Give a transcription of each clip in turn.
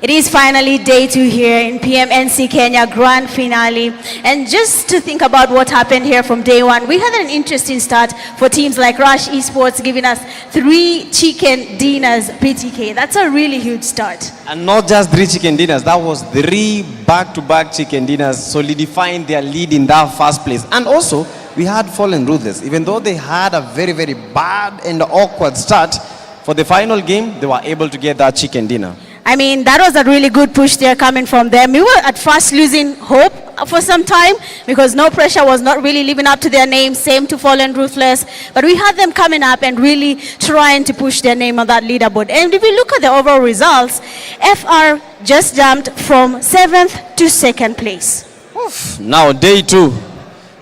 It is finally day 2 here in PMNC Kenya Grand Finale. And just to think about what happened here from day 1, we had an interesting start for teams like Rush Esports giving us 3 chicken dinners PTK. That's a really huge start. And not just 3 chicken dinners, that was 3 back-to-back chicken dinners, solidifying their lead in that first place. And also, we had Fallen Ruthless. Even though they had a very, very bad and awkward start, for the final game, they were able to get that chicken dinner. I mean, that was a really good push there coming from them. We were at first losing hope for some time because No Pressure was not really living up to their name, same to Fallen Ruthless. But we had them coming up and really trying to push their name on that leaderboard. And if we look at the overall results, FR just jumped from 7th to 2nd place. Oof. Now, day 2.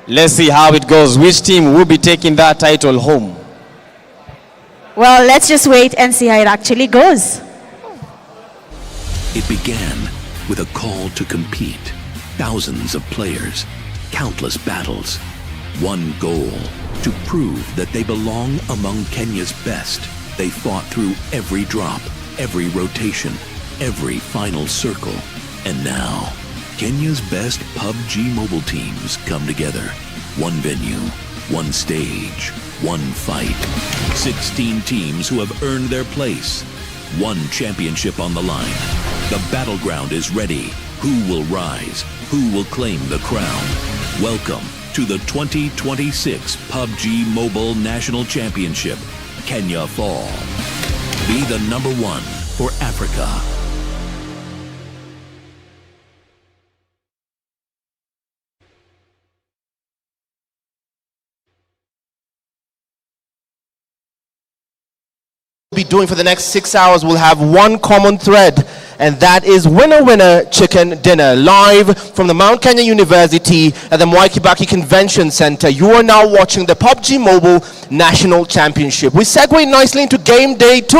Let's see how it goes. Which team will be taking that title home? Well, let's just wait and see how it actually goes. It began with a call to compete. Thousands of players, countless battles, one goal: to prove that they belong among Kenya's best. They fought through every drop, every rotation, every final circle. And now, Kenya's best PUBG mobile teams come together. One venue, one stage, one fight. 16 teams who have earned their place. One championship on the line. The battleground is ready. Who will rise? Who will claim the crown? Welcome to the 2026 PUBG Mobile National Championship, Kenya Fall. Be the number 1 for Africa. Be doing for the next 6 hours will have one common thread, and that is winner chicken dinner, live from the Mount Kenya University at the Mwai Kibaki Convention Center. You are now watching the PUBG Mobile National Championship. We segue nicely into game day 2.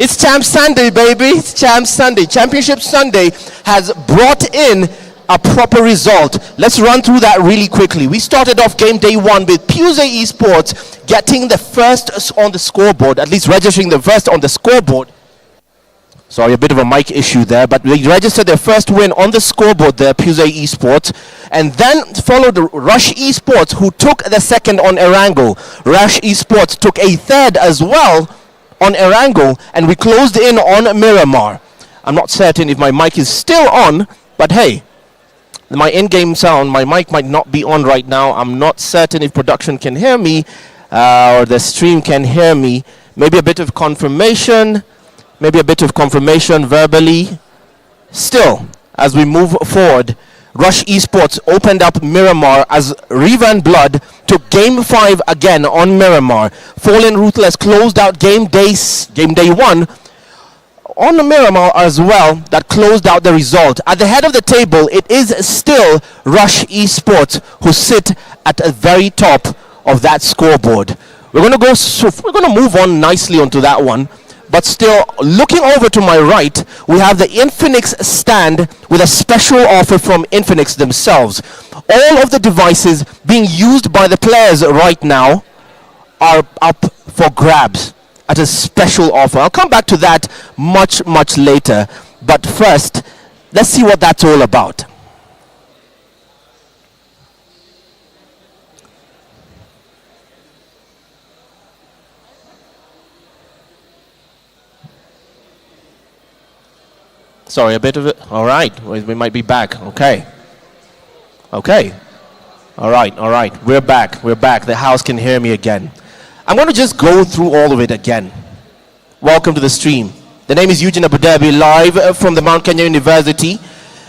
It's Champ Sunday, baby. It's Champ Sunday. Championship Sunday has brought in a proper result. Let's run through that really quickly. We started off game day 1 with PMGO Esports getting the first on the scoreboard, at least registering the first on the scoreboard. Sorry, a bit of a mic issue there, but they registered their first win on the scoreboard there, PMGO Esports, and then followed Rush Esports, who took the second on Erango. Rush Esports took a third as well on Erango, and we closed in on Miramar. I'm not certain if my mic is still on, but hey, my in-game sound, my mic might not be on right now. I'm not certain if production can hear me or the stream can hear me. Maybe a bit of confirmation verbally. Still, as we move forward, Rush Esports opened up Miramar as Revan Blood took game 5 again on Miramar. Fallen Ruthless closed out game day 1 on the Miramar as well, that closed out the result. At the head of the table, it is still Rush Esports who sit at the very top of that scoreboard. We're going to move on nicely onto that one, but still, looking over to my right, we have the Infinix stand with a special offer from Infinix themselves. All of the devices being used by the players right now are up for grabs at a special offer. I'll come back to that much later. But first, let's see what that's all about. Sorry, a bit of it. All right, we might be back. Okay. All right. We're back. The house can hear me again. I'm going to just go through all of it again. Welcome to the stream. The name is Eugene Abudabi, live from the Mount Kenya University.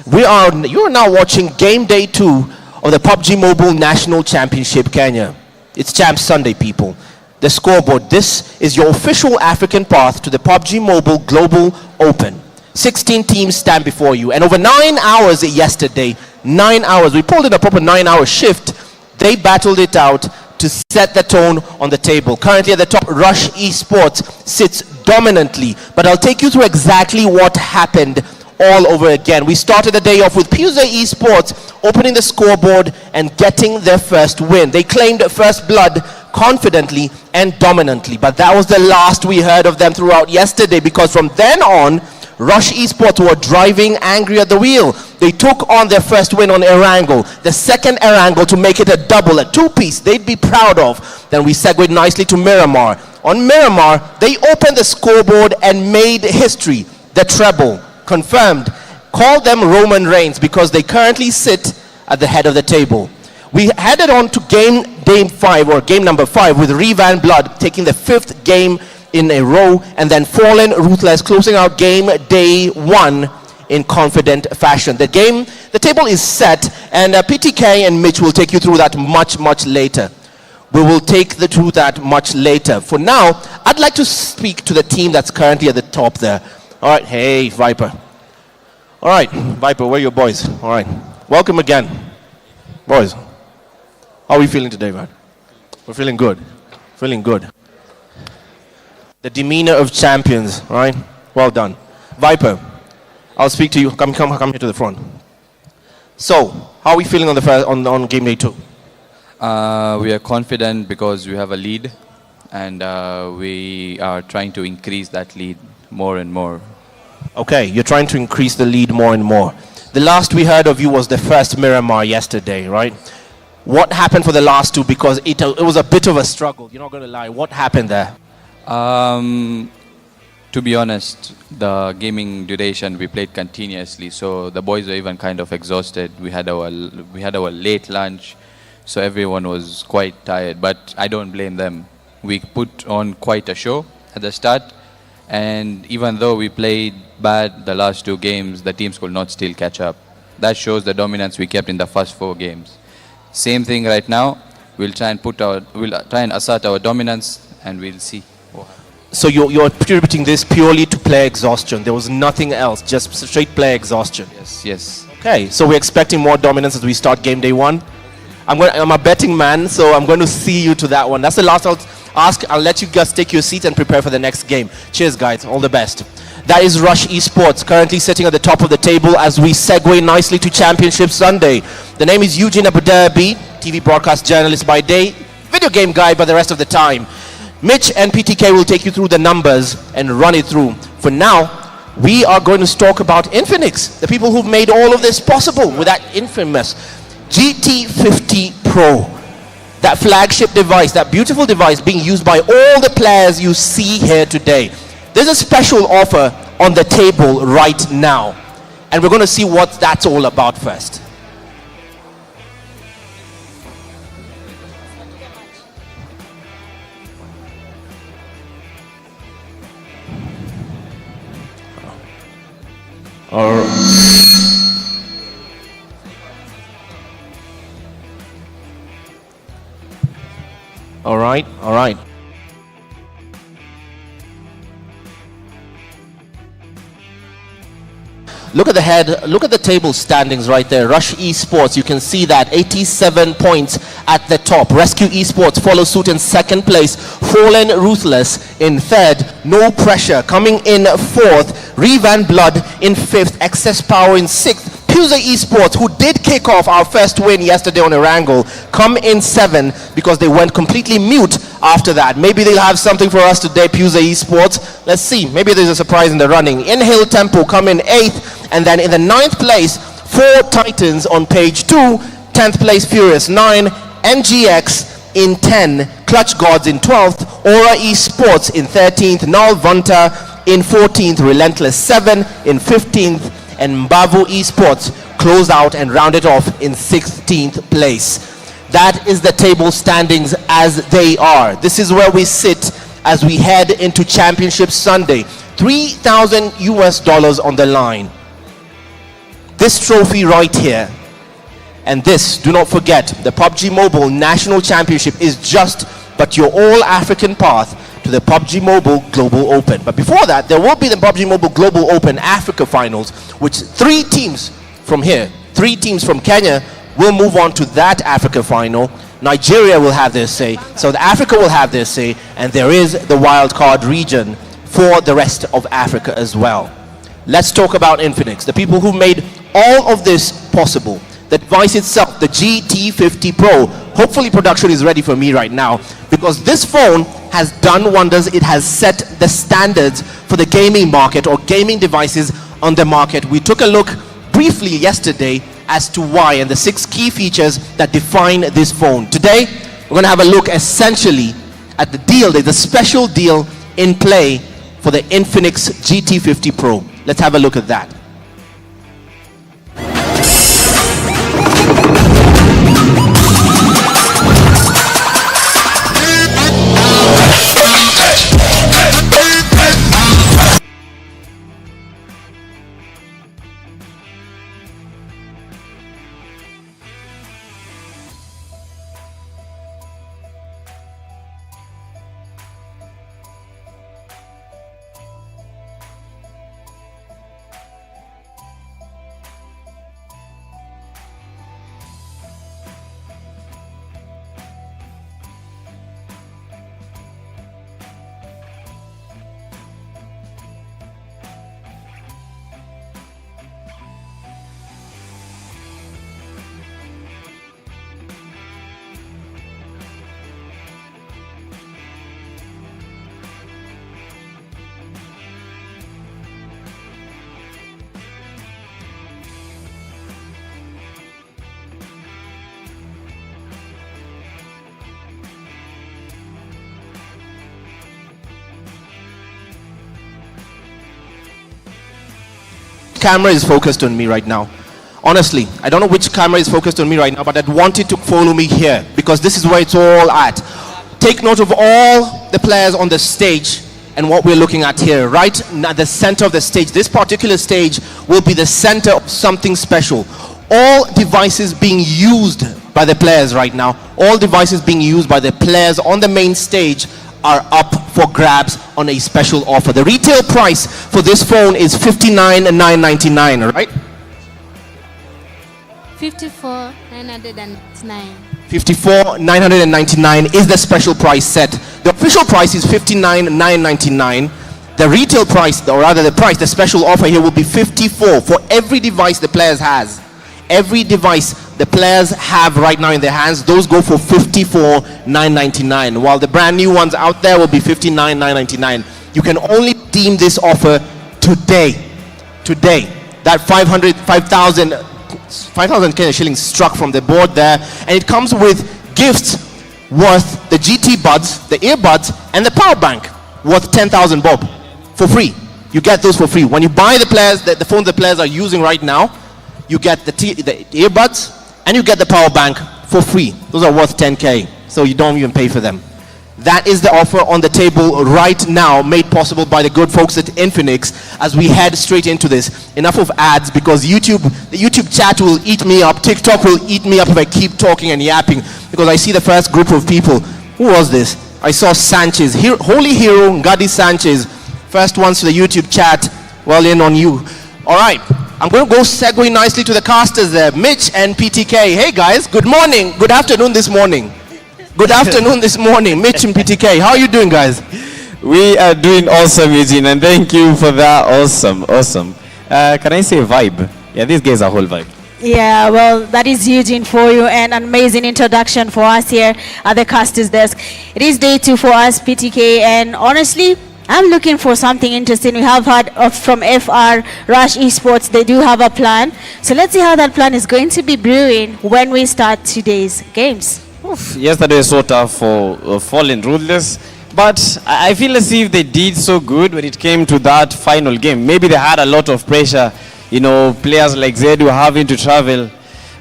You are now watching game day 2 of the PUBG Mobile National Championship Kenya. It's Champ Sunday, people. The scoreboard. This is your official African path to the PUBG Mobile Global Open. 16 teams stand before you. And over 9 hours yesterday, 9 hours, we pulled in a proper 9-hour shift. They battled it out to set the tone on the table. Currently at the top, Rush Esports sits dominantly, but I'll take you through exactly what happened all over again. We started the day off with PMGO Esports opening the scoreboard and getting their first win. They claimed first blood confidently and dominantly, but that was the last we heard of them throughout yesterday, because from then on, Rush Esports were driving angry at the wheel. They took on their first win on Erangel, the second Erangel to make it a double, a two-piece they'd be proud of. Then we segued nicely to Miramar. On Miramar, they opened the scoreboard and made history. The treble, confirmed. Call them Roman Reigns because they currently sit at the head of the table. We headed on to game number 5 with Revan Blood taking the 5th game in a row, and then Fallen Ruthless closing out game day 1 in confident fashion. The table is set, and PTK and Mitch will take you through that much later. We will take through that much later. For now, I'd like to speak to the team that's currently at the top there. All right, hey Viper. All right, Viper, where are your boys? All right, welcome again, boys. How are we feeling today, man? We're feeling good. Feeling good. The demeanor of champions, right? Well done. Viper, I'll speak to you. Come here to the front. So, how are we feeling on game day 2? We are confident because we have a lead, and we are trying to increase that lead more and more. Okay, you're trying to increase the lead more and more. The last we heard of you was the first Miramar yesterday, right? What happened for the last 2? Because it was a bit of a struggle. You're not going to lie. What happened there? To be honest, the gaming duration we played continuously, so the boys were even kind of exhausted. We had our late lunch, so everyone was quite tired. But I don't blame them. We put on quite a show at the start, and even though we played bad the last 2 games, the teams could not still catch up. That shows the dominance we kept in the first 4 games. Same thing right now. We'll try and assert our dominance, and we'll see. So you're attributing this purely to player exhaustion. There was nothing else, just straight player exhaustion. Yes. Okay, so we're expecting more dominance as we start game day 1. I'm a betting man, so I'm going to see you to that one. That's the last I'll ask. I'll let you guys take your seats and prepare for the next game. Cheers, guys. All the best. That is Rush Esports, currently sitting at the top of the table as we segue nicely to Championship Sunday. The name is Eugene Abudabi, TV broadcast journalist by day, video game guy by the rest of the time. Mitch and PTK will take you through the numbers and run it through. For now, we are going to talk about Pmnc, the people who've made all of this possible with that infamous GT50 Pro. That flagship device, that beautiful device being used by all the players you see here today. There's a special offer on the table right now, and we're going to see what that's all about first. All right. Look at the table standings right there. Rush Esports, you can see that 87 points at the top. Rescue Esports follows suit in second place. Fallen Ruthless in third. No Pressure coming in fourth. Revan Blood in fifth. Excess Power in sixth. PMGO Esports, who did kick off our first win yesterday on Erangel, come in 7 because they went completely mute after that. Maybe they'll have something for us today, PMGO Esports. Let's see. Maybe there's a surprise in the running. Inhale Tempo come in 8th, and then in the 9th place, 4 Titans on page 2. 10th place, Furious 9. MGX in 10. Clutch Gods in 12th. Aura Esports in 13th. Null Vunta in 14th. Relentless 7 in 15th. And Mbavu Esports closed out and rounded off in 16th place. That is the table standings as they are. This is where we sit as we head into Championship Sunday. $3,000 on the line. This trophy right here. And this, do not forget, the PUBG Mobile National Championship is just but your all-African path to the PUBG Mobile Global Open. But before that, there will be the PUBG Mobile Global Open Africa Finals, which 3 teams from here, 3 teams from Kenya will move on to that Africa Final. Nigeria will have their say, South Africa will have their say, and there is the wild card region for the rest of Africa as well. Let's talk about Pmnc, the people who made all of this possible. The device itself, the GT50 Pro. Hopefully production is ready for me right now, because this phone has done wonders. It has set the standards for the gaming market or gaming devices on the market. We took a look briefly yesterday as to why and the 6 key features that define this phone. Today, we're going to have a look essentially at the deal. There's a special deal in play for the Infinix GT50 Pro. Let's have a look at that. Camera is focused on me right now. Honestly, I don't know which camera is focused on me right now, but I'd want it to follow me here because this is where it's all at. Take note of all the players on the stage and what we're looking at here, right at the center of the stage. This particular stage will be the center of something special. All devices being used by the players right now, all devices being used by the players on the main stage are up for grabs on a special offer. The retail price for this phone is $59,999, right? 54,999. 54,999 is the special price set. The official price is 59,999. The retail price, or rather the price, the special offer here will be 54 for every device the players has. Every device the players have right now in their hands, those go for 54,999, while the brand new ones out there will be 59,999. You can only redeem this offer today. That 5,000 Kenya shillings struck from the board there, and it comes with gifts worth the GT buds, the earbuds, and the power bank worth 10,000 bob for free. You get those for free when you buy the phones the players are using right now. You get the earbuds and you get the power bank for free. Those are worth 10K, so you don't even pay for them. That is the offer on the table right now, made possible by the good folks at Infinix. As we head straight into this, enough of ads, because the YouTube chat will eat me up. TikTok will eat me up if I keep talking and yapping, because I see the first group of people. Who was this? I saw Sanchez, Holy Hero, Ngadi Sanchez. First ones to the YouTube chat. Well in on you. All right. I'm going to go segue nicely to the casters there, Mitch and PTK. Hey guys, good morning, good afternoon this morning. Good afternoon this morning, Mitch and PTK. How are you doing, guys? We are doing awesome, Eugene, and thank you for that. Awesome. Can I say vibe? Yeah, these guys are whole vibe. Yeah, well, that is Eugene for you, and an amazing introduction for us here at the casters desk. It is day 2 for us, PTK, and honestly, I'm looking for something interesting. We have heard from FR Rush Esports. They do have a plan. So let's see how that plan is going to be brewing when we start today's games. Yesterday was so tough for Fallen Ruthless, but I feel as if they did so good when it came to that final game. Maybe they had a lot of pressure, players like Zed were having to travel.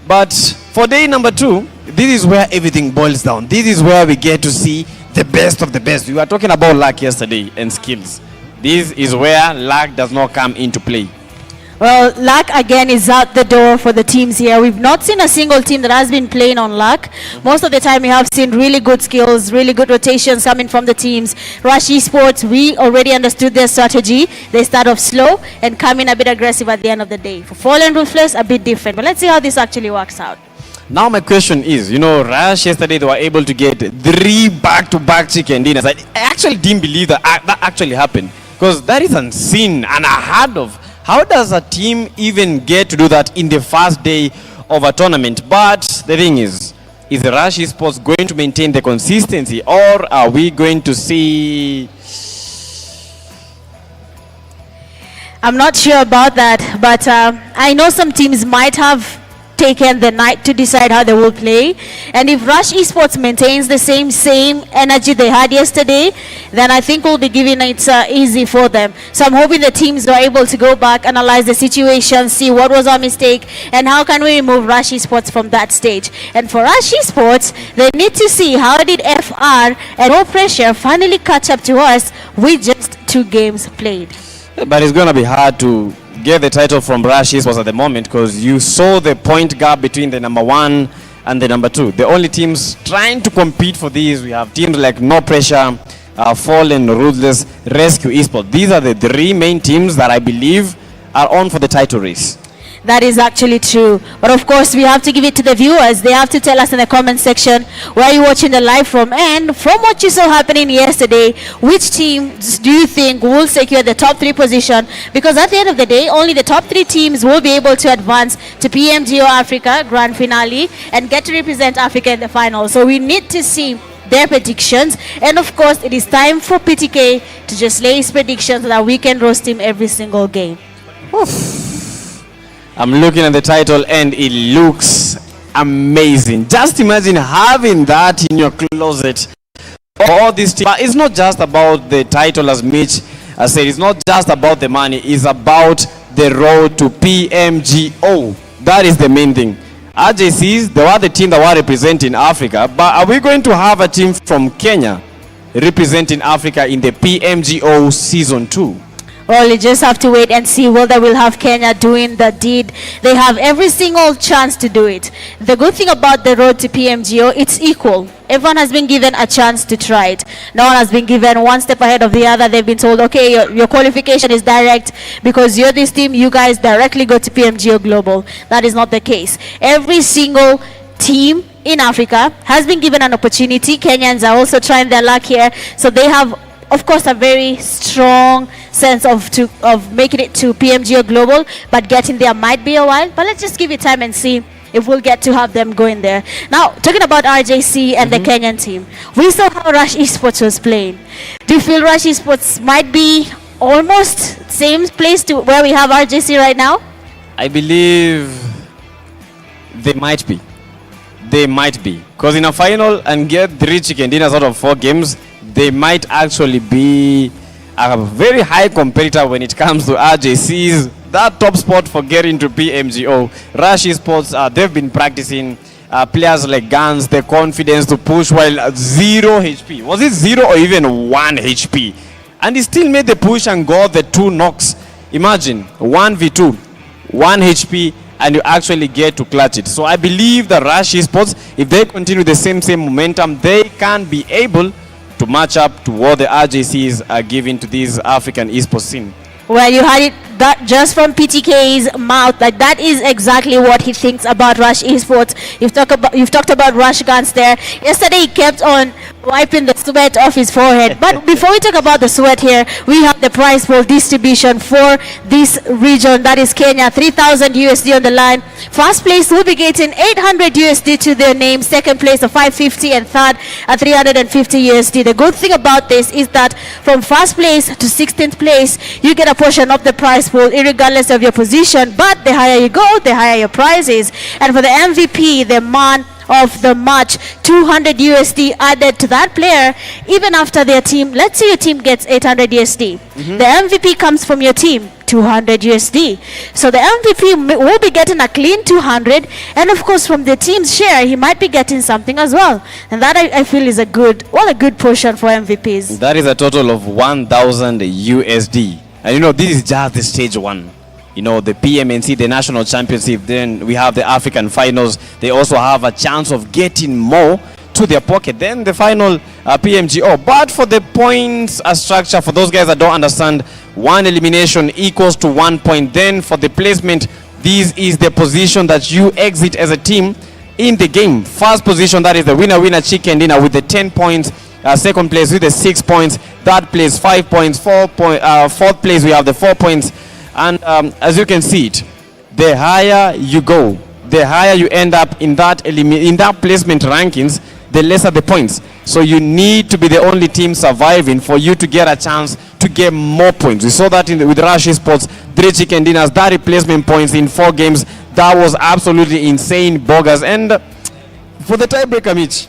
But for day number 2, this is where everything boils down. This is where we get to see the best of the best. We were talking about luck yesterday and skills. This is where luck does not come into play. Well, luck again is out the door for the teams here. We've not seen a single team that has been playing on luck. Most of the time we have seen really good skills, really good rotations coming from the teams. Rush Esports, we already understood their strategy. They start off slow and come in a bit aggressive at the end of the day. For Fallen Ruthless, a bit different. But let's see how this actually works out. Now my question is, Rush yesterday, they were able to get 3 back-to-back chicken dinners. I actually didn't believe that actually happened, because that is unseen and unheard of. How does a team even get to do that in the first day of a tournament? But the thing is, Is Rush Esports going to maintain the consistency, or are we going to see? I'm not sure about that, but I know some teams might have taken the night to decide how they will play, and if Rush Esports maintains the same energy they had yesterday, then I think we'll be giving it easy for them. So I'm hoping the teams are able to go back, analyze the situation, see what was our mistake, and how can we remove Rush Esports from that stage. And for Rush Esports, they need to see how did FR and No Pressure finally catch up to us with just 2 games played. But it's going to be hard to get the title from Rush Esports at the moment, because you saw the point gap between the number 1 and the number 2. The only teams trying to compete for these, we have teams like No Pressure, Fallen, Ruthless, Rescue Esports. These are the 3 main teams that I believe are on for the title race. That is actually true. But of course, we have to give it to the viewers. They have to tell us in the comment section where you're watching the live from. And from what you saw happening yesterday, which teams do you think will secure the top 3 position? Because at the end of the day, only the top 3 teams will be able to advance to PMGO Africa Grand Finale and get to represent Africa in the final. So we need to see their predictions. And of course, it is time for PTK to just lay his predictions so that we can roast him every single game. I'm looking at the title and it looks amazing. Just imagine having that in your closet. All this team. But it's not just about the title, as Mitch said. It's not just about the money. It's about the road to PMGO. That is the main thing. RJCs, they were the team that were representing Africa. But are we going to have a team from Kenya representing Africa in the PMGO Season 2? Well, you just have to wait and see whether we'll have Kenya doing the deed. They have every single chance to do it. The good thing about the road to PMGO, it's equal. Everyone has been given a chance to try it. No one has been given one step ahead of the other. They've been told, okay, your qualification is direct because you're this team, you guys directly go to PMGO Global. That is not the case. Every single team in Africa has been given an opportunity. Kenyans are also trying their luck here. So they have, of course, a very strong sense of making it to PMGO Global, but getting there might be a while. But let's just give it time and see if we'll get to have them going there. Now, talking about RJC and the Kenyan team, we saw how Rush Esports was playing. Do you feel Rush Esports might be almost same place to where we have RJC right now? I believe they might be. They might be. Because in a final and get 3 chicken dinners out of 4 games, they might actually be a very high competitor when it comes to RJCs. That top spot for getting to PMGO. Rush Esports, they've been practicing. Players like Guns, the confidence to push while 0 HP. Was it 0 or even 1 HP? And he still made the push and got the 2 knocks. Imagine 1v2, 1 HP, and you actually get to clutch it. So I believe the Rush Esports, if they continue the same momentum, they can be able to match up to what the RJCs are giving to this African esports scene. Well, you had it that just from PTK's mouth, like that is exactly what he thinks about Rush Esports. You've talked about Rush Guns there. Yesterday he kept on wiping the sweat off his forehead. But before we talk about the sweat here, we have the prize pool distribution for this region, that is Kenya. 3,000 USD on the line. First place will be getting 800 USD to their name. Second place a 550, and third a 350 USD. The good thing about this is that from first place to 16th place, you get a portion of the prize pool, regardless of your position. But the higher you go, the higher your prize is. And for the MVP, the man of the match, 200 USD added to that player, even after their team. Let's say your team gets 800 USD. The MVP comes from your team, 200 USD. So the MVP will be getting a clean 200, and of course from the team's share, he might be getting something as well. And that I feel is a good portion for MVPs. That is a total of 1,000 USD. And you know, this is just the stage 1. You know, the PMNC, the national championship, then we have the African finals. They also have a chance of getting more to their pocket than the final PMGO. But for the points structure, for those guys that don't understand, 1 elimination equals to 1 point. Then for the placement, this is the position that you exit as a team in the game. First position, that is the winner chicken dinner with the 10 points. Second place with the 6 points. Third place 5 points. Fourth place we have the 4 points. And as you can see it, the higher you go, the higher you end up in that placement rankings, the lesser the points. So you need to be the only team surviving for you to get a chance to get more points. We saw that with Rush Esports, 3 chicken dinners, that replacement points in 4 games. That was absolutely insane, bogus. And for the tiebreaker, Mitch,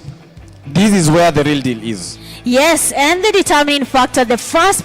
this is where the real deal is. Yes, and the determining factor, the first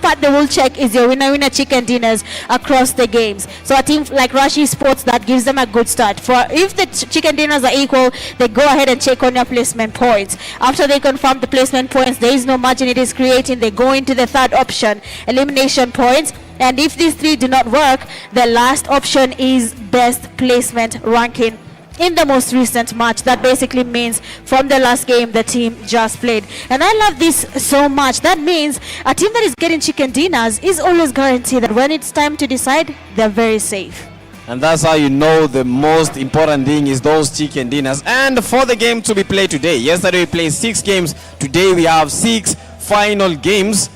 part they will check is your winner chicken dinners across the games. So a team like Rush Esports, that gives them a good start. For if the chicken dinners are equal, they go ahead and check on your placement points. After they confirm the placement points, there is no margin it is creating. They go into the third option, elimination points. And if these 3 do not work, the last option is best placement ranking in the most recent match. That basically means from the last game the team just played. And I love this so much. That means a team that is getting chicken dinners is always guaranteed that when it's time to decide, they're very safe. And that's how you know the most important thing is those chicken dinners. And for the game to be played today, yesterday we played 6 games. Today we have 6 final games,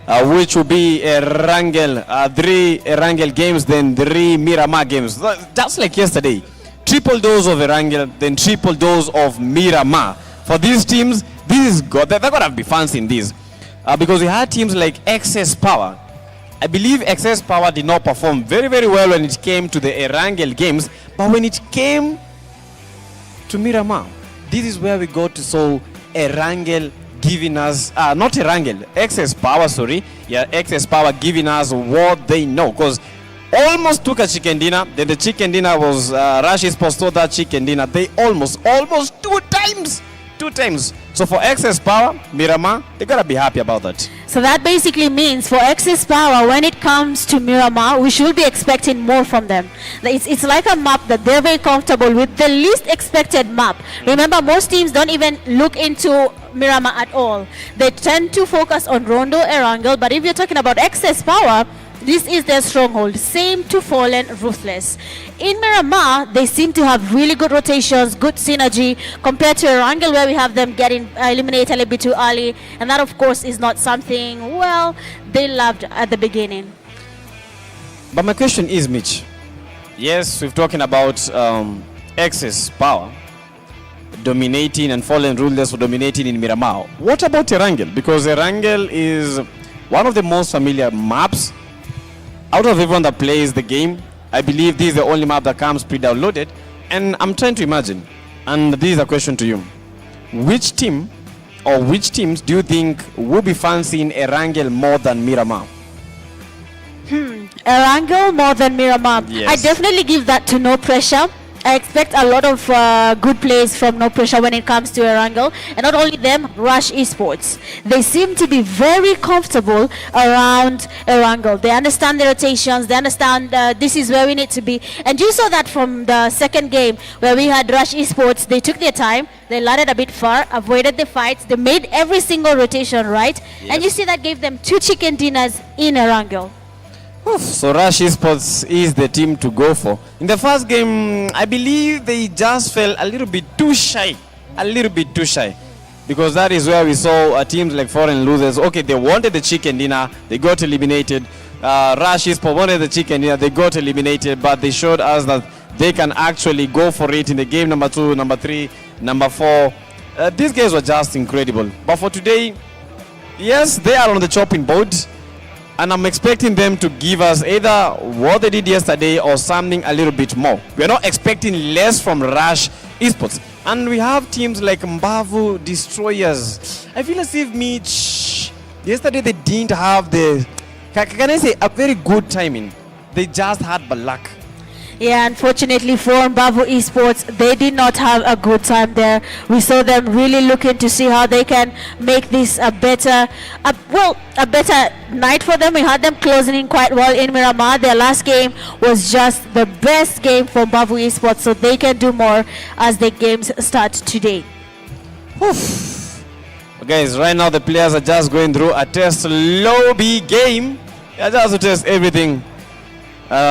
which will be a 3 Erangel games, then 3 Miramar games. Just like yesterday. Triple dose of Erangel, then triple dose of Miramar. For these teams, this is good. They're going to be fancy in this. Because we had teams like Excess Power. I believe Excess Power did not perform very, very well when it came to the Erangel games. But when it came to Miramar, this is where we got to saw Erangel giving us, not Erangel, Excess Power, sorry. Yeah, Excess Power giving us what they know. Because almost took a chicken dinner. Then the chicken dinner was Rush Esports stole that chicken dinner. They almost 2 times. 2 times. So for Excess Power, Miramar, they gotta be happy about that. So that basically means for Excess Power, when it comes to Miramar, we should be expecting more from them. It's like a map that they're very comfortable with, the least expected map. Remember, most teams don't even look into Miramar at all. They tend to focus on Rondo, Erangel, but if you're talking about Excess Power, this is their stronghold, same to Fallen Ruthless. In Miramar, they seem to have really good rotations, good synergy, compared to Erangel, where we have them getting eliminated a little bit too early. And that, of course, is not something, well, they loved at the beginning. But my question is, Mitch, yes, we're talking about Excess Power dominating and Fallen Ruthless for dominating in Miramar. What about Erangel? Because Erangel is one of the most familiar maps. Out of everyone that plays the game, I believe this is the only map that comes pre-downloaded. And I'm trying to imagine, and this is a question to you. Which team or which teams do you think will be fancying Erangel more than Miramar? Erangel more than Miramar. Yes. I definitely give that to No Pressure. I expect a lot of good plays from No Pressure when it comes to Erangel. And not only them, Rush Esports. They seem to be very comfortable around Erangel. They understand the rotations. They understand this is where we need to be. And you saw that from the second game where we had Rush Esports. They took their time. They landed a bit far, avoided the fights. They made every single rotation right. Yes. And you see that gave them 2 chicken dinners in Erangel. So Rush Esports is the team to go for. In the first game, I believe they just felt a little bit too shy. Because that is where we saw teams like Foreign Losers. Okay, they wanted the chicken dinner, they got eliminated. Rush Esports wanted the chicken dinner, they got eliminated. But they showed us that they can actually go for it in the game number 2, number 3, number 4. These guys were just incredible. But for today, yes, they are on the chopping board. And I'm expecting them to give us either what they did yesterday or something a little bit more. We're not expecting less from Rush Esports. And we have teams like Mbavu Destroyers. I feel as if Mitch, yesterday they didn't have the, can I say, a very good timing. They just had bad luck. Yeah, unfortunately for Mbavu Esports, they did not have a good time there. We saw them really looking to see how they can make this a better night for them. We had them closing in quite well in Miramar. Their last game was just the best game for Mbavu Esports, so they can do more as the games start today. Guys, right now the players are just going through a test lobby game. They just to test everything.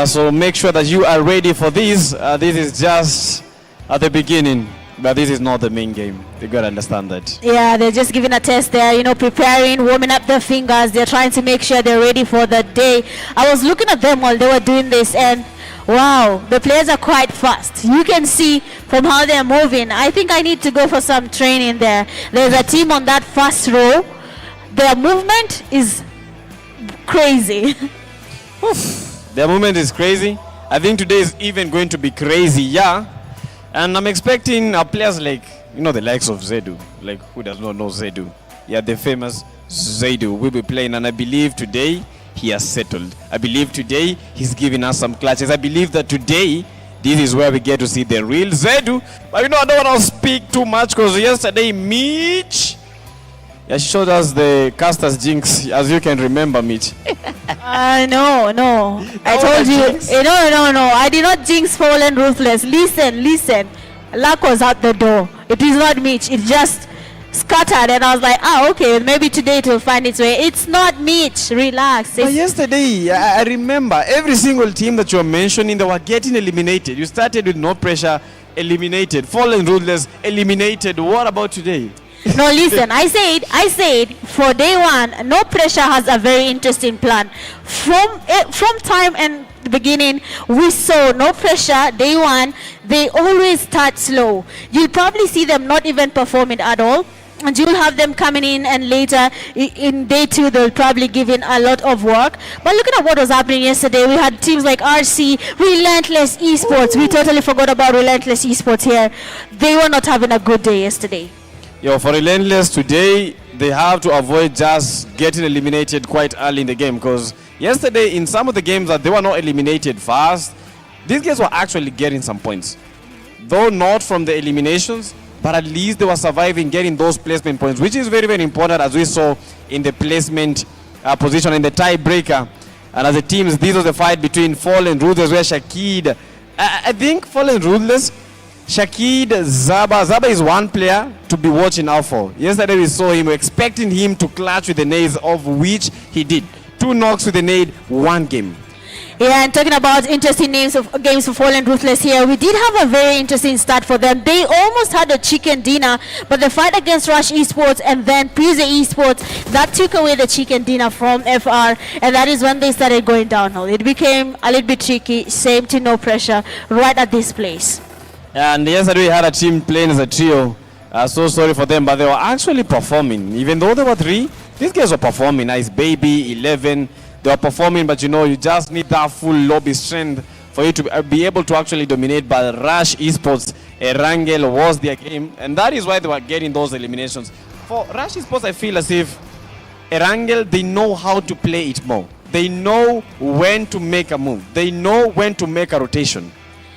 So make sure that you are ready for this. This is just at the beginning, but this is not the main game. You gotta understand that. Yeah, they're just giving a test there, preparing, warming up their fingers. They're trying to make sure they're ready for the day. I was looking at them while they were doing this, and wow, the players are quite fast. You can see from how they're moving. I think I need to go for some training there. There's a team on that first row. Their movement is crazy. Their movement is crazy. I think today is even going to be crazy, yeah. And I'm expecting players like, the likes of Zedu. Like, who does not know Zedu? Yeah, the famous Zedu will be playing, and I believe today he has settled. I believe today he's giving us some clutches. I believe that today this is where we get to see the real Zedu. But I don't want to speak too much because yesterday Mitch showed us the caster's jinx, as you can remember, Mitch. No. I told you. No. I did not jinx Fallen Ruthless. Listen. Luck was out the door. It is not Mitch. It just scattered, and I was like, okay, maybe today it will find its way. It's not Mitch. Relax. But yesterday, I remember every single team that you were mentioning, they were getting eliminated. You started with No Pressure, eliminated. Fallen Ruthless, eliminated. What about today? No, listen, I said for day one, No Pressure has a very interesting plan. From time and the beginning, we saw No Pressure, day one, they always start slow. You'll probably see them not even performing at all. And you'll have them coming in, and later in day two, they'll probably give in a lot of work. But looking at what was happening yesterday, we had teams like RC, Relentless Esports. We totally forgot about Relentless Esports here. They were not having a good day yesterday. For Relentless today, they have to avoid just getting eliminated quite early in the game, because yesterday in some of the games that they were not eliminated fast, these guys were actually getting some points. Though not from the eliminations, but at least they were surviving, getting those placement points, which is very, very important, as we saw in the placement position in the tiebreaker. And as the teams, this was a fight between Fallen Ruthless, where Shakid, I think Fallen Ruthless, Shakid, Zaba is one player to be watching out for. Yesterday we saw him, expecting him to clutch with the nades, of which he did. 2 knocks with the nade, 1 game. Yeah, and talking about interesting games for Fallen Ruthless here, we did have a very interesting start for them. They almost had a chicken dinner, but the fight against Rush Esports and then Pmnc Esports, that took away the chicken dinner from FR, and that is when they started going downhill. It became a little bit tricky, same to No Pressure, right at this place. And yesterday we had a team playing as a trio. So sorry for them, but they were actually performing. Even though they were 3, these guys were performing. Nice Baby, 11, they were performing, but you just need that full lobby strength for you to be able to actually dominate. But Rush Esports, Erangel was their game, and that is why they were getting those eliminations. For Rush Esports, I feel as if Erangel, they know how to play it more. They know when to make a move. They know when to make a rotation.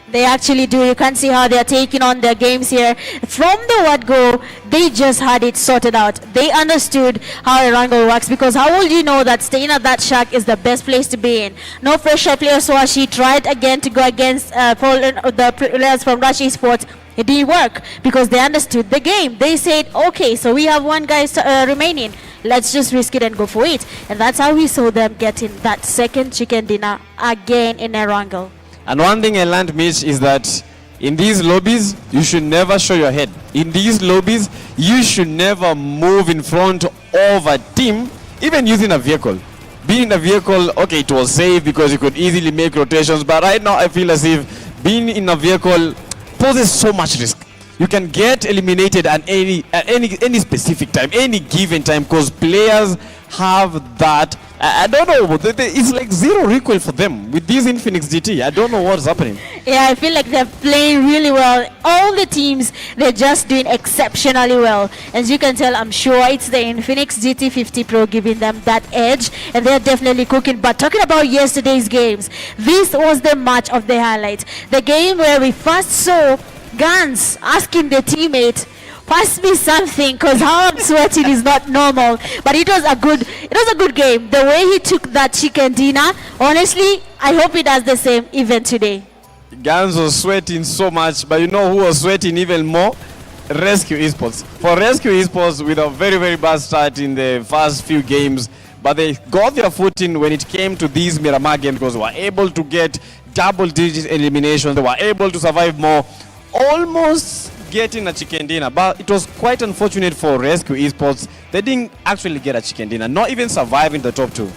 They actually do. You can see how they're taking on their games here. From the word go, they just had it sorted out. They understood how Erangel works, because how will you know that staying at that shack is the best place to be in? No Pressure player Swashi tried again to go against the players from Rush Esports. It didn't work because they understood the game. They said, okay, so we have 1 guy remaining. Let's just risk it and go for it. And that's how we saw them getting that second chicken dinner again in Erangel. And one thing I learned, Mitch, is that in these lobbies, you should never show your head. In these lobbies, you should never move in front of a team, even using a vehicle. Being in a vehicle, okay, it was safe because you could easily make rotations, but right now I feel as if being in a vehicle poses so much risk. You can get eliminated at any specific time, any given time, because players have that. I don't know, it's like zero recoil for them with this Infinix GT. I don't know what's happening. Yeah, I feel like they're playing really well. All the teams, they're just doing exceptionally well. As you can tell, I'm sure it's the Infinix GT 50 Pro giving them that edge, and they're definitely cooking. But talking about yesterday's games, this was the match of the highlights. The game where we first saw Guns asking the teammate, pass me something, because how I'm sweating is not normal. But it was a good game. The way he took that chicken dinner, honestly, I hope he does the same even today. Guns was sweating so much, but you know who was sweating even more? Rescue Esports. For Rescue Esports, with a very, very bad start in the first few games, but they got their footing when it came to these Miramar games, because they were able to get double-digit eliminations. They were able to survive more, almost getting a chicken dinner. But it was quite unfortunate for Rescue Esports. They didn't actually get a chicken dinner, not even surviving the top 2.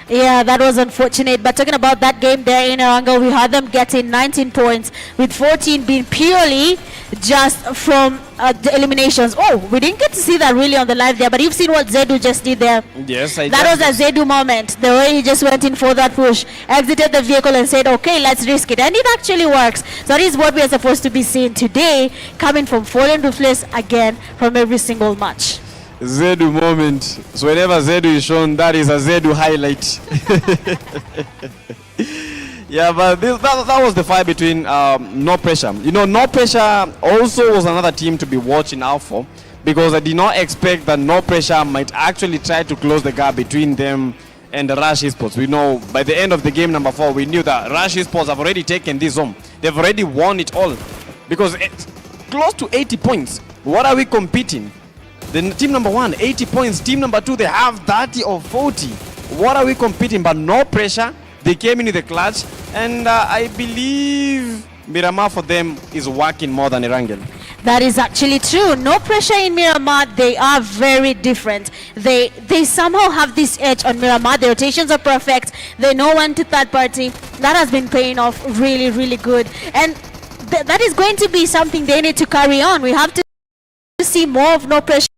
Yeah, that was unfortunate. But talking about that game there in Eranga, we had them getting 19 points, with 14 being purely just from the eliminations. Oh, we didn't get to see that really on the live there, but you've seen what Zedu just did there. Yes, That was a Zedu moment. The way he just went in for that push, exited the vehicle and said, okay, let's risk it. And it actually works. So that is what we are supposed to be seeing today, coming from Fallen Ruthless again from every single match. Zedu moment. So whenever Zedu is shown, that is a Zedu highlight. Yeah, but that was the fight between No Pressure. You know, No Pressure also was another team to be watching out for, because I did not expect that No Pressure might actually try to close the gap between them and the Rush Esports. We know by the end of the game number 4, we knew that Rush Esports have already taken this home. They've already won it all, because it's close to 80 points. What are we competing? Then team number 1, 80 points. Team number 2, they have 30 or 40. What are we competing? But No Pressure, they came in with the clutch, and I believe Miramar for them is working more than Erangel. That is actually true. No Pressure in Miramar, they are very different. They somehow have this edge on Miramar. The rotations are perfect. They know when to third party. That has been paying off really, really good. And that is going to be something they need to carry on. We have to see more of No Pressure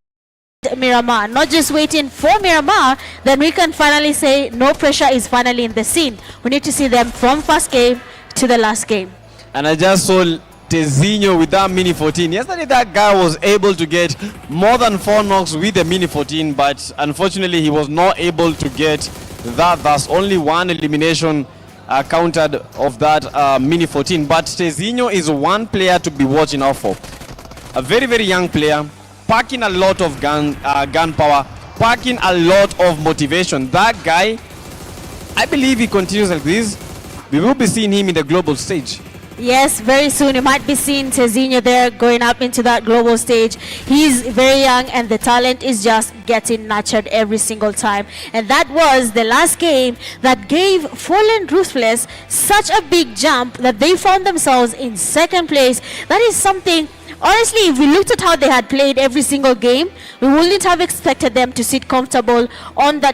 Miramar, not just waiting for Miramar. Then we can finally say No Pressure is finally in the scene. We need to see them from first game to the last game. And I just saw Tezinho with that Mini 14. Yesterday that guy was able to get more than 4 knocks with the Mini 14, but unfortunately he was not able to get that. Thus only 1 elimination counted of that Mini 14. But Tezinho is one player to be watching out for. A very, very young player, packing a lot of gunpowder, packing a lot of motivation. That guy, I believe he continues like this, we will be seeing him in the global stage. Yes, very soon you might be seeing Tezinho there going up into that global stage. He's very young and the talent is just getting nurtured every single time. And that was the last game that gave Fallen Ruthless such a big jump that they found themselves in second place. That is something, honestly, if we looked at how they had played every single game, we wouldn't have expected them to sit comfortable on the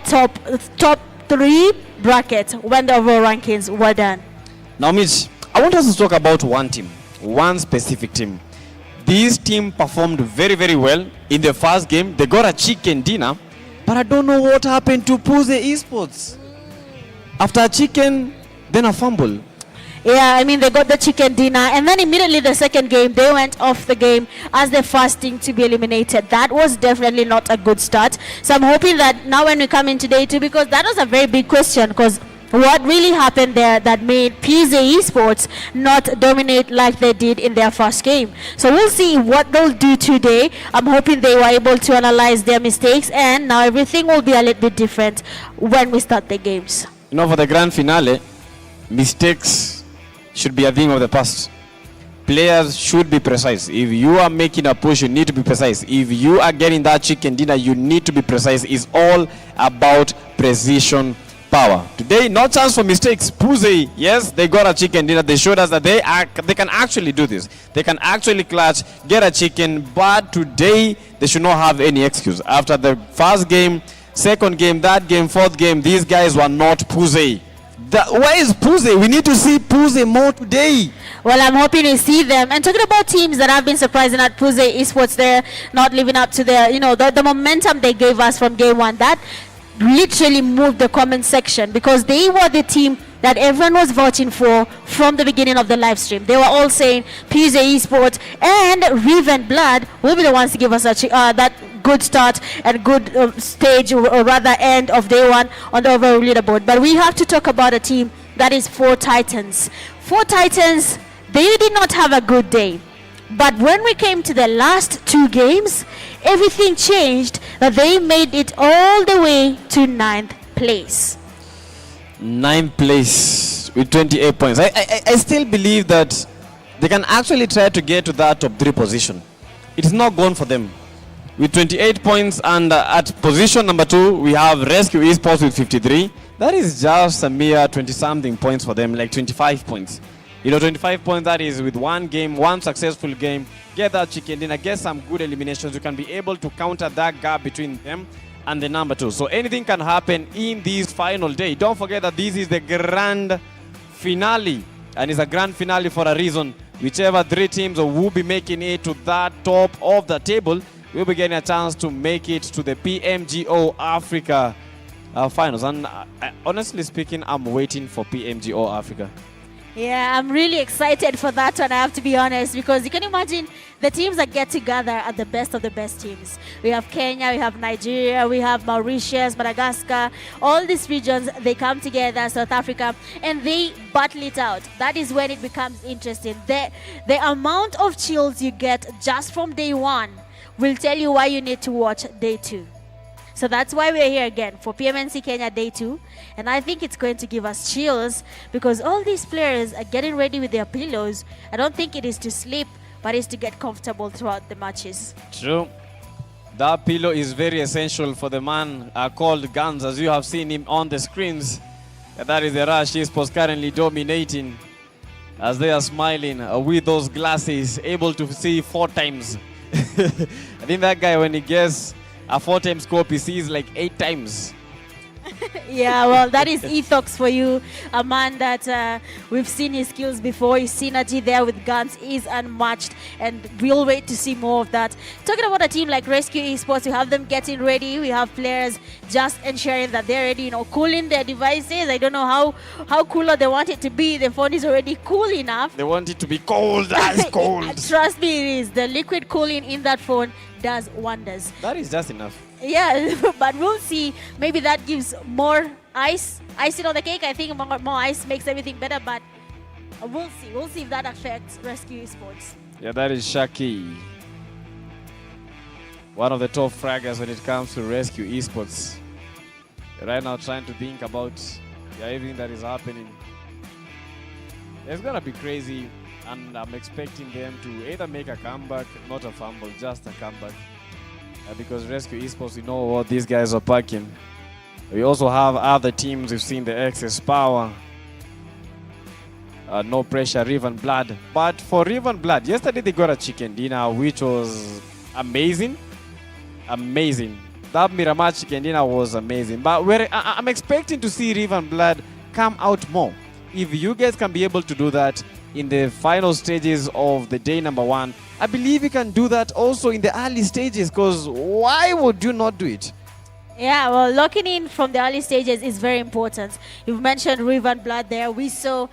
top 3 bracket when the overall rankings were done. Now, Mitch, I want us to talk about one team, one specific team. This team performed very, very well in the first game. They got a chicken dinner, but I don't know what happened to PMNC Esports. After a chicken, then a fumble. Yeah, I mean, they got the chicken dinner, and then immediately the second game, they went off the game as the first team to be eliminated. That was definitely not a good start. So I'm hoping that now when we come in today too, because that was a very big question, because what really happened there that made PMNC Esports not dominate like they did in their first game. So we'll see what they'll do today. I'm hoping they were able to analyze their mistakes, and now everything will be a little bit different when we start the games. You know, for the grand finale, mistakes should be a thing of the past. Players should be precise. If you are making a push, you need to be precise. If you are getting that chicken dinner, you need to be precise. It's all about precision power. Today, no chance for mistakes. PMNC, yes, they got a chicken dinner. They showed us that they can actually do this. They can actually clutch, get a chicken, but today they should not have any excuse. After the first game, second game, that game, fourth game, these guys were not PMNC. Where is PMNC? We need to see PMNC more today. Well, I'm hoping to see them. And talking about teams that have been surprising at PMNC Esports, they're not living up to their, the momentum they gave us from game 1. That literally moved the comment section, because they were the team that everyone was voting for from the beginning of the live stream. They were all saying PMNC Esports and Riv and Blood will be the ones to give us that good start and good stage, or rather end of day 1 on the overall leaderboard. But we have to talk about a team that is 4 Titans. 4 Titans, they did not have a good day. But when we came to the last 2 games, everything changed, that they made it all the way to 9th place. 9th place with 28 points. I still believe that they can actually try to get to that top 3 position. It is not gone for them. With 28 points, and at position number 2, we have Rescue Esports with 53. That is just a mere 20-something points for them, like 25 points. 25 points, that is with 1 game, 1 successful game. Get that chicken dinner, get some good eliminations. You can be able to counter that gap between them and the number 2. So anything can happen in this final day. Don't forget that this is the grand finale, and it's a grand finale for a reason. Whichever 3 teams will be making it to that top of the table will be getting a chance to make it to the PMGO Africa finals. And honestly speaking, I'm waiting for PMGO Africa. Yeah, I'm really excited for that one, I have to be honest, because you can imagine the teams that get together are the best of the best teams. We have Kenya, we have Nigeria, we have Mauritius, Madagascar, all these regions, they come together, South Africa, and they battle it out. That is when it becomes interesting. The amount of chills you get just from day 1 will tell you why you need to watch day 2. So that's why we're here again for PMNC Kenya Day 2. And I think it's going to give us chills because all these players are getting ready with their pillows. I don't think it is to sleep, but it's to get comfortable throughout the matches. True. That pillow is very essential for the man called Guns, as you have seen him on the screens. And that is the Rush Esports currently dominating as they are smiling with those glasses, able to see 4 times. I think that guy, when he gets a 4-time scope, he sees like 8 times. Yeah, well, that is Ethox for you. A man that we've seen his skills before. His synergy there with Guns is unmatched, and we'll wait to see more of that. Talking about a team like Rescue Esports, we have them getting ready. We have players just ensuring that they're ready, cooling their devices. I don't know how cooler they want it to be. The phone is already cool enough. They want it to be cold, ice cold. Trust me, it is. The liquid cooling in that phone does wonders. That is just enough. Yeah, but we'll see. Maybe that gives more icing on the cake. I think more ice makes everything better, but we'll see. We'll see if that affects Rescue Esports. Yeah, that is Shaki. One of the top fraggers when it comes to Rescue Esports. Right now trying to think about everything that is happening. It's going to be crazy, and I'm expecting them to either make a comeback, not a fumble, just a comeback. Because Rescue Esports, we know what these guys are packing. We also have other teams. We've seen the Excess Power. No Pressure, Riven Blood. But for Riven Blood, yesterday they got a chicken dinner, which was amazing. Amazing. That Miramar chicken dinner was amazing. But I'm expecting to see Riven Blood come out more. If you guys can be able to do that in the final stages of the day number 1, I believe you can do that also in the early stages, because why would you not do it? Yeah, well, locking in from the early stages is very important. You've mentioned Riven Blood there. We saw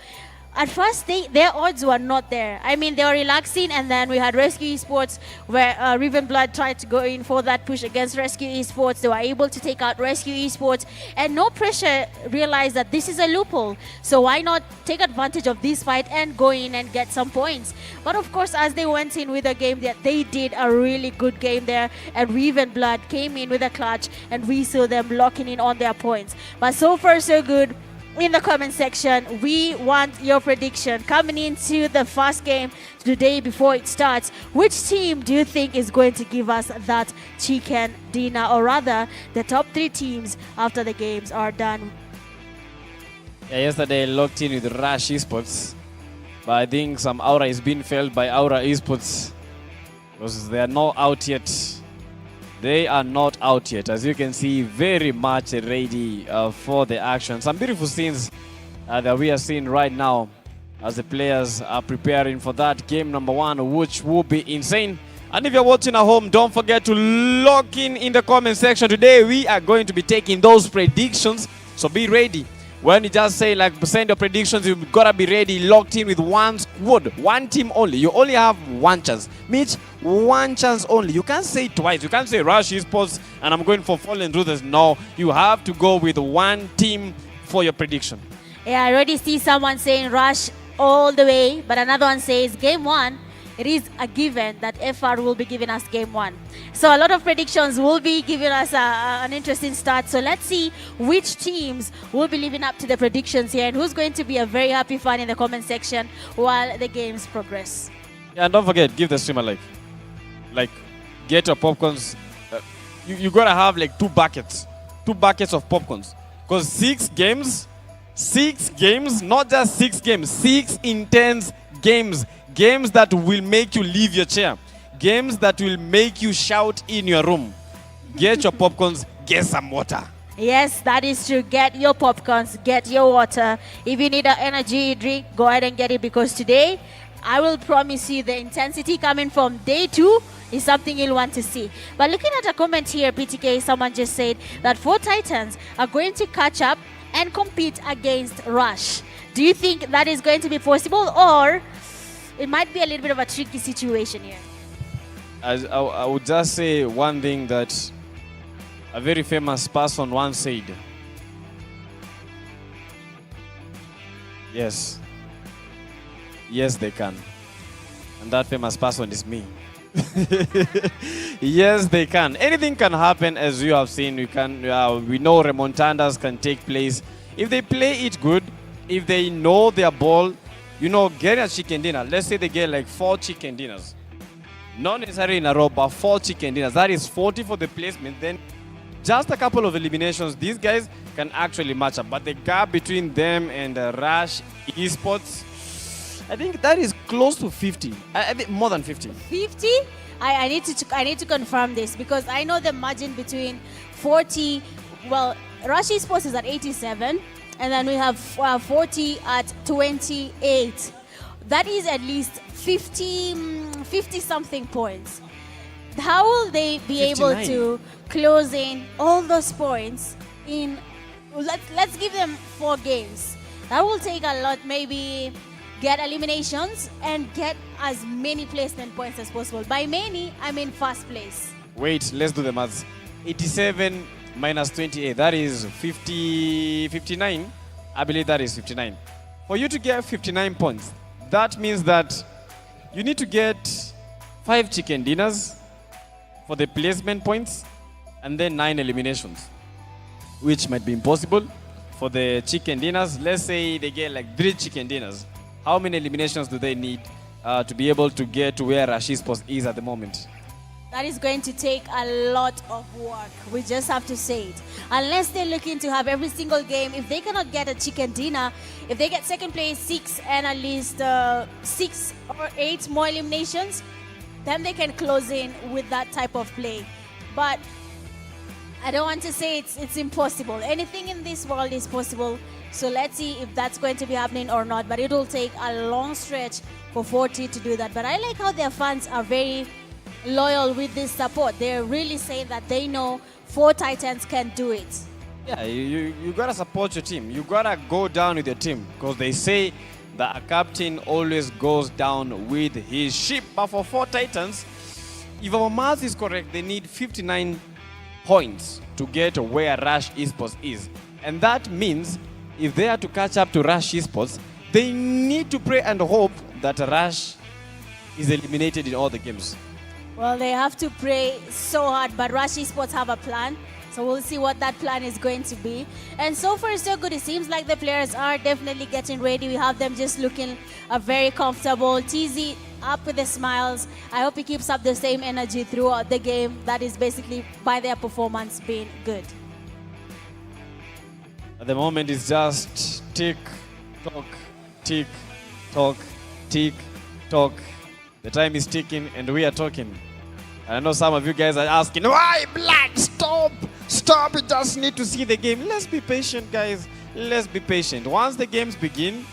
at first their odds were not there. I mean, they were relaxing, and then we had Rescue Esports where Riven Blood tried to go in for that push against Rescue Esports. They were able to take out Rescue Esports, and No Pressure realized that this is a loophole. So why not take advantage of this fight and go in and get some points? But of course, as they went in with a game, that they did a really good game there, and Riven Blood came in with a clutch, and we saw them locking in on their points. But so far, so good. In the comment section, we want your prediction coming into the first game today before it starts. Which team do you think is going to give us that chicken dinner, or rather the top 3 teams after the games are done? Yeah, yesterday locked in with Rush Esports, but I think some aura is being felt by Aura Esports because they are not out yet. They are not out yet. As you can see, very much ready for the action. Some beautiful scenes that we are seeing right now as the players are preparing for that game number 1, which will be insane. And if you're watching at home, don't forget to lock in the comment section. Today, we are going to be taking those predictions, so be ready. When you just say, send your predictions, you've got to be ready, locked in with one squad, one team only. You only have one chance. Mitch, one chance only. You can't say it twice. You can't say Rush Esports and I'm going for Fallen Ruthers. No, you have to go with one team for your prediction. Yeah, I already see someone saying Rush all the way, but another one says game 1. It is a given that FR will be giving us game 1. So a lot of predictions will be giving us an interesting start. So let's see which teams will be living up to the predictions here and who's going to be a very happy fan in the comment section while the games progress. Yeah, and don't forget, give the streamer like get your popcorns. You gotta have 2 buckets of popcorns, because 6 games, not just 6 games, 6 intense games. Games that will make you leave your chair. Games that will make you shout in your room. Get your popcorns, get some water. Yes, that is true. Get your popcorns, get your water. If you need an energy drink, go ahead and get it, because today, I will promise you the intensity coming from day 2 is something you'll want to see. But looking at a comment here, PTK, someone just said that 4 Titans are going to catch up and compete against Rush. Do you think that is going to be possible, or it might be a little bit of a tricky situation here? I would just say one thing that a very famous person once said. Yes, they can. And that famous person is me. Yes, they can. Anything can happen, as you have seen. We know remontadas can take place. If they play it good, if they know their ball, getting a chicken dinner. Let's say they get like 4 chicken dinners. Not necessarily in a row, but 4 chicken dinners. That is 40 for the placement. Then just a couple of eliminations, these guys can actually match up. But the gap between them and Rush Esports, I think that is close to 50. I think more than 50. 50? I need to confirm this, because I know the margin between 40. Well, Rush Esports is at 87, and then we have 40 at 28. That is at least 50 something points. How will they be 59. able to close in all those points in? Let's give them 4 games. That will take a lot. Maybe get eliminations and get as many placement points as possible. By many, I mean first place. Wait, let's do the maths. 87 minus 28, that is 59. I believe that is 59. For you to get 59 points, that means that you need to get 5 chicken dinners for the placement points, and then 9 eliminations, which might be impossible. For the chicken dinners, let's say they get like 3 chicken dinners. How many eliminations do they need to be able to get to where Rush Esports is at the moment? That is going to take a lot of work. We just have to say it. Unless they're looking to have every single game, if they cannot get a chicken dinner, if they get second place, 6 and at least 6 or 8 more eliminations, then they can close in with that type of play. But I don't want to say it's impossible. Anything in this world is possible. So let's see if that's going to be happening or not. But it will take a long stretch for 40 to do that. But I like how their fans are very loyal with this support. They're really saying that they know 4 Titans can do it. Yeah, you gotta support your team. You gotta go down with your team, because they say that a captain always goes down with his ship. But for 4 Titans, if our math is correct, they need 59 points to get where Rush Esports is. And that means if they are to catch up to Rush Esports, they need to pray and hope that Rush is eliminated in all the games. Well, they have to pray so hard, but Rush Esports have a plan. So we'll see what that plan is going to be. And so far, so good. It seems like the players are definitely getting ready. We have them just looking very comfortable. TZ up with the smiles. I hope he keeps up the same energy throughout the game. That is basically by their performance being good. At the moment, it's just tick, tock, tick, tock, tick, tock. The time is ticking and we are talking. And I know some of you guys are asking, why blood? Stop! Stop! We just need to see the game. Let's be patient, guys. Let's be patient. Once the games begin,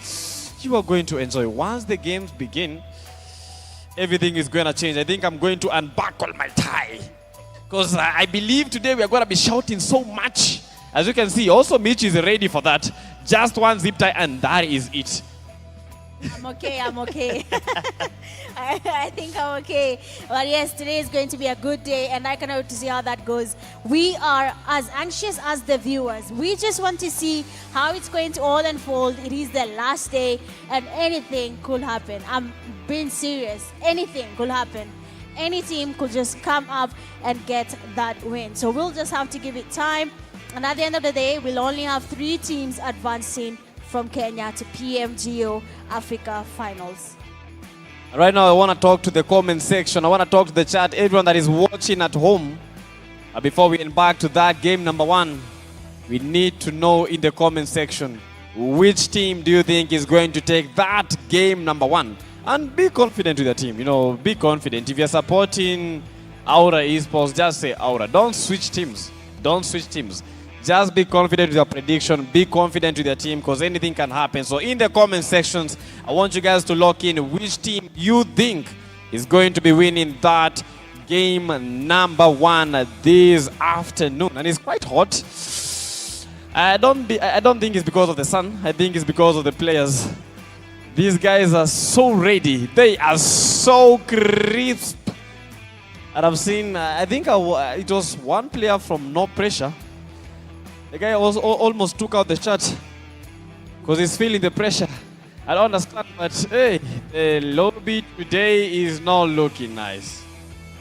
you are going to enjoy. Once the games begin, everything is going to change. I think I'm going to unbuckle my tie, because I believe today we are going to be shouting so much. As you can see, also Mitch is ready for that. Just one zip tie and that is it. I'm okay. I think I'm okay. But yes, today is going to be a good day, and I cannot wait to see how that goes. We are as anxious as the viewers. We just want to see how it's going to all unfold. It is the last day, and anything could happen. I'm being serious. Anything could happen. Any team could just come up and get that win. So we'll just have to give it time. And at the end of the day, we'll only have 3 teams advancing from Kenya to PMGO Africa Finals. Right now, I want to talk to the comment section. I want to talk to the chat, everyone that is watching at home. Before we embark to that game number 1, we need to know in the comment section, which team do you think is going to take that game number 1? And be confident with your team. Be confident. If you're supporting Aura Esports, just say Aura. Don't switch teams. Don't switch teams. Just be confident with your prediction. Be confident with your team because anything can happen. So in the comment sections, I want you guys to lock in which team you think is going to be winning that game number 1 this afternoon. And it's quite hot. I don't think it's because of the sun. I think it's because of the players. These guys are so ready. They are so crisp. And I've seen, I think it was one player from No Pressure. The guy almost took out the shot because he's feeling the pressure. I don't understand, but hey, the lobby today is not looking nice.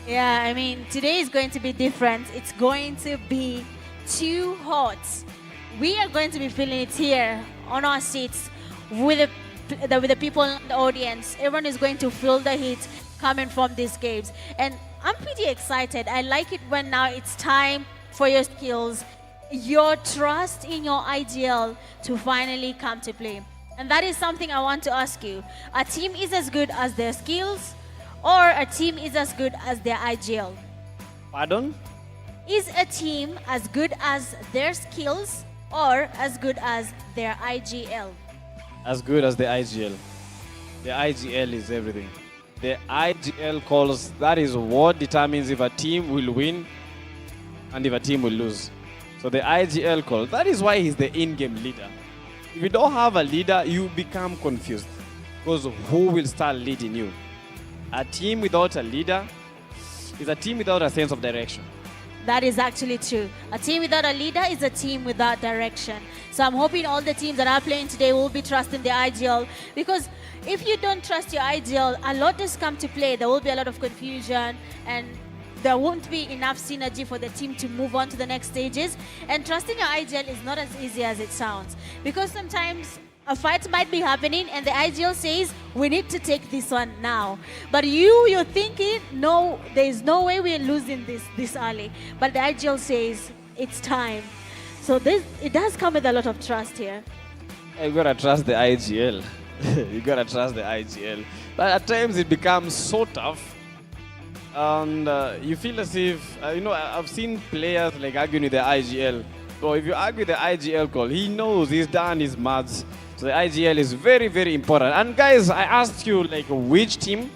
Yeah, I mean, today is going to be different. It's going to be too hot. We are going to be feeling it here on our seats with the people in the audience. Everyone is going to feel the heat coming from these games. And I'm pretty excited. I like it when now it's time for your skills, your trust in your IGL to finally come to play. And that is something I want to ask you. A team is as good as their skills, or a team is as good as their IGL? Pardon? Is a team as good as their skills or as good as their IGL? As good as the IGL. The IGL is everything. The IGL calls, that is what determines if a team will win and if a team will lose. So the IGL call, that is why he's the in-game leader. If you don't have a leader, you become confused. Because who will start leading you? A team without a leader is a team without a sense of direction. That is actually true. A team without a leader is a team without direction. So I'm hoping all the teams that are playing today will be trusting the IGL, because if you don't trust your IGL, a lot has come to play. There will be a lot of confusion and there won't be enough synergy for the team to move on to the next stages. And trusting your IGL is not as easy as it sounds, because sometimes a fight might be happening and the IGL says, we need to take this one now. But you're thinking, no, there's no way we're losing this early. But the IGL says, it's time. So it does come with a lot of trust here. You gotta trust the IGL. You gotta trust the IGL. But at times it becomes so tough. And you feel as if, I've seen players like arguing with the IGL. So if you argue with the IGL call, he knows he's done his maths. So the IGL is very, very important. And guys, I asked you which team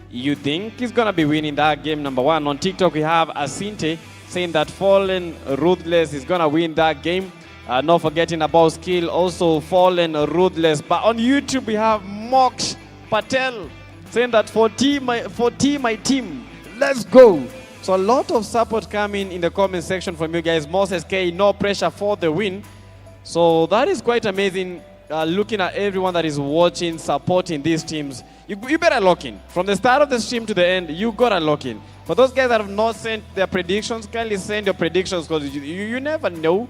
you think is gonna be winning that game number 1. On TikTok, we have Asinte saying that Fallen Ruthless is gonna win that game. Not forgetting about Skill, also Fallen Ruthless. But on YouTube, we have Mox Patel saying that for my team, let's go. So a lot of support coming in the comment section from you guys. Moses K, No Pressure for the win. So that is quite amazing. Looking at everyone that is watching, supporting these teams, you better lock in. From the start of the stream to the end, you gotta lock in. For those guys that have not sent their predictions, kindly send your predictions, because you never know.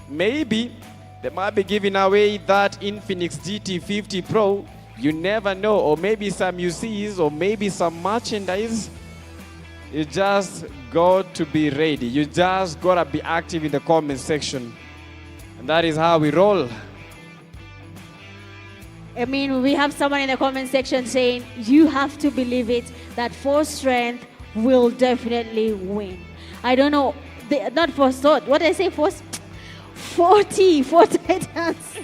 Maybe they might be giving away that Infinix GT50 Pro. You never know. Or maybe some UCs, or maybe some merchandise. You just got to be ready. You just gotta be active in the comment section. And that is how we roll. I mean, we have someone in the comment section saying, you have to believe it, that Force Strength will definitely win. I don't know, not Force Sword. What did I say? Four Titans.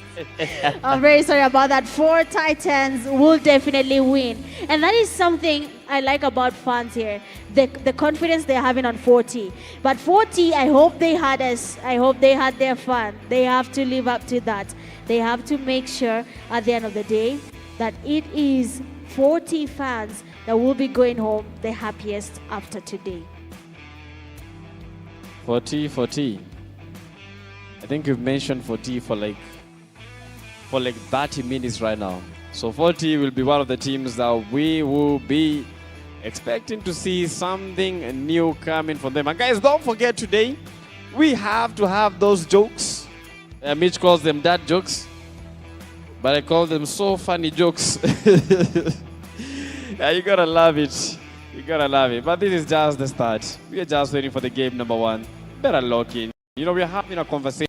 I'm very sorry about that. 4 Titans will definitely win. And that is something I like about fans here. The confidence they're having on 40. But 40, I hope they had their fun. They have to live up to that. They have to make sure at the end of the day that it is 40 fans that will be going home the happiest after today. 40. I think you've mentioned 40 for like 30 minutes right now. So 40 will be one of the teams that we will be expecting to see something new coming from them. And guys, don't forget today, we have to have those jokes. Mitch calls them dad jokes, but I call them so funny jokes. Yeah, you gotta love it. You gotta love it. But this is just the start. We are just waiting for the game number 1. Better lock in. We're having a conversation.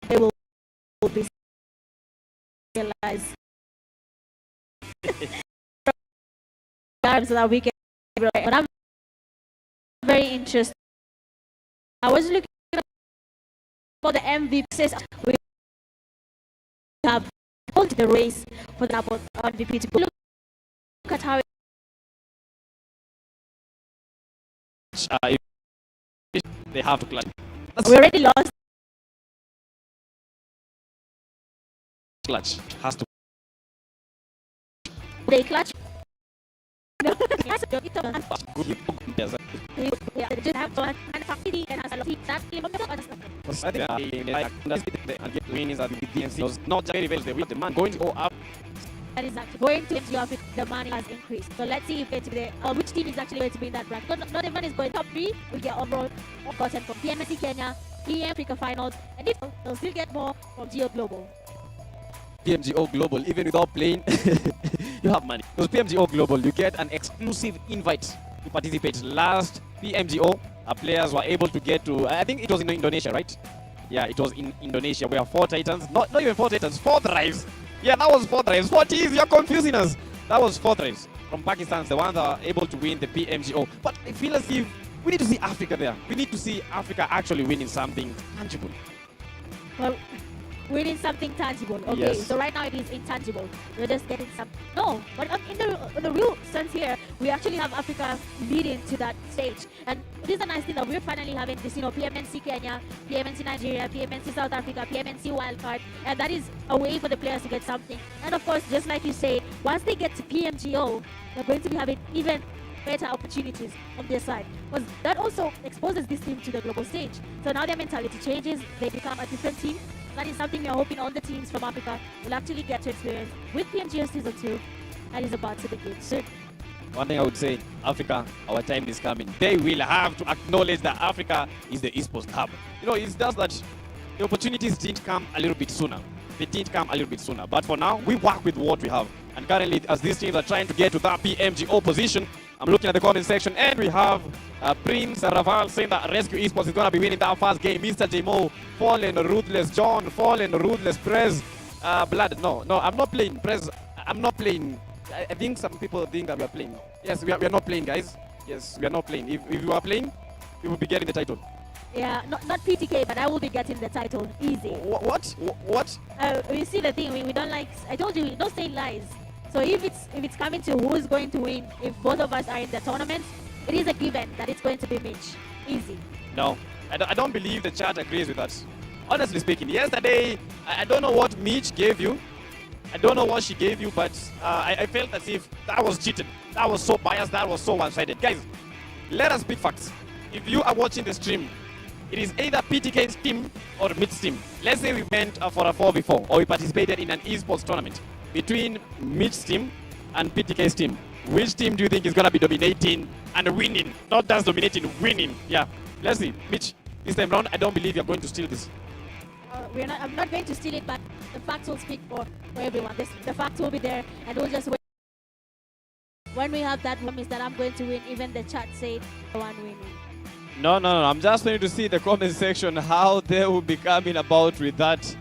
they will be realized so that we can. But I'm very interested. I was looking for the MVP. We have held the race for the MVP to look at how they have to clutch. We already lost. Clutch has to. They clutch. Not very well. The demand going to go up. That is actually going to PMGO Africa. The money has increased. So let's see if it's there. Which team is actually going to be in that bracket? Not everyone is going top 3. We get overall gotten from Pmnc Kenya, EM Africa Finals, and if they'll still get more from Geo Global. PMGO Global, even without playing, you have money. Because PMGO Global, you get an exclusive invite to participate. Last PMGO, our players were able to get to, I think it was in Indonesia, right? Yeah, it was in Indonesia. We have 4 Titans, not even 4 Titans, 4 drives. Yeah, that was 4 drives. 4 T's, you're confusing us. That was 4 drives from Pakistan, the ones that are able to win the PMGO. But I feel as if we need to see Africa there. We need to see Africa actually winning something tangible. Well, winning something tangible. Okay, yes. So right now it is intangible. We're just getting some. No, but in the real sense here, we actually have Africa leading to that stage. And it is a nice thing that we're finally having this, Pmnc Kenya, Pmnc Nigeria, Pmnc South Africa, Pmnc Wildcard. And that is a way for the players to get something. And of course, just like you say, once they get to PMGO, they're going to be having even better opportunities on their side, because that also exposes this team to the global stage. So now their mentality changes, they become a different team. That is something we are hoping all the teams from Africa will actually get to experience with PMGO Season 2 that is about to begin soon. One thing I would say, Africa, our time is coming. They will have to acknowledge that Africa is the esports hub. It's just that the opportunities didn't come a little bit sooner. They did come a little bit sooner. But for now, we work with what we have. And currently, as these teams are trying to get to that PMGO position, I'm looking at the comment section, and we have Prince Raval saying that Rescue Esports is going to be winning that first game. Mr. Jmo, Fallen, Ruthless John, Fallen, Ruthless Prez, Blood. No, I'm not playing. Prez, I'm not playing. I think some people think that we are playing. Yes, we are not playing, guys. Yes, we are not playing. If you are playing, you will be getting the title. Yeah, not PTK, but I will be getting the title. Easy. What? You see the thing, we don't like, I told you, we don't say lies. So if it's coming to who is going to win, if both of us are in the tournament, it is a given that it's going to be Mitch. Easy. No, I don't believe the chat agrees with that. Honestly speaking, yesterday, I don't know what Mitch gave you. I don't know what she gave you, but I felt as if that was cheated. That was so biased, that was so one-sided. Guys, let us speak facts. If you are watching the stream, it is either PTK's team or Mitch's team. Let's say we went for a 4v4, or we participated in an esports tournament between Mitch's team and PTK's team. Which team do you think is going to be dominating and winning? Not just dominating, winning. Yeah, let's see. Mitch, this time round, I don't believe you're going to steal this. I'm not going to steal it, but the facts will speak for everyone. The facts will be there, and we'll just wait. When we have that promise that I'm going to win, even the chat said the one winning. No. I'm just going to see the comment section how they will be coming about with that.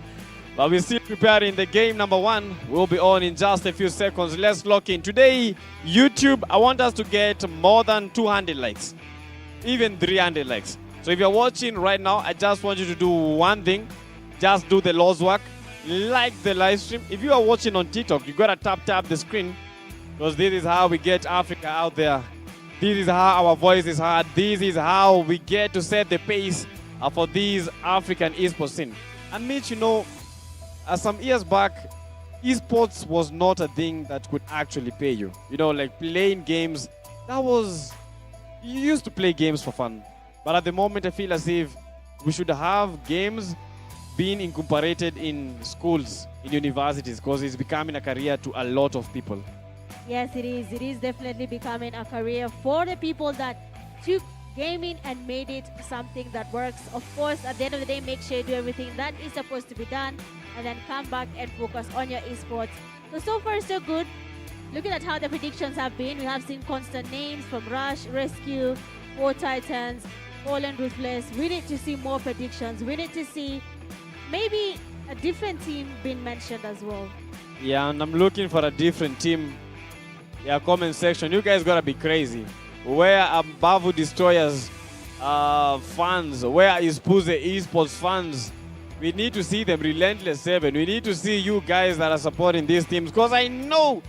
But we're still preparing the game number 1. We'll be on in just a few seconds. Let's lock in. Today, YouTube, I want us to get more than 200 likes. Even 300 likes. So if you're watching right now, I just want you to do one thing. Just do the Lord's work. Like the live stream. If you are watching on TikTok, you got to tap the screen. Because this is how we get Africa out there. This is how our voice is heard. This is how we get to set the pace for this African esports scene. And Mitch, some years back, esports was not a thing that could actually pay you. Like playing games, you used to play games for fun. But at the moment, I feel as if we should have games being incorporated in schools, in universities, because it's becoming a career to a lot of people. Yes, it is. It is definitely becoming a career for the people that took gaming and made it something that works. Of course, at the end of the day, make sure you do everything that is supposed to be done, and then come back and focus on your esports. So far, so good. Looking at how the predictions have been, we have seen constant names from Rush, Rescue, 4 Titans, Fallen, Ruthless. We need to see more predictions. We need to see maybe a different team being mentioned as well. Yeah, and I'm looking for a different team. Yeah, comment section. You guys gotta be crazy. Where are Bavu Destroyers fans? Where is Puze Esports fans? We need to see them relentless 7. We need to see you guys that are supporting these teams, because I know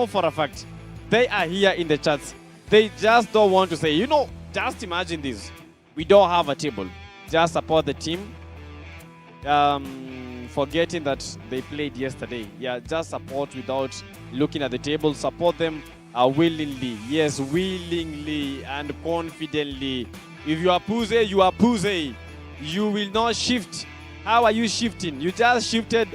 for a fact they are here in the chats. They just don't want to say, you know, just imagine this. We don't have a table. Just support the team. Forgetting that they played yesterday. Yeah, just support without looking at the table. Support them willingly. Yes, willingly and confidently. If you are Puze, you are Puze. You will not shift. How are you shifting? You just shifted.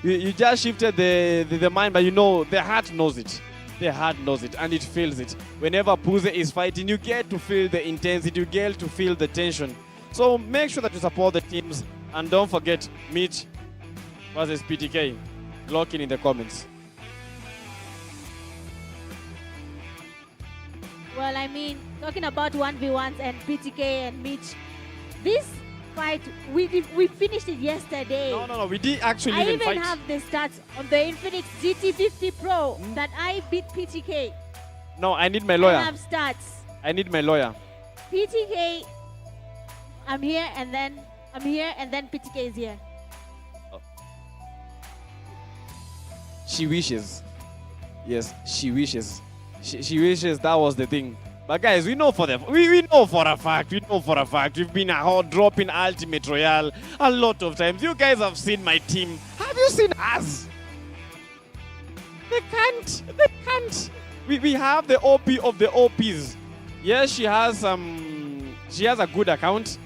you just shifted the mind, but you know the heart knows it. The heart knows it and it feels it. Whenever Puze is fighting, you get to feel the intensity. You get to feel the tension. So make sure that you support the teams, and don't forget Mitch versus PTK. Lock in the comments. Well, I mean, talking about 1v1s and PTK and Mitch, this fight, we finished it yesterday. No, we did actually I even fight. have the stats on the Infinix GT50 Pro that I beat PTK. No, I need my lawyer. I have stats. I need my lawyer. PTK, I'm here and then PTK is here. She wishes. Yes, she wishes. She wishes that was the thing. But guys, we know for a fact. We've been dropping Ultimate Royale a lot of times. You guys have seen my team. Have you seen us? They can't. We have the OP of the OPs. Yes, she has a good account.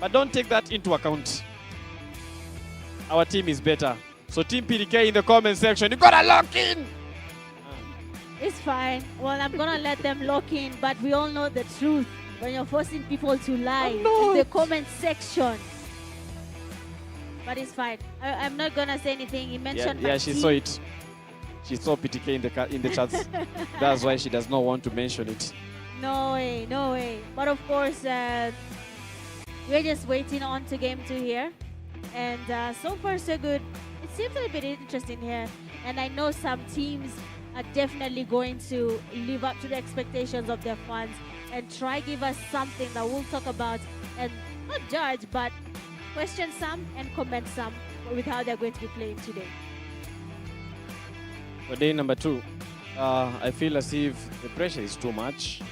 But don't take that into account. Our team is better. So Team PDK in the comment section, you gotta lock in. It's fine. Well, I'm gonna let them lock in, but we all know the truth when you're forcing people to lie in the comment section. But it's fine. I'm not gonna say anything. He mentioned my she team. saw it. She saw PTK in the chats. That's why she does not want to mention it. No way. But of course, we're just waiting on to game 2 here. And so far, so good. It seems a bit interesting here. And I know some teams are definitely going to live up to the expectations of their fans and try give us something that we'll talk about and not judge, but question some and comment some with how they're going to be playing today. For day number 2, I feel as if the pressure is too much.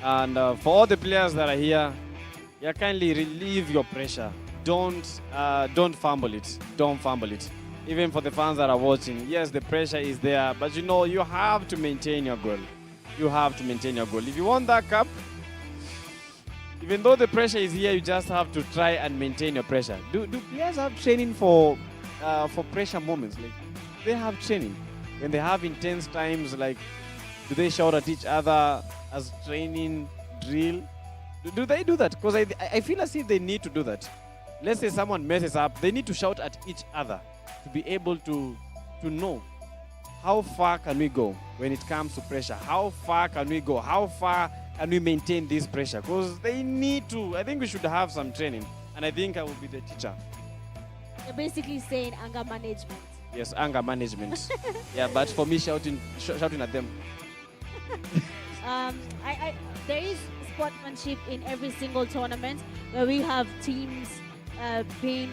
And for all the players that are here, kindly relieve your pressure. Don't fumble it. Don't fumble it. Even for the fans that are watching, yes, the pressure is there, but you know, you have to maintain your goal. You have to maintain your goal. If you want that cup, even though the pressure is here, you just have to try and maintain your pressure. Do players have training for pressure moments? Like, they have training. When they have intense times, like, do they shout at each other as training drill? Do they do that? Because I feel as if they need to do that. Let's say someone messes up, they need to shout at each other to be able to know how far can we go when it comes to pressure. How far can we go? How far can we maintain this pressure? Because they need to. I think we should have some training. And I think I will be the teacher. You're basically saying anger management. Yes, anger management. Yeah, but for me, shouting at them. There is sportsmanship in every single tournament where we have teams being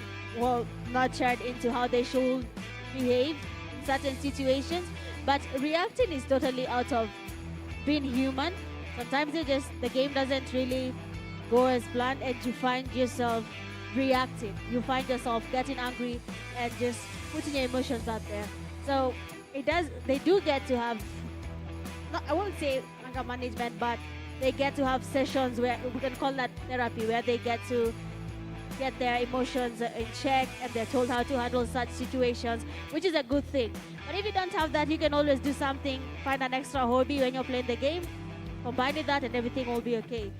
nurtured into how they should behave in certain situations, but reacting is totally out of being human. Sometimes the game doesn't really go as planned, and you find yourself reacting. You find yourself getting angry and just putting your emotions out there. So they do get to have, I won't say anger management, but they get to have sessions where we can call that therapy, where they get to get their emotions in check and they're told how to handle such situations, which is a good thing. But if you don't have that, you can always do something, find an extra hobby when you're playing the game, combine with that and everything will be okay.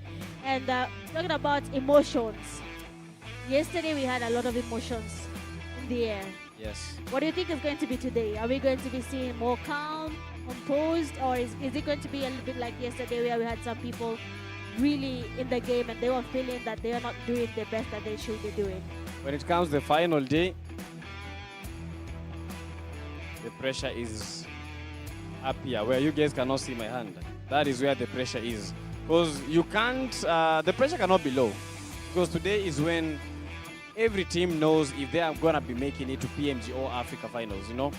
And talking about emotions, yesterday we had a lot of emotions in the air. Yes. What do you think is going to be today? Are we going to be seeing more calm, composed, or is it going to be a little bit like yesterday where we had some people really in the game and they were feeling that they are not doing the best that they should be doing. When it comes to the final day, the pressure is up here where you guys cannot see my hand. That is where the pressure is. Because you can't, the pressure cannot be low. Because today is when every team knows if they are going to be making it to PMGO Africa finals, you know.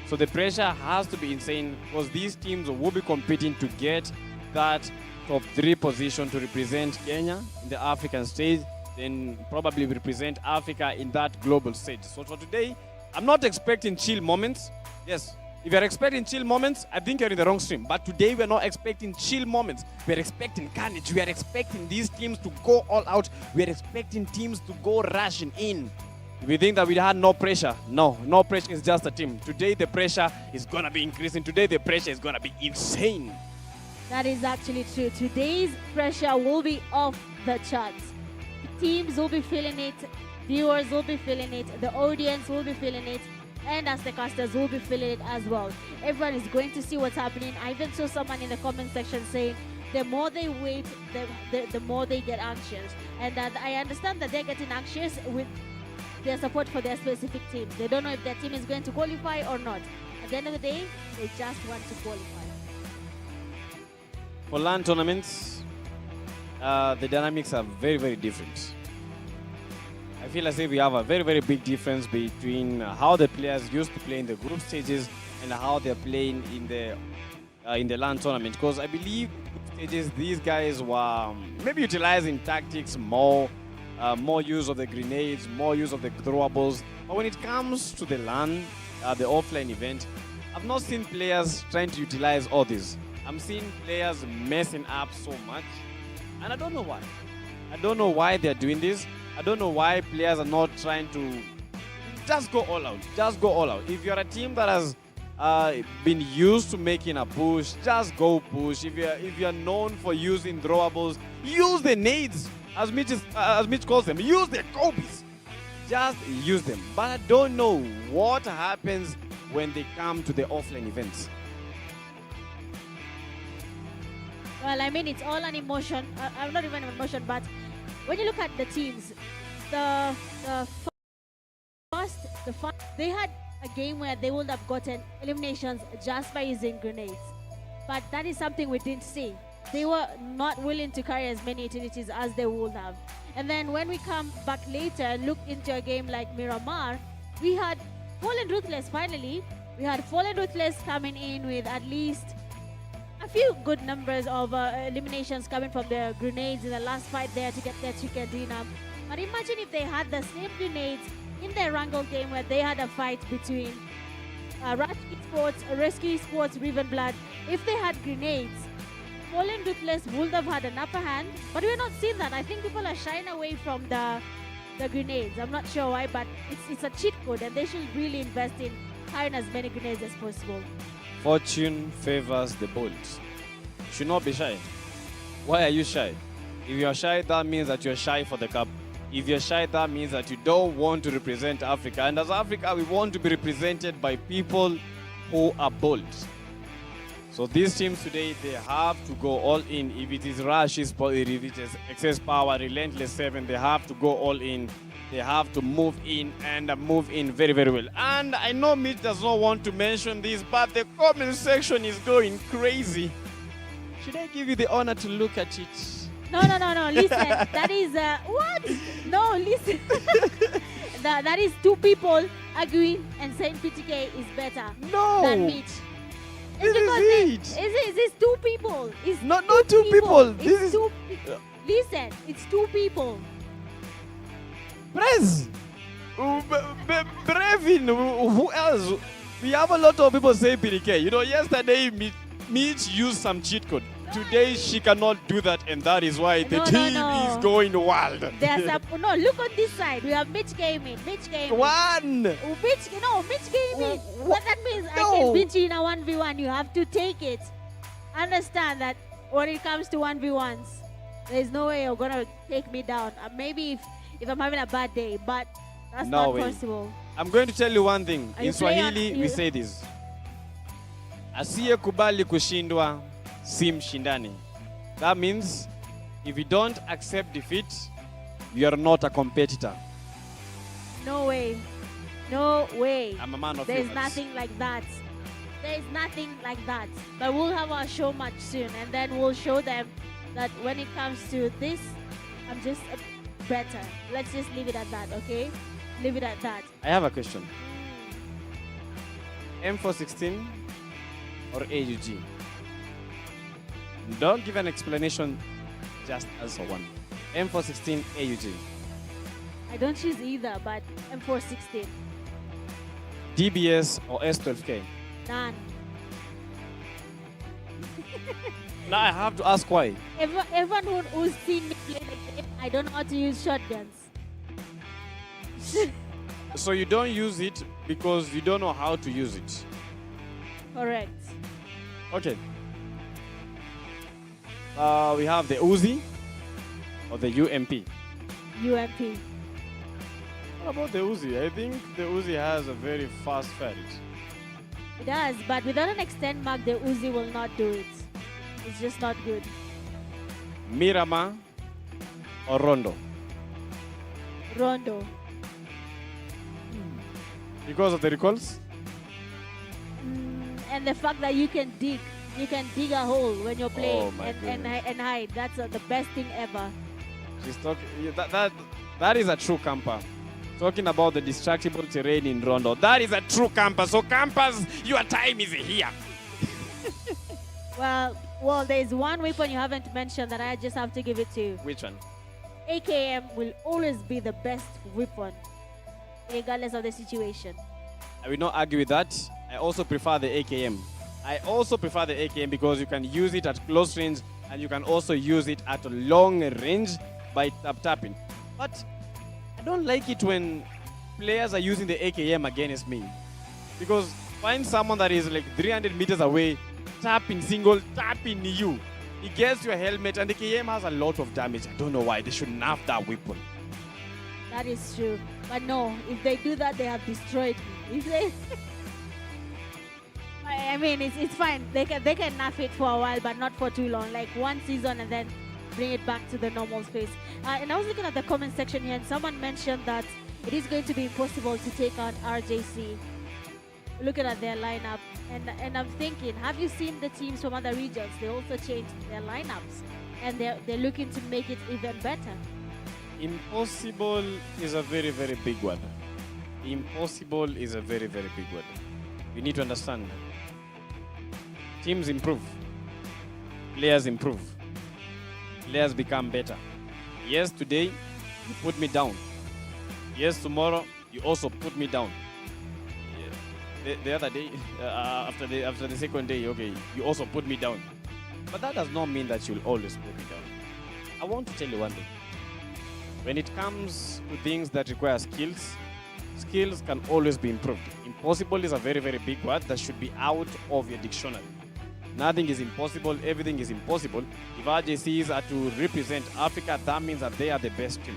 So the pressure has to be insane because these teams will be competing to get that top 3 position to represent Kenya in the African stage, then probably represent Africa in that global stage. So for today, I'm not expecting chill moments. Yes, if you're expecting chill moments, I think you're in the wrong stream. But today, we're not expecting chill moments. We're expecting carnage. We are expecting these teams to go all out. We're expecting teams to go rushing in. If we think that we had no pressure, no pressure is just a team. Today, the pressure is going to be increasing. Today, the pressure is going to be insane. That is actually true. Today's pressure will be off the charts. Teams will be feeling it. Viewers will be feeling it. The audience will be feeling it. And as the casters will be feeling it as well. Everyone is going to see what's happening. I even saw someone in the comment section saying the more they wait, the more they get anxious. And I understand that they're getting anxious with their support for their specific team. They don't know if their team is going to qualify or not. At the end of the day, they just want to qualify. For LAN tournaments, the dynamics are very, very different. I feel as if we have a very, very big difference between how the players used to play in the group stages and how they're playing in the LAN tournament. Because I believe group stages, these guys were maybe utilizing tactics more, more use of the grenades, more use of the throwables. But when it comes to the LAN, the offline event, I've not seen players trying to utilize all this. I'm seeing players messing up so much, and I don't know why. I don't know why they're doing this. I don't know why players are not trying to just go all out. Just go all out. If you're a team that has been used to making a push, just go push. If you're known for using throwables, use the nades, as Mitch calls them. Use the Kobe's. Just use them. But I don't know what happens when they come to the offline events. Well, I mean, it's all an emotion. I'm not even an emotion, but when you look at the teams, the first, they had a game where they would have gotten eliminations just by using grenades. But that is something we didn't see. They were not willing to carry as many utilities as they would have. And then when we come back later and look into a game like Miramar, we had Fallen Ruthless finally. We had Fallen Ruthless coming in with at least a few good numbers of eliminations coming from their grenades in the last fight there to get their chicken dinner. But imagine if they had the same grenades in their Wrangle game where they had a fight between Rush Esports, Rescue Esports, Riven Blood. If they had grenades, Fallen Ruthless would have had an upper hand, but we're not seeing that. I think people are shying away from the grenades. I'm not sure why, but it's a cheat code and they should really invest in hiring as many grenades as possible. Fortune favors the bold. Should not be shy. Why are you shy? If you're shy, that means that you're shy for the cup. If you're shy, that means that you don't want to represent Africa. And as Africa, we want to be represented by people who are bold. So these teams today, they have to go all in. If it is Rush, if it is Excess Power, Relentless 7, they have to go all in. They have to move in and move in very, very well. And I know Mitch does not want to mention this, but the comment section is going crazy. Should I give you the honor to look at it? No. Listen, that is what? No, listen. that is two people arguing and saying PTK is better than Mitch. This is it. It's two people. It's not two people. Listen, it's two people. Prez, Brevin, who else? We have a lot of people say PDK. You know, yesterday Mitch used some cheat code. Today she cannot do that, and that is why the team is going wild. No, look on this side. We have Mitch Gaming. One. Mitch Gaming. What that means, I can beat you in a 1v1. You have to take it. Understand that when it comes to 1v1s, there's no way you're gonna take me down. Maybe if I'm having a bad day, but that's not possible. I'm going to tell you one thing. In Swahili, we say this. Asiye kubali kushindwa si mshindani. That means If you don't accept defeat, you are not a competitor. No way. No way. I'm a man of There's humans. nothing like that. There's nothing like that. But we'll have our show match soon, and then we'll show them that when it comes to this, I'm just better. Let's just leave it at that, okay? Leave it at that. I have a question. M416 or AUG? Don't give an explanation, just answer one. M416, AUG. I don't choose either, but M416. DBS or S12K? None. Now I have to ask why. Everyone who's seen me play the game, I don't know how to use shotguns. So you don't use it because you don't know how to use it. Correct. Okay. We have the Uzi or the UMP. UMP. What about the Uzi? I think the Uzi has a very fast fire. It does, but without an extend mag, the Uzi will not do it. It's just not good. Mirama or Rondo? Rondo. Because of the recalls? And the fact that you can dig a hole when you're playing my and hide. That's the best thing ever. She's talking. That is a true camper. Talking about the destructible terrain in Rondo. That is a true camper. So campers, your time is here. Well, there's one weapon you haven't mentioned that I just have to give it to you. Which one? AKM will always be the best weapon, regardless of the situation. I will not argue with that. I also prefer the AKM. I also prefer the AKM because you can use it at close range and you can also use it at long range by tapping. But I don't like it when players are using the AKM against me. Because find someone that is like 300 meters away, tapping you. He gets your helmet and the AKM has a lot of damage. I don't know why they should nerf that weapon. That is true. But no, if they do that, they have destroyed me. If they I mean, it's fine. They can nerf it for a while, but not for too long. Like one season and then bring it back to the normal space. And I was looking at the comment section here, and someone mentioned that it is going to be impossible to take on RJC. Looking at their lineup, and I'm thinking, have you seen the teams from other regions? They also changed their lineups, and they're looking to make it even better. Impossible is a very, very big word. Impossible is a very, very big word. You need to understand. Teams improve. Players improve. Players become better. Yes, today you put me down. Yes, tomorrow you also put me down. The other day, after the second day, okay, you also put me down. But that does not mean that you'll always put me down. I want to tell you one thing. When it comes to things that require skills, skills can always be improved. Impossible is a very, very big word that should be out of your dictionary. Nothing is impossible, everything is impossible. If RJCs are to represent Africa, that means that they are the best team.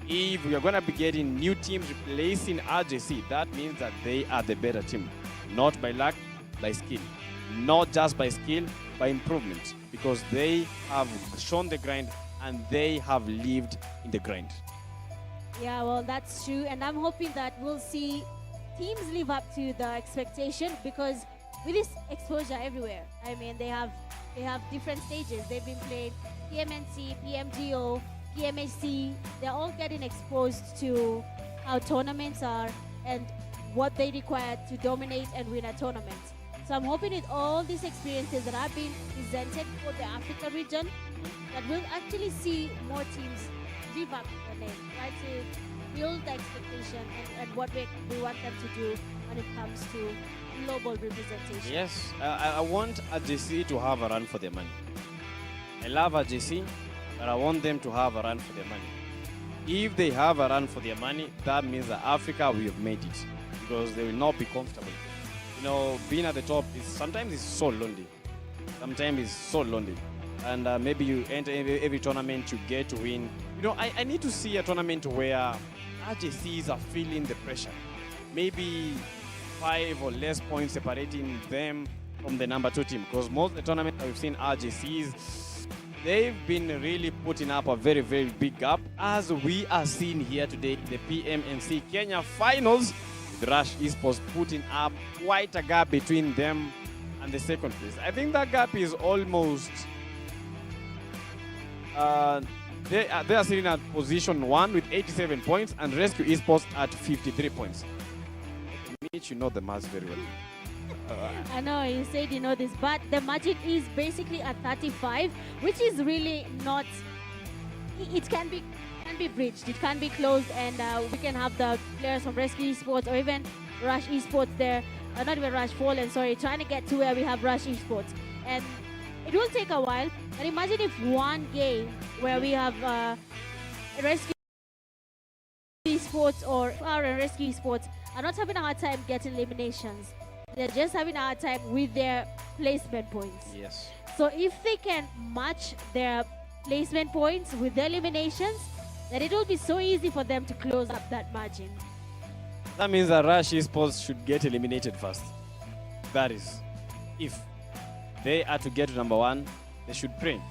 If we are going to be getting new teams replacing RJC, that means that they are the better team. Not by luck, by skill. Not just by skill, by improvement. Because they have shown the grind and they have lived in the grind. Yeah, well, that's true. And I'm hoping that we'll see teams live up to the expectation, because with this exposure everywhere, I mean, they have different stages. They've been playing Pmnc, PMGO, PMAC. They're all getting exposed to how tournaments are and what they require to dominate and win a tournament. So I'm hoping with all these experiences that have been presented for the Africa region, that we'll actually see more teams live up to their name, try to build the expectation and what we want them to do when it comes to global representation. Yes, I want RJC to have a run for their money. I love RJC, but I want them to have a run for their money. If they have a run for their money, that means that Africa will have made it, because they will not be comfortable. You know, being at the top sometimes it's so lonely. Sometimes it's so lonely. And maybe you enter every tournament you get to win. You know, I need to see a tournament where RJCs are feeling the pressure. Maybe 5 or less points separating them from the number 2 team. Because most of the tournaments that we've seen RJCs, they've been really putting up a very, very big gap, as we are seeing here today in the PMNC Kenya finals, with Rush Esports putting up quite a gap between them and the second place. I think that gap is almost... they are sitting at position 1 with 87 points and Rescue Esports at 53 points. Mitch, you know the maths very well. I know you said you know this, but the margin is basically at 35, which is really not. It can be breached. It can be closed, and we can have the players from Rescue Esports or even Rush Esports there. Not even Rush Fallen. Sorry, trying to get to where we have Rush Esports, and it will take a while. But imagine if one game where we have Rescue Esports or our Rescue Esports are not having a hard time getting eliminations. They're just having a hard time with their placement points. Yes. So if they can match their placement points with their eliminations, then it will be so easy for them to close up that margin. That means that Rush Esports should get eliminated first. That is, if they are to get to number 1, they should pray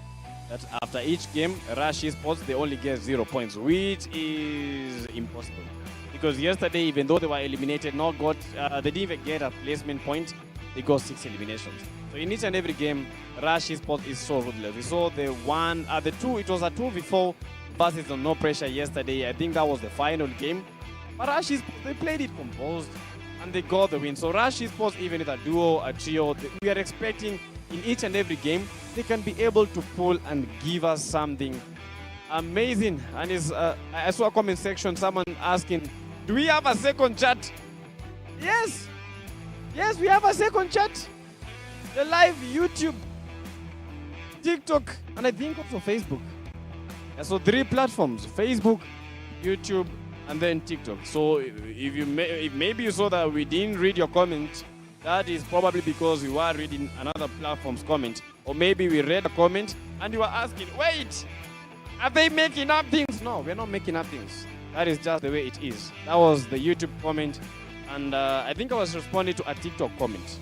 that after each game, Rush Esports, they only get 0 points, which is impossible. Because yesterday, even though they were eliminated, they didn't even get a placement point, they got 6 eliminations. So in each and every game, Rush Esports is so ruthless. We saw it was a 2v4 versus No Pressure yesterday. I think that was the final game. But Rush Esports, they played it composed and they got the win. So Rush Esports, even if a duo, a trio, we are expecting in each and every game, they can be able to pull and give us something amazing. And I saw a comment section, someone asking, do we have a second chat? Yes. Yes, we have a second chat. The live YouTube, TikTok, and I think also Facebook. Yeah, so 3 platforms, Facebook, YouTube, and then TikTok. So if maybe you saw that we didn't read your comment, that is probably because we were reading another platform's comment. Or maybe we read a comment and you were asking, wait, are they making up things? No, we're not making up things. That is just the way it is. That was the YouTube comment. And I think I was responding to a TikTok comment.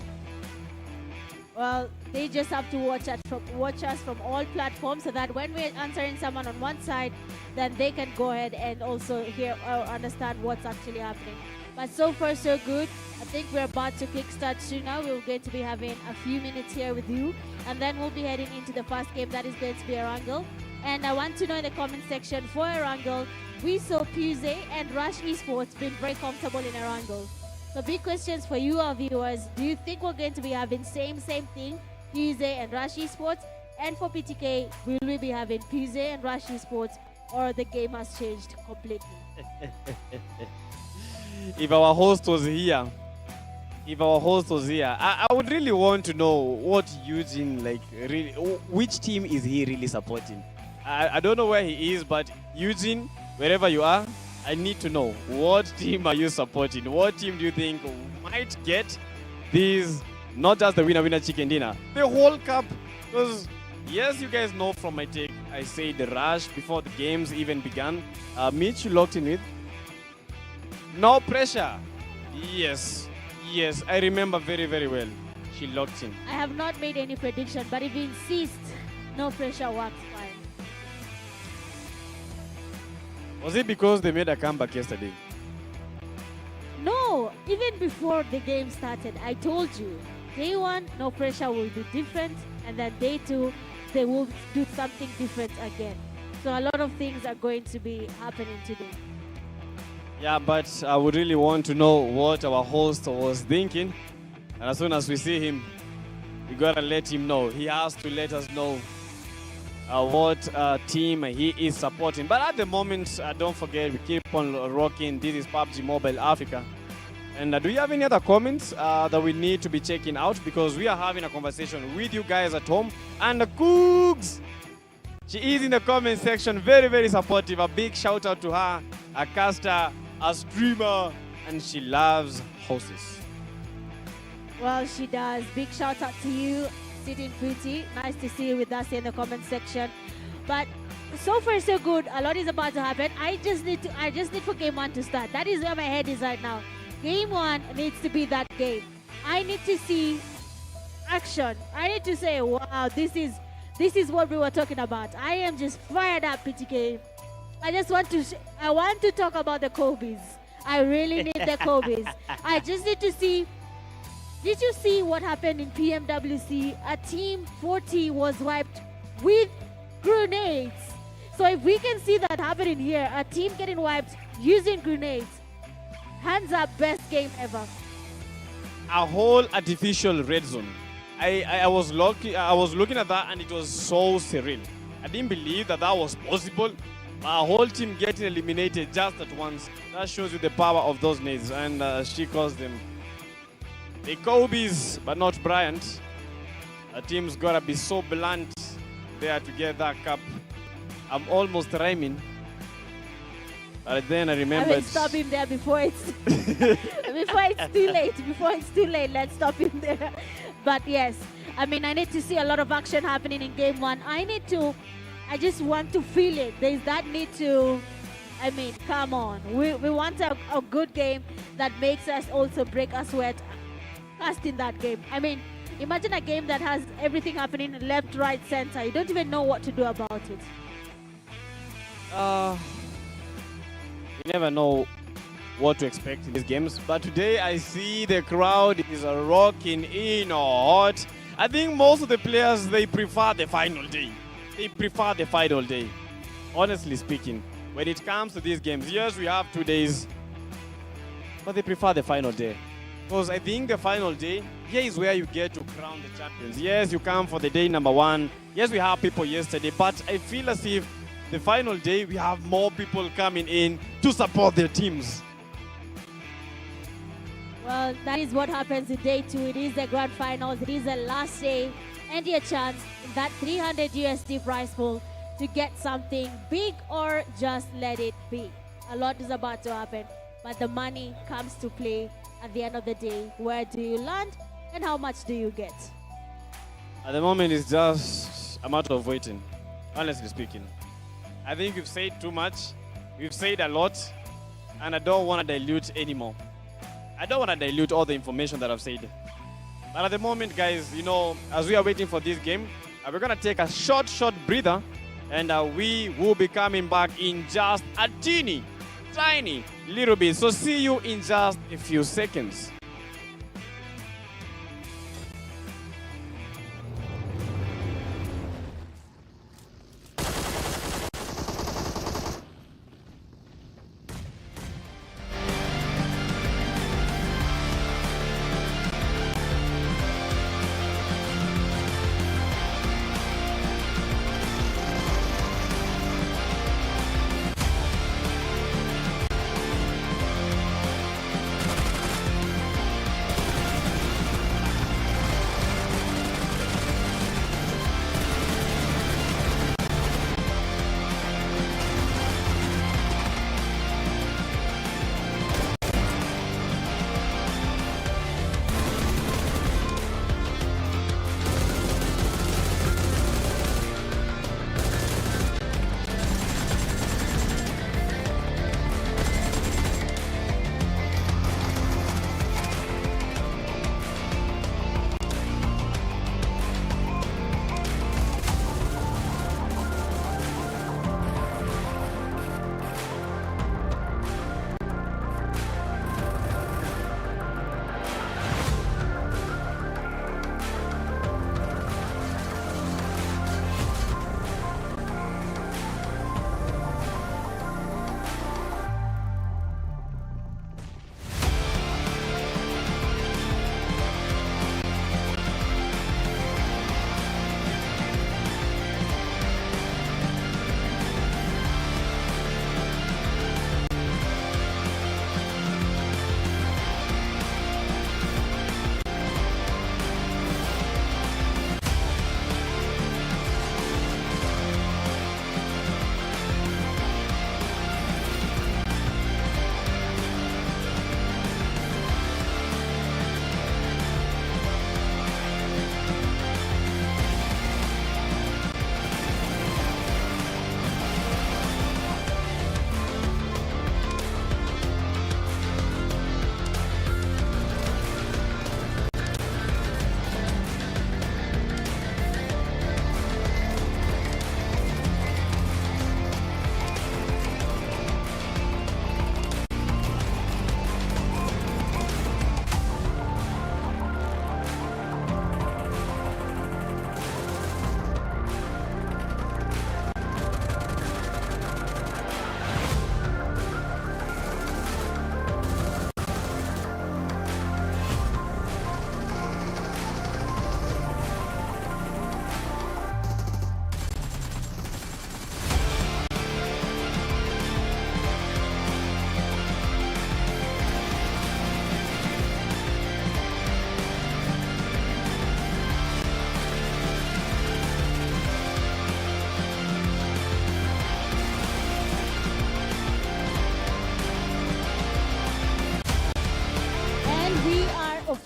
Well, they just have to watch us from all platforms so that when we're answering someone on one side, then they can go ahead and also hear or understand what's actually happening. But so far, so good. I think we're about to kickstart soon now. We're going to be having a few minutes here with you. And then we'll be heading into the first game that is going to be Erangel. And I want to know in the comment section for Erangel, we saw PMGO and Rush Esports being very comfortable in Erangel. So big questions for you, our viewers. Do you think we're going to be having same thing, PMGO and Rush Esports? And for PTK, will we be having PMGO and Rush Esports, or the game has changed completely? If our host was here, I would really want to know what Eugene, really, which team is he really supporting? I don't know where he is, but Eugene, wherever you are, I need to know, what team are you supporting? What team do you think might get these, not just the winner chicken dinner, the whole cup? Because yes, you guys know from my take, I said the Rush before the games even began. Mitch, you locked in with No Pressure. Yes, I remember very, very well. She locked in. I have not made any prediction, but if you insist, No Pressure works fine. Was it because they made a comeback yesterday? No, even before the game started, I told you, day 1, No Pressure will be different, and then day 2, they will do something different again. So a lot of things are going to be happening today. Yeah, but I would really want to know what our host was thinking. And as soon as we see him, we gotta let him know. He has to let us know what team he is supporting. But at the moment, don't forget, we keep on rocking. This is PUBG Mobile Africa. And do you have any other comments that we need to be checking out? Because we are having a conversation with you guys at home. And the Coogs, she is in the comment section, very, very supportive. A big shout out to her, a caster, a streamer, and she loves horses. Well, she does. Big shout out to you, sitting pretty. Nice to see you with us in the comment section. But so far so good. A lot is about to happen. I just need for game 1 to start. That is where my head is right now. Game 1 needs to be that game. I need to see action. I need to say, wow, this is This is what we were talking about. I am just fired up, PTK. I just want to, I want to talk about the Kobe's. I really need the Kobe's. I just need to see, did you see what happened in PMWC? A team 40 was wiped with grenades. So if we can see that happening here, a team getting wiped using grenades, hands up, best game ever. A whole artificial red zone. I was looking at that and it was so surreal. I didn't believe that that was possible. A whole team getting eliminated just at once. That shows you the power of those nades, and she calls them the Kobe's, but not Bryant. A team's gotta be so blunt there to get that cup. I'm almost rhyming. But then I remembered. I will stop him there before it's before it's too late. Before it's too late, let's stop him there. But yes, I mean, I need to see a lot of action happening in game one. I just want to feel it. There's that need to, I mean, come on. We want a good game that makes us also break a sweat fast in that game. I mean, imagine a game that has everything happening left, right, center. You don't even know what to do about it. You never know what to expect in these games, but today I see the crowd is rocking in hot. I think most of the players, they prefer the final day. They prefer the final day. Honestly speaking, when it comes to these games, yes, we have 2 days, but they prefer the final day. Because I think the final day, here is where you get to crown the champions. Yes, you come for the day number one. Yes, we have people yesterday, but I feel as if the final day, we have more people coming in to support their teams. Well, that is what happens in day two. It is the grand finals. It is the last day and your chance in that 300 USD prize pool to get something big or just let it be. A lot is about to happen, but the money comes to play at the end of the day. Where do you land and how much do you get? At the moment, it's just a matter of waiting, honestly speaking. I think we've said too much. We've said a lot, and I don't want to dilute anymore. I don't want to dilute all the information that I've said. But at the moment, guys, you know, as we are waiting for this game, we're going to take a short breather, and we will be coming back in just a tiny little bit. So see you in just a few seconds.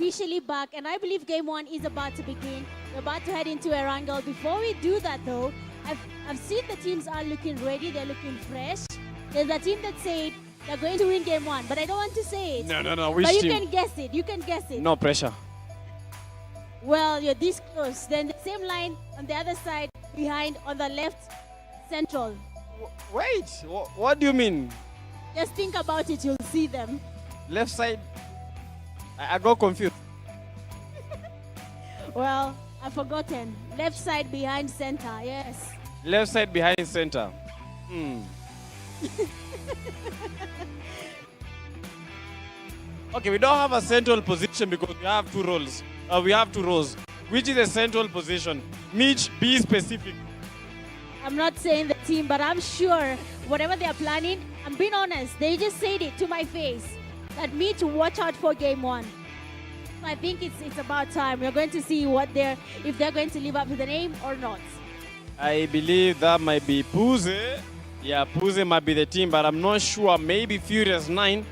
officially back, and I believe game 1 is about to begin. We're about to head into Erangel. Before we do that though, I've seen the teams are looking ready, they're looking fresh. There's a team that said they're going to win game 1, but I don't want to say it. No, which but you team? can guess it, you can guess it. No pressure. Well, you're this close. Then the same line on the other side, behind on the left, central. Wait, what do you mean? Just think about it, you'll see them. Left side? I got confused. Well, I've forgotten. Left side behind center, yes. Left side behind center. Okay, we don't have a central position because we have two roles. We have 2 rows. Which is a central position? Mitch, be specific. I'm not saying the team, but I'm sure whatever they're planning, I'm being honest, they just said it to my face that me to watch out for game 1. So I think it's about time. We're going to see if they're going to live up to the name or not. I believe that might be Puze. Yeah, Puze might be the team, but I'm not sure. Maybe Furious 9.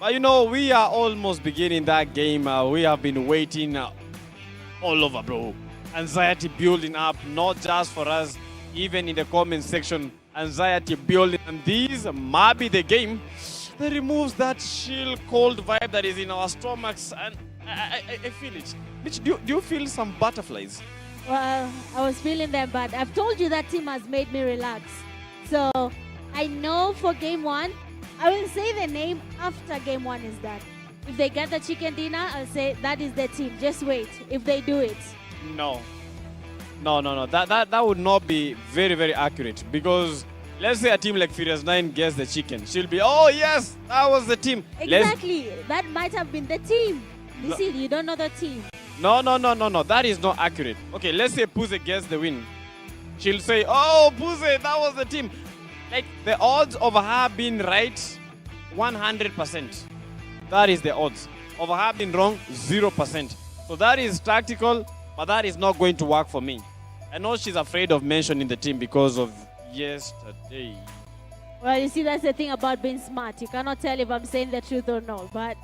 But you know, we are almost beginning that game. We have been waiting all over, bro. Anxiety building up, not just for us, even in the comment section. Anxiety building, and this might be the game that removes that chill, cold vibe that is in our stomachs, and I feel it. Mitch, do you feel some butterflies? Well, I was feeling them, but I've told you that team has made me relax. So I know for game 1, I will say the name after game 1 is done. If they get the chicken dinner, I'll say that is the team. Just wait if they do it. No. That would not be very, very accurate, because let's say a team like Furious 9 gets the chicken. She'll be, oh yes, that was the team. Exactly. That might have been the team. You see, you don't know the team. No. That is not accurate. Okay, let's say Puze gets the win. She'll say, oh, Puze, that was the team. Like, the odds of her being right, 100%. That is the odds. Of her being wrong, 0%. So that is tactical, but that is not going to work for me. I know she's afraid of mentioning the team because of yesterday. Well, you see, that's the thing about being smart. You cannot tell if I'm saying the truth or not. But,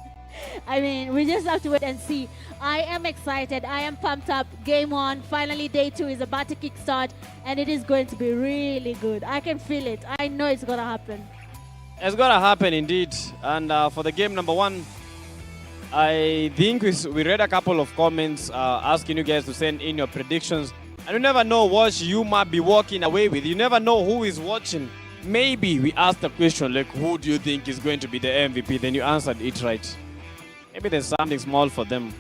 I mean, we just have to wait and see. I am excited. I am pumped up. Game 1, finally day 2 is about to kickstart. And it is going to be really good. I can feel it. I know it's going to happen. It's going to happen indeed. And for the game number 1, I think we read a couple of comments asking you guys to send in your predictions. And you never know what you might be walking away with. You never know who is watching. Maybe we asked a question like, who do you think is going to be the MVP? Then you answered it right. Maybe there's something small for them.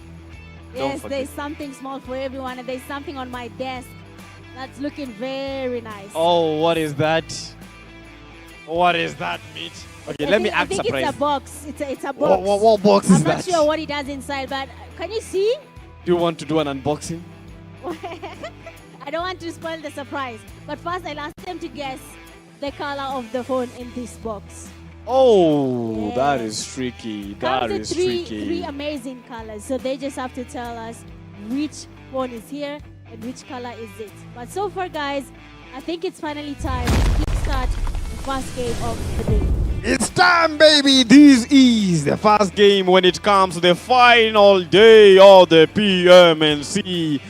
Yes, there's something small for everyone. And there's something on my desk that's looking very nice. Oh, what is that? What is that, Mitch? Okay, let me act surprised. I think it's a box. It's a box. What box is that? I'm not sure what it has inside, but can you see? Do you want to do an unboxing? I don't want to spoil the surprise. But first, I'll ask them to guess the color of the phone in this box. Oh, yes. That is tricky. That is tricky. Three amazing colors. So they just have to tell us which phone is here and which color is it. But so far, guys, I think it's finally time to start the first game of the day. It's time, baby. This is the first game when it comes to the final day of the PMNC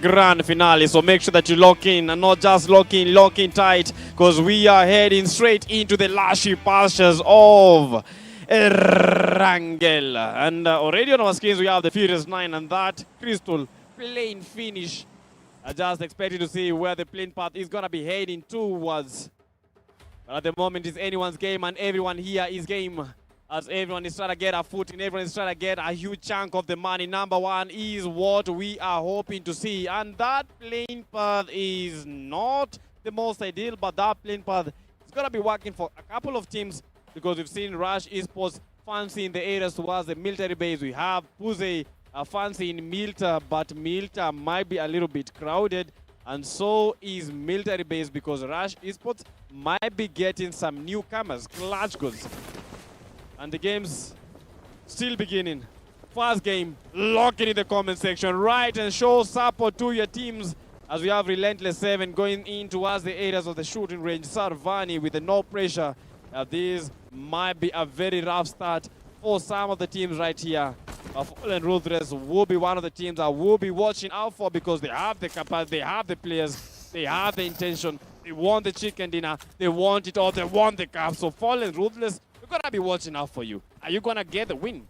grand finale. So make sure that you lock in, and not just lock in tight, because we are heading straight into the lushy pastures of Erangel. And already on our screens we have the Furious 9 and that crystal plane finish. I just expected to see where the plane path is going to be heading towards. But at the moment, it's anyone's game, and everyone here is game. As everyone is trying to get a foot in, everyone is trying to get a huge chunk of the money. Number 1 is what we are hoping to see. And that plane path is not the most ideal, but that plane path is going to be working for a couple of teams, because we've seen Rush Esports fancy in the areas towards the military base. We have Puze fancy in Milta, but Milta might be a little bit crowded. And so is military base, because Rush Esports might be getting some newcomers, clutch goods. And the game's still beginning. First game, lock it in the comment section. Write and show support to your teams, as we have Relentless 7 going in towards the areas of the shooting range. Sarvani with the no pressure. This might be a very rough start for some of the teams right here. Fallen Ruthless will be one of the teams I will be watching out for because they have the capacity, they have the players, they have the intention, they want the chicken dinner, they want it all, they want the cup. So Fallen Ruthless, we're going to be watching out for you. Are you going to get the win?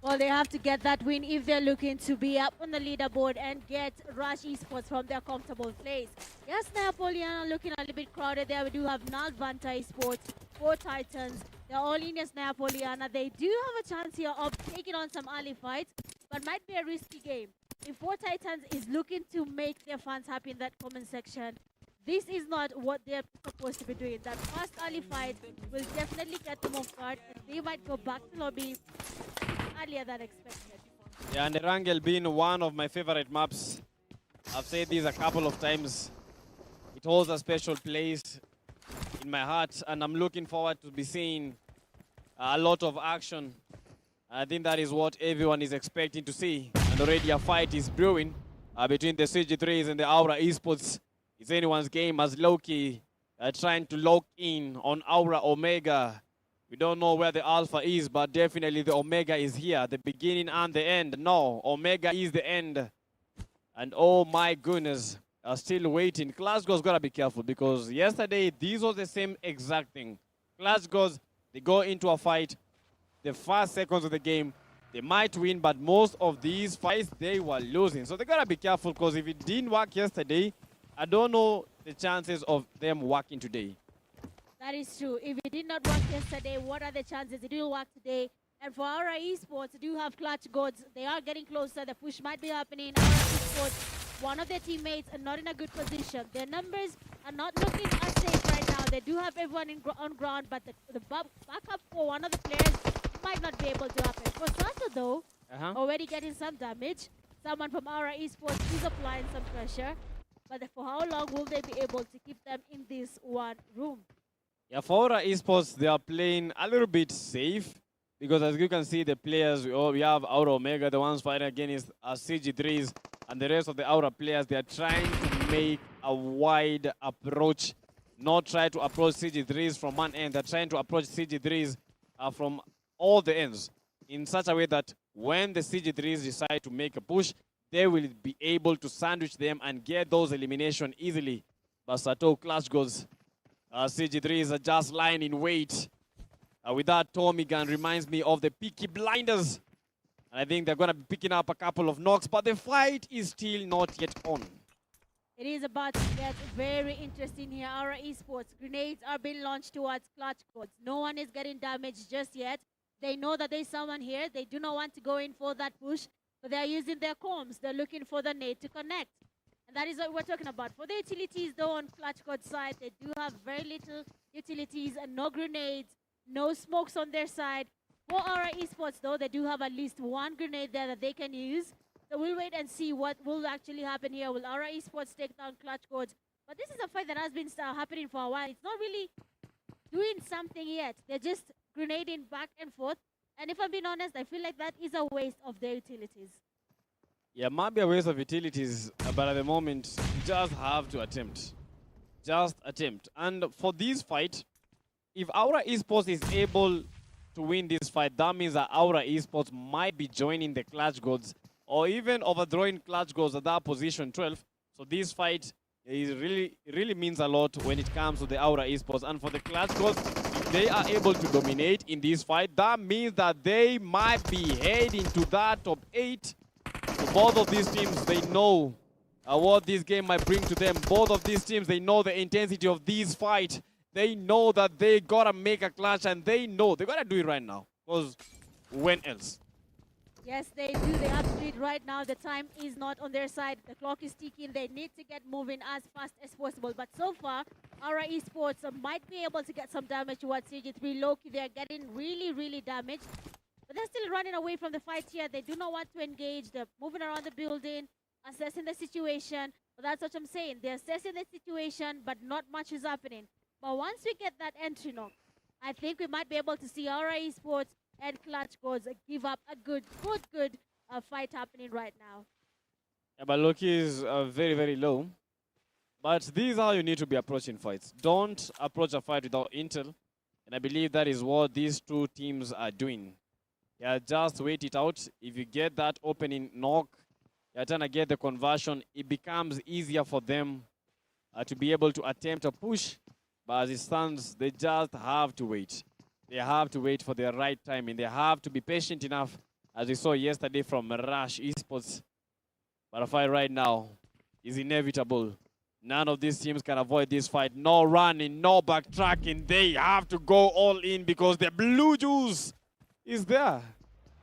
Well, they have to get that win if they're looking to be up on the leaderboard and get Rush Esports from their comfortable place. Yes, Napoleon looking a little bit crowded there. We do have Nalvanta Esports, 4 Titans. They're all in as Napoleon. They do have a chance here of taking on some early fights, but might be a risky game. If 4 Titans is looking to make their fans happy in that comment section, this is not what they're supposed to be doing. That first early fight will definitely get them off guard, and they might go back to lobby earlier than expected. Yeah, and the Erangel being one of my favorite maps. I've said this a couple of times. It holds a special place in my heart, and I'm looking forward to be seeing a lot of action. I think that is what everyone is expecting to see. And already a fight is brewing between the CG3s and the Aura Esports. It's anyone's game as Loki trying to lock in on Aura Omega. We don't know where the Alpha is, but definitely the Omega is here. The beginning and the end. No, Omega is the end. And oh my goodness, still waiting. Glasgow's got to be careful because yesterday, this was the same exact thing. Glasgow's, they go into a fight. The first seconds of the game, they might win, but most of these fights, they were losing. So they got to be careful because if it didn't work yesterday, I don't know the chances of them working today. That is true. If it did not work yesterday, what are the chances it will work today? And for our esports, they do have clutch gods. They are getting closer. The push might be happening. Our esports, one of their teammates are not in a good position. Their numbers are not looking as safe right now. They do have everyone on ground, but the backup for one of the players might not be able to happen. For Sato, though, already getting some damage. Someone from our esports is applying some pressure. But for how long will they be able to keep them in this one room? Yeah, for our esports, they are playing a little bit safe because as you can see, the players, we have Aura Omega, the ones fighting against CG3s, and the rest of the Aura players, they are trying to make a wide approach, not try to approach CG3s from one end. They're trying to approach CG3s from all the ends in such a way that when the CG3s decide to make a push, they will be able to sandwich them and get those elimination easily. But Sato Clash goes. CG3s are just lying in wait. With that Tommy gun reminds me of the Peaky Blinders. And I think they're going to be picking up a couple of knocks, but the fight is still not yet on. It is about to get very interesting here. Our esports grenades are being launched towards clutch codes. No one is getting damaged just yet. They know that there's someone here. They do not want to go in for that push, but they're using their comms. They're looking for the nade to connect. And that is what we're talking about. For the utilities, though, on Clutch Code side, they do have very little utilities and no grenades, no smokes on their side. For our esports, though, they do have at least one grenade there that they can use. So we'll wait and see what will actually happen here. Will our esports take down Clutch Codes? But this is a fight that has been happening for a while. It's not really doing something yet. They're just grenading back and forth. And if I'm being honest, I feel like that is a waste of their utilities. Yeah, might be a waste of utilities, but at the moment, you just have to attempt. Just attempt. And for this fight, if Aura Esports is able to win this fight, that means that Aura Esports might be joining the Clutch Gods or even overthrowing Clutch Gods at that position 12. So this fight is really means a lot when it comes to the Aura Esports. And for the Clutch Gods, if they are able to dominate in this fight, that means that they might be heading to that top 8. So both of these teams, they know what this game might bring to them. Both of these teams, they know the intensity of this fight. They know that they gotta make a clutch, and they know they gotta do it right now. Because when else? Yes, they do. They have to do it right now. The time is not on their side. The clock is ticking. They need to get moving as fast as possible. But so far, our esports might be able to get some damage towards CG3. Loki, they're getting really damaged. But they're still running away from the fight here. They do not want to engage. They're moving around the building, assessing the situation. But that's what I'm saying. They're assessing the situation, but not much is happening. But once we get that entry knock, I think we might be able to see our esports and Clutch Codes give up a good fight happening right now. Yeah, but Loki is very low. But this is how you need to be approaching fights. Don't approach a fight without intel. And I believe that is what these two teams are doing. Yeah, just wait it out. If you get that opening knock, you're trying to get the conversion, it becomes easier for them to be able to attempt a push. But as it stands, they just have to wait. They have to wait for the right timing. They have to be patient enough, as we saw yesterday from Rush Esports. But a fight right now is inevitable. None of these teams can avoid this fight. No running, no backtracking. They have to go all in because the blue juice is there.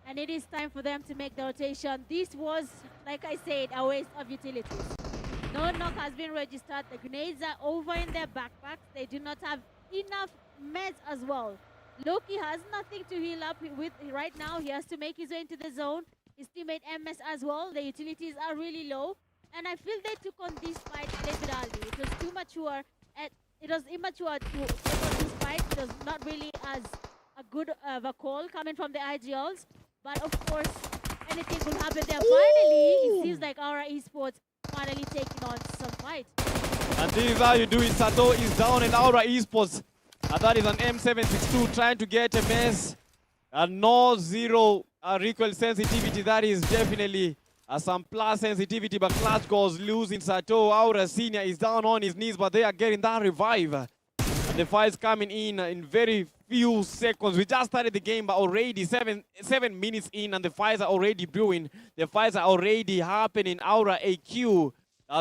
And it is time for them to make the rotation. This was, like I said, a waste of utilities. No knock has been registered. The grenades are over in their backpacks. They do not have enough meds as well. Loki has nothing to heal up with right now. He has to make his way into the zone. His teammate MS as well. The utilities are really low. And I feel they took on this fight a little bit early. It was too mature. And it was immature to take on this fight. It was not really as a good of a call coming from the IGLs. But of course, anything will happen there. Finally, it seems like Aura Esports finally taking on some fight. And this is how you do it. Sato is down in Aura Esports. And that is an M762 trying to get a mess. And no zero recoil sensitivity. That is definitely some plus sensitivity. But clutch goes losing. Sato Aura Senior is down on his knees, but they are getting that revive. And the fight's coming in very few seconds. We just started the game, but already seven minutes in, and the fights are already brewing. The fights are already happening. Aura AQ,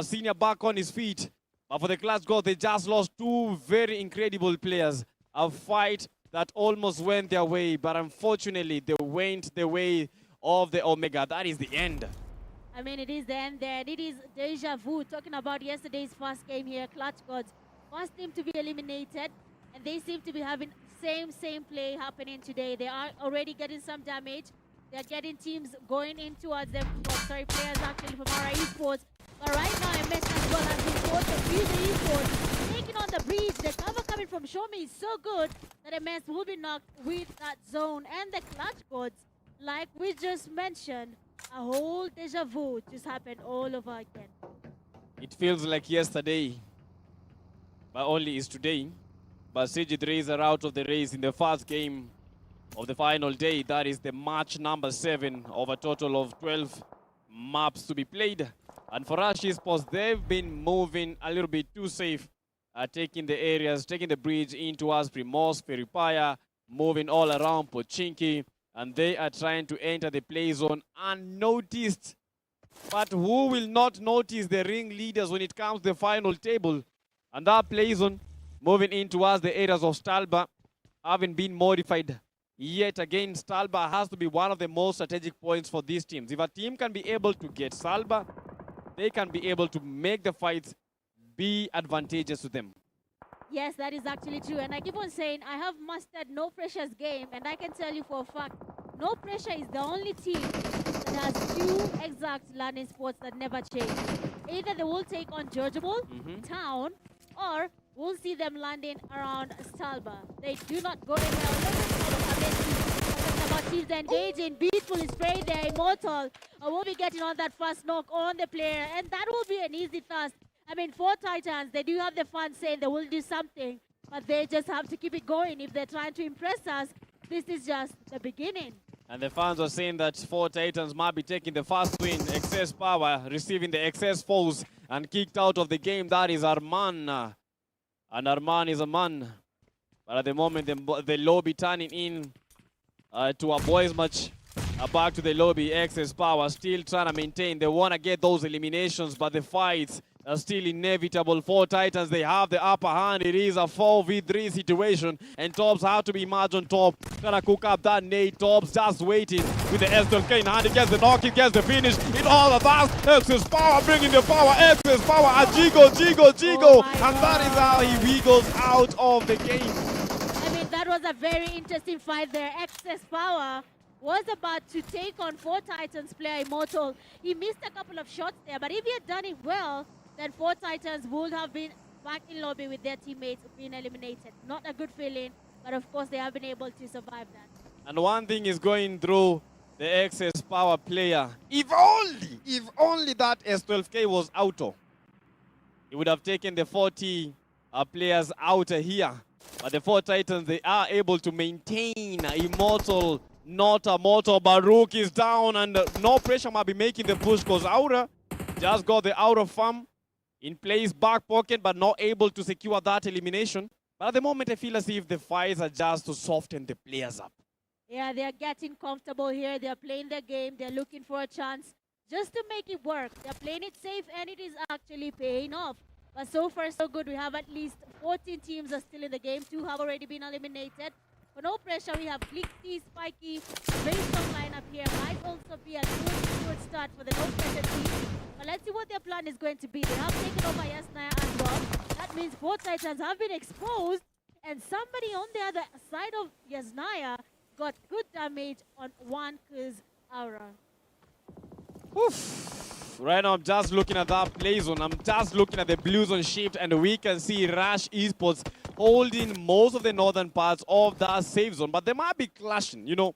Senior back on his feet. But for the Clutch Gold, they just lost two very incredible players. A fight that almost went their way, but unfortunately, they went the way of the Omega. That is the end. I mean, it is the end there. It is deja vu. Talking about yesterday's first game here, Clutch Gods. First team to be eliminated, and they seem to be having same play happening today. They are already getting some damage. They're getting teams going in towards them. Players actually from our esports. But right now, MS as well has been forced to use the esports, taking on the breach. The cover coming from Shomi is so good that MS will be knocked with that zone. And the Clutch Gods, like we just mentioned, a whole deja vu just happened all over again. It feels like yesterday, but only is today. But CG3s are out of the race in the first game of the final day. That is the match number 7 of a total of 12 maps to be played. And for Rush Esports, they've been moving a little bit too safe, taking the areas, taking the bridge into Asprey Moss, Feripaya, moving all around Pochinki, and they are trying to enter the play zone unnoticed. But who will not notice the ring leaders when it comes to the final table? And that play zone moving in towards the areas of Stalba haven't been modified. Yet again, Stalba has to be one of the most strategic points for these teams. If a team can be able to get Stalba, they can be able to make the fights be advantageous to them. Yes, that is actually true. And I keep on saying, I have mastered No Pressure's game, and I can tell you for a fact, No Pressure is the only team that has 2 exact landing spots that never change. Either they will take on Georgiable, Town, or we'll see them landing around Stalba. They do not go anywhere. About teams engaging, Beatful is sprayed there, Immortal will be getting on that first knock on the player, and that will be an easy task. I mean, 4 Titans, they do have the fun saying they will do something, but they just have to keep it going. If they're trying to impress us, this is just the beginning. And the fans are saying that 4 Titans might be taking the first win. Excess Power receiving the excess foes and kicked out of the game. That is Arman. And Arman is a man. But at the moment, the lobby turning in to a boys match. Back to the lobby. Excess Power still trying to maintain. They want to get those eliminations, but the fights are still inevitable. 4 Titans, they have the upper hand. It is a 4v3 situation, and Tops have to be marked on top. Gonna cook up that nade. Tops just waiting with the S12K in hand. He gets the knock, he gets the finish. It all of that. Excess Power bringing the power. Excess Power at Jigo. And that is how he wiggles out of the game. I mean, that was a very interesting fight there. Excess Power was about to take on 4 Titans player Immortal. He missed a couple of shots there, but if he had done it well, then 4 Titans would have been back in lobby with their teammates being eliminated. Not a good feeling, but of course they have been able to survive that. And one thing is going through the Excess Power player. If only that S12K was auto, he would have taken the 40 players out here. But the 4 Titans, they are able to maintain Immortal Not a mortal. Baruch is down, and no pressure might be making the push because Aura just got the Aura farm in place, back pocket, but not able to secure that elimination. But at the moment, I feel as if the fights are just to soften the players up. Yeah, they're getting comfortable here. They're playing their game. They're looking for a chance just to make it work. They're playing it safe, and it is actually paying off. But so far, so good. We have at least 14 teams are still in the game. 2 have already been eliminated. For no pressure, we have Glixty, Spiky, very strong lineup here. Might also be a good start for the no pressure team. But let's see what their plan is going to be. They have taken over Yasnaya as well. That means 4 Titans have been exposed, and somebody on the other side of Yasnaya got good damage on one Kuz Aura. Oof. Right now, I'm just looking at that play zone. I'm just looking at the blue zone shift, and we can see Rush Esports holding most of the northern parts of that safe zone. But they might be clashing. You know,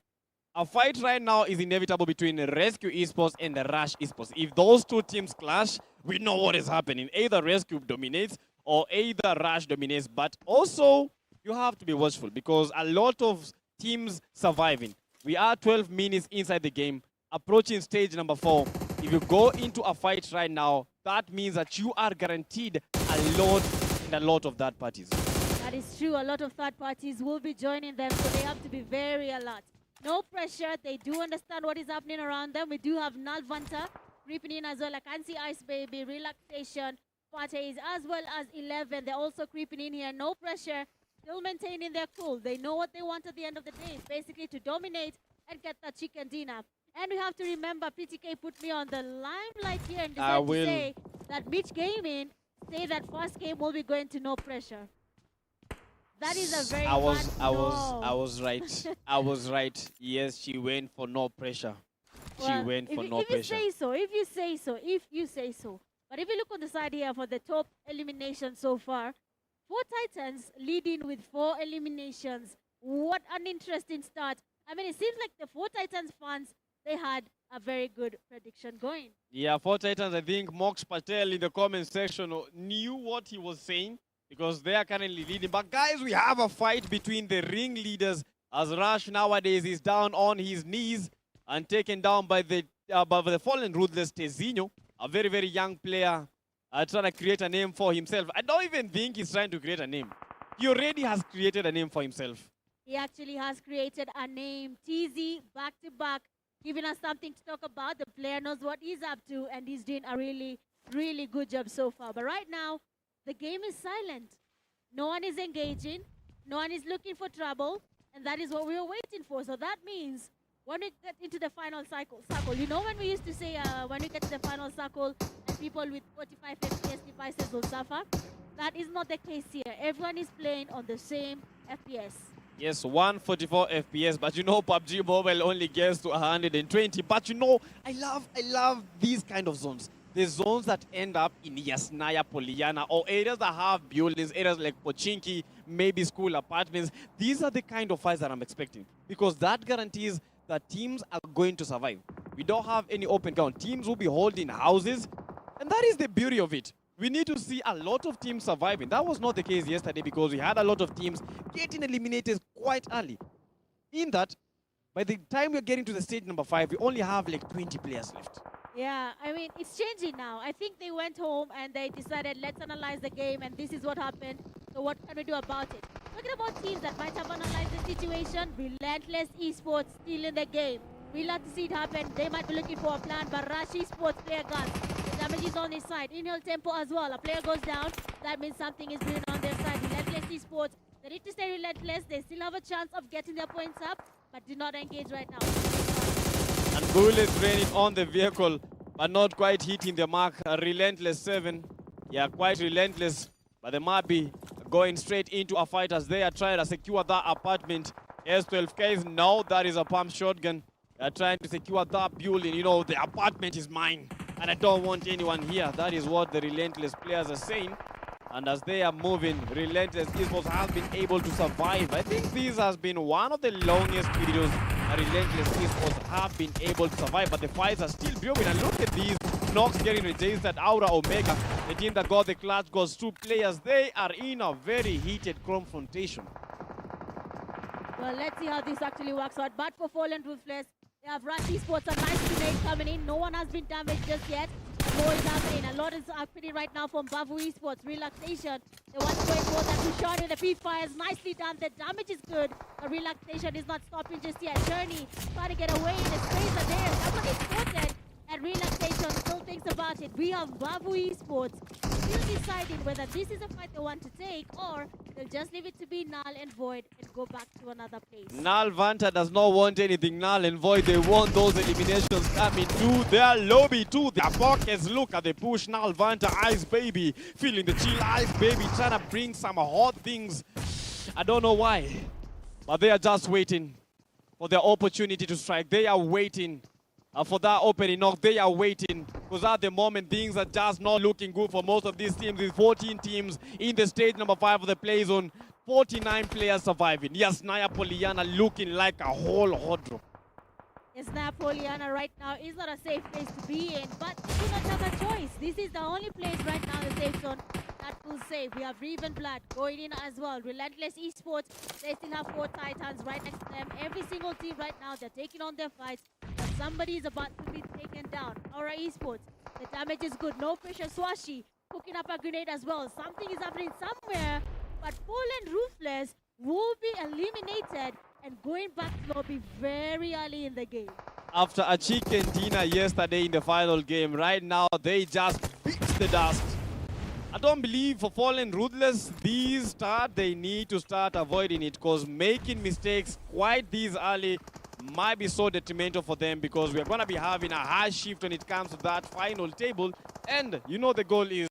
a fight right now is inevitable between Rescue Esports and the Rush Esports. If those two teams clash, we know what is happening. Either Rescue dominates or either Rush dominates. But also, you have to be watchful because a lot of teams surviving. We are 12 minutes inside the game, approaching stage number 4. If you go into a fight right now, that means that you are guaranteed a lot of third parties. That is true. A lot of third parties will be joining them, so they have to be very alert. No pressure. They do understand what is happening around them. We do have Nalvanta creeping in as well. I can see Ice Baby, Relaxation, Parties, as well as 11. They're also creeping in here. No pressure. Still maintaining their cool. They know what they want at the end of the day. It's basically to dominate and get that chicken dinner. And we have to remember, PTK put me on the limelight here and decided to say that Mitch Gaming say that first game will be going to no pressure. That is a very I was right. I was right. Yes, she went for no pressure. She went for no pressure. If you say so. But if you look on the side here for the top elimination so far, 4 Titans leading with 4 eliminations. What an interesting start. I mean, it seems like the 4 Titans fans, they had a very good prediction going. Yeah, 4 Titans, I think Mox Patel in the comment section knew what he was saying because they are currently leading. But guys, we have a fight between the ring leaders as Rush nowadays is down on his knees and taken down by the fallen ruthless Tezinho, a very, very young player trying to create a name for himself. I don't even think he's trying to create a name. He already has created a name for himself. He actually has created a name. TZ, back-to-back, giving us something to talk about. The player knows what he's up to, and he's doing a really, really good job so far. But right now, the game is silent. No one is engaging. No one is looking for trouble. And that is what we were waiting for. So that means when we get into the final circle, you know when we used to say when we get to the final circle and people with 45 FPS devices will suffer? That is not the case here. Everyone is playing on the same FPS. Yes, 144 FPS, but you know PUBG Mobile only gets to 120. But you know, I love these kind of zones. The zones that end up in Yasnaya, Poliana, or areas that have buildings, areas like Pochinki, maybe school apartments. These are the kind of fights that I'm expecting because that guarantees that teams are going to survive. We don't have any open ground. Teams will be holding houses, and that is the beauty of it. We need to see a lot of teams surviving. That was not the case yesterday because we had a lot of teams getting eliminated quite early. In that, by the time we're getting to the stage number 5, we only have like 20 players left. Yeah, I mean, it's changing now. I think they went home and they decided, let's analyze the game, and this is what happened. So what can we do about it? Talking about teams that might have analyzed the situation, Relentless Esports still in the game. We'll have to see it happen. They might be looking for a plan, but Rush Esports player guns. The damage is on his side. Inhale tempo as well. A player goes down. That means something is doing on their side. Relentless Esports, they need to stay relentless. They still have a chance of getting their points up, but do not engage right now. And bullets raining on the vehicle, but not quite hitting the mark. A relentless 7. Yeah, quite relentless, but they might be going straight into a fight as they are trying to secure that apartment. S12Ks, no, that is a pump shotgun. They're trying to secure that building. You know, the apartment is mine, and I don't want anyone here. That is what the Relentless players are saying. And as they are moving, Relentless Esports have been able to survive. I think this has been one of the longest videos that Relentless Esports have been able to survive. But the fights are still brewing. And look at these knocks getting registered. Aura Omega, the team that got the clutch, goes 2 players. They are in a very heated confrontation. Well, let's see how this actually works out. But for Fallen Ruthless, they have Rush Esports, a nice grenade coming in. No one has been damaged just yet. More is happening. A lot is happening right now from Bavu Esports. Relaxation. They want to go for that Tushon with the P-Fires. Nicely done. The damage is good. The Relaxation is not stopping just yet. Journey trying to get away in the space are there. Somebody spotted. And Relaxation still thinks about it. We have Bavu Esports still deciding whether this is a fight they want to take or they'll just leave it to be null and void and go back to another place. Null Vanta does not want anything null and void. They want those eliminations coming to their lobby, to their pockets. Look at the push. Null Vanta, Ice Baby, feeling the chill. Ice Baby trying to bring some hot things. I don't know why, but they are just waiting for their opportunity to strike. They are waiting for that opening knock. They are waiting because at the moment things are just not looking good for most of these teams. With 14 teams in the stage number 5 of the play zone, 49 players surviving. Yes, Naya Poliana looking like a whole hodro. Yes, Napoliana right now is not a safe place to be in, but they do not have a choice. This is the only place right now in the safe zone that will save. We have Raven Blood going in as well. Relentless Esports, they still have 4 Titans right next to them. Every single team right now, they're taking on their fights. But somebody is about to be taken down. Aura Esports, the damage is good. No pressure. Swashi cooking up a grenade as well. Something is happening somewhere, but Fallen Ruthless will be eliminated and going back to lobby very early in the game. After a chicken dinner yesterday in the final game, right now they just beat the dust. I don't believe for Fallen Ruthless, they need to start avoiding it because making mistakes quite this early might be so detrimental for them because we're going to be having a high shift when it comes to that final table. And you know the goal is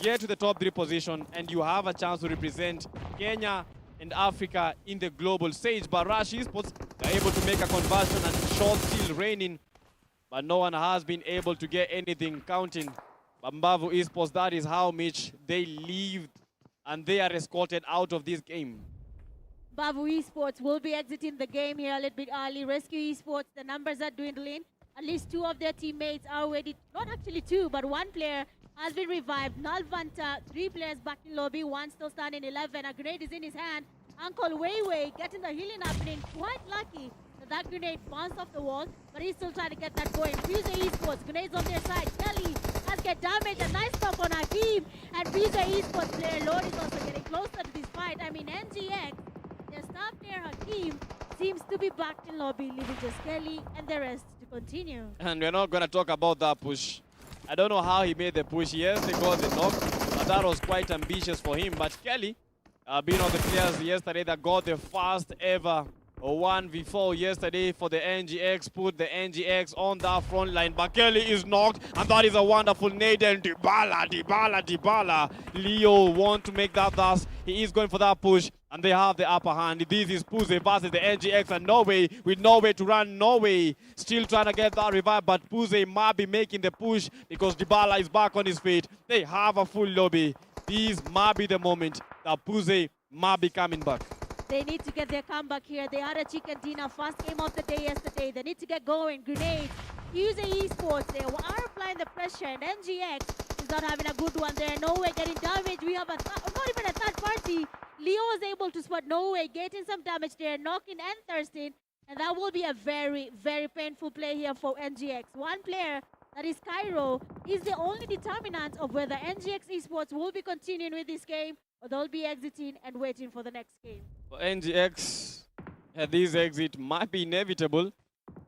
get to the top 3 position and you have a chance to represent Kenya and Africa in the global stage. But Rush Esports are able to make a conversion and shots still raining, but no one has been able to get anything counting. But Mbavu Esports, that is how much they leave and they are escorted out of this game. Bavu Esports will be exiting the game here a little bit early. Rescue Esports, the numbers are dwindling. At least 2 of their teammates are already, not actually 2, but 1 player has been revived. Null Vanta, 3 players back in lobby, 1 still standing 11. A grenade is in his hand. Uncle Weiwei getting the healing happening. Quite lucky that that grenade bounced off the wall, but he's still trying to get that going. Fuse Esports, grenades on their side. Kelly has get damaged. A nice stop on Hakim. And Fuse Esports player Lord is also getting closer to this fight. I mean, NGX, their star player Hakim seems to be back in lobby, leaving just Kelly and the rest to continue. And we're not going to talk about that push. I don't know how he made the push. Yes, they got the knock, but that was quite ambitious for him. But Kelly, being one of the players yesterday that got the first ever 1v4 yesterday for the NGX, put the NGX on that front line. But Kelly is knocked, and that is a wonderful nade. And Dybala. Leo want to make that thus. He is going for that push, and they have the upper hand. This is Puze versus the NGX, and Norway with Norway to run. Norway still trying to get that revive, but Puze might be making the push because Dybala is back on his feet. They have a full lobby. This might be the moment that Puze might be coming back. They need to get their comeback here. They had a chicken dinner, first game of the day yesterday. They need to get going. Grenade. Use Esports. They are applying the pressure, and NGX is not having a good one there. Norway getting damaged. We have not even a third party. Leo was able to spot Norway, getting some damage there, knocking and thirsting. And that will be a very, very painful play here for NGX. One player, that is Cairo, is the only determinant of whether NGX Esports will be continuing with this game or they'll be exiting and waiting for the next game. For NGX, this exit might be inevitable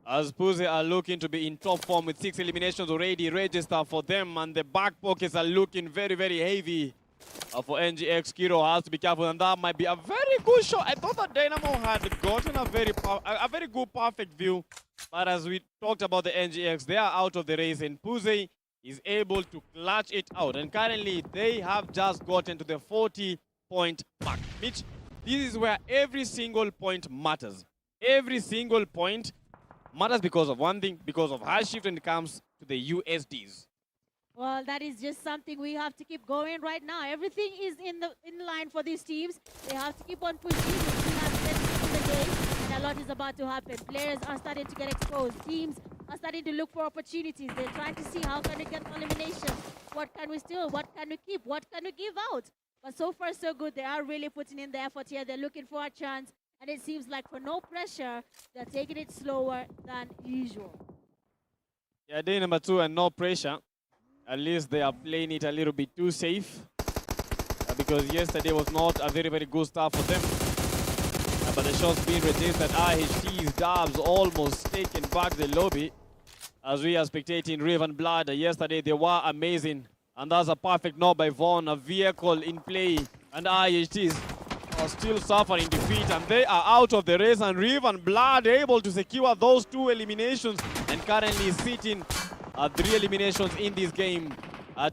as Puze are looking to be in top form with 6 eliminations already registered for them, and the back pockets are looking very, very heavy. For NGX, Kiro has to be careful, and that might be a very good shot. I thought that Dynamo had gotten a very good perfect view, but as we talked about the NGX, they are out of the race, and Puze is able to clutch it out. And currently, they have just gotten to the 40-point mark, which this is where every single point matters. Every single point matters because of one thing, because of high shift when it comes to the USDs. Well, that is just something we have to keep going right now. Everything is in line for these teams. They have to keep on pushing. We have 10 minutes in the game, and a lot is about to happen. Players are starting to get exposed. Teams are starting to look for opportunities. They're trying to see how can we get elimination. What can we steal? What can we keep? What can we give out? But so far, so good. They are really putting in the effort here. They're looking for a chance. And it seems like for no pressure, they're taking it slower than usual. Yeah, day number 2 and no pressure. At least they are playing it a little bit too safe. Because yesterday was not a very, very good start for them. But the shots being registered, IHT's Dubs almost taken back the lobby. As we are spectating Raven Blood, yesterday they were amazing. And that's a perfect knock by Vaughn, a vehicle in play. And IHT's are still suffering defeat, and they are out of the race. And Raven Blood able to secure those 2 eliminations and currently sitting at 3 eliminations in this game.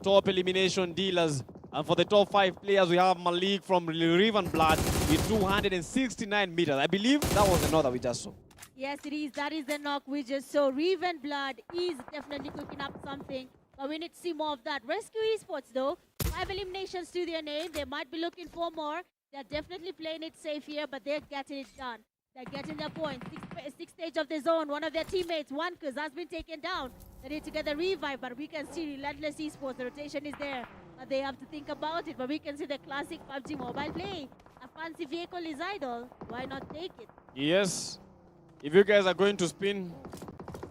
Top elimination dealers. And for the top 5 players, we have Malik from Raven Blood with 269 meters. I believe that was the knock that we just saw. Yes, it is. That is the knock we just saw. Raven Blood is definitely cooking up something, but we need to see more of that. Rescue Esports, though, 5 eliminations to their name. They might be looking for more. They're definitely playing it safe here, but they're getting it done. They're getting their point. Sixth stage of the zone. One of their teammates, Onkuz, has been taken down. They need to get the revive, but we can see Relentless Esports. The rotation is there. They have to think about it, but we can see the classic PUBG mobile play. A fancy vehicle is idle. Why not take it? Yes. If you guys are going to spin,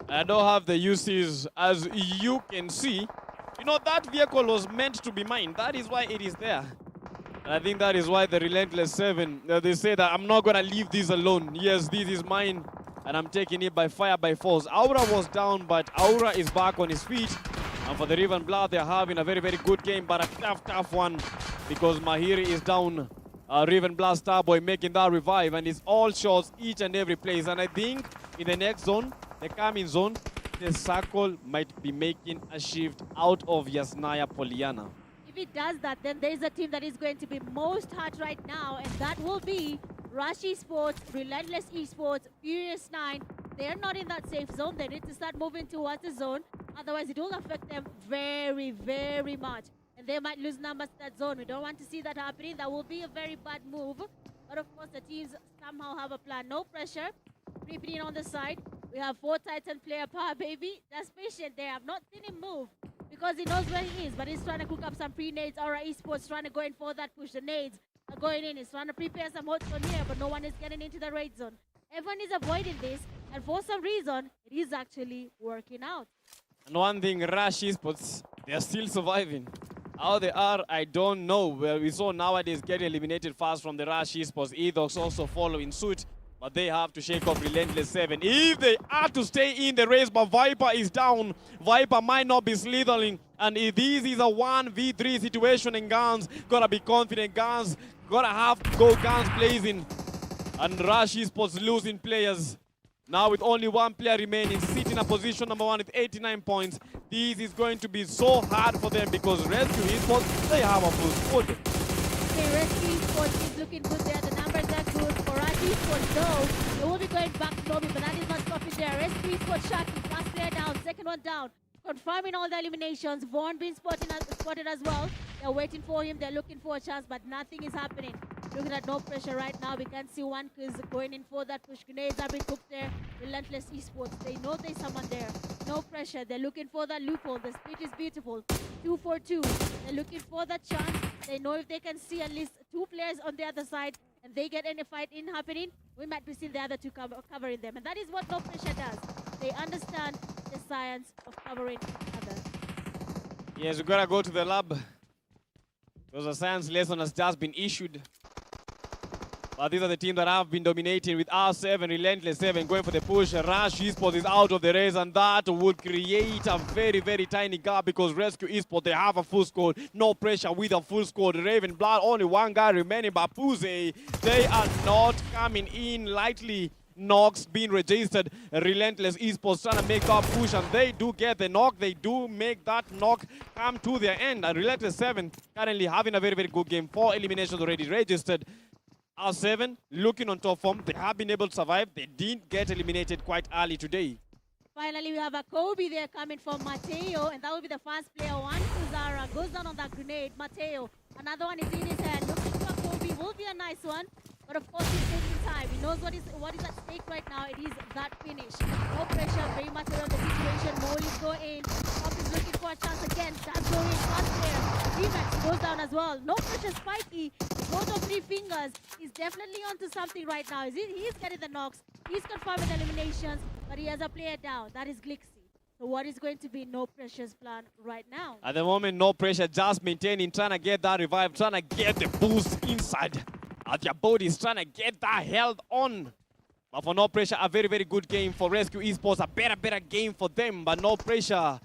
I don't have the uses as you can see. You know, that vehicle was meant to be mine. That is why it is there. And I think that is why the Relentless 7, they say that I'm not going to leave this alone. Yes, this is mine, and I'm taking it by fire, by force. Aura was down, but Aura is back on his feet. And for the Raven Blood, they're having a very, very good game, but a tough one because Mahiri is down. Raven Blood Starboy making that revive, and it's all shots each and every place. And I think in the next zone, the coming zone, the circle might be making a shift out of Yasnaya Poliana. If it does that, then there's a team that is going to be most hurt right now, and that will be Rush Esports, Relentless Esports, Furious 9. They're not in that safe zone. They need to start moving towards the zone. Otherwise, it will affect them very, very much. And they might lose numbers to that zone. We don't want to see that happening. That will be a very bad move. But of course, the teams somehow have a plan. No pressure. Creeping in on the side. We have 4 Titan player power, baby. That's patient there. I've not seen him move because he knows where he is. But he's trying to cook up some pre-nades. Aura Esports trying to go in for that push. The nades are going in. He's trying to prepare some hot zone here, but no one is getting into the raid zone. Everyone is avoiding this. And for some reason, it is actually working out. And one thing, Rush Esports, they are still surviving. How they are, I don't know. Well, we saw nowadays getting eliminated fast from the Rush Esports. Edox also following suit, but they have to shake off Relentless 7. If they are to stay in the race, but Viper is down. Viper might not be slithering. And if this is a 1v3 situation in guns, gotta be confident guns, gotta have to go guns blazing. And Rush Esports losing players. Now with only 1 player remaining, sitting at position number 1 with 89 points. This is going to be so hard for them because Rescue Esports, they have a full squad. Okay, Rescue Esports is looking good there. The numbers are good. For Rush Esports, though, they will be going back to lobby, but that is not stopping there. Rescue Esports shocking. First player down, second one down. Confirming all the eliminations. Vaughn being spotted as well. They're waiting for him. They're looking for a chance, but nothing is happening. Looking at no pressure right now. We can see Onkuz going in for that push. Grenades are being cooked there. Relentless Esports. They know there's someone there. No pressure. They're looking for that loophole. The speed is beautiful. 2 for 2. They're looking for that chance. They know if they can see at least 2 players on the other side and they get any fight in happening, we might be seeing the other 2 covering them. And that is what no pressure does. They understand the science of covering others. Yes, we gotta go to the lab because a science lesson has just been issued. But these are the teams that have been dominating with R7, Relentless 7 going for the push. Rush Esports is out of the race, and that would create a very, very tiny gap because Rescue Esports, they have a full squad. No pressure with a full squad. Raven Blood, only 1 guy remaining, but Puze, they are not coming in lightly. Knocks being registered. Relentless Esports trying to make that push, and they do get the knock. They do make that knock come to their end. And Relentless 7 currently having a very, very good game. 4 eliminations already registered. R7 looking on top form. They have been able to survive. They didn't get eliminated quite early today. Finally, we have a Kobe there coming from Mateo, and that will be the first player. One Kuzara goes down on that grenade. Mateo, another one is in his hand. Looking for Kobe will be a nice one, but of course he's taking time. He knows what is at stake right now. It is that finish. No pressure, very much around the situation. Molly's go in. Pop is looking for a chance again. That's going in. First player. Remax goes down as well. No pressure, Spiky. photo of 3 fingers is definitely onto something right now. He's getting the knocks, he's confirming the eliminations, but he has a player down. That is Glixie. So what is going to be No Pressure's plan right now? At the moment, No Pressure just maintaining, trying to get that revive, trying to get the boost inside at their bodies, trying to get that health on. But for No Pressure, a very, very good game. For Rescue Esports, a better game for them. But No Pressure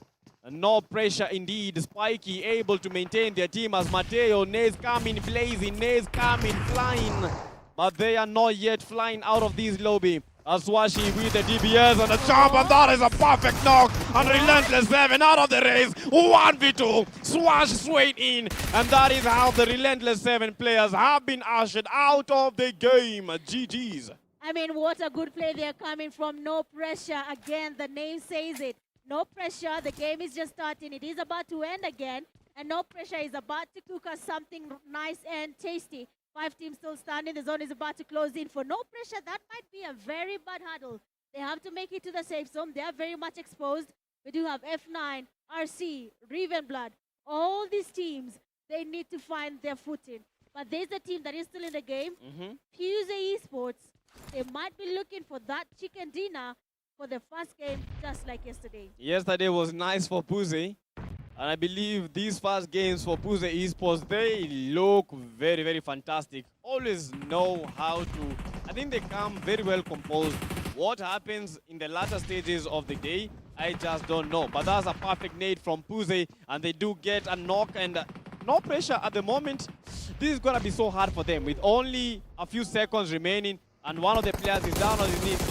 indeed. Spiky able to maintain their team as Mateo, Nays coming blazing, Nays coming flying. But they are not yet flying out of this lobby. Swashi with the DBS and the jump, and that is a perfect knock. And Relentless 7 out of the race. 1v2. Swash swayed in. And that is how the Relentless 7 players have been ushered out of the game. GG's. I mean, what a good play they're coming from. No Pressure. Again, the name says it. No pressure. The game is just starting. It is about to end again. And No Pressure is about to cook us something nice and tasty. 5 teams still standing. The zone is about to close in. For No Pressure, that might be a very bad hurdle. They have to make it to the safe zone. They are very much exposed. We do have F9, RC, Ravenblood. All these teams, they need to find their footing. But there's a team that is still in the game. PMGO Esports. They might be looking for that chicken dinner for the first game, just like yesterday. Yesterday was nice for Puze. And I believe these first games for PMGO Esports, they look very, very fantastic. Always know how to, I think they come very well composed. What happens in the latter stages of the day, I just don't know. But that's a perfect nade from PMGO, and they do get a knock, and No Pressure at the moment. This is going to be so hard for them with only a few seconds remaining, and one of the players is down on his knees.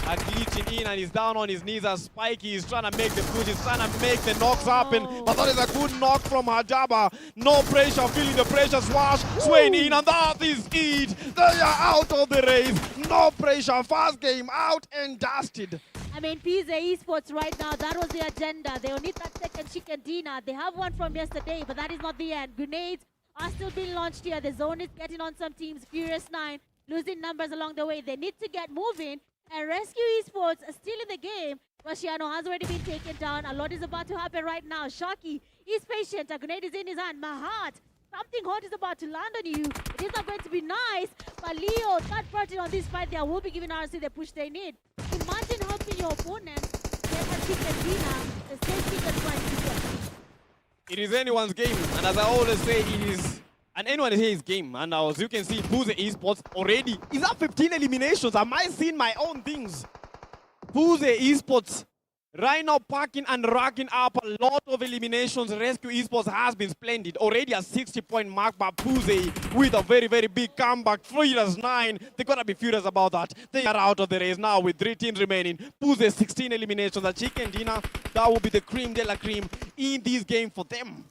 Are glitching in, and he's down on his knees as Spiky is trying to make the push, he's trying to make the knocks happen. But that is a good knock from Hajaba. No Pressure, feeling the pressure, Swash, swaying in, and that is it. They are out of the race. No Pressure, first game out and dusted. I mean, PMGO Esports right now, that was the agenda. They will need that second chicken dinner. They have one from yesterday, but that is not the end. Grenades are still being launched here. The zone is getting on some teams. Furious 9 losing numbers along the way. They need to get moving. And Rescue Esports are still in the game. Rusciano has already been taken down. A lot is about to happen right now. Shocky is patient. A grenade is in his hand. Mahat, something hot is about to land on you. It is not going to be nice. But Leo, third party on this fight, they will be giving RC the push they need. Imagine helping your opponent get a chicken dinner. The same thing as trying to get. It is anyone's game. And as I always say, it is and anyone here is game. And now, as you can see, PMGO Esports already is at 15 eliminations. Am I seeing my own things? PMGO Esports right now packing and racking up a lot of eliminations. Rescue Esports has been splendid. Already a 60-point mark by PMGO with a very, very big comeback. Furious 9. They're going to be furious about that. They are out of the race now with 3 teams remaining. PMGO 16 eliminations. A chicken dinner, that will be the cream de la cream in this game for them.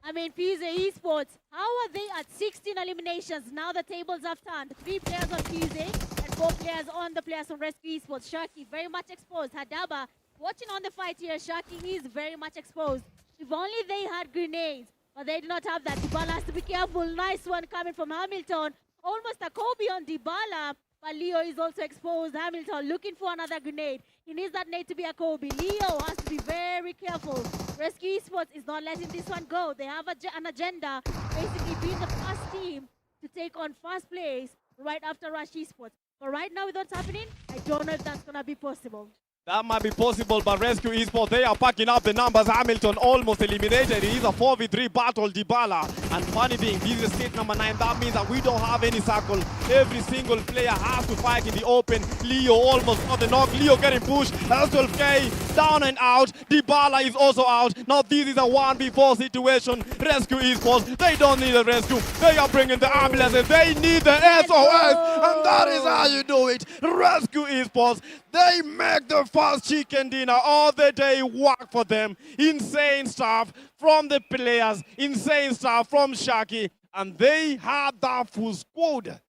I mean, PMGO Esports, how are they at 16 eliminations? Now the tables have turned. 3 players on PMGO and 4 players on the players from Rescue Esports. Shaki very much exposed. Hadaba watching on the fight here. Shaki is very much exposed. If only they had grenades, but they do not have that. Dybala has to be careful. Nice one coming from Hamilton. Almost a Kobe on Dybala. But Leo is also exposed. Hamilton looking for another grenade. He needs that nade to be a Kobe. Leo has to be very careful. Rescue Esports is not letting this one go. They have an agenda, basically being the first team to take on first place right after Rush Esports. But right now with what's happening, I don't know if that's going to be possible. That might be possible, but Rescue Esports, they are packing up the numbers. Hamilton almost eliminated. It is a 4v3 battle, Dybala. And funny thing, this is state number 9. That means that we don't have any circle. Every single player has to fight in the open. Leo almost got the knock. Leo getting pushed. S12K down and out. Dybala is also out. Now this is a 1v4 situation. Rescue Esports, they don't need a rescue. They are bringing the ambulances. They need the SOS. And that is how you do it. Rescue Esports, they make the first chicken dinner all the day work for them. Insane stuff from the players. Insane stuff from Shaki. And they had that full squad.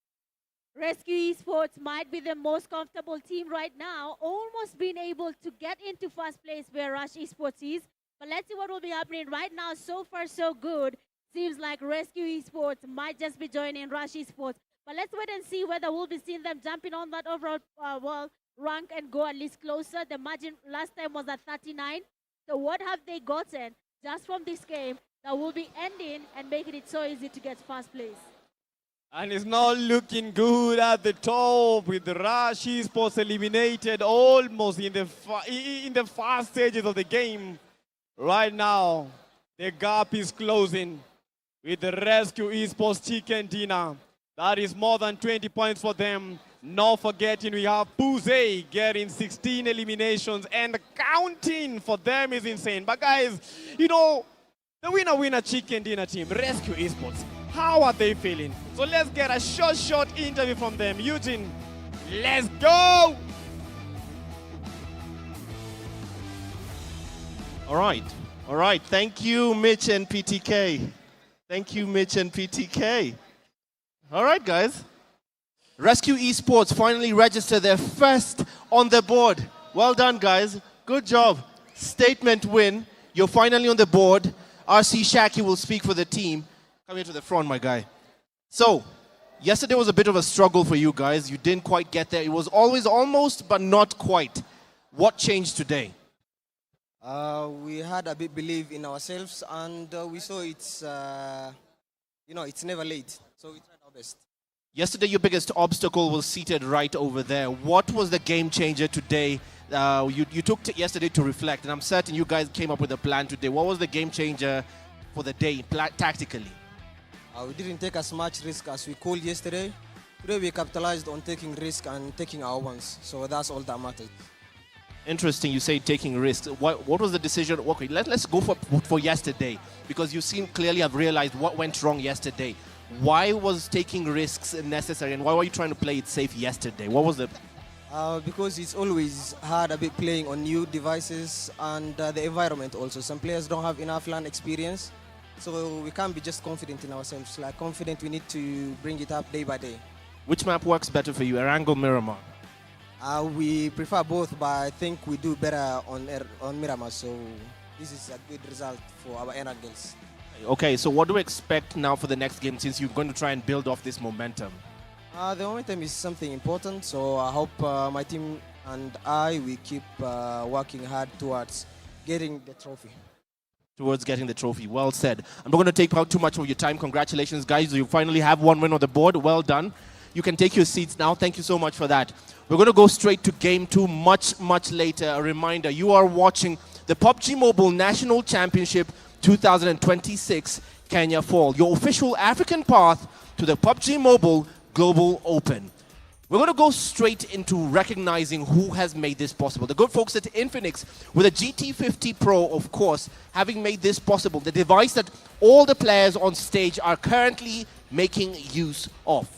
Rescue Esports might be the most comfortable team right now, almost being able to get into first place where Rush Esports is. But let's see what will be happening right now. So far, so good. Seems like Rescue Esports might just be joining Rush Esports. But let's wait and see whether we'll be seeing them jumping on that overall world rank and go at least closer. The margin last time was at 39. So what have they gotten just from this game that will be ending and making it so easy to get first place? And it's not looking good at the top with the Rush Esports eliminated almost in the first stages of the game. Right now, the gap is closing with the Rescue Esports Chicken Dinner. That is more than 20 points for them. Not forgetting we have PUBG getting 16 eliminations and counting for them is insane. But guys, you know, the winner Chicken Dinner team, Rescue Esports, how are they feeling? So let's get a short interview from them. Eugene, let's go! All right. Thank you, Mitch and PTK. Thank you, Mitch and PTK. All right, guys. Rescue Esports finally registered their first on the board. Well done, guys. Good job. Statement win. You're finally on the board. RC Shaki will speak for the team. Come here to the front, my guy. So, yesterday was a bit of a struggle for you guys. You didn't quite get there. It was always almost, but not quite. What changed today? We had a big belief in ourselves, and we saw it's never late. So we tried our best. Yesterday, your biggest obstacle was seated right over there. What was the game changer today? You took yesterday to reflect, and I'm certain you guys came up with a plan today. What was the game changer for the day, tactically? We didn't take as much risk as we could yesterday. Today, we capitalized on taking risk and taking our ones. So that's all that matters. Interesting, you say taking risks. What was the decision? Okay, let's go for yesterday, because you seem clearly have realized what went wrong yesterday. Why was taking risks necessary, and why were you trying to play it safe yesterday? What was the... Because it's always hard a bit playing on new devices and the environment also. Some players don't have enough LAN experience, so we can't be just confident in ourselves. Like confident, we need to bring it up day by day. Which map works better for you, Erangel, Miramar? We prefer both, but I think we do better on Miramar, so this is a good result for our Erangels. Okay, so what do we expect now for the next game, since you're going to try and build off this momentum? The momentum is something important, so I hope my team and we keep working hard towards getting the trophy. Towards getting the trophy. Well said. I'm not going to take out too much of your time. Congratulations, guys. You finally have one win on the board. Well done. You can take your seats now. Thank you so much for that. We're going to go straight to Game 2 much later. A reminder, you are watching the PUBG Mobile National Championship 2026 Kenya Fall, your official African path to the PUBG Mobile Global Open. We're going to go straight into recognizing who has made this possible. The good folks at Pmnc with a GT50 Pro, of course, having made this possible. The device that all the players on stage are currently making use of.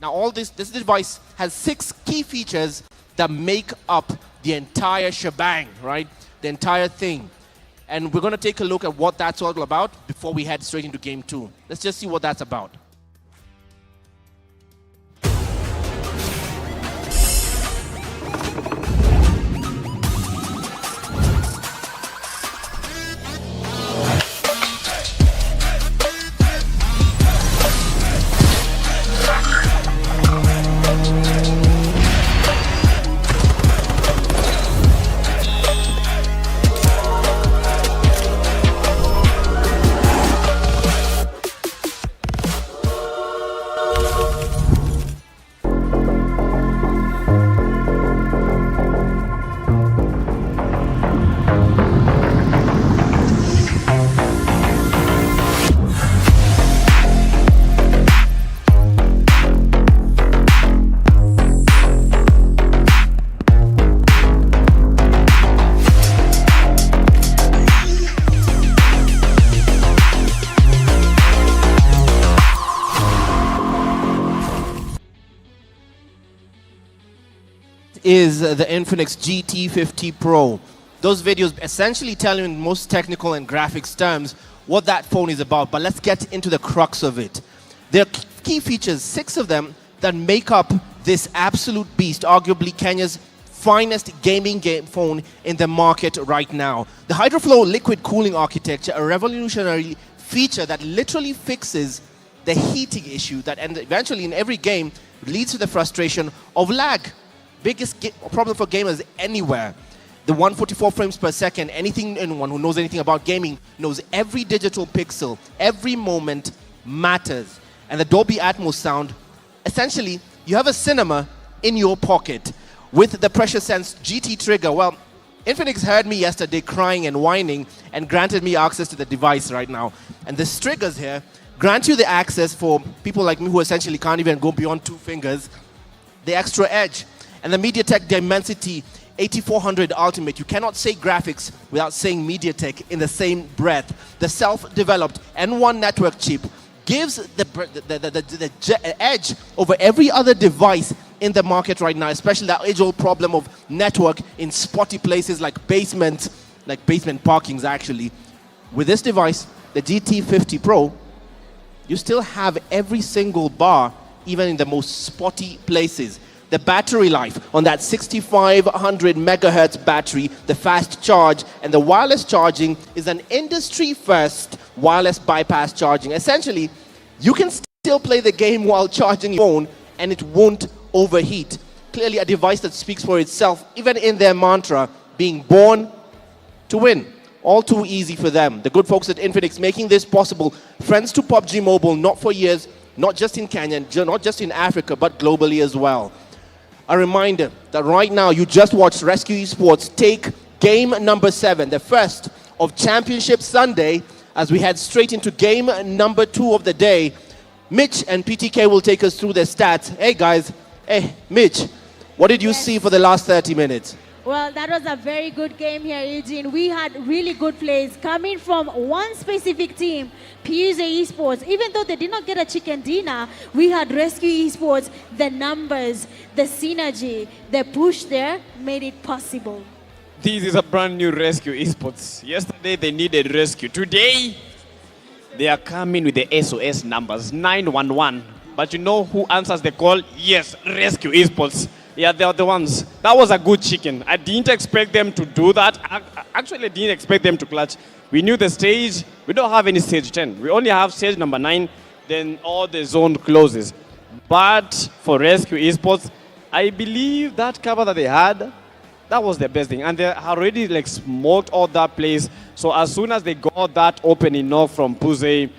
Now, this device has 6 key features that make up the entire shebang, right? The entire thing. And we're going to take a look at what that's all about before we head straight into Game 2. Let's just see what that's about. Is the Pmnc GT50 Pro. Those videos essentially tell you in most technical and graphics terms what that phone is about, but let's get into the crux of it. There are key features, 6 of them, that make up this absolute beast, arguably Kenya's finest gaming phone in the market right now. The HydroFlow liquid cooling architecture, a revolutionary feature that literally fixes the heating issue that eventually in every game leads to the frustration of lag. Biggest problem for gamers anywhere. The 144 frames per second, anyone who knows anything about gaming knows every digital pixel, every moment matters. and the Dolby Atmos sound, essentially, you have a cinema in your pocket with the Pressure Sense GT trigger. Well, Infinix heard me yesterday crying and whining and granted me access to the device right now. And the triggers here grant you the access for people like me who essentially can't even go beyond 2 fingers, the extra edge. And the MediaTek Dimensity 8400 Ultimate. You cannot say graphics without saying MediaTek in the same breath. The self-developed N1 network chip gives the edge over every other device in the market right now, especially that age-old problem of network in spotty places like basement parkings actually. With this device, the GT50 Pro, you still have every single bar, even in the most spotty places. The battery life on that 6500 megahertz battery, the fast charge, and the wireless charging is an industry-first wireless bypass charging. Essentially, you can still play the game while charging your phone and it won't overheat. Clearly a device that speaks for itself, even in their mantra, being born to win. All too easy for them. The good folks at Infinix making this possible. Friends to PUBG Mobile, not for years, not just in Kenya, not just in Africa, but globally as well. A reminder that right now you just watched Rescue Esports take game number 7, the first of Championship Sunday, as we head straight into game number 2 of the day. Mitch and PTK will take us through the stats. Hey guys, hey Mitch, what did you see for the last 30 minutes? Well, that was a very good game here, Eugene. We had really good plays coming from one specific team, PMGO Esports. Even though they did not get a chicken dinner, we had Rescue Esports. The numbers, the synergy, the push there made it possible. This is a brand new Rescue Esports. Yesterday they needed rescue. Today they are coming with the SOS numbers, 911. But you know who answers the call? Yes, Rescue Esports. Yeah, they are the ones. That was a good chicken. I didn't expect them to do that. Actually, I didn't expect them to clutch. We knew the stage. We don't have any stage 10. We only have stage number 9. Then all the zone closes. But for Rescue Esports, I believe that cover that they had, that was the best thing. And they already like smoked all that place. So as soon as they got that opening knock from Puze,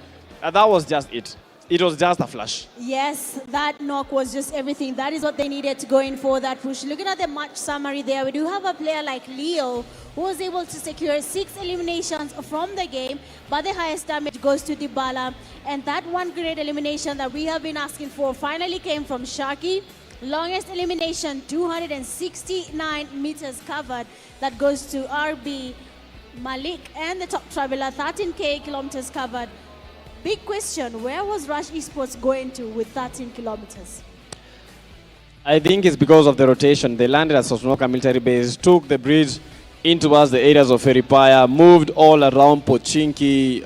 that was just it. It was just a flash. Yes, that knock was just everything. That is what they needed to go in for, that push. Looking at the match summary there, we do have a player like Leo who was able to secure 6 eliminations from the game, but the highest damage goes to Dybala. And that one great elimination that we have been asking for finally came from Shaki. Longest elimination, 269 meters covered. That goes to RB Malik, and the top traveler, 13K kilometers covered. Big question, where was Rush Esports going to with 13 kilometers? I think it's because of the rotation. They landed at Sosnoka military base, took the bridge in towards the areas of Feripaya, moved all around Pochinki,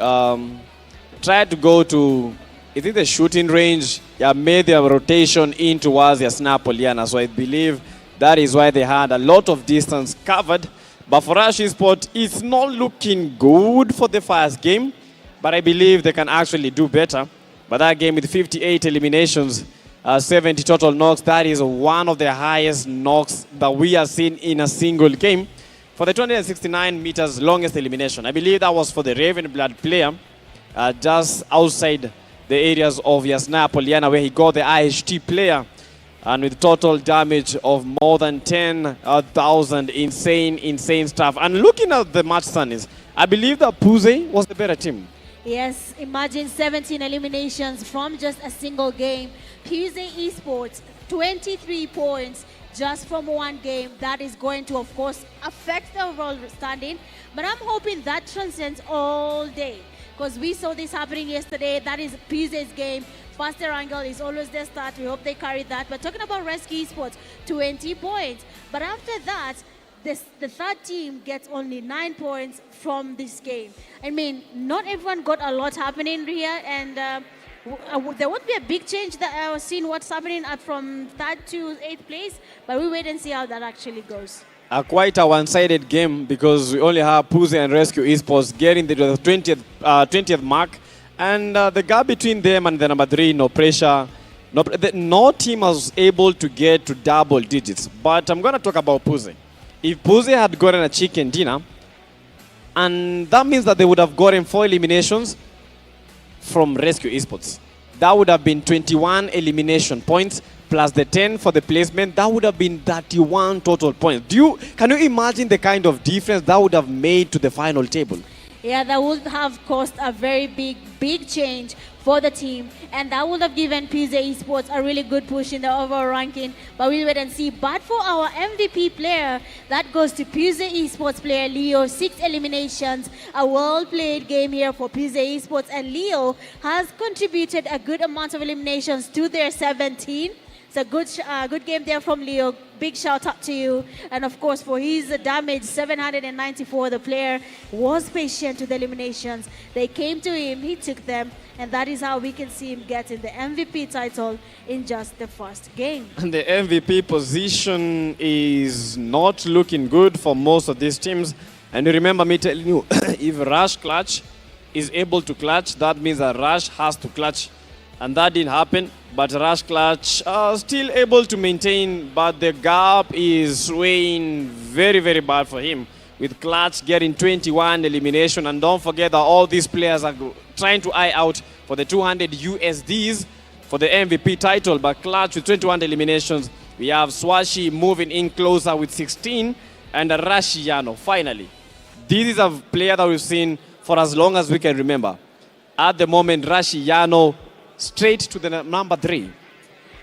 tried to go to, is it the shooting range? Yeah, made their rotation in towards Yasna Poliana. So I believe that is why they had a lot of distance covered. But for Rush Esports, it's not looking good for the first game. But I believe they can actually do better. But that game with 58 eliminations, 70 total knocks, that is one of the highest knocks that we have seen in a single game. For the 269 meters longest elimination, I believe that was for the Raven Blood player, just outside the areas of Yasna Poliana, where he got the IHT player, and with total damage of more than 10,000, insane stuff. And looking at the match standings, I believe that Puze was the better team. Yes, imagine 17 eliminations from just a single game. PMGO Esports, 23 points just from one game. That is going to, of course, affect the overall standing. But I'm hoping that transcends all day, because we saw this happening yesterday. That is PMGO's game. Faster angle is always their start. We hope they carry that. But talking about Rescue Esports, 20 points. But after that, the third team gets only 9 points from this game. I mean, not everyone got a lot happening here, and there won't be a big change that I was seeing what's happening from 3rd to 8th place, but we wait and see how that actually goes. Quite a one-sided game, because we only have Puze and Rescue Esports getting to the 20th mark, and the gap between them and the number 3, no pressure. No team was able to get to double digits. But I'm going to talk about Puze. If Puze had gotten a chicken dinner, and that means that they would have gotten 4 eliminations from Rescue Esports. that would have been 21 elimination points plus the 10 for the placement. That would have been 31 total points. Can you imagine the kind of difference that would have made to the final table? Yeah, that would have caused a very big change for the team, and that would have given PMGO Esports a really good push in the overall ranking, but we'll wait and see. But for our MVP player, that goes to PMGO Esports player Leo. 6 eliminations, a well-played game here for PMGO Esports, and Leo has contributed a good amount of eliminations to their 17. It's a good game there from Leo. Big shout out to you. And of course, for his damage, 794, the player was patient with the eliminations. They came to him, he took them, and that is how we can see him getting the MVP title in just the first game. And the MVP position is not looking good for most of these teams. And you remember me telling you, if Rush Clutch is able to clutch, that means that Rush has to clutch. And that didn't happen, but Rush Clutch still able to maintain, but the gap is swaying very, very bad for him, with Clutch getting 21 elimination. And don't forget that all these players are trying to eye out for the 200 USDs for the MVP title, but Clutch with 21 eliminations. We have Swashi moving in closer with 16, and Rashiano finally. This is a player that we've seen for as long as we can remember. At the moment, Rashiano straight to the number 3.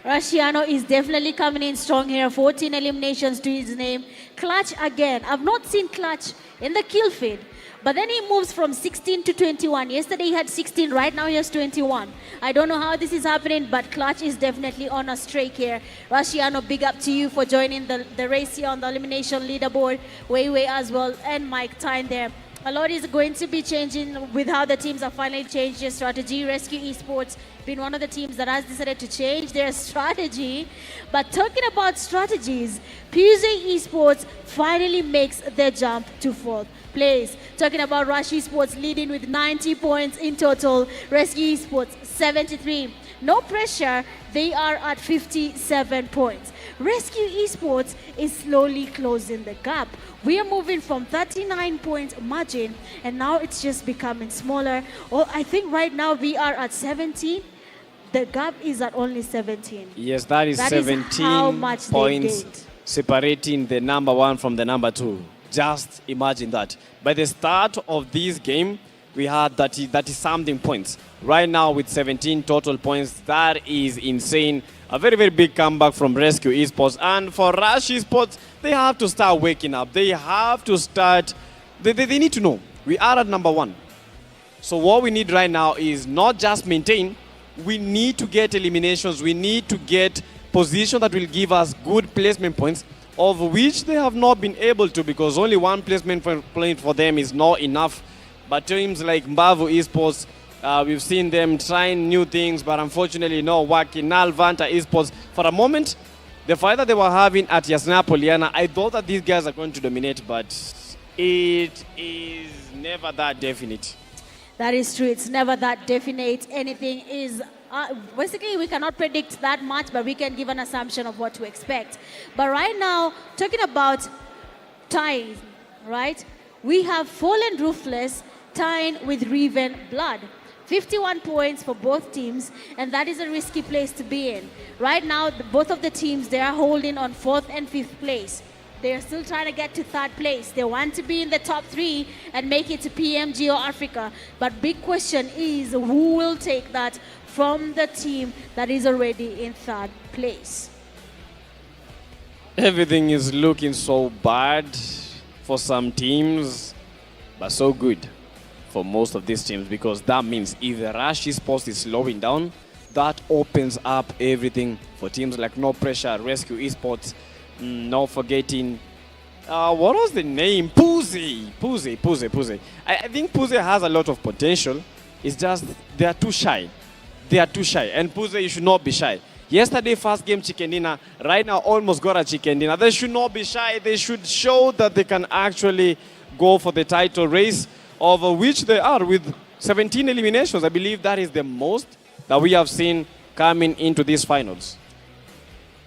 Rashiano is definitely coming in strong here. 14 eliminations to his name. Clutch again. I've not seen Clutch in the kill feed, but then he moves from 16 to 21. Yesterday he had 16, right now he has 21. I don't know how this is happening, but Clutch is definitely on a streak here. Rashiano, big up to you for joining the race here on the elimination leaderboard. Wei as well, and Mike Tyne there. A lot is going to be changing with how the teams have finally changed their strategy. Rescue Esports being one of the teams that has decided to change their strategy. But talking about strategies, PMGO Esports finally makes their jump to 4th place. Talking about Rush Esports leading with 90 points in total. Rescue Esports 73. No pressure, they are at 57 points. Rescue Esports is slowly closing the gap. We are moving from 39 point margin, and now it's just becoming smaller. I think right now we are at 17. The gap is at only 17. Yes, that is 17 how much points separating the number 1 from the number 2. Just imagine that. By the start of this game, we had 30-something points. Right now with 17 total points, that is insane. A very, very big comeback from Rescue Esports. And for Rush Esports, they have to start waking up. They have to start, they need to know, we are at number 1. So what we need right now is not just maintain, we need to get eliminations. We need to get position that will give us good placement points, of which they have not been able to, because only 1 placement point for them is not enough. But teams like Mbavu Esports, we've seen them trying new things, but unfortunately not working. Nalvanta Esports, for a moment, the fight that they were having at Yasna Poliana, I thought that these guys are going to dominate, but it is never that definite. That is true. It's never that definite. Anything is... basically, we cannot predict that much, but we can give an assumption of what to expect. But right now, talking about tying, right? We have Fallen Ruthless tying with Riven Blood. 51 points for both teams, and that is a risky place to be in. Right now, both of the teams, they are holding on 4th and 5th place. They are still trying to get to 3rd place. They want to be in the top 3 and make it to PMGO Africa. But big question is, who will take that from the team that is already in 3rd place? Everything is looking so bad for some teams, but so good for most of these teams, because that means if the Rush Esports is slowing down, that opens up everything for teams like No Pressure, Rescue Esports, not forgetting, what was the name? Pmnc. I think Pmnc has a lot of potential. It's just they are too shy. And Pmnc, you should not be shy. Yesterday, first game chicken dinner, right now almost got a chicken dinner. They should not be shy. They should show that they can actually go for the title race, of which they are with 17 eliminations. I believe that is the most that we have seen coming into these finals.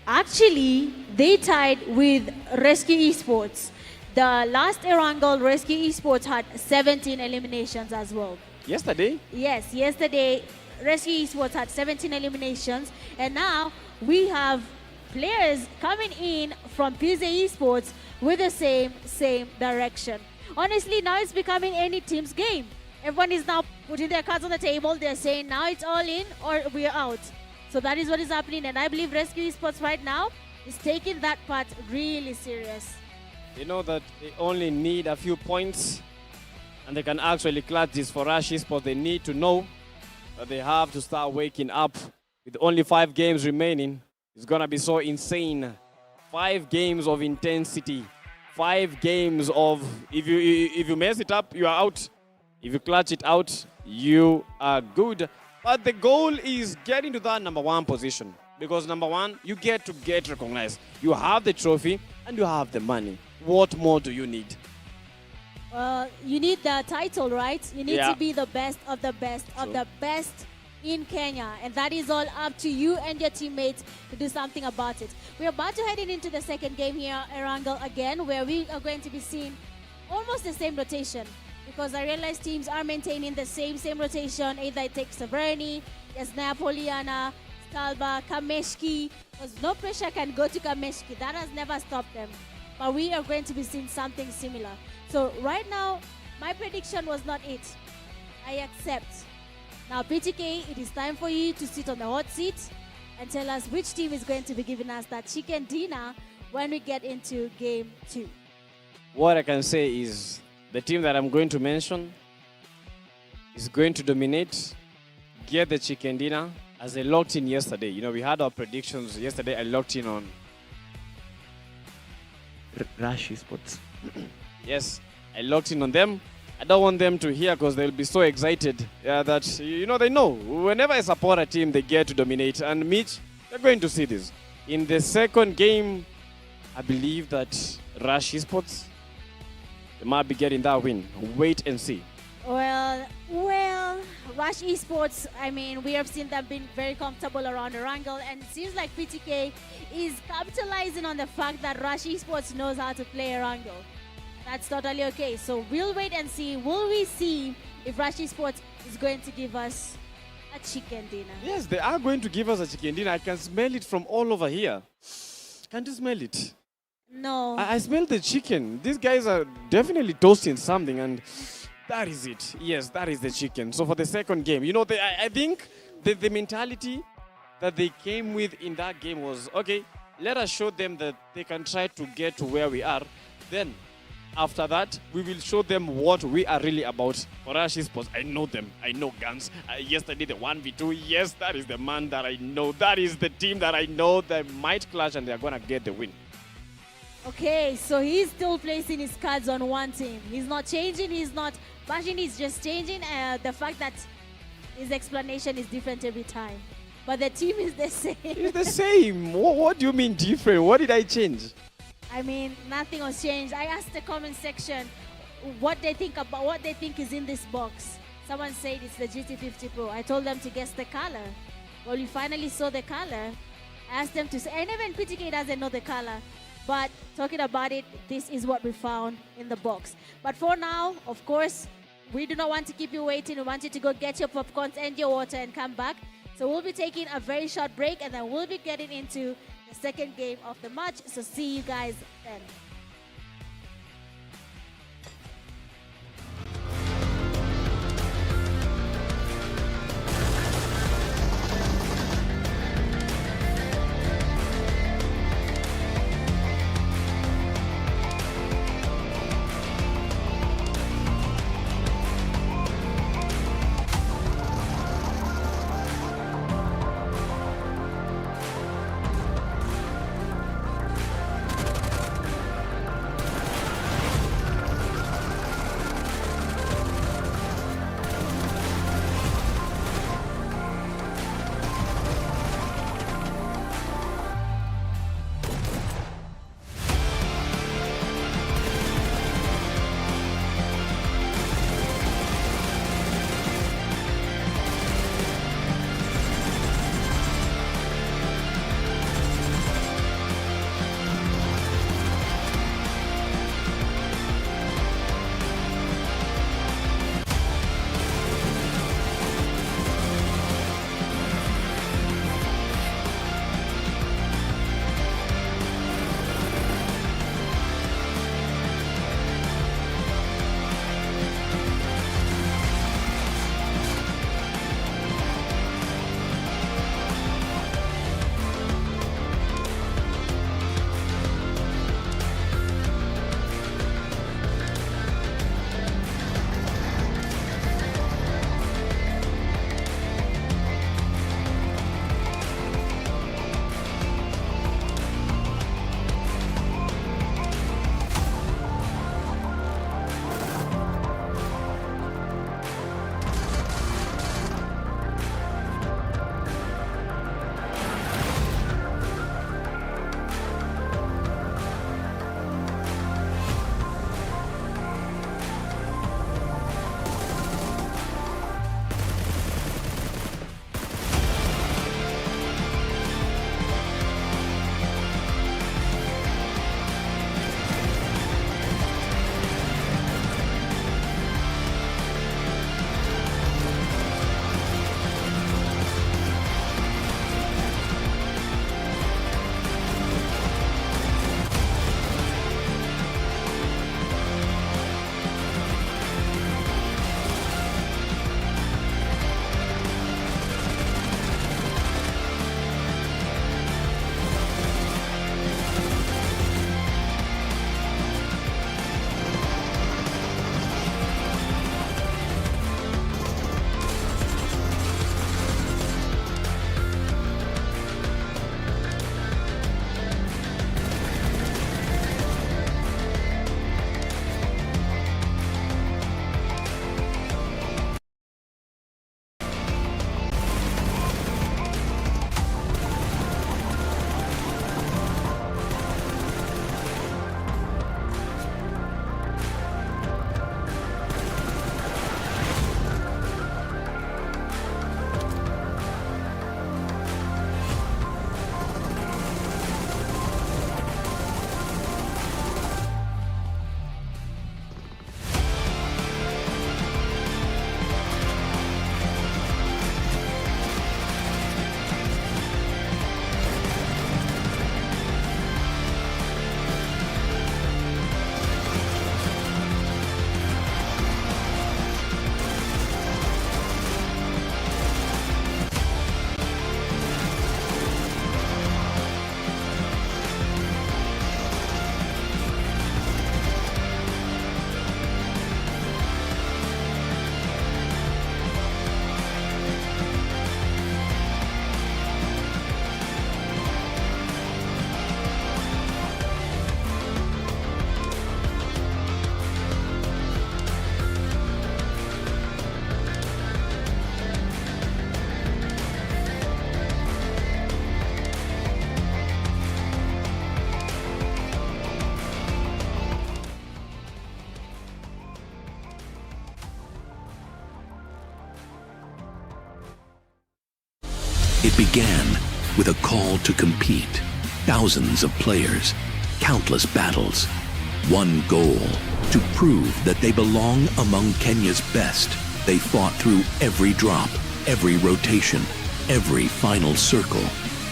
Actually, they tied with Rescue Esports. The last Erangel, Rescue Esports had 17 eliminations as well. Yesterday? Yes, yesterday Rescue Esports had 17 eliminations, and now we have players coming in from PMGO Esports with the same direction. Honestly, now it's becoming any team's game. Everyone is now putting their cards on the table. They're saying now it's all in or we're out. So that is what is happening, and I believe Rescue Esports right now is taking that part really serious. They know that they only need a few points and they can actually clutch this. For Rush Esports, they need to know that they have to start waking up. With only 5 games remaining, it's gonna be so insane. 5 games of intensity. 5 games of, if you mess it up, you are out. If you clutch it out, you are good. But the goal is getting to that number 1 position. Because number 1, you get to get recognized. You have the trophy and you have the money. What more do you need? Well, you need the title, right? You need Yeah. to be the best of the best of the best in Kenya. And that is all up to you and your teammates to do something about it. We're about to head into the second game here at Erangel again, where we are going to be seeing almost the same rotation. Because I realize teams are maintaining the same rotation. Either it takes Saverni, Yasnaya Poliana, Stalba, Kameshki. Because no pressure can go to Kameshki. That has never stopped them. But we are going to be seeing something similar. So right now, my prediction was not it. I accept. Now, PTK, it is time for you to sit on the hot seat and tell us which team is going to be giving us that chicken dinner when we get into game 2. What I can say is the team that I'm going to mention is going to dominate, get the chicken dinner, as I locked in yesterday. You know, we had our predictions yesterday. I locked in on Rush Esports. Yes, I locked in on them. I don't want them to hear because they'll be so excited that, you know, they know. Whenever I support a team, they get to dominate. And Mitch, they're going to see this. In the second game, I believe that Rush Esports, they might be getting that win. Wait and see. Well, Rush Esports, I mean, we have seen them being very comfortable around Erangel, and it seems like PTK is capitalizing on the fact that Rush Esports knows how to play Erangel. That's totally okay. So we'll wait and see. Will we see if Rush Esports is going to give us a chicken dinner? Yes, they are going to give us a chicken dinner. I can smell it from all over here. Can't you smell it? No. I smell the chicken. These guys are definitely toasting something, and that is it. Yes, that is the chicken. So for the second game, you know, I think the mentality that they came with in that game was, okay, let us show them that they can try to get to where we are. Then, after that, we will show them what we are really about. For Rush Esports, I know them. I know Guns. Yesterday, the 1v2. Yes, that is the man that I know. That is the team that I know that might clash and they're going to get the win. Okay, so he's still placing his cards on one team. He's not changing, he's not bashing, he's just changing the fact that his explanation is different every time. But the team is the same. It's the same. What do you mean different? What did I change? I mean, nothing was changed. I asked the comment section what they think about what they think is in this box. Someone said it's the GT50 Pro. I told them to guess the color. Well, we finally saw the color. I asked them to say, and even PTK doesn't know the color. But talking about it, this is what we found in the box. But for now, of course, we do not want to keep you waiting. We want you to go get your popcorns and your water and come back. So we'll be taking a very short break, and then we'll be getting into the second game of the match. So see you guys then. It began with a call to compete. Thousands of players, countless battles, one goal, to prove that they belong among Kenya's best. They fought through every drop, every rotation, every final circle.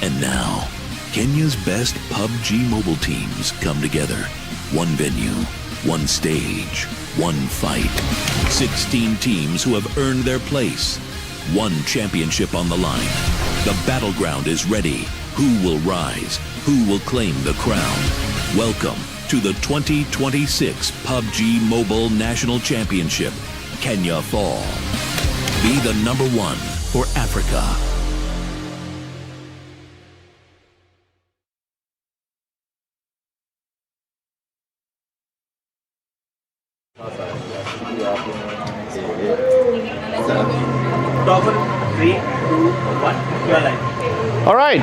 And now, Kenya's best PUBG mobile teams come together. One venue, one stage, one fight. 16 teams who have earned their place. One championship on the line. The battleground is ready. Who will rise? Who will claim the crown? Welcome to the 2026 PUBG Mobile National Championship. Kenya Fall. Be the #1 for Africa. All right,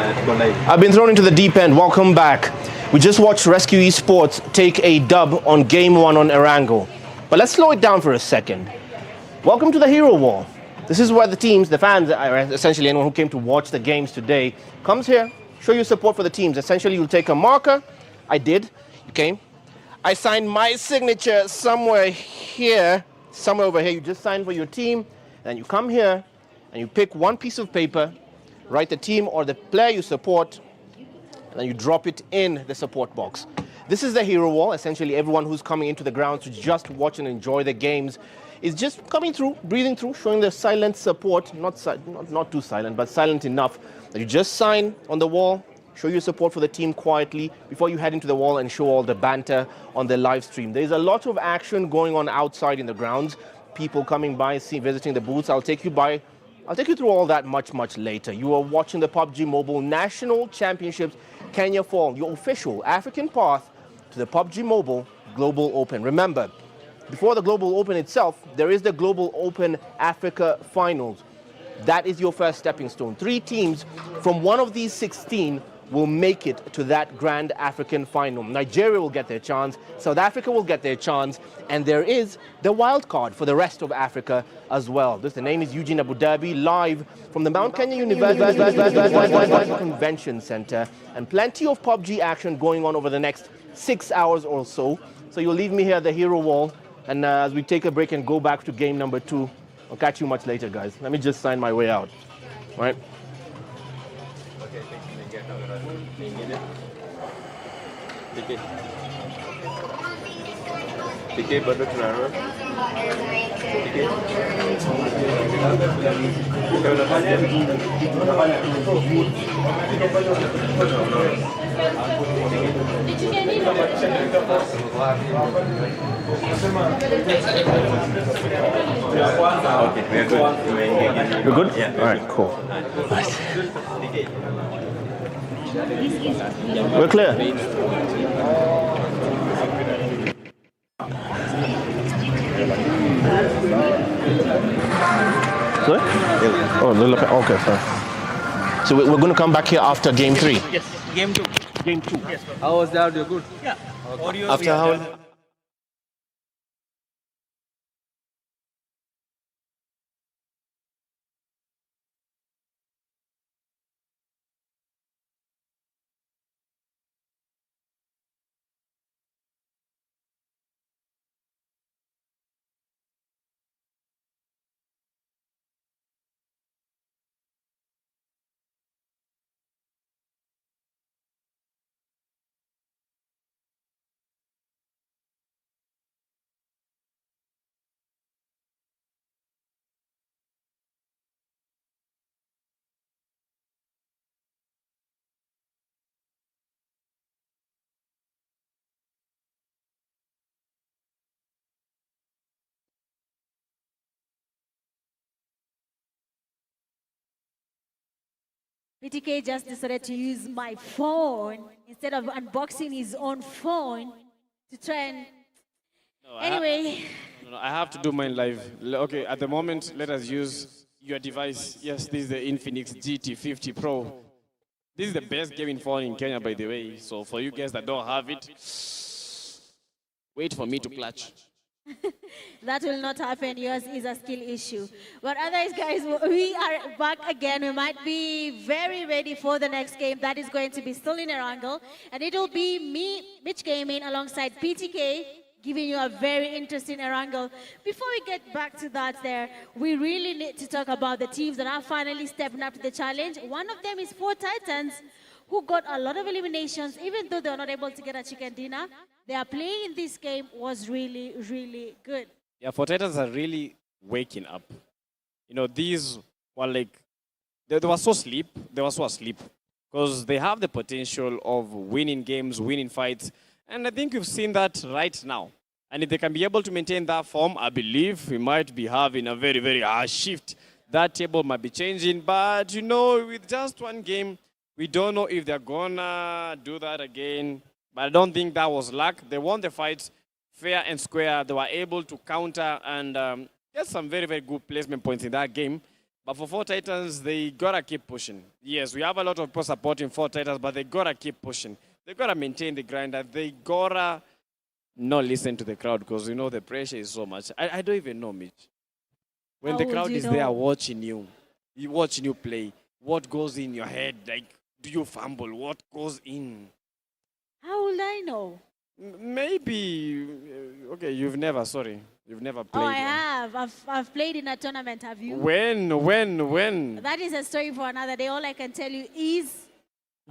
I've been thrown into the deep end. Welcome back. We just watched Rescue Esports take a dub on Game 1 on Erango. But let's slow it down for a second. Welcome to the Hero Wall. This is where the teams, the fans, essentially anyone who came to watch the games today, comes here, show your support for the teams. Essentially, you'll take a marker. I did. You came. I signed my signature somewhere here, somewhere over here. You just sign for your team. Then you come here and you pick one piece of paper, write the team or the player you support, and then you drop it in the support box. This is the Hero Wall. Essentially, everyone who's coming into the grounds to just watch and enjoy the games is just coming through, breathing through, showing their silent support. Not too silent, but silent enough that you just sign on the wall, show your support for the team quietly before you head into the wall and show all the banter on the live stream. There's a lot of action going on outside in the grounds. People coming by, visiting the booths. I'll take you through all that much later. You are watching the PUBG Mobile National Championships Kenya Fall, your official African path to the PUBG Mobile Global Open. Remember, before the Global Open itself, there is the Global Open Africa Finals. That is your first stepping stone. 3 teams from one of these 16 will make it to that Grand African Final. Nigeria will get their chance, South Africa will get their chance, and there is the wild card for the rest of Africa as well. The name is Eugene Abu Dhabi, live from the Mount Kenya University Convention Center, and plenty of PUBG action going on over the next 6 hours or so. So you'll leave me here at the Hero Wall, and as we take a break and go back to game number 2, I'll catch you much later, guys. Let me just sign my way out. All right? You're good? Yeah. All right, cool. Nice. We're clear. Sorry? Oh, okay, fine. So we're going to come back here after game 3? Yes, game 2. Game 2. Yes. How was the audio? Good? Yeah. Audio After how? PTK just decided to use my phone instead of unboxing his own phone to try and... Anyway. I have to do mine live. Okay, at the moment, let us use your device. Yes, this is the Infinix GT50 Pro. This is the best gaming phone in Kenya, by the way. So for you guys that don't have it, wait for me to clutch. That will not happen. Yours is a skill issue. But otherwise, guys, we are back again. We might be very ready for the next game. That is going to be still in Erangel. And it will be me, Mitch Gaming, alongside PTK, giving you a very interesting Erangel. Before we get back to that we really need to talk about the teams that are finally stepping up to the challenge. One of them is Four Titans, who got a lot of eliminations, even though they were not able to get a chicken dinner. Their play in this game was really, really good. Yeah, Four Titans are really waking up. You know, these were like, they were so asleep. They were so asleep because they have the potential of winning games, winning fights. And I think we've seen that right now. And if they can be able to maintain that form, I believe we might be having a very, very harsh shift. That table might be changing. But, you know, with just one game, we don't know if they're gonna do that again. But I don't think that was luck. They won the fight fair and square. They were able to counter and get some very, very good placement points in that game. But for Four Titans, they gotta keep pushing. Yes, we have a lot of people supporting Four Titans, but they gotta keep pushing. They gotta maintain the grind. They gotta not listen to the crowd because, you know, the pressure is so much. I don't even know, Mitch. When the crowd is there watching you play, what goes in your head? Like, do you fumble? What goes in? How will I know? Maybe, okay, you've never played. Oh, I have. I've played in a tournament, have you? When? That is a story for another day. All I can tell you is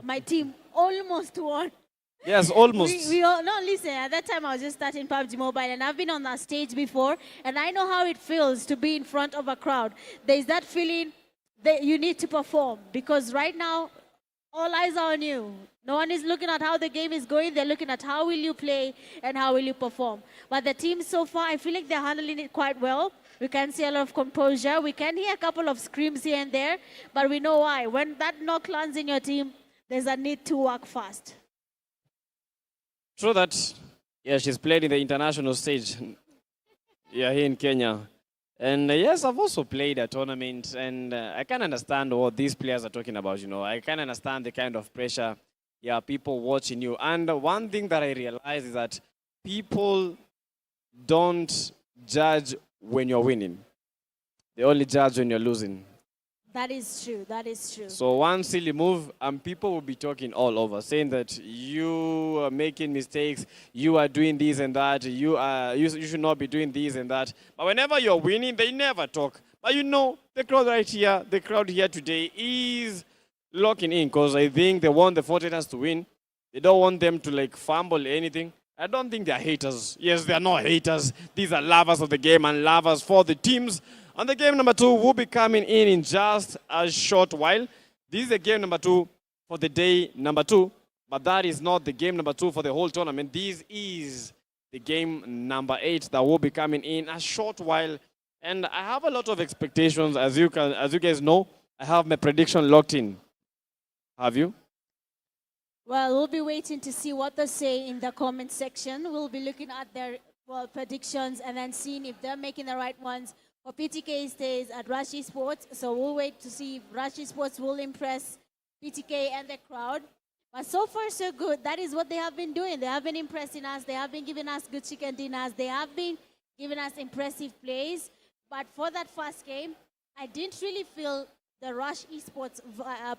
my team almost won. Yes, almost. No, listen, at that time I was just starting PUBG Mobile and I've been on that stage before and I know how it feels to be in front of a crowd. There's that feeling that you need to perform because right now, all eyes are on you. No one is looking at how the game is going. They're looking at how will you play and how will you perform. But the team so far, I feel like they're handling it quite well. We can see a lot of composure. We can hear a couple of screams here and there. But we know why. When that knock lands in your team, there's a need to work fast. True that. Yeah, she's played in the international stage. Yeah, here in Kenya. And yes, I've also played a tournament, and I can understand what these players are talking about, you know. I can understand the kind of pressure, people watching you. And one thing that I realize is that people don't judge when you're winning. They only judge when you're losing. That is true. That is true. So one silly move, and people will be talking all over, saying that you are making mistakes, you are doing this and that, you should not be doing this and that. But whenever you're winning, they never talk. But you know, the crowd right here, the crowd here today is locking in because I think they want the Four Titans to win. They don't want them to like fumble anything. I don't think they're haters. Yes, they're not haters. These are lovers of the game and lovers for the teams. And the game number 2 will be coming in just a short while. This is the game number 2 for the day number 2. But that is not the game number 2 for the whole tournament. This is the game number 8 that will be coming in a short while. And I have a lot of expectations. As you guys know, I have my prediction locked in. Have you? Well, we'll be waiting to see what they say in the comment section. We'll be looking at their predictions and then seeing if they're making the right ones. For PTK stays at Rush Esports, so we'll wait to see if Rush Esports will impress PTK and the crowd. But so far, so good. That is what they have been doing. They have been impressing us. They have been giving us good chicken dinners. They have been giving us impressive plays. But for that first game, I didn't really feel the Rush Esports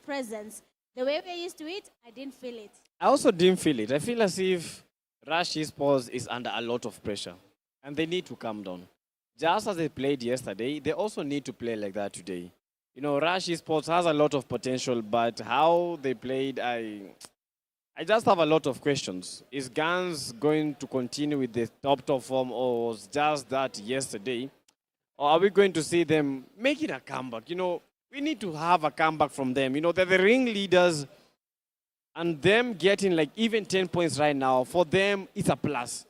presence. The way we're used to it, I didn't feel it. I also didn't feel it. I feel as if Rush Esports is under a lot of pressure. And they need to calm down. Just as they played yesterday, they also need to play like that today. You know, Rush Esports has a lot of potential, but how they played, I just have a lot of questions. Is Guns going to continue with the top form, or was just that yesterday? Or are we going to see them making a comeback? You know, we need to have a comeback from them. You know, they're the ring leaders, and them getting like even 10 points right now, for them, it's a plus.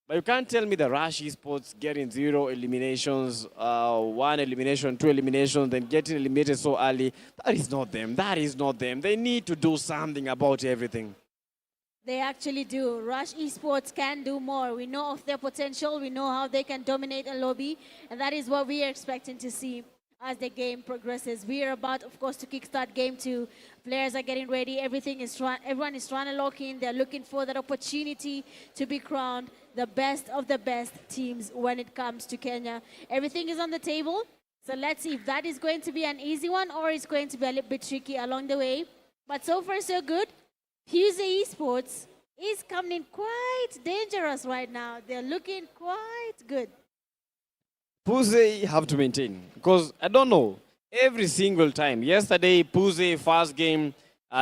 But you can't tell me the Rush Esports getting 0 eliminations, 1 elimination, 2 eliminations, then getting eliminated so early. That is not them. That is not them. They need to do something about everything. They actually do. Rush Esports can do more. We know of their potential. We know how they can dominate a lobby. And that is what we are expecting to see. as the game progresses. We are about, of course, to kickstart game 2. Players are getting ready. Everyone is trying to lock in. They're looking for that opportunity to be crowned the best of the best teams when it comes to Kenya. Everything is on the table. So let's see if that is going to be an easy one or it's going to be a little bit tricky along the way. But so far, so good. PMGO Esports is coming quite dangerous right now. They're looking quite good. PUBG have to maintain, because I don't know, every single time. Yesterday, PUBG first game,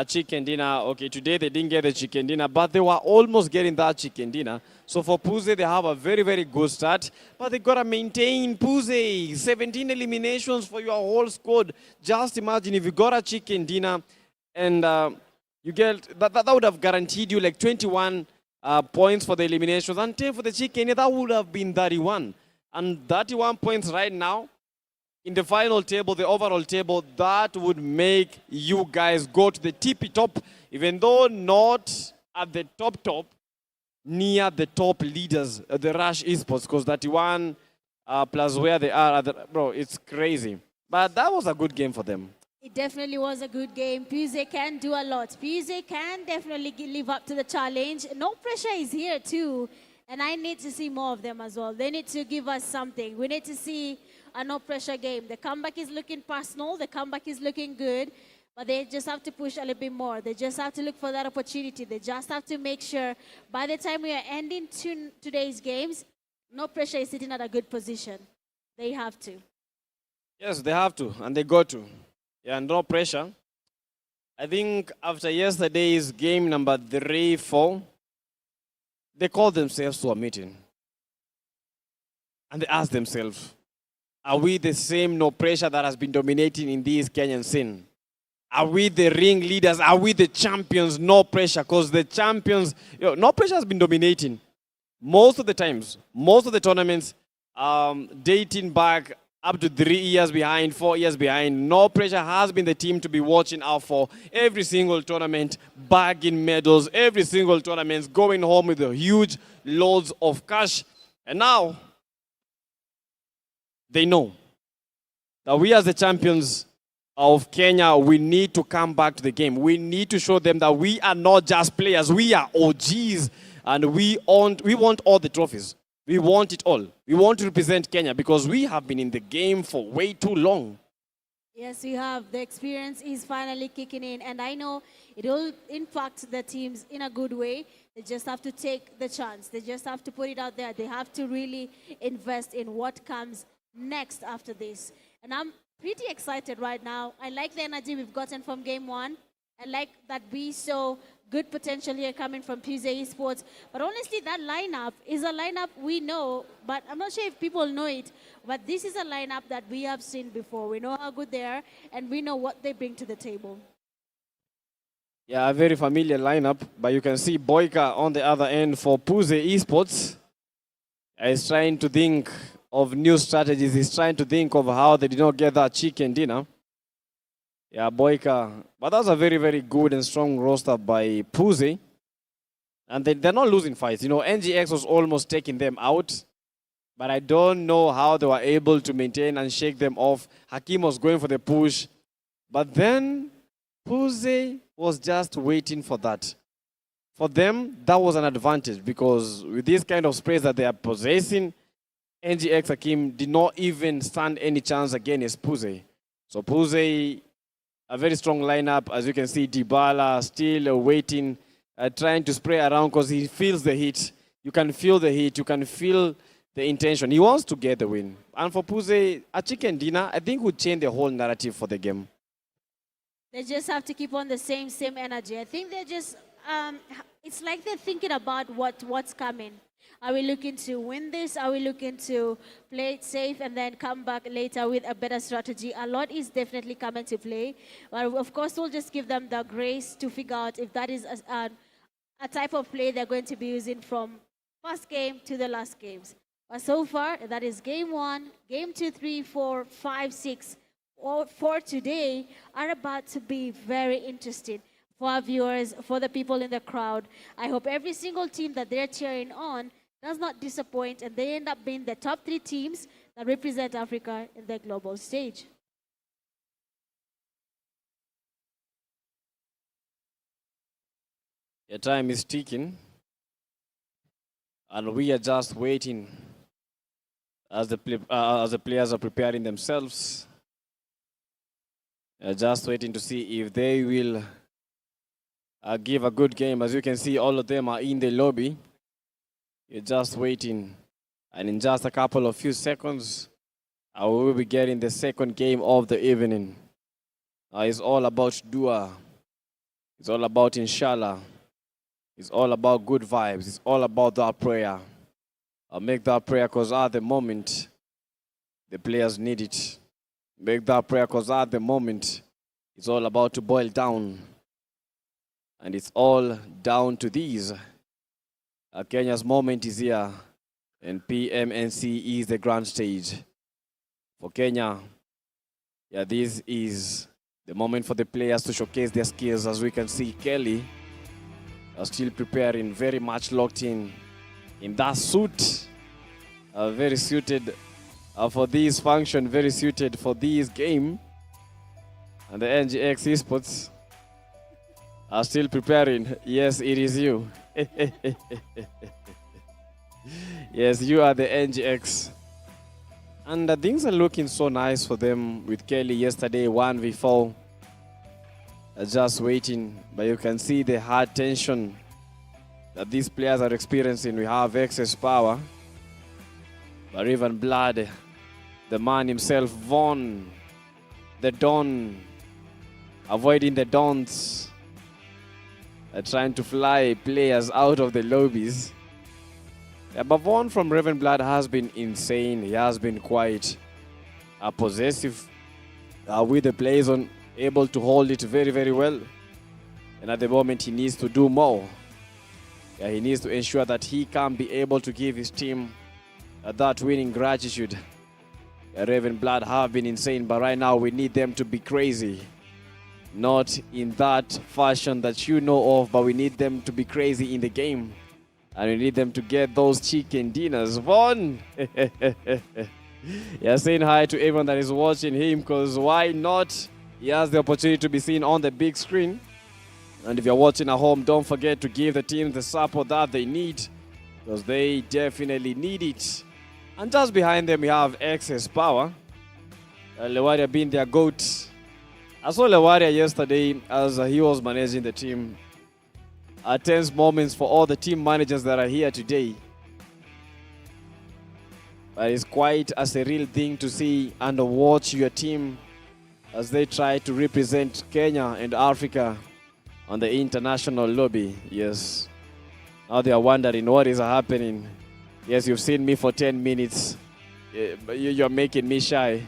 chicken dinner. Okay, today they didn't get the chicken dinner, but they were almost getting that chicken dinner. So for PUBG, they have a very, very good start, but they got to maintain. PUBG, 17 eliminations for your whole squad. Just imagine if you got a chicken dinner and you get, that would have guaranteed you like 21 points for the eliminations, and 10 for the chicken, that would have been 31. And 31 points right now in the final table, the overall table, that would make you guys go to the tippy top, even though not at the top, near the top leaders, the Rush Esports, because 31 plus where they are, bro, it's crazy. But that was a good game for them. It definitely was a good game. PMGO can do a lot. PMGO can definitely live up to the challenge. No pressure is here too. And I need to see more of them as well. They need to give us something. We need to see a no-pressure game. The comeback is looking personal. The comeback is looking good. But they just have to push a little bit more. They just have to look for that opportunity. They just have to make sure by the time we are ending today's games, no pressure is sitting at a good position. They have to. Yes, they have to, and they got to. Yeah, no pressure. I think after yesterday's game number 3, 4, they called themselves to a meeting. And they asked themselves, are we the same no pressure that has been dominating in this Kenyan scene? Are we the ring leaders? Are we the champions? No pressure, because the champions, no pressure has been dominating. Most of the times, most of the tournaments, dating back up to 3 years behind, 4 years behind, no pressure has been the team to be watching out for. Every single tournament, bagging medals, every single tournament, going home with a huge loads of cash. And now, they know that we as the champions of Kenya, we need to come back to the game. We need to show them that we are not just players, we are OGs, and we want all the trophies. We want it all. We want to represent Kenya because we have been in the game for way too long. Yes, we have. The experience is finally kicking in, and I know it will impact the teams in a good way. They just have to take the chance. They just have to put it out there. They have to really invest in what comes next after this. And I'm pretty excited right now. I like the energy we've gotten from game 1. I like that we saw good potential here coming from PMGO Esports. But honestly, that lineup is a lineup we know, but I'm not sure if people know it, but this is a lineup that we have seen before. We know how good they are, and we know what they bring to the table. Yeah, a very familiar lineup, but you can see Boyka on the other end for PMGO Esports. He's trying to think of new strategies. He's trying to think of how they did not get that chicken dinner. Yeah, Boyka. But that's a very, very good and strong roster by PMGO. And they're not losing fights. You know, NGX was almost taking them out. But I don't know how they were able to maintain and shake them off. Hakim was going for the push. But then PMGO was just waiting for that. For them, that was an advantage because with this kind of space that they are possessing, NGX Hakim did not even stand any chance against PMGO. So PMGO, a very strong lineup. As you can see, Dybala still waiting, trying to spray around because he feels the heat. You can feel the heat. You can feel the intention. He wants to get the win. And for PMGO, a chicken dinner, I think would change the whole narrative for the game. They just have to keep on the same energy. I think they're just, it's like they're thinking about what's coming. Are we looking to win this? Are we looking to play it safe and then come back later with a better strategy? A lot is definitely coming to play. But of course, we'll just give them the grace to figure out if that is a type of play they're going to be using from first game to the last games. But so far, that is game 1, game 2, 3, 4, 5, 6. All for today are about to be very interesting for our viewers, for the people in the crowd. I hope every single team that they're cheering on does not disappoint, and they end up being the top 3 teams that represent Africa in the global stage. Your time is ticking. And we are just waiting as the players are preparing themselves. Just waiting to see if they will give a good game. As you can see, all of them are in the lobby. You're just waiting. And in just a couple of few seconds, we will be getting the second game of the evening. It's all about dua. It's all about inshallah. It's all about good vibes. It's all about that prayer. I'll make that prayer because at the moment, the players need it. Make that prayer because at the moment, it's all about to boil down. And it's all down to these. Kenya's moment is here. And PMNC is the grand stage. For Kenya, this is the moment for the players to showcase their skills. As we can see, Kelly are still preparing, very much locked in that suit. Very suited for this function, very suited for this game. And the NGX Esports are still preparing. Yes, it is you. Yes, you are the NGX. And things are looking so nice for them with Kelly yesterday, 1v4. Just waiting, but you can see the hard tension that these players are experiencing. We have excess power, but even Blood, the man himself, Von, the Don, avoiding the Dons, trying to fly players out of the lobbies. But Von from Raven Blood has been insane. He has been quite possessive with the plays on, able to hold it very, very well. And at the moment, he needs to do more. He needs to ensure that he can be able to give his team that winning gratitude. Raven Blood have been insane, but right now we need them to be crazy. Not in that fashion that you know of, but we need them to be crazy in the game. And we need them to get those chicken dinners. Vaughn! Saying hi to everyone that is watching him, because why not? He has the opportunity to be seen on the big screen. And if you're watching at home, don't forget to give the team the support that they need, because they definitely need it. And just behind them, we have excess power. Lewaria being their GOAT. I saw Lewaria yesterday as he was managing the team. Tense moments for all the team managers that are here today. But it's quite a surreal thing to see and watch your team as they try to represent Kenya and Africa on the international lobby. Yes. Now they are wondering what is happening. Yes, you've seen me for 10 minutes. But you're making me shy.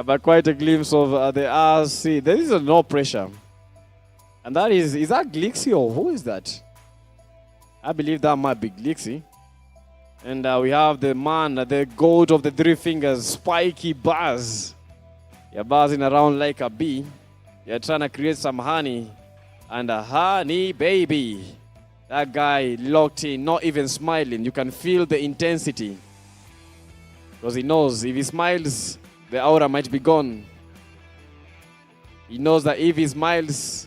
But quite a glimpse of the RC. There is no pressure. And that is that Glixie or who is that? I believe that might be Glixie. And we have the man, the goat of the three fingers, Spiky Buzz. You're buzzing around like a bee. You're trying to create some honey. And a honey baby. That guy locked in, not even smiling. You can feel the intensity. Because he knows if he smiles, the aura might be gone. He knows that if he smiles,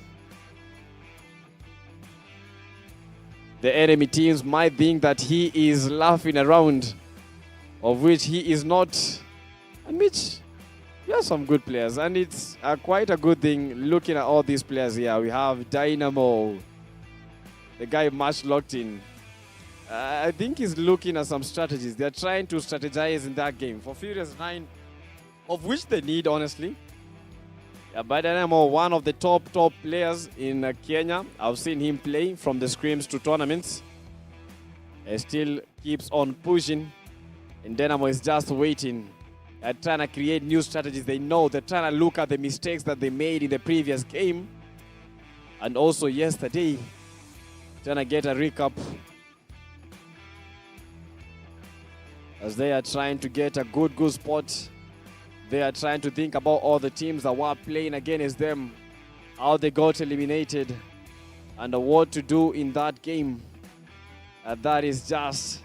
the enemy teams might think that he is laughing around, of which he is not. And Mitch, you have some good players, and it's quite a good thing looking at all these players here. We have Dynamo, the guy much locked in. I think he's looking at some strategies. They're trying to strategize in that game for Furious 9, of which they need, honestly. But Dynamo, one of the top players in Kenya. I've seen him play from the scrims to tournaments. He still keeps on pushing. And Dynamo is just waiting. They're trying to create new strategies. They know they're trying to look at the mistakes that they made in the previous game. And also yesterday, trying to get a recap. As they are trying to get a good spot. They are trying to think about all the teams that were playing against them, how they got eliminated, and what to do in that game. That is just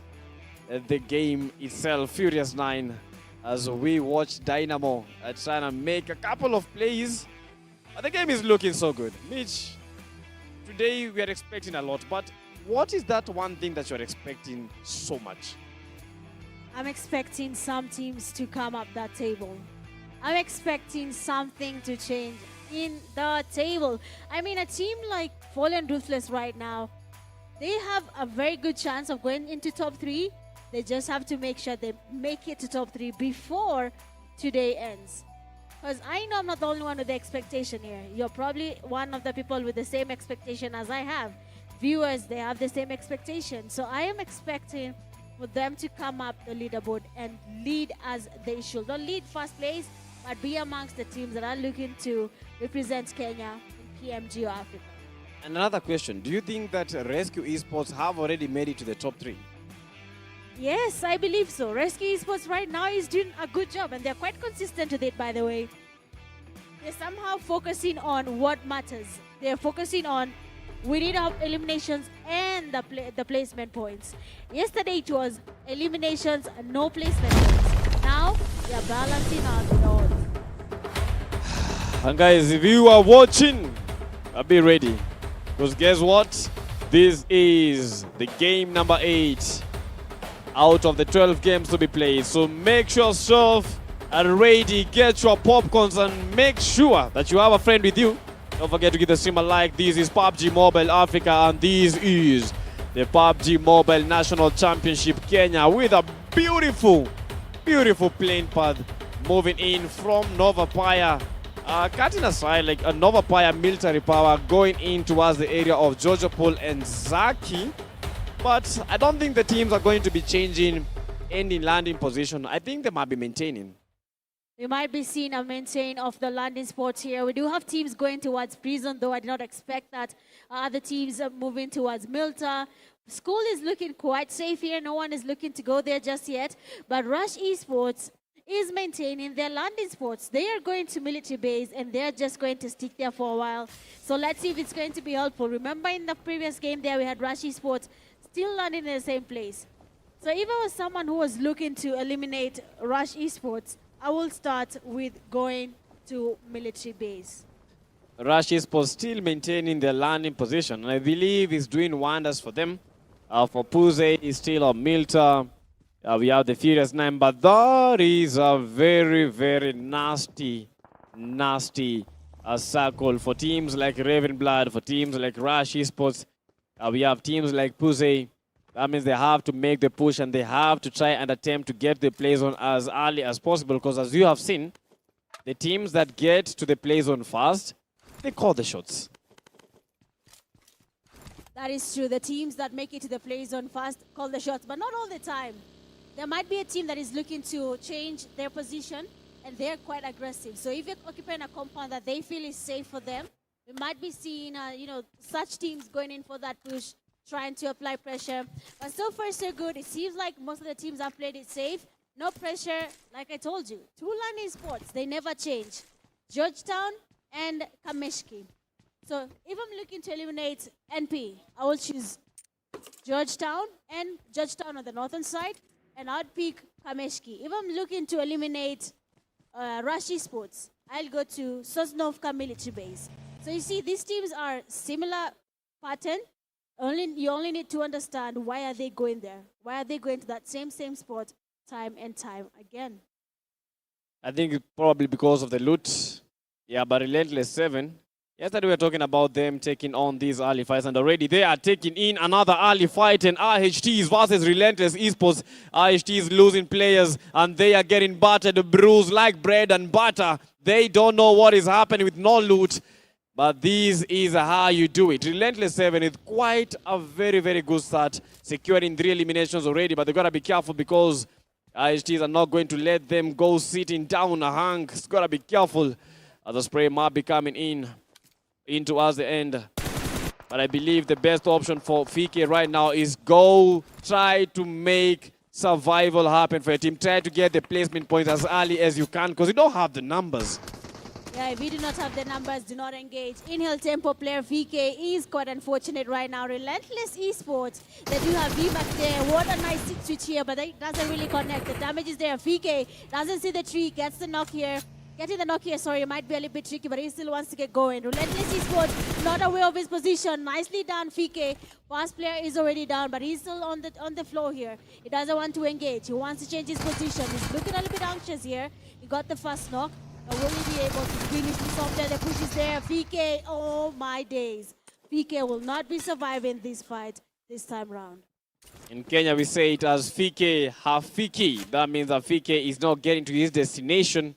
the game itself, Furious 9, as we watch Dynamo trying to make a couple of plays. But the game is looking so good. Mitch, today we are expecting a lot, but what is that one thing that you're expecting so much? I'm expecting some teams to come up that table. I'm expecting something to change in the table. I mean, a team like Fallen Ruthless right now, they have a very good chance of going into top 3. They just have to make sure they make it to top 3 before today ends. Because I know I'm not the only one with the expectation here. You're probably one of the people with the same expectation as I have. Viewers, they have the same expectation. So I am expecting for them to come up the leaderboard and lead as they should. Don't lead first place, but be amongst the teams that are looking to represent Kenya in PMGO Africa. And another question, do you think that Rescue Esports have already made it to the top 3? Yes, I believe so. Rescue Esports right now is doing a good job, and they're quite consistent with it, by the way. They're somehow focusing on what matters. They're focusing on we need to have eliminations and the placement points. Yesterday it was eliminations and no placement points. Now they're balancing out the odds. And guys, if you are watching, be ready. Because guess what? This is the game number 8 out of the 12 games to be played. So make yourself ready, get your popcorns, and make sure that you have a friend with you. Don't forget to give the stream a like. This is PUBG Mobile Africa, and this is the PUBG Mobile National Championship Kenya with a beautiful, beautiful plane path moving in from Nova Paya. Cutting aside like a Nova Paya military power going in towards the area of Jojopol and Zaki. But I don't think the teams are going to be changing any landing position. I think they might be maintaining. We might be seeing a maintain of the landing spots here. We do have teams going towards Prison, though I did not expect that. Other teams are moving towards Milta. School is looking quite safe here. No one is looking to go there just yet. But Rush Esports is maintaining their landing spots. They are going to military base, and they're just going to stick there for a while. So let's see if it's going to be helpful. Remember in the previous game there, we had Rush Esports still landing in the same place. So if I was someone who was looking to eliminate Rush Esports, I will start with going to military base. Rush Esports still maintaining their landing position, and I believe it's doing wonders for them. For Puze is still on Milta. We have the Furious 9, but that is a very, very nasty circle for teams like Raven Blood, for teams like Rush Esports. We have teams like Puze. That means they have to make the push, and they have to try and attempt to get the play zone as early as possible, because as you have seen, the teams that get to the play zone fast, they call the shots. That is true. The teams that make it to the play zone fast call the shots, but not all the time. There might be a team that is looking to change their position, and they're quite aggressive. So if you're occupying a compound that they feel is safe for them, we might be seeing, such teams going in for that push, trying to apply pressure. But so far, so good. It seems like most of the teams have played it safe. No pressure, like I told you. 2 landing spots, they never change. Georgetown and Kameshki. So if I'm looking to eliminate NP, I will choose Georgetown on the northern side, and I'd pick Kameshki. If I'm looking to eliminate Rush Esports, I'll go to Sosnovka military base. So you see, these teams are similar pattern. You only need to understand why are they going there. Why are they going to that same spot time and time again? I think probably because of the loot. Yeah, but Relentless 7. Yesterday we were talking about them taking on these early fights, and already they are taking in another early fight, and RHTs versus Relentless Esports. RHTs losing players, and they are getting battered, bruised like bread and butter. They don't know what is happening with no loot. But this is how you do it. Relentless 7 is quite a very, very good start, securing 3 eliminations already. But they've got to be careful, because IHTs are not going to let them go sitting down a hang. It's got to be careful as the spray might be coming in towards the end. But I believe the best option for FK right now is go try to make survival happen for your team. Try to get the placement points as early as you can, because you don't have the numbers. Yeah, if you do not have the numbers, do not engage. Inhale Tempo player VK is quite unfortunate right now. Relentless Esports, they do have VMAX there. What a nice switch here, but it doesn't really connect. The damage is there. VK doesn't see the tree, gets the knock here. Getting the knock here, sorry, might be a little bit tricky, but he still wants to get going. Relentless Esports, not aware of his position. Nicely done, Fike. Fast player is already down, but he's still on the floor here. He doesn't want to engage. He wants to change his position. He's looking a little bit anxious here. He got the first knock. But will he be able to finish this off there? The push is there. Fike, oh my days. Fike will not be surviving this fight this time round. In Kenya, we say it as Fike Hafiki. That means that Fike is not getting to his destination.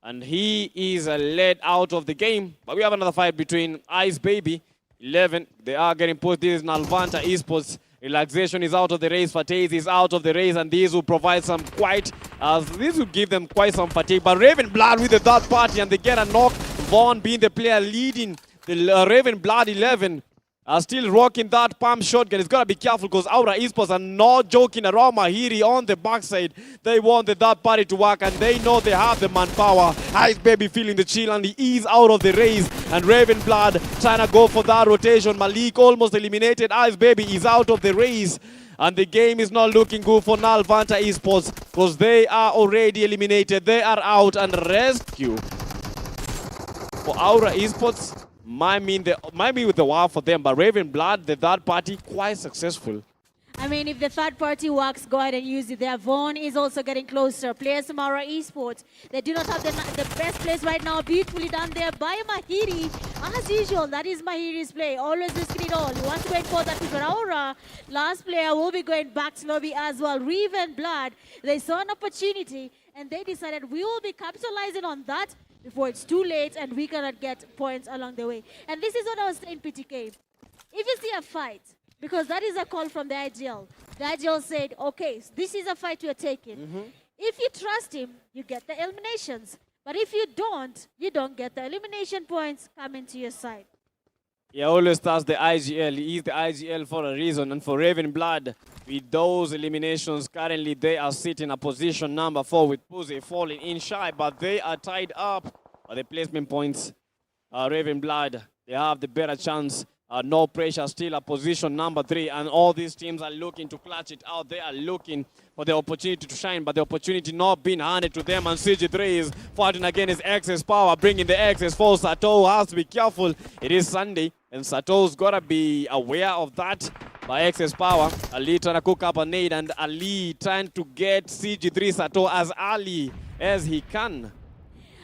And he is led out of the game. But we have another fight between Ice Baby, 11. They are getting pushed. This is Nalvanta Esports. Relaxation is out of the race. Fateh is out of the race. And these will provide some this will give them quite some fatigue. But Raven Blood with the third party. And they get a knock. Vaughn being the player leading the Raven Blood 11. Are still rocking that pump shotgun. It's got to be careful because Aura Esports are not joking around. Mahiri on the backside. They want the third party to work and they know they have the manpower. Ice Baby feeling the chill and he is out of the race. And Raven Blood trying to go for that rotation. Malik almost eliminated. Ice Baby is out of the race. And the game is not looking good for Nalvanta Esports because they are already eliminated. They are out and rescue for Aura Esports. Might mean with the wow for them, but Raven Blood, the third party, quite successful. I mean, if the third party works, go ahead and use it there. Vaughn is also getting closer. Players from Aura Esports, they do not have the best plays right now. Beautifully done there by Mahiri. As usual, that is Mahiri's play. Always risking it all. He wants to go in for that pick, but Aura, last player, will be going back to lobby as well. Raven Blood, they saw an opportunity, and they decided we will be capitalizing on that before it's too late and we cannot get points along the way. And this is what I was saying, PTK. If you see a fight, because that is a call from the IGL. The IGL said, okay, this is a fight we're taking. If you trust him, you get the eliminations. But if you don't get the elimination points coming to your side. Yeah, always starts the IGL. He is the IGL for a reason. And for Raven Blood, with those eliminations, currently they are sitting at position number 4 with Puze falling in shy. But they are tied up by the placement points. Raven Blood, they have the better chance. No pressure, still at position number 3. And all these teams are looking to clutch it out. They are looking for the opportunity to shine, but the opportunity not being handed to them. And CG3 is fighting against Access Power, bringing the Access for Sato. Has to be careful. It is Sunday, and Sato's got to be aware of that. By Access Power, Ali trying to cook up a nade, and Ali trying to get CG3 Sato as early as he can.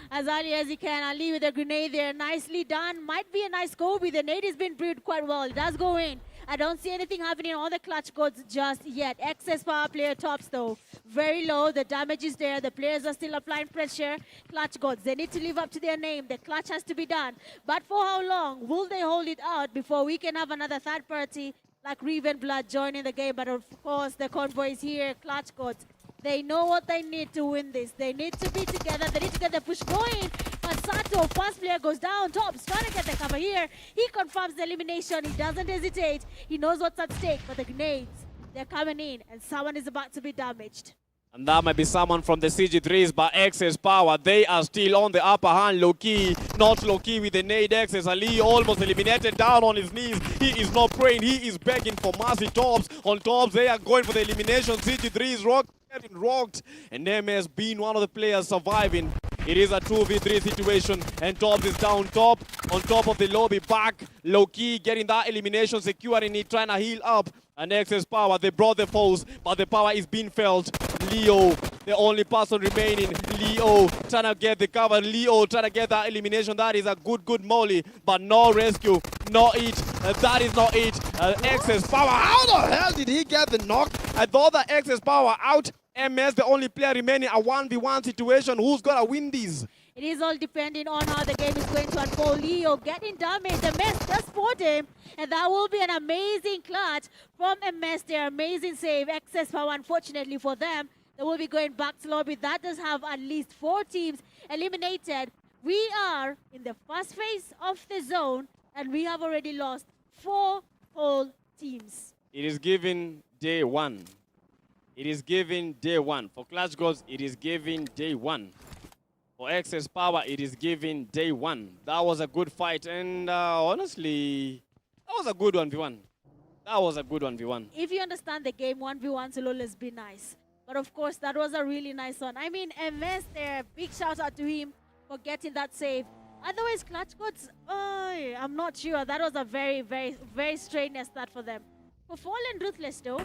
As early as he can, Ali with a grenade there. Nicely done. Might be a nice go. The nade has been brewed quite well. It does go in. I don't see anything happening on the clutch codes just yet. Access Power player tops though. Very low. The damage is there. The players are still applying pressure. Clutch gods, they need to live up to their name. The clutch has to be done. But for how long will they hold it out before we can have another third party like Raven Blood joining the game? But of course, the convoy is here. Clutch gods, they know what they need to win this. They need to be together. They need to get the push going. But Sato, first player, goes down. Tops trying to get the cover here. He confirms the elimination. He doesn't hesitate. He knows what's at stake. But the grenades, they're coming in. And someone is about to be damaged. And that might be someone from the CG3s, but Access Power, they are still on the upper hand. Low-key, not low-key with the nade. Access Ali almost eliminated, down on his knees. He is not praying. He is begging for mercy. Tops, on Tops, they are going for the elimination. CG3 is getting rocked. And MS being one of the players surviving. It is a 2v3 situation, and Tops is down top, on top of the lobby, back, low-key, getting that elimination, securing it, trying to heal up. And Access Power, they brought the foes, but the power is being felt. Leo, the only person remaining. Leo trying to get the cover. Leo trying to get that elimination. That is a good molly, but no rescue. Not it. That is not it. Access Power, how the hell did he get the knock? I thought that Access Power out. MS, the only player remaining, a 1v1 situation. Who's got to win these? It is all depending on how the game is going to unfold. Leo getting damaged. MS just spot him. And that will be an amazing clutch from MS. Their amazing save. Access Power, unfortunately for them, they will be going back to lobby. That does have at least 4 teams eliminated. We are in the first phase of the zone, and we have already lost 4 whole teams. It is given day 1. It is given day 1. For Clutch Gods, it is given day 1. For Access Power, it is given day 1. That was a good fight, and honestly, that was a good 1v1. That was a good 1v1. If you understand the game, 1v1s will always be nice. But of course, that was a really nice one. I mean, MS there, big shout out to him for getting that save. Otherwise, Clutch Codes, I'm not sure. That was a very, very, very strenuous start for them. For Fallen Ruthless, though,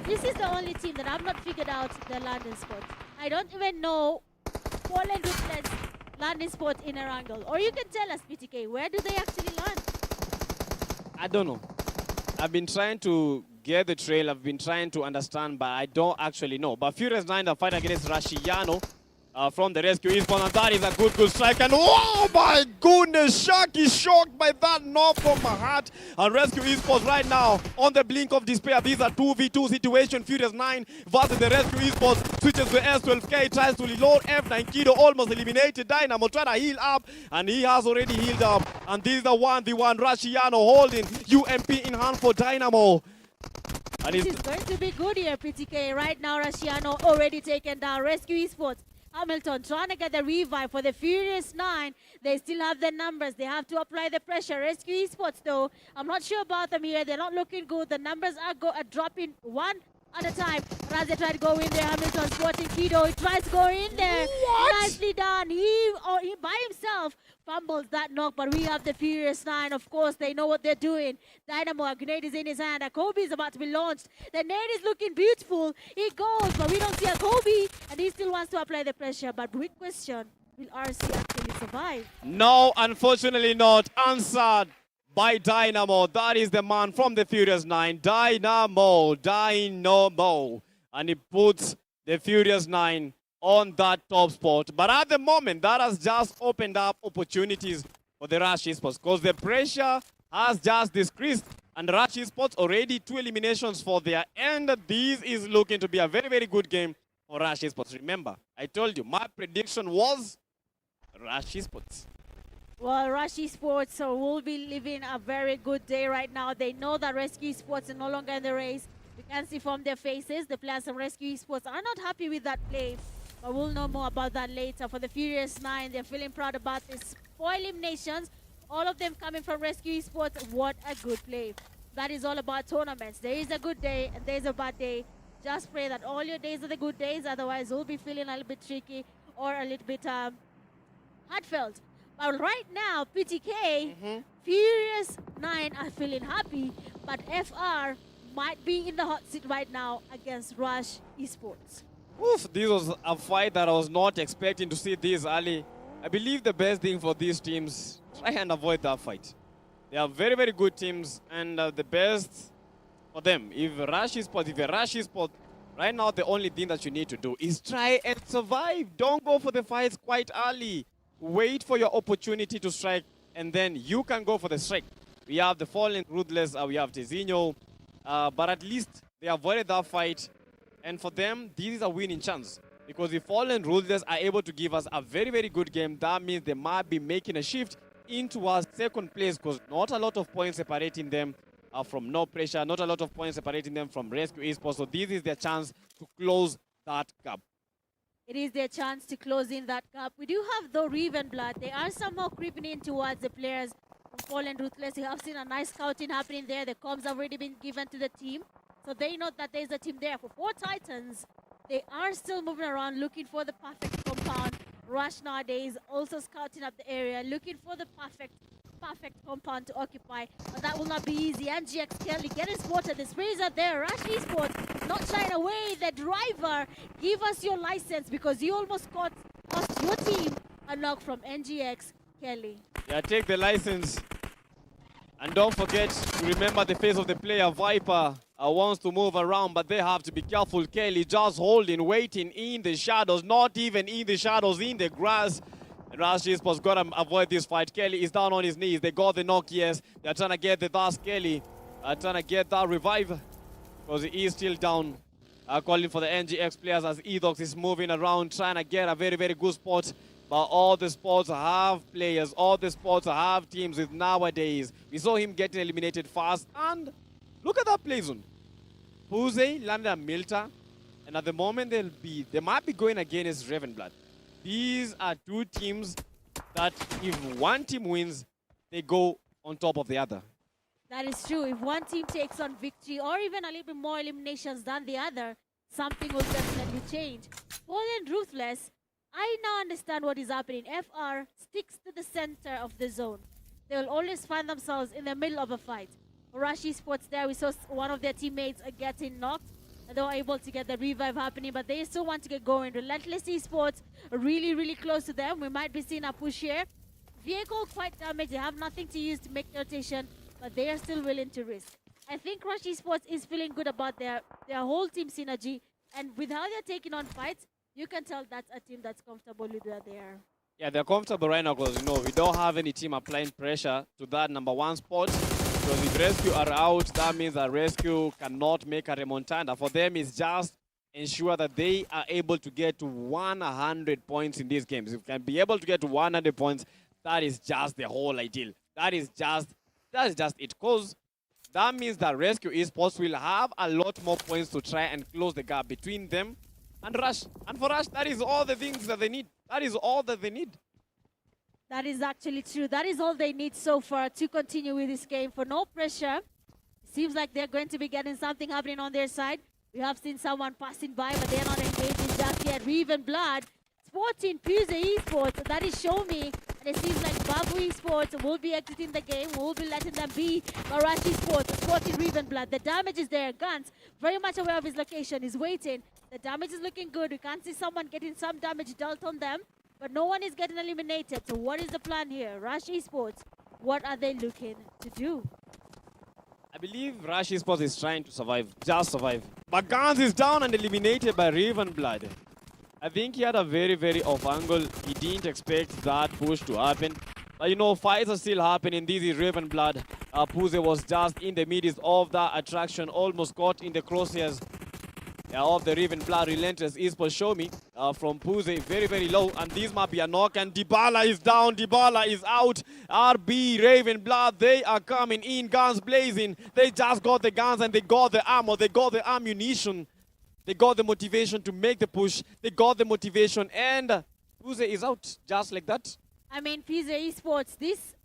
this is the only team that I've not figured out their landing spot. I don't even know Fallen Ruthless landing spot in Erangel. Or you can tell us, PTK, where do they actually land? I don't know. I've been trying to get the trail. I've been trying to understand, but I don't actually know. But Furious 9, the fight against Rashiano from the Rescue Esports, and that is a good strike. And oh my goodness, Shark is shocked by that knock from Mahat. And Rescue Esports right now on the blink of despair. These are 2v2 situation. Furious 9 versus the Rescue Esports. Switches to S12K, tries to reload. F9 Kido almost eliminated Dynamo, trying to heal up, and he has already healed up. And this is the 1v1. Rashiano holding UMP in hand for Dynamo. And this is going to be good here, PTK. Right now, Rashiano already taken down. Rescue Esports. Hamilton trying to get the revive for the Furious 9. They still have the numbers. They have to apply the pressure. Rescue Esports, though, I'm not sure about them here. They're not looking good. The numbers are dropping one at a time. But as they try to go in there, Hamilton spotting Kido. He tries to go in there. What? Nicely done. He by himself fumbles that knock, but we have the Furious 9. Of course, they know what they're doing. Dynamo, a grenade is in his hand. A Kobe is about to be launched. The nade is looking beautiful. He goes, but we don't see a Kobe, and he still wants to apply the pressure. But big question, will RC actually survive? No, unfortunately not. Answered by Dynamo. That is the man from the Furious 9. Dynamo. And he puts the Furious 9 on that top spot. But at the moment, that has just opened up opportunities for the Rush Esports, because the pressure has just decreased. And Rush Esports already 2 eliminations for their end. This is looking to be a very, very good game for Rush Esports. Remember, I told you, my prediction was Rush Esports. Well, Rush Esports will be living a very good day right now. They know that Rescue Esports are no longer in the race. We can see from their faces, the players from Rescue Esports are not happy with that play. But we'll know more about that later. For the Furious 9, they're feeling proud about this 4 eliminations. All of them coming from Rescue Esports. What a good play. That is all about tournaments. There is a good day and there's a bad day. Just pray that all your days are the good days. Otherwise, we'll be feeling a little bit tricky or a little bit heartfelt. But right now, PTK, Furious 9 are feeling happy. But FR might be in the hot seat right now against Rush Esports. Oof, this was a fight that I was not expecting to see this early. I believe the best thing for these teams, try and avoid that fight. They are very, very good teams, and the best for them, if you're Rush Esports, right now the only thing that you need to do is try and survive. Don't go for the fights quite early. Wait for your opportunity to strike, and then you can go for the strike. We have the Fallen Ruthless, we have Tizinho, but at least they avoided that fight. And for them, this is a winning chance. Because if Fallen Ruthless are able to give us a very, very good game, that means they might be making a shift into our second place, because not a lot of points separating them from No Pressure, not a lot of points separating them from Rescue Esports. So this is their chance to close that gap. It is their chance to close in that gap. We do have the Riven Blood. They are somehow creeping in towards the players from Fallen Ruthless. You have seen a nice scouting happening there. The comms have already been given to the team. So they know that there's a team there. For 4 Titans, they are still moving around looking for the perfect compound. Rush nowadays also scouting up the area, looking for the perfect compound to occupy. But that will not be easy. MGX Kelly getting spotted. The sprays are there. Rush Esports not shying away. The driver, give us your license, because you almost cost your team a knock from NGX Kelly. Yeah, take the license. And don't forget to remember the face of the player. Viper wants to move around, but they have to be careful. Kelly just holding, waiting in the shadows, not even in the shadows, in the grass. Rush Esports got to avoid this fight. Kelly is down on his knees. They got the knock, yes. They're trying to get the Dash Kelly. Trying to get that revive, because he is still down. Calling for the NGX players as Edox is moving around, trying to get a very, very good spot. But all the sports have players, all the sports have teams with nowadays. We saw him getting eliminated fast, and look at that play zone. Puse landed a Milta, and at the moment they might be going against Ravenblood. These are 2 teams that if one team wins, they go on top of the other. That is true. If one team takes on victory or even a little bit more eliminations than the other, something will definitely change. Fallen Ruthless I now understand what is happening. FR sticks to the center of the zone. They will always find themselves in the middle of a fight. For Rush Esports there, we saw one of their teammates getting knocked, and they were able to get the revive happening, but they still want to get going. Relentless Esports are really, really close to them. We might be seeing a push here. Vehicle quite damaged. They have nothing to use to make the rotation, but they are still willing to risk. I think Rush Esports is feeling good about their whole team synergy, and with how they're taking on fights, you can tell that's a team that's comfortable with where they are. Yeah, they're comfortable right now because, we don't have any team applying pressure to that number 1 spot. Because if Rescue are out, that means that Rescue cannot make a remontada. For them, it's just ensure that they are able to get to 100 points in these games. If you can be able to get to 100 points, that is just the whole ideal. That is just it. Because that means that Rescue Esports will have a lot more points to try and close the gap between them and Rush. And for Rush, that is all the things that they need. That is all that they need. That is actually true. That is all they need so far to continue with this game. For no pressure, it seems like they're going to be getting something happening on their side. We have seen someone passing by, but they're not engaging just yet. Reeve and Blood sporting PMGO Esports. That is Show Me. And it seems like Babu Esports will be exiting the game. We'll be letting them be. Rush Esports sporting Reeve and Blood. The damage is there. Guns very much aware of his location. He's waiting. The damage is looking good. We can see someone getting some damage dealt on them, but no one is getting eliminated. So what is the plan here? Rush Esports, what are they looking to do? I believe Rush Esports is trying to survive, just survive. But Gans is down and eliminated by Raven Blood. I think he had a very, very off angle. He didn't expect that push to happen. But fights are still happening. This is Raven Blood. Puze was just in the midst of that attraction, almost caught in the crosshairs of the Raven Blood. Relentless Esports Show Me from Puze, very, very low. And this might be a knock, and Dybala is down, Dybala is out. RB, Raven Blood, they are coming in, guns blazing. They just got the guns and they got the ammo, they got the ammunition. They got the motivation to make the push. They got the motivation, and Puze is out, just like that. I mean, PMGO Esports, this,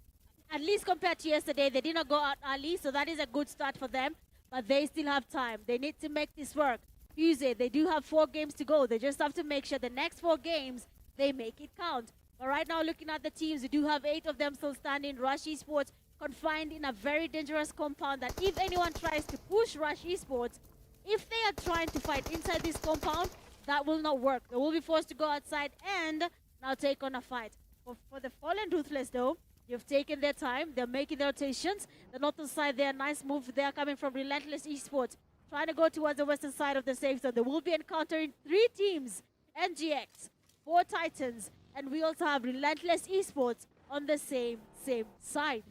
at least compared to yesterday, they did not go out early, so that is a good start for them. But they still have time. They need to make this work. PMGO, they do have 4 games to go. They just have to make sure the next 4 games, they make it count. But right now, looking at the teams, we do have 8 of them still standing. Rush Esports confined in a very dangerous compound that if anyone tries to push Rush Esports, if they are trying to fight inside this compound, that will not work. They will be forced to go outside and now take on a fight. For the Fallen Ruthless, though, they've taken their time. They're making their rotations. The northern side there, nice move there coming from Relentless Esports. Trying to go towards the western side of the safe zone. They will be encountering 3 teams. NGX, 4 Titans, and we also have Relentless Esports on the same side.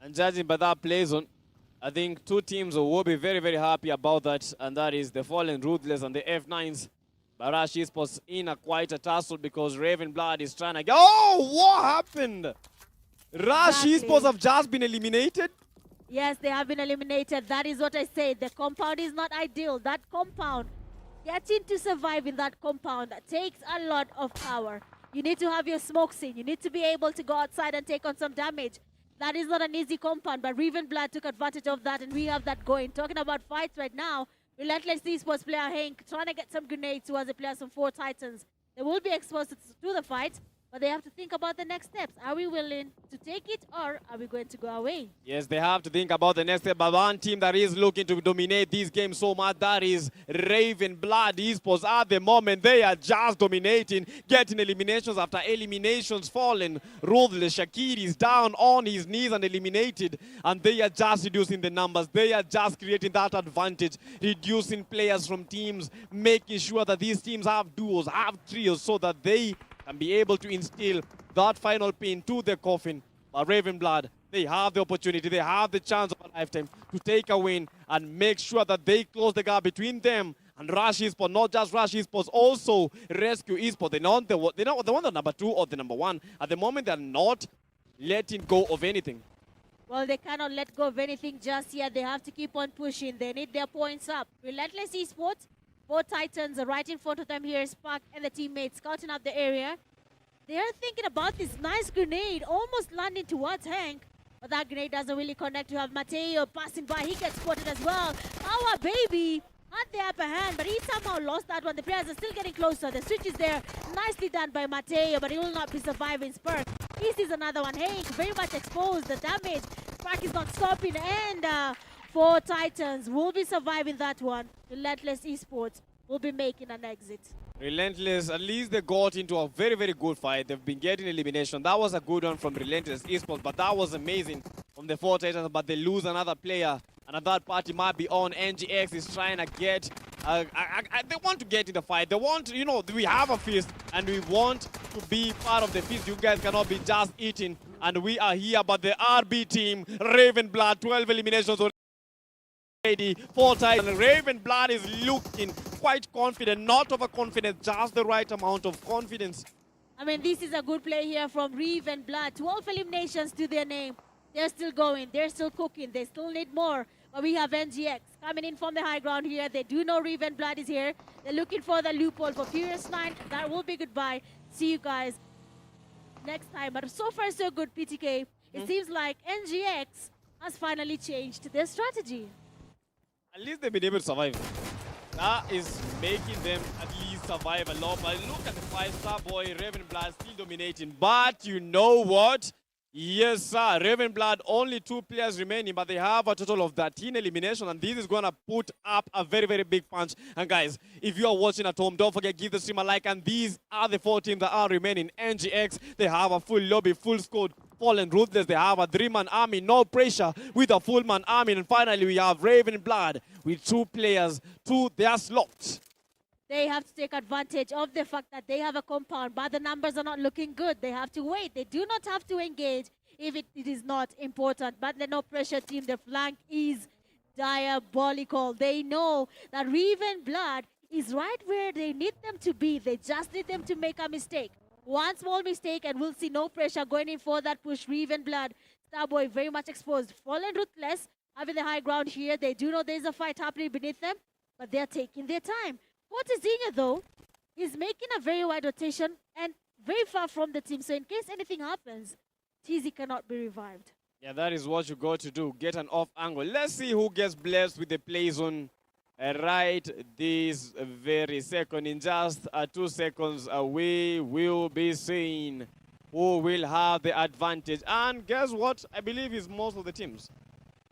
And judging by that play zone, I think 2 teams will be very, very happy about that, and that is the Fallen Ruthless and the F9s. But Rush Esports in quite a tussle because Raven Blood is trying to go. Oh, what happened? Rush Esports have just been eliminated? Yes, they have been eliminated. That is what I said. The compound is not ideal. That compound, getting to survive in that compound, takes a lot of power. You need to have your smoke scene. You need to be able to go outside and take on some damage. That is not an easy compound, but Raven Blood took advantage of that, and we have that going. Talking about fights right now, Relentless Esports player Hank trying to get some grenades towards the players from 4 Titans. They will be exposed to the fight, but they have to think about the next steps. Are we willing to take it, or are we going to go away? Yes, they have to think about the next step. But one team that is looking to dominate these games so much, that is Raven Blood Esports. At the moment, they are just dominating, getting eliminations after eliminations. Fallen Ruthless Shakir is down on his knees and eliminated, and they are just reducing the numbers. They are just creating that advantage, reducing players from teams, making sure that these teams have duos, have trios, so that they and be able to instill that final pin to the coffin. But Raven Blood, they have the opportunity, they have the chance of a lifetime to take a win and make sure that they close the gap between them and Rush Esports. Not just Rush Esports, also Rescue Esports. They're not the one, the number 2 or the number 1. At the moment, they're not letting go of anything. Well, they cannot let go of anything just yet. They have to keep on pushing. They need their points up. Relentless Esports, 4 Titans are right in front of them here. Spark and the teammates scouting up the area. They are thinking about this nice grenade, almost landing towards Hank. But that grenade doesn't really connect. You have Mateo passing by. He gets spotted as well. Our baby. had the upper hand, but he somehow lost that one. The players are still getting closer. The switch is there. Nicely done by Mateo, but he will not be surviving. Spark. He sees another one. Hank very much exposed. The damage. Spark is not stopping. And 4 Titans will be surviving that one. Relentless Esports will be making an exit. Relentless, at least they got into a very, very good fight. They've been getting elimination. That was a good one from Relentless Esports, but that was amazing from the 4 Titans, but they lose another player. And a third party might be on. NGX is trying to get, they want to get in the fight. They want, you know, we have a feast and we want to be part of the feast. You guys cannot be just eating. And we are here, but the RB team, Raven Blood, 12 eliminations already. 4 Titans. Raven Blood is looking quite confident, not overconfident, just the right amount of confidence. I mean, this is a good play here from Raven Blood. 12 eliminations to their name. They're still going. They're still cooking. They still need more. But we have NGX coming in from the high ground here. They do know Raven Blood is here. They're looking for the loophole for Furious 9. That will be goodbye. See you guys next time. But so far, so good, PTK. It seems like NGX has finally changed their strategy. At least they've been able to survive. That is making them at least survive a lot. But look at the 5-star boy, Raven Blood, still dominating. But you know what? Yes, sir. Raven Blood, only 2 players remaining, but they have a total of 13 eliminations, and this is going to put up a very, very big punch. And guys, if you are watching at home, don't forget, give the stream a like. And these are the 4 teams that are remaining. NGX, they have a full lobby, full squad. Fallen Ruthless, they have a 3-man army, no pressure with a full-man army. And finally, we have Raven Blood with 2 players to their slot. They have to take advantage of the fact that they have a compound, but the numbers are not looking good. They have to wait. They do not have to engage if it is not important. But the no-pressure team, the flank is diabolical. They know that Raven Blood is right where they need them to be. They just need them to make a mistake. One small mistake and we'll see no pressure going in for that push. Raven Blood, Starboy very much exposed. Fallen Ruthless having the high ground here. They do know there's a fight happening beneath them, but they're taking their time. Fortizinho, though, is making a very wide rotation and very far from the team. So in case anything happens, TZ cannot be revived. Yeah, that is what you got to do. Get an off angle. Let's see who gets blessed with the play zone right this very second. In just 2 seconds, we will be seeing who will have the advantage. And guess what? I believe it's most of the teams.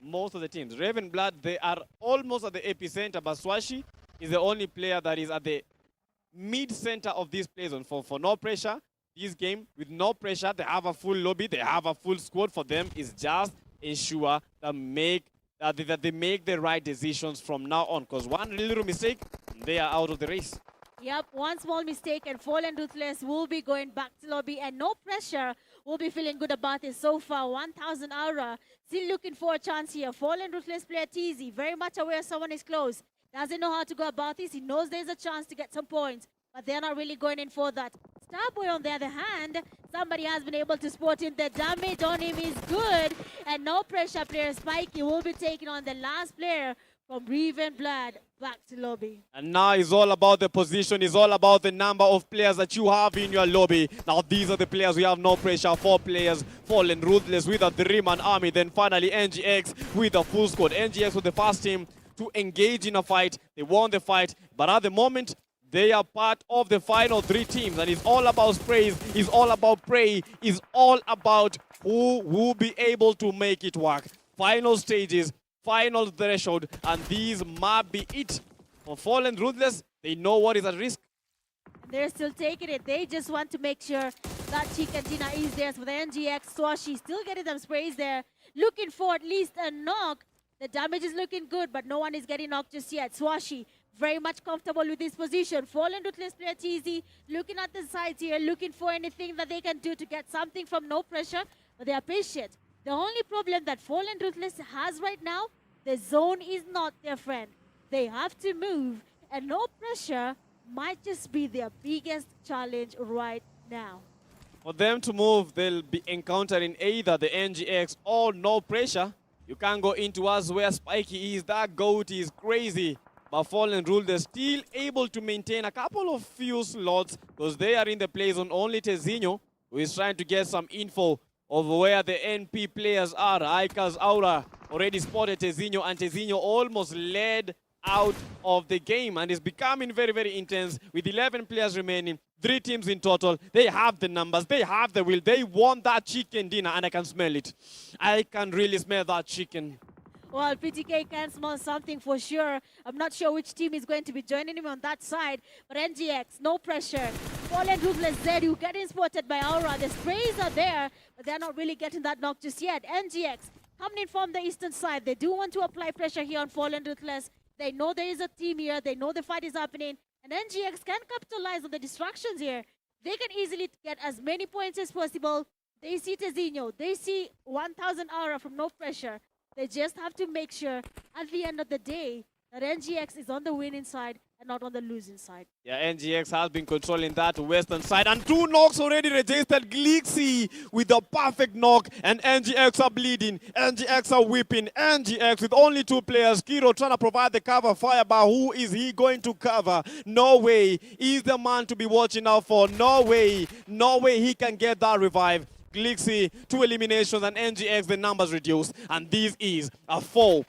Most of the teams. Raven Blood, they are almost at the epicenter, but Swashi is the only player that is at the mid-center of this play zone. For no pressure, this game, with no pressure, they have a full lobby, they have a full squad. For them, is just ensure that they make the right decisions from now on. Because one little mistake, they are out of the race. Yep, one small mistake and Fallen Ruthless will be going back to lobby, and no pressure will be feeling good about it so far. 1,000 Aura, still looking for a chance here. Fallen Ruthless player TZ, very much aware someone is close. Doesn't know how to go about this. He knows there's a chance to get some points, but they're not really going in for that. Starboy, on the other hand, somebody has been able to spot in. The damage on him is good, and no pressure player Spikey will be taking on the last player from Raven Blood back to lobby. And now it's all about the position. It's all about the number of players that you have in your lobby. Now these are the players. We have no pressure. 4 players. Fallen Ruthless with a 3-man army. Then finally NGX with a full squad. NGX with the first team to engage in a fight. They won the fight, but at the moment they are part of the final 3 teams, and it's all about sprays, it's all about prey, it's all about who will be able to make it work. Final stages, final threshold, and these might be it. For Fallen Ruthless, they know what is at risk. They're still taking it. They just want to make sure that Chicken Tina is there. So the NGX, Swashi still getting them sprays there, looking for at least a knock. The damage is looking good, but no one is getting knocked just yet. Swashi, very much comfortable with this position. Fallen Ruthless player TZ, looking at the sides here, looking for anything that they can do to get something from no pressure, but they are patient. The only problem that Fallen Ruthless has right now, the zone is not their friend. They have to move, and no pressure might just be their biggest challenge right now. For them to move, they'll be encountering either the NGX or no pressure. You can't go into us where Spikey is. That goat is crazy. But Fallen Ruthless still able to maintain a couple of few slots because they are in the play zone. Only Tezinho, who is trying to get some info of where the NP players are. Ika's Aura already spotted Tezinho, and Tezinho almost led out of the game, and it's becoming very, very intense with 11 players remaining, 3 teams in total. They have the numbers, they have the will, they want that chicken dinner, and I can smell it. I can really smell that chicken. Well, PTK can smell something for sure. I'm not sure which team is going to be joining him on that side, but NGX, no pressure. Fallen Ruthless Zedu getting spotted by Aura. The sprays are there, but they're not really getting that knock just yet. NGX coming in from the eastern side. They do want to apply pressure here on Fallen Ruthless. They know there is a team here. They know the fight is happening. And NGX can capitalize on the distractions here. They can easily get as many points as possible. They see Tezinho. They see 1,000 Aura from no pressure. They just have to make sure at the end of the day that NGX is on the winning side and not on the losing side. Yeah, NGX has been controlling that western side, and 2 knocks already registered. Glixi with the perfect knock, and NGX are bleeding. NGX are whipping. NGX with only 2 players. Kiro trying to provide the cover fire, but who is he going to cover? No way. He's the man to be watching out for. No way. No way he can get that revive. Glixi, 2 eliminations, and NGX, the numbers reduced. And this is a 4v2,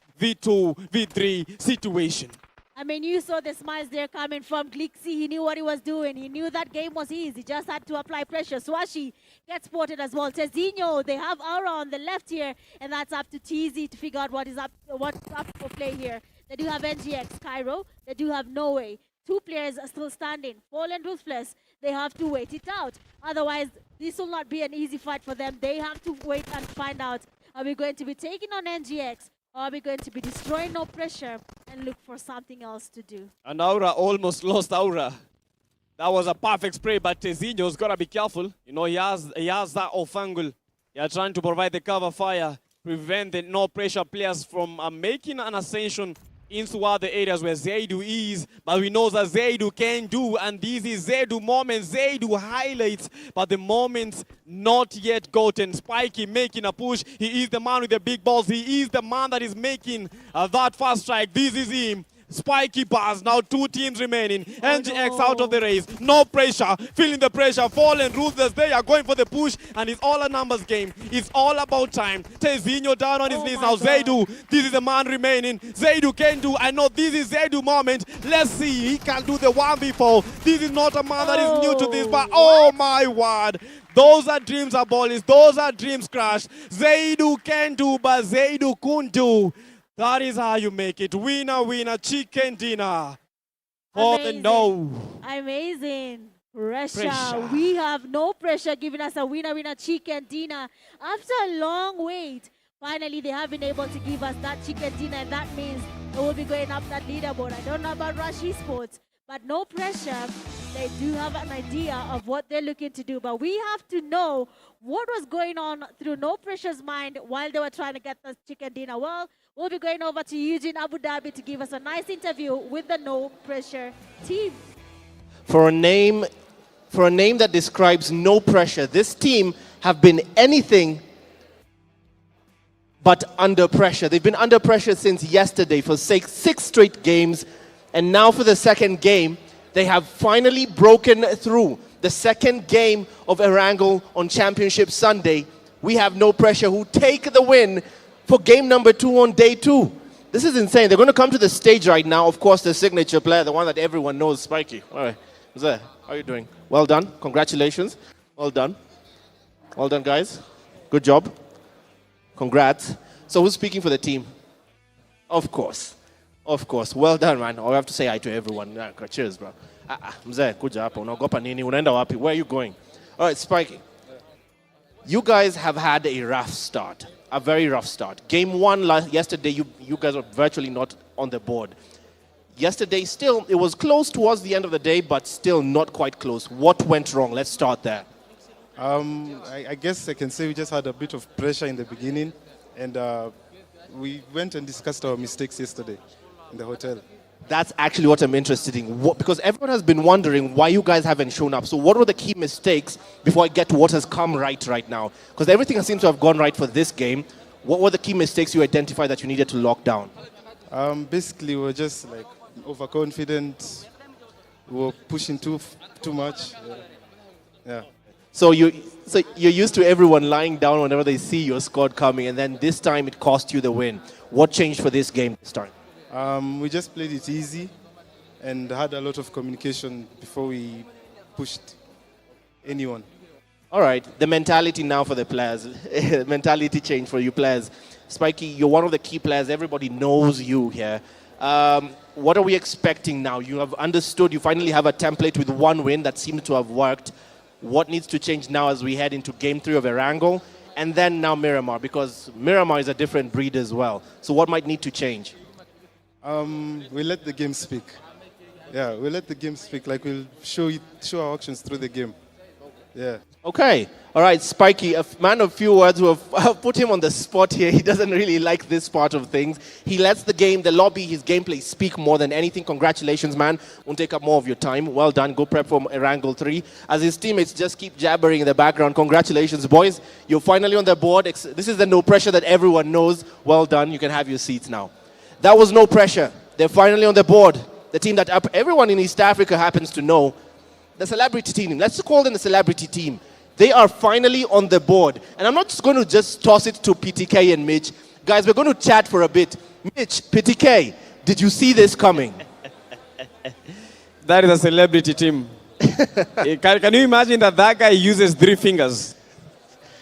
v3 situation. I mean, you saw the smiles there coming from Glixi. He knew what he was doing. He knew that game was easy. Just had to apply pressure. Swashi gets spotted as well. Tezinho, they have Aura on the left here, and that's up to TZ to figure out what's up for play here. They do have NGX, Cairo. They do have No Way. 2 players are still standing. Fallen Ruthless, they have to wait it out. Otherwise, this will not be an easy fight for them. They have to wait and find out, are we going to be taking on NGX, or are we going to be destroying No Pressure and look for something else to do? And Aura almost lost Aura. That was a perfect spray, but Tezinho's got to be careful. You know, he has that off angle. They are trying to provide the cover fire, prevent the No Pressure players from making an ascension into other areas where Zaidu is, but we know that Zaidu can do, and this is Zaidu moment. Zaidu highlights, but the moment's not yet gotten. Spiky making a push. He is the man with the big balls. He is the man that is making that fast strike. This is him. Spiky bars. Now 2 teams remaining. NGX out of the race. No pressure. Feeling the pressure. Fallen Ruthless. They are going for the push. And it's all a numbers game. It's all about time. Tezinho down on his knees now. Zaidu. This is the man remaining. Zaidu can do. I know this is Zaidu moment. Let's see. He can do the 1v4. This is not a man that is new to this. But oh my word. Those are dreams abolished. Those are dreams crushed. Zaidu can do, but Zaidu couldn't do. That is how you make it. Winner, winner, chicken dinner. For the no. Amazing. Pressure. We have No Pressure giving us a winner, winner, chicken dinner. After a long wait, finally they have been able to give us that chicken dinner, and that means they will be going up that leaderboard. I don't know about Rush Esports, but No Pressure, they do have an idea of what they're looking to do. But we have to know what was going on through No Pressure's mind while they were trying to get the chicken dinner. Well, we'll be going over to Eugene, Abu Dhabi to give us a nice interview with the No Pressure team. For a name that describes No Pressure, this team have been anything but under pressure. They've been under pressure since yesterday for 6 straight games. And now for the second game, they have finally broken through. The second game of Erangel on Championship Sunday, we have No Pressure who take the win for game number 2 on day 2. This is insane. They're going to come to the stage right now. Of course, the signature player, the one that everyone knows, Spiky. All right. How are you doing? Well done. Congratulations. Well done. Well done, guys. Good job. Congrats. So who's speaking for the team? Of course. Of course. Well done, man. I have to say hi to everyone. Cheers, bro. Mzee, kuja hapa. Unaogopa nini? Unaenda wapi? Where are you going? All right, Spiky. You guys have had a rough start. A very rough start. Game 1 yesterday, you guys were virtually not on the board. Yesterday, still, it was close towards the end of the day, but still not quite close. What went wrong? Let's start there. I guess I can say we just had a bit of pressure in the beginning, and we went and discussed our mistakes yesterday in the hotel. That's actually what I'm interested in, because everyone has been wondering why you guys haven't shown up. So what were the key mistakes before I get to what has come right now? Because everything seems to have gone right for this game. What were the key mistakes you identified that you needed to lock down? Basically, we were just like overconfident. We were pushing too much. Yeah. So you're used to everyone lying down whenever they see your squad coming, and then this time it cost you the win. What changed for this game this time? We just played it easy and had a lot of communication before we pushed anyone. All right, the mentality now for the players, mentality change for you players. Spiky, you're one of the key players. Everybody knows you here. What are we expecting now? You have understood, you finally have a template with one win that seemed to have worked. What needs to change now as we head into game 3 of Erangel? And then now Miramar, because Miramar is a different breed as well. So what might need to change? We let the game speak. Yeah, we let the game speak. Like we'll show our actions through the game. Yeah. Okay. All right, Spiky, a man of few words who have put him on the spot here. He doesn't really like this part of things. He lets the game, the lobby, his gameplay speak more than anything. Congratulations, man. Won't take up more of your time. Well done. Go prep for Erangel 3. As his teammates just keep jabbering in the background. Congratulations, boys. You're finally on the board. This is the no pressure that everyone knows. Well done. You can have your seats now. That was no pressure. They're finally on the board. The team that everyone in East Africa happens to know. The celebrity team. Let's call them the celebrity team. They are finally on the board. And I'm not just going to just toss it to PTK and Mitch. Guys, we're going to chat for a bit. Mitch, PTK, did you see this coming? That is a celebrity team. Can you imagine that guy uses 3 fingers?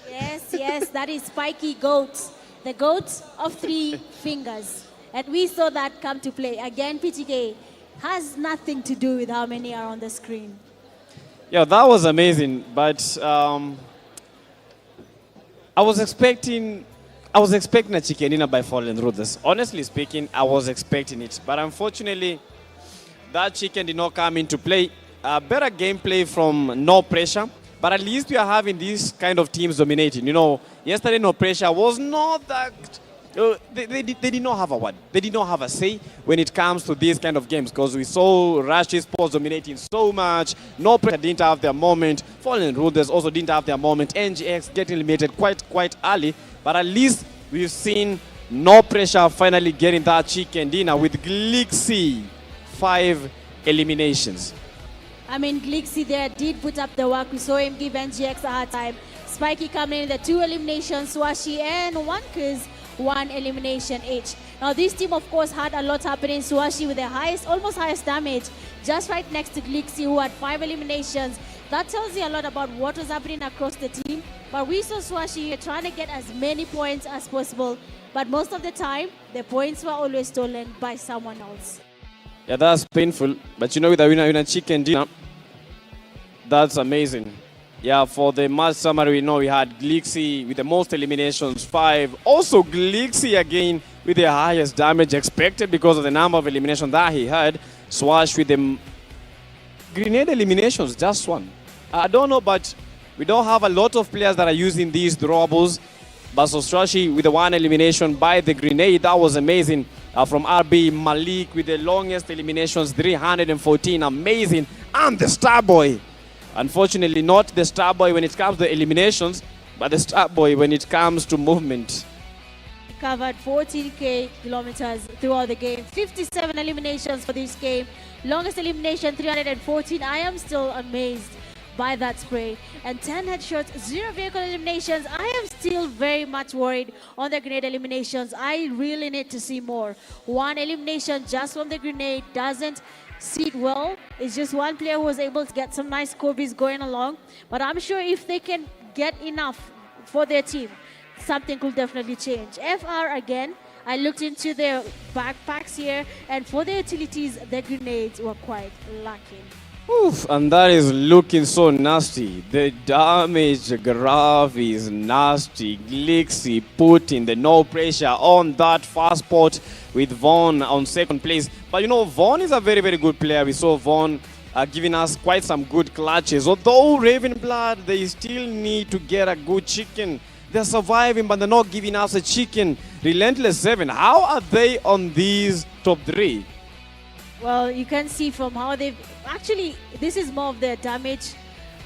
Yes, that is Spiky Goat. The goat of 3 fingers. And we saw that come to play. Again, PTK has nothing to do with how many are on the screen. Yeah, that was amazing. But I was expecting a chicken dinner by Fallen Ruthless. Honestly speaking, I was expecting it. But unfortunately, that chicken did not come into play. Better gameplay from No Pressure. But at least we are having these kind of teams dominating. You know, yesterday No Pressure was not that... They did not have a word. They did not have a say when it comes to these kind of games, because we saw Rush Sports dominating so much. No Pressure didn't have their moment. Fallen Ruthless also didn't have their moment. NGX getting eliminated quite early. But at least we've seen No Pressure finally getting that chicken dinner with Glixi 5 eliminations. I mean, Glixi there did put up the work. We saw him give NGX a hard time. Spiky coming in the 2 eliminations, Swashi and 1 Kuz. 1 elimination each. Now this team of course had a lot happening. Swashi with the almost highest damage, just right next to Glixi who had 5 eliminations. That tells you a lot about what was happening across the team. But we saw Swashi trying to get as many points as possible. But most of the time, the points were always stolen by someone else. Yeah, that's painful. But you know, with a winner chicken dinner, that's amazing. Yeah, for the match summary, we know we had Glixi with the most eliminations, 5. Also, Glixi again with the highest damage expected because of the number of eliminations that he had. Swash with the grenade eliminations, just 1. I don't know, but we don't have a lot of players that are using these throwables. But Sostrashi with the 1 elimination by the grenade, that was amazing. From RB, Malik with the longest eliminations, 314, amazing. And the Starboy. Unfortunately, not the Starboy when it comes to eliminations, but the Starboy when it comes to movement. Covered 14k kilometers throughout the game. 57 eliminations for this game. Longest elimination, 314. I am still amazed by that spray. And 10 headshots, 0 vehicle eliminations. I am still very much worried on the grenade eliminations. I really need to see more. 1 elimination just from the grenade doesn't sit well. It's just 1 player who was able to get some nice Kobe's going along. But I'm sure if they can get enough for their team, something could definitely change. FR again, I looked into their backpacks here, and for the utilities, the grenades were quite lacking. Oof, and that is looking so nasty. The damage graph is nasty. Glixi putting the no pressure on that fast spot with Vaughn on 2nd place. But you know, Vaughn is a very, very good player. We saw Vaughn giving us quite some good clutches. Although Raven Blood, they still need to get a good chicken. They're surviving, but they're not giving us a chicken. Relentless 7, how are they on these top 3? Well, you can see from how they've... Actually, this is more of their damage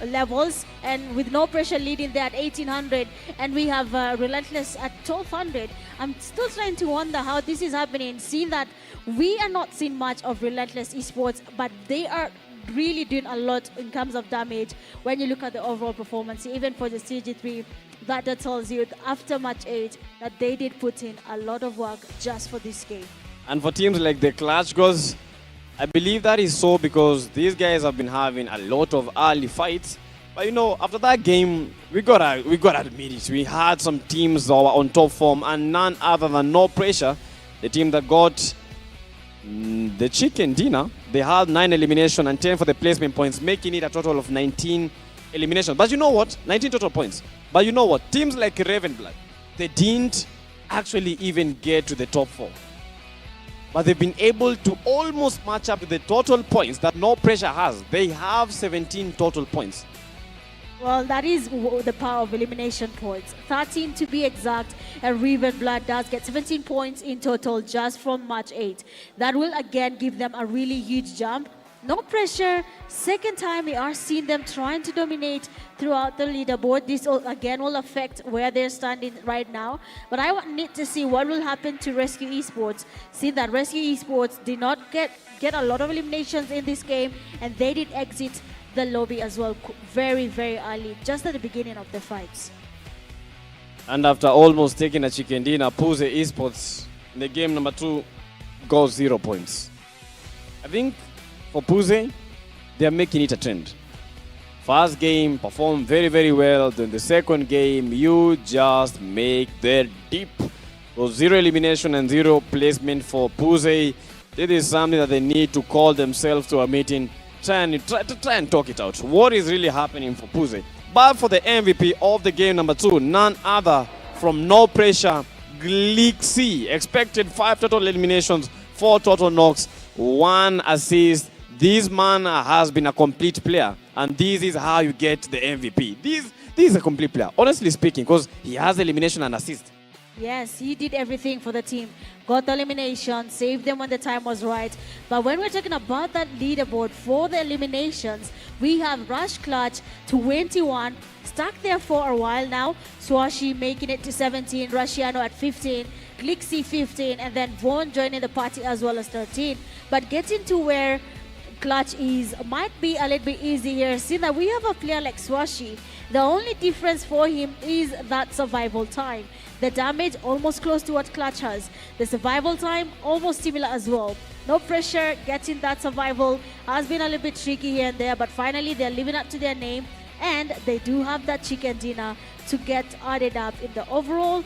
levels, and with no pressure leading there at 1800, and we have Relentless at 1200. I'm still trying to wonder how this is happening, seeing that we are not seeing much of Relentless Esports, but they are really doing a lot in terms of damage when you look at the overall performance. Even for the CG3, that tells you after match 8 that they did put in a lot of work just for this game. And for teams like the Clutch Girls, I believe that is so because these guys have been having a lot of early fights. But you know, after that game, we gotta admit it. We had some teams that were on top form, and none other than No Pressure, the team that got the chicken dinner. They had 9 elimination and 10 for the placement points, making it a total of 19 eliminations. But you know what? 19 total points. But you know what? Teams like Ravenblood, they didn't actually even get to the top 4. But they've been able to almost match up to the total points that No Pressure has. They have 17 total points. Well, that is the power of elimination points. 13 to be exact, and Ravenblood does get 17 points in total just from match 8. That will again give them a really huge jump. No Pressure, second time we are seeing them trying to dominate throughout the leaderboard. This again will affect where they're standing right now. But I need to see what will happen to Rescue Esports. See that Rescue Esports did not get a lot of eliminations in this game, and they did exit the lobby as well very, very early, just at the beginning of the fights. And after almost taking a chicken dinner, PMGO Esports in the game number 2 got 0 points. I think for PMGO, they are making it a trend. First game performed very, very well. Then the second game, you just make their dip. So 0 elimination and 0 placement for PMGO. This is something that they need to call themselves to a meeting. Try and talk it out. What is really happening for PMGO? But for the MVP of the game number 2, none other from No Pressure, Kibaki. Expected 5 total eliminations, 4 total knocks, 1 assist. This man has been a complete player, and this is how you get the MVP. This is a complete player, honestly speaking, because he has elimination and assist. Yes, he did everything for the team. Got the elimination, saved them when the time was right. But when we're talking about that leaderboard for the eliminations, we have Rush Clutch 21, stuck there for a while now. Swashi making it to 17, Rushiano at 15, Kibaki 15, and then Vaughn joining the party as well as 13. But getting to where Clutch is might be a little bit easy here. See that we have a player like Swashi. The only difference for him is that survival time. The damage almost close to what Clutch has. The survival time almost similar as well. No Pressure getting that survival has been a little bit tricky here and there, but finally they're living up to their name, and they do have that chicken dinner to get added up in the overall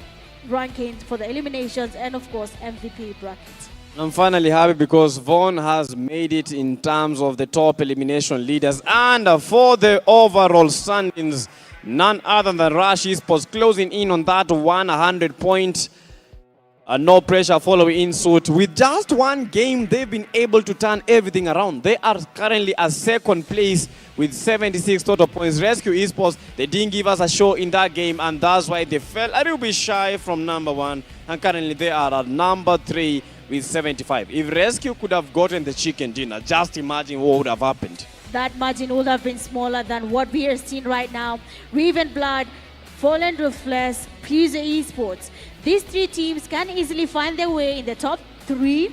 rankings for the eliminations and of course MVP bracket. I'm finally happy because Vaughn has made it in terms of the top elimination leaders, and for the overall standings, none other than Rush Esports closing in on that 100 point. No Pressure following in suit. With just one game, they've been able to turn everything around. They are currently at second place with 76 total points. Rescue Esports, they didn't give us a show in that game, and that's why they fell a little bit shy from number 1. And currently they are at number 3 with 75. If Rescue could have gotten the chicken dinner, just imagine what would have happened. That margin would have been smaller than what we are seeing right now. Ravenblood, Fallen Ruthless, PMGO Esports. These 3 teams can easily find their way in the top 3,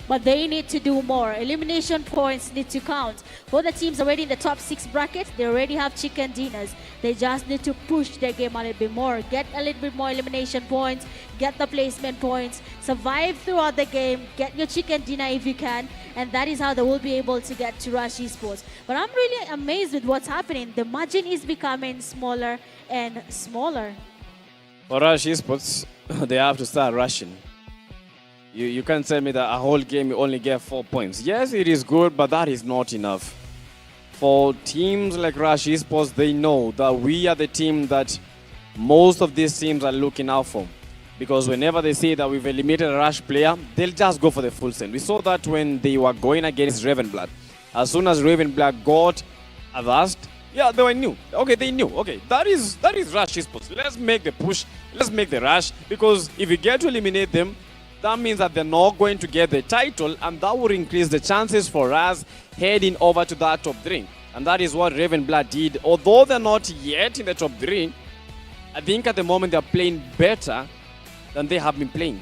but they need to do more. Elimination points need to count. For the teams already in the top 6 bracket, they already have chicken dinners. They just need to push their game a little bit more, get a little bit more elimination points, get the placement points, survive throughout the game, get your chicken dinner if you can, and that is how they will be able to get to Rush Esports. But I'm really amazed with what's happening. The margin is becoming smaller and smaller. For Rush Esports, they have to start rushing. You can't tell me that a whole game you only get 4 points. Yes, it is good, but that is not enough. For teams like Rush Esports, they know that we are the team that most of these teams are looking out for. Because whenever they say that we've eliminated a Rush player, they'll just go for the full send. We saw that when they were going against Ravenblood. As soon as Ravenblood got advanced, yeah, they knew. Okay, they knew. Okay, that is Rush Esports. Let's make the push. Let's make the rush. Because if we get to eliminate them, that means that they're not going to get the title, and that would increase the chances for us heading over to that top 3. And that is what Ravenblood did. Although they're not yet in the top 3, I think at the moment they're playing better than they have been playing.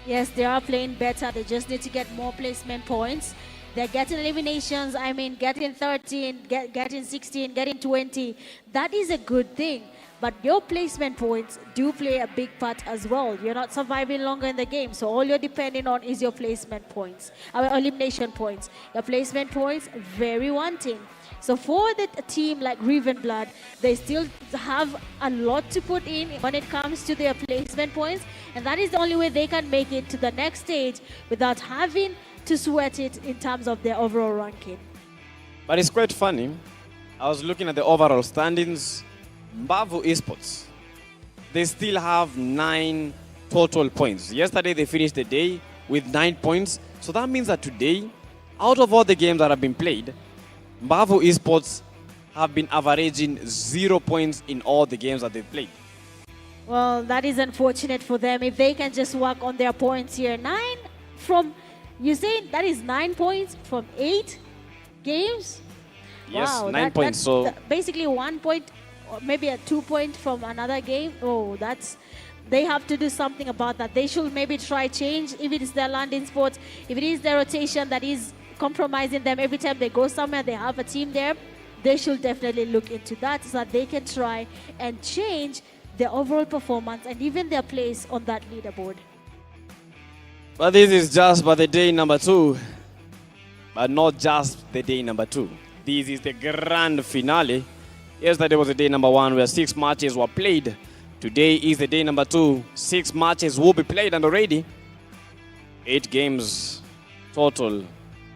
Yes, they are playing better. They just need to get more placement points. They're getting eliminations, I mean, getting 13, getting 16, getting 20. That is a good thing. But your placement points do play a big part as well. You're not surviving longer in the game, so all you're depending on is your placement points, elimination points. Your placement points, very wanting. So for the team like Riven Blood, they still have a lot to put in when it comes to their placement points, and that is the only way they can make it to the next stage without having to sweat it in terms of their overall ranking. But it's quite funny. I was looking at the overall standings. Mbavu Esports, they still have 9 total points. Yesterday they finished the day with 9 points. So that means that today, out of all the games that have been played, Mbavu Esports have been averaging 0 points in all the games that they've played. Well, that is unfortunate for them. If they can just work on their points here. 9 from, you say that is 9 points from 8 games? Yes, wow, 9 points. So basically 1 point, or maybe a 2 point from another game. Oh, they have to do something about that. They should maybe try change if it is their landing spot, if it is their rotation that is compromising them every time they go somewhere, they have a team there. They should definitely look into that so that they can try and change their overall performance and even their place on that leaderboard. but this is just by the day number 2, but not just the day number 2. This is the grand finale. Yesterday was the day number 1 where 6 matches were played. Today is the day number 2. 6 matches will be played and already 8 games total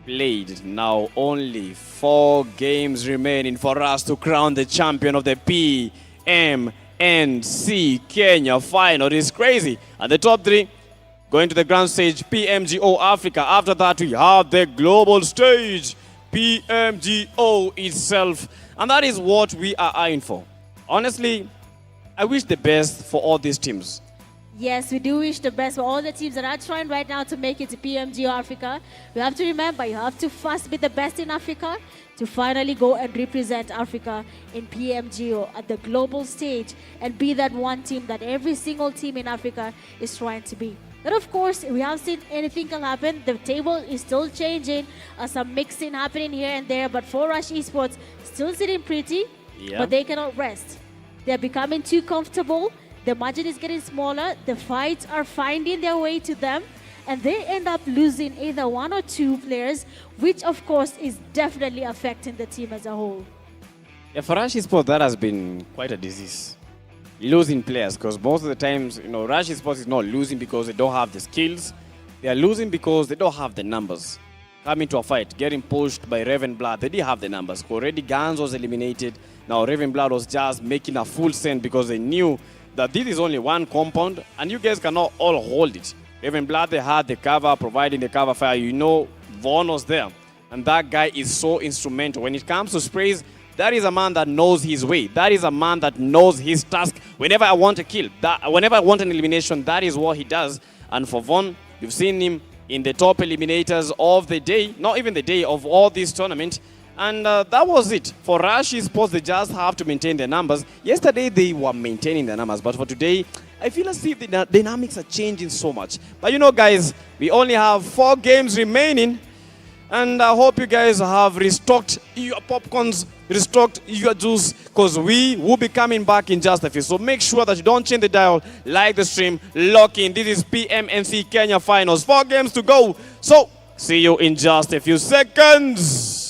played. Now only 4 games remaining for us to crown the champion of the PMNC Kenya final. It's crazy. And the top 3 going to the grand stage, PMGO Africa. After that, we have the global stage, PMGO itself. And that is what we are eyeing for. Honestly, I wish the best for all these teams. Yes, we do wish the best for all the teams that are trying right now to make it to PMGO Africa. We have to remember, you have to first be the best in Africa to finally go and represent Africa in PMGO at the global stage and be that one team that every single team in Africa is trying to be. But of course, we have seen anything can happen. The table is still changing, some mixing happening here and there, but for Rush Esports, still sitting pretty, but they cannot rest. They're becoming too comfortable. The margin is getting smaller. The fights are finding their way to them, and they end up losing either 1 or 2 players, which of course is definitely affecting the team as a whole. Yeah, for Rush Esports, that has been quite a disease. Losing players, because most of the times, Rush Esports is not losing because they don't have the skills. They are losing because they don't have the numbers. Coming to a fight, getting pushed by Raven Blood, they didn't have the numbers. Already Gans was eliminated. Now Raven Blood was just making a full send because they knew that this is only one compound and you guys cannot all hold it. Raven Blood, they had the cover, providing the cover fire. Vaughn was there. And that guy is so instrumental. When it comes to sprays, that is a man that knows his way. That is a man that knows his task. Whenever I want a kill, whenever I want an elimination, that is what he does. And for Vaughn, you've seen him in the top eliminators of the day, not even the day of all this tournament. And that was it. For Rush Esports, they just have to maintain their numbers. Yesterday, they were maintaining their numbers. But for today, I feel as if the dynamics are changing so much. But guys, we only have 4 games remaining. And I hope you guys have restocked your popcorns, restocked your juice, because we will be coming back in just a few. So make sure that you don't change the dial, like the stream, lock in. This is PMNC Kenya Finals. 4 games to go. So see you in just a few seconds.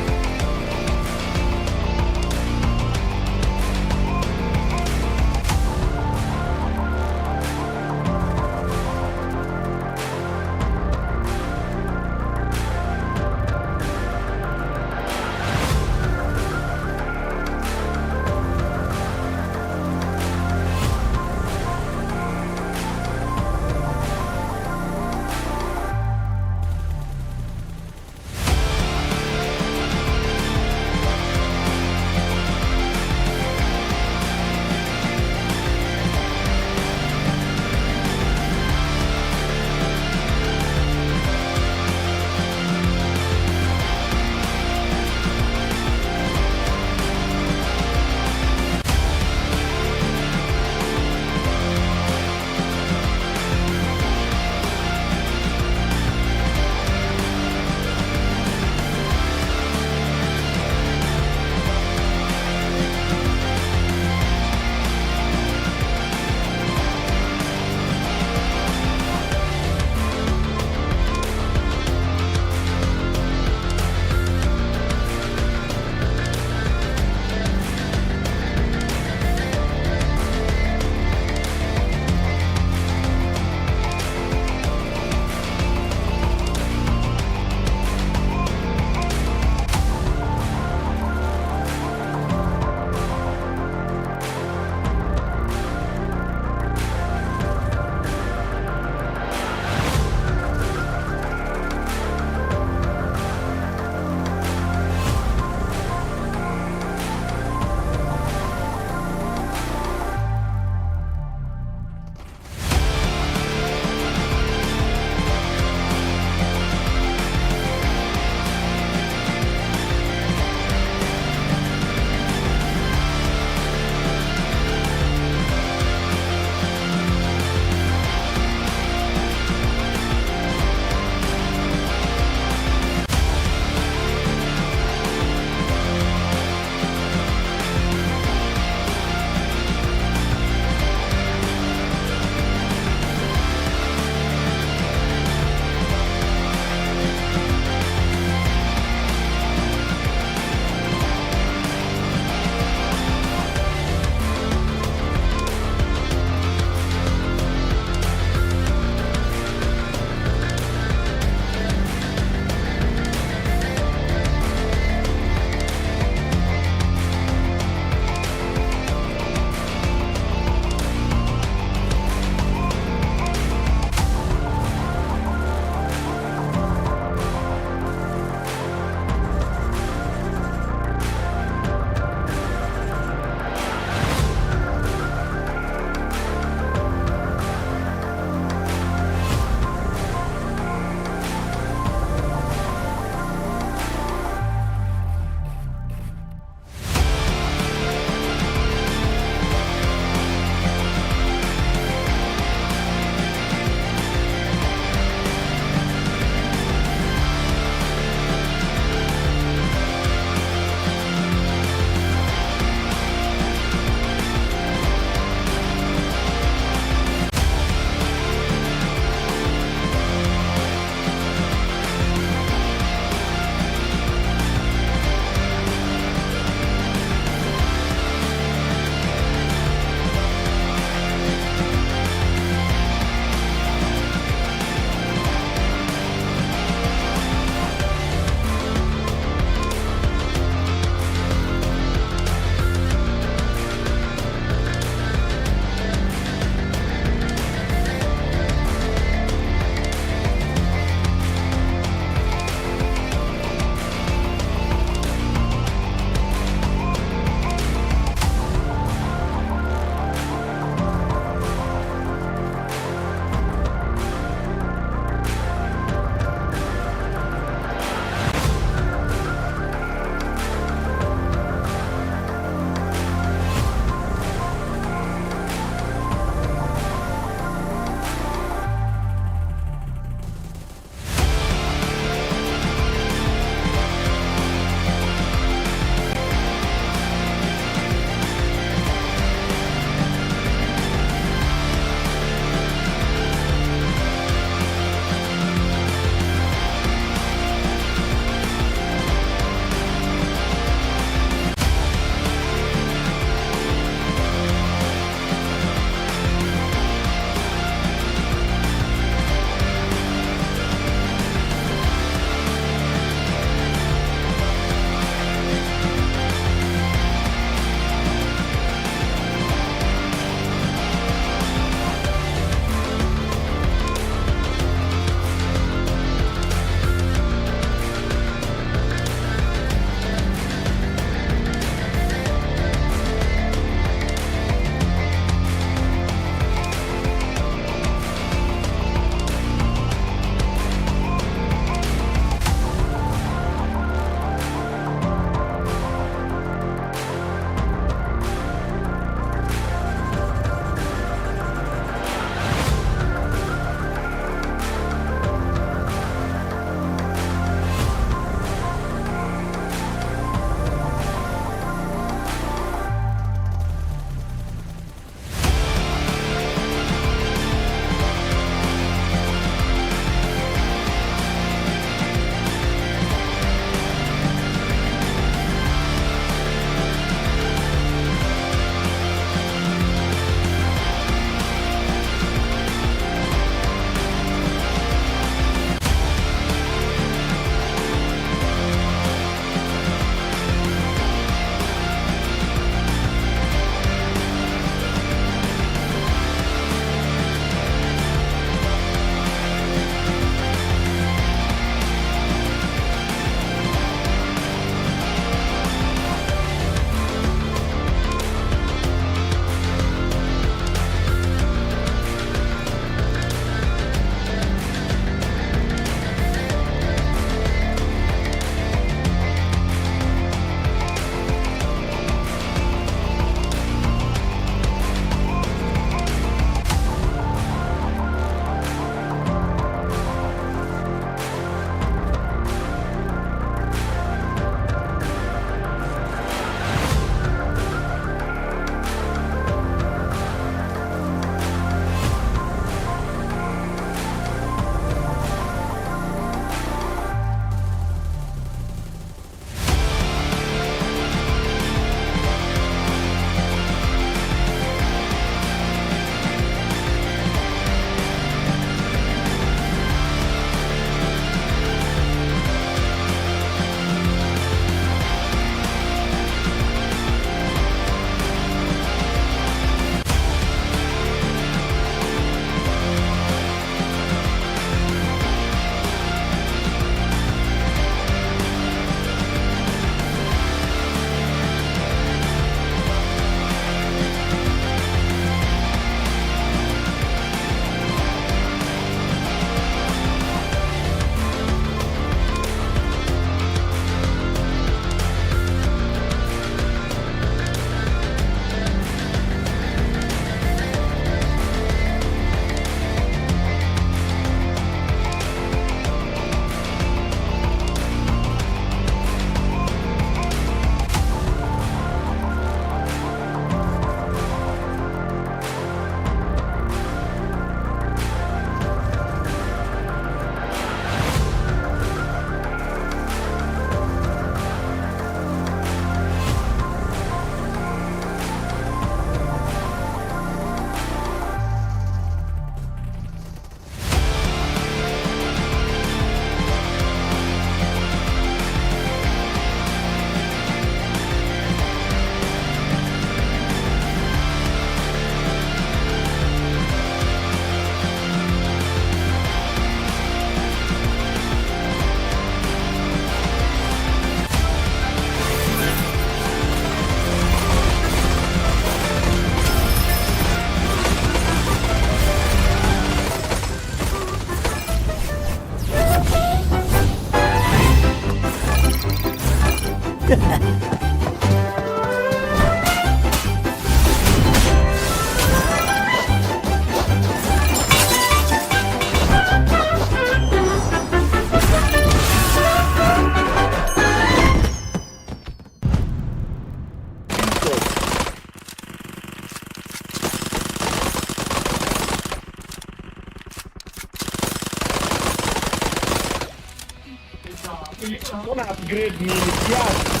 Una upgrade nini kiasi?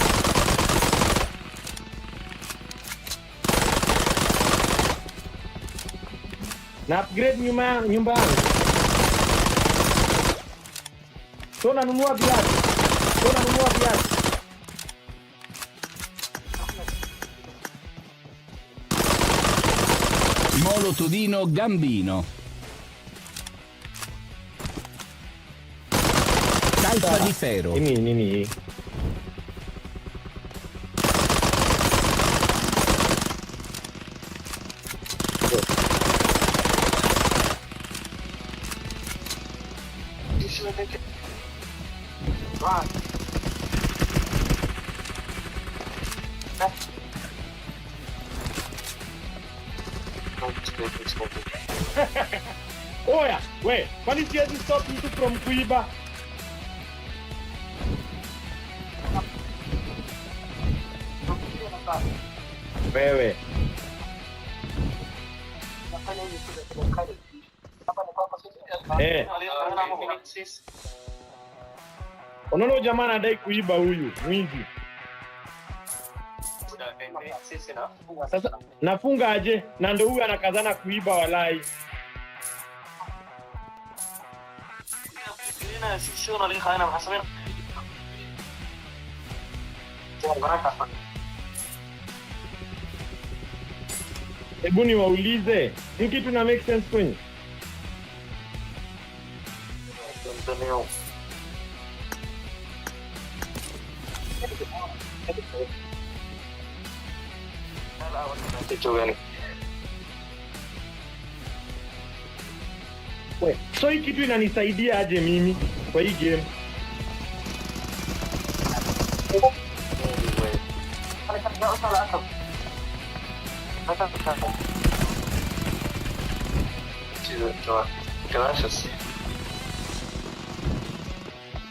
Na upgrade nyumba yangu. So nanunua viatu. Molo Todino Gambino. Calza di ferro. Nini. Oya, we, kwani siwezi stop mtu from kuiba? Wewe. Unaona jamaa anadai kuiba huyu, mwizi. Sasa nafunga aje? Na ndio huyu anakazana kuiba walai. Hebu niwaulize, hii kitu na make sense kwenu? We, so hii kitu inanisaidia aje mimi kwa hii game?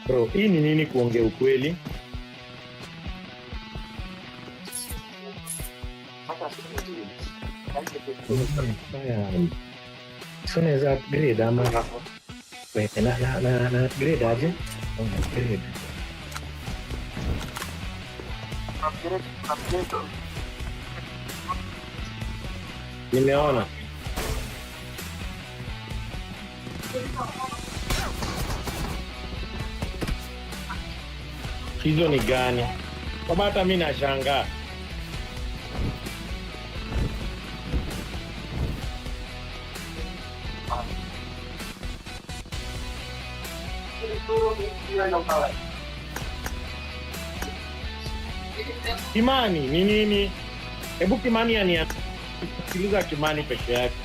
Bro, hii ni nini kuongea ukweli? So naweza upgrade ama wait, na upgrade aje? Upgrade. Nimeona. Hizo ni gani? Kama hata mimi nashangaa. Kimani, ni nini? Hebu Kimani anisikiliza Kimani peke yake.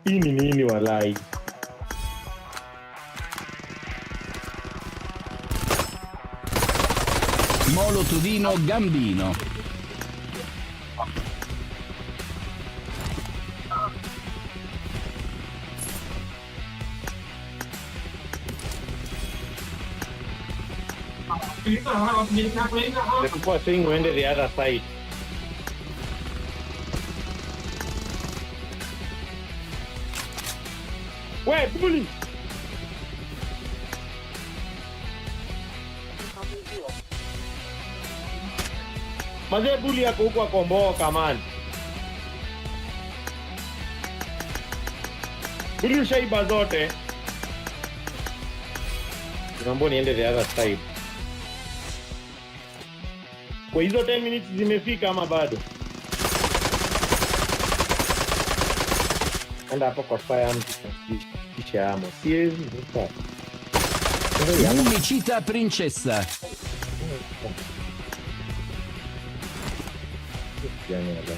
Hii ni nini walai? Molo Todino Gambino. The people are saying when the other side. Wait, bully! Mazee bully yako huko akomboka man. Bully ushaiba zote. Naomba niende the other side. Kwa hizo 10 minutes zimefika ama bado? Enda hapo kwa fire kisha amo. Siezi nika. Umicita princessa. Yani ada.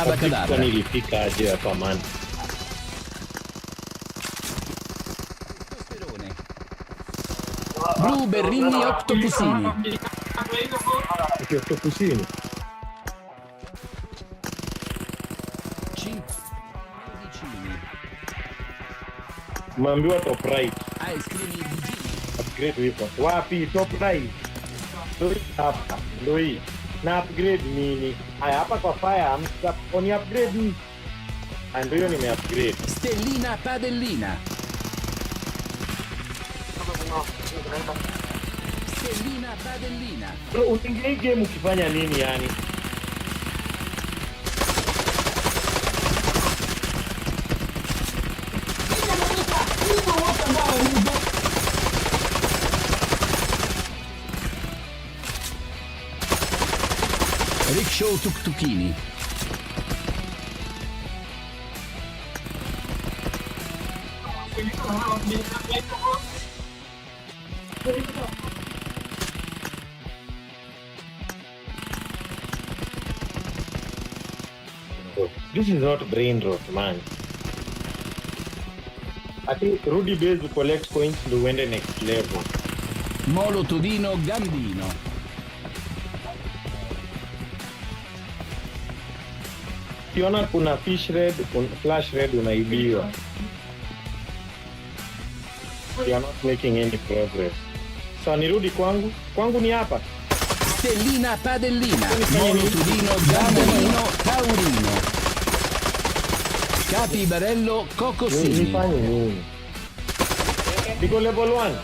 Abracadabra. Nilifika aje hapa man. Blu Berrini Octopusini. Octopusini. Maambiwa top right. Upgrade weapon. Wapi top right? Ndio hapa. Ndio hii. Na upgrade nini? Haya hapa kwa fire oni upgrade hii. Ndio hiyo nime upgrade. Stellina Padellina. Stellina Padellina. Bro, unaingia game ukifanya nini yani? Rickshaw Tuktukini. This is not brain rot, man. I think Rudy Base to collect coins to win the next level. Molo Todino Gambino. Kiona kuna fish red, flash red unaibiwa. You are not making any progress. So nirudi kwangu. Kwangu ni hapa. Stellina Padellina. Molo Todino Gambino Taurino. Capi Barello Cocosini. Nifanye nini? Niko level 1.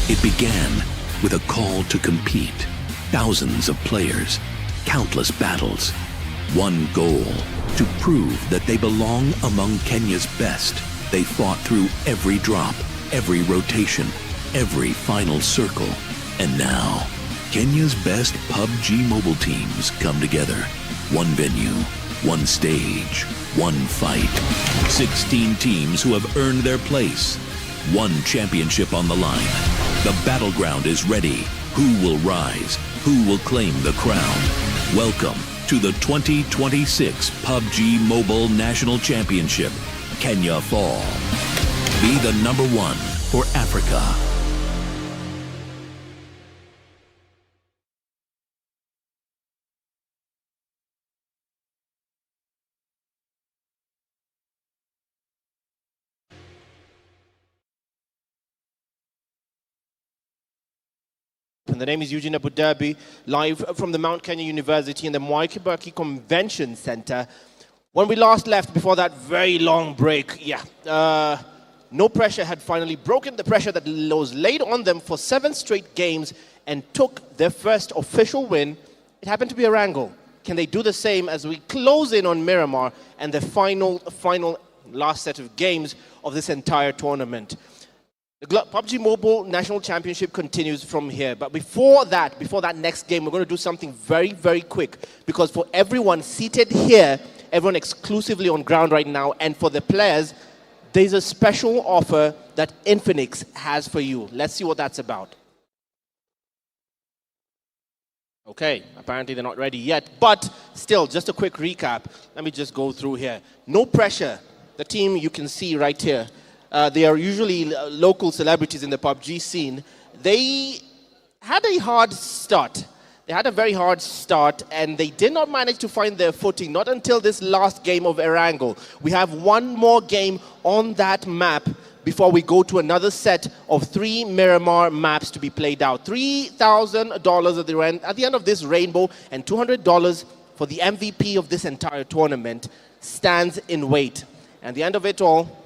It began with a call to compete. Thousands of players, countless battles, one goal: to prove that they belong among Kenya's best. They fought through every drop, every rotation, every final circle. And now, Kenya's best PUBG mobile teams come together. One venue, one stage, one fight. 16 teams who have earned their place. One championship on the line. The battleground is ready. Who will rise? Who will claim the crown? Welcome to the 2026 PUBG Mobile National Championship. Kenya Fall. Be the number one for Africa. And the name is Eugene Abu Dhabi, live from the Mount Kenya University in the Mwai Kibaki Convention Center. When we last left before that very long break, No Pressure had finally broken the pressure that was laid on them for 7 straight games and took their first official win. It happened to be a wrangle. Can they do the same as we close in on Miramar and the final last set of games of this entire tournament? The PUBG Mobile National Championship continues from here. But before that next game, we're going to do something very, very quick. Because for everyone seated here, everyone exclusively on ground right now, and for the players, there's a special offer that Pmnc has for you. Let's see what that's about. Okay, apparently they're not ready yet. But still, just a quick recap. Let me just go through here. No Pressure, the team you can see right here. They are usually local celebrities in the PUBG scene. They had a hard start. They had a very hard start, and they did not manage to find their footing, not until this last game of Erangel. We have one more game on that map before we go to another set of 3 Miramar maps to be played out. $3,000 at the end of this rainbow, and $200 for the MVP of this entire tournament stands in wait. And the end of it all,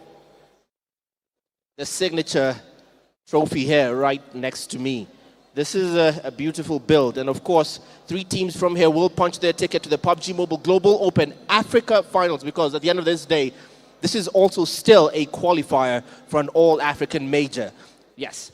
the signature trophy here right next to me. This is a beautiful build. And of course, 3 teams from here will punch their ticket to the PUBG Mobile Global Open Africa Finals, because at the end of this day, this is also still a qualifier for an all-African major. Yes,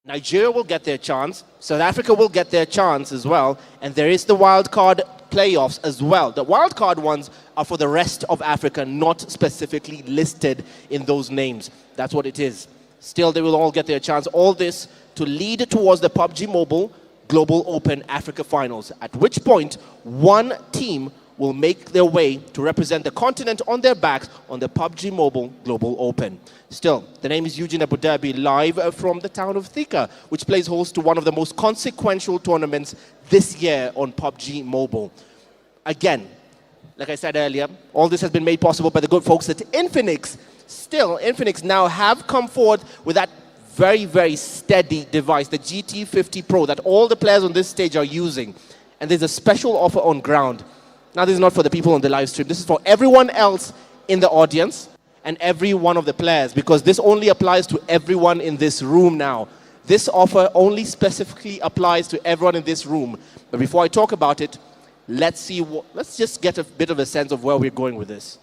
Nigeria will get their chance, South Africa will get their chance as well, and there is the wildcard playoffs as well. The wildcard ones are for the rest of Africa, not specifically listed in those names. That's what it is. Still, they will all get their chance. All this to lead towards the PUBG Mobile Global Open Africa Finals, at which point one team will make their way to represent the continent on their backs on the PUBG Mobile Global Open. Still, the name is Eugene Abu Dhabi, live from the town of Thika, which plays host to one of the most consequential tournaments this year on PUBG Mobile. Again, like I said earlier, all this has been made possible by the good folks at Infinix. Still, Infinix now have come forward with that very, very steady device, the GT50 Pro, that all the players on this stage are using. And there's a special offer on ground. Now, this is not for the people on the live stream. This is for everyone else in the audience and every one of the players, because this only applies to everyone in this room now. This offer only specifically applies to everyone in this room. But before I talk about it, let's just get a bit of a sense of where we're going with this.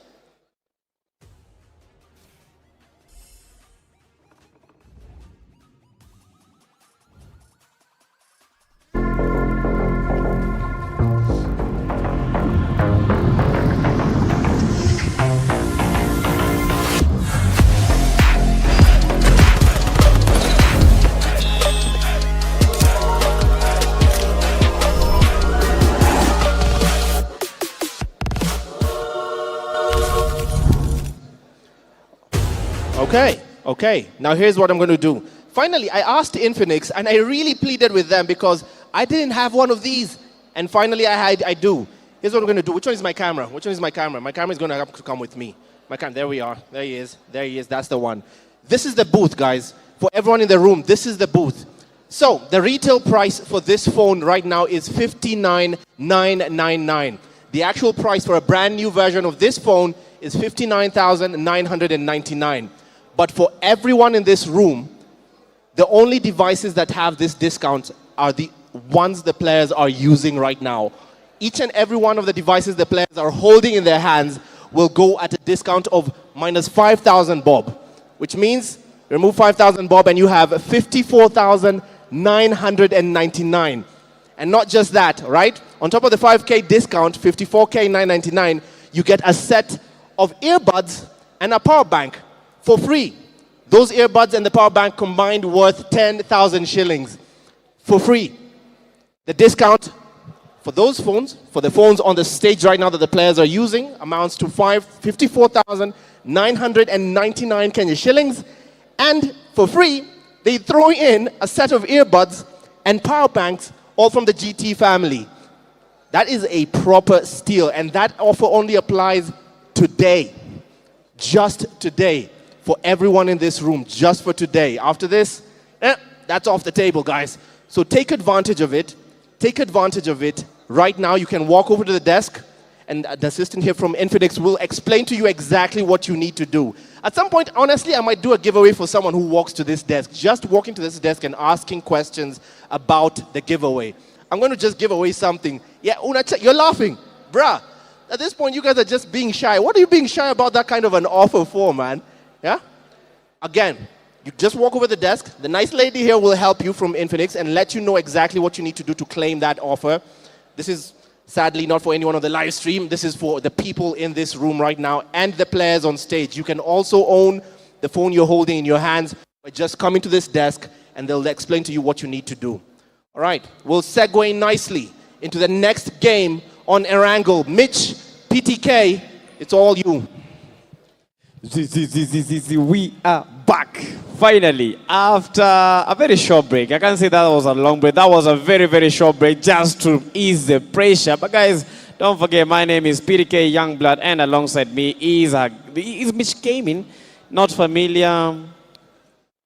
Okay. Now here's what I'm going to do. Finally, I asked Infinix, and I really pleaded with them because I didn't have one of these. And finally, I do. Here's what I'm going to do. Which one is my camera? Which one is my camera? My camera is going to have to come with me. My camera, there we are. There he is. There he is. That's the one. This is the booth, guys. For everyone in the room, this is the booth. So the retail price for this phone right now is $59,999. The actual price for a brand new version of this phone is $59,999. But for everyone in this room, the only devices that have this discount are the ones the players are using right now. Each and every one of the devices the players are holding in their hands will go at a discount of minus 5,000 bob, which means remove 5,000 bob and you have 54,999. And not just that, right? On top of the 5K discount, 54K999, you get a set of earbuds and a power bank for free. Those earbuds and the power bank combined worth 10,000 shillings for free. The discount for those phones, for the phones on the stage right now that the players are using, amounts to 54,999 Kenya shillings. And for free, they throw in a set of earbuds and power banks, all from the GT family. That is a proper steal, and that offer only applies today. Just today. For everyone in this room, just for today. After this, that's off the table, guys. So take advantage of it. Take advantage of it. Right now, you can walk over to the desk, and the assistant here from Infinix will explain to you exactly what you need to do. At some point, honestly, I might do a giveaway for someone who walks to this desk. Just walking to this desk and asking questions about the giveaway. I'm going to just give away something. Yeah, you're laughing. Bruh, at this point, you guys are just being shy. What are you being shy about that kind of an offer for, man? Yeah? Again, you just walk over the desk. The nice lady here will help you from Infinix and let you know exactly what you need to do to claim that offer. This is sadly not for anyone on the live stream. This is for the people in this room right now and the players on stage. You can also own the phone you're holding in your hands by just coming to this desk and they'll explain to you what you need to do. All right, we'll segue nicely into the next game on Erangel. Mitch, PTK, it's all you. We are back, finally, after a very short break. I can't say that was a long break. That was a very, very short break just to ease the pressure. But guys, don't forget, my name is PDK Youngblood, and alongside me is Mitch Gaming. Not familiar.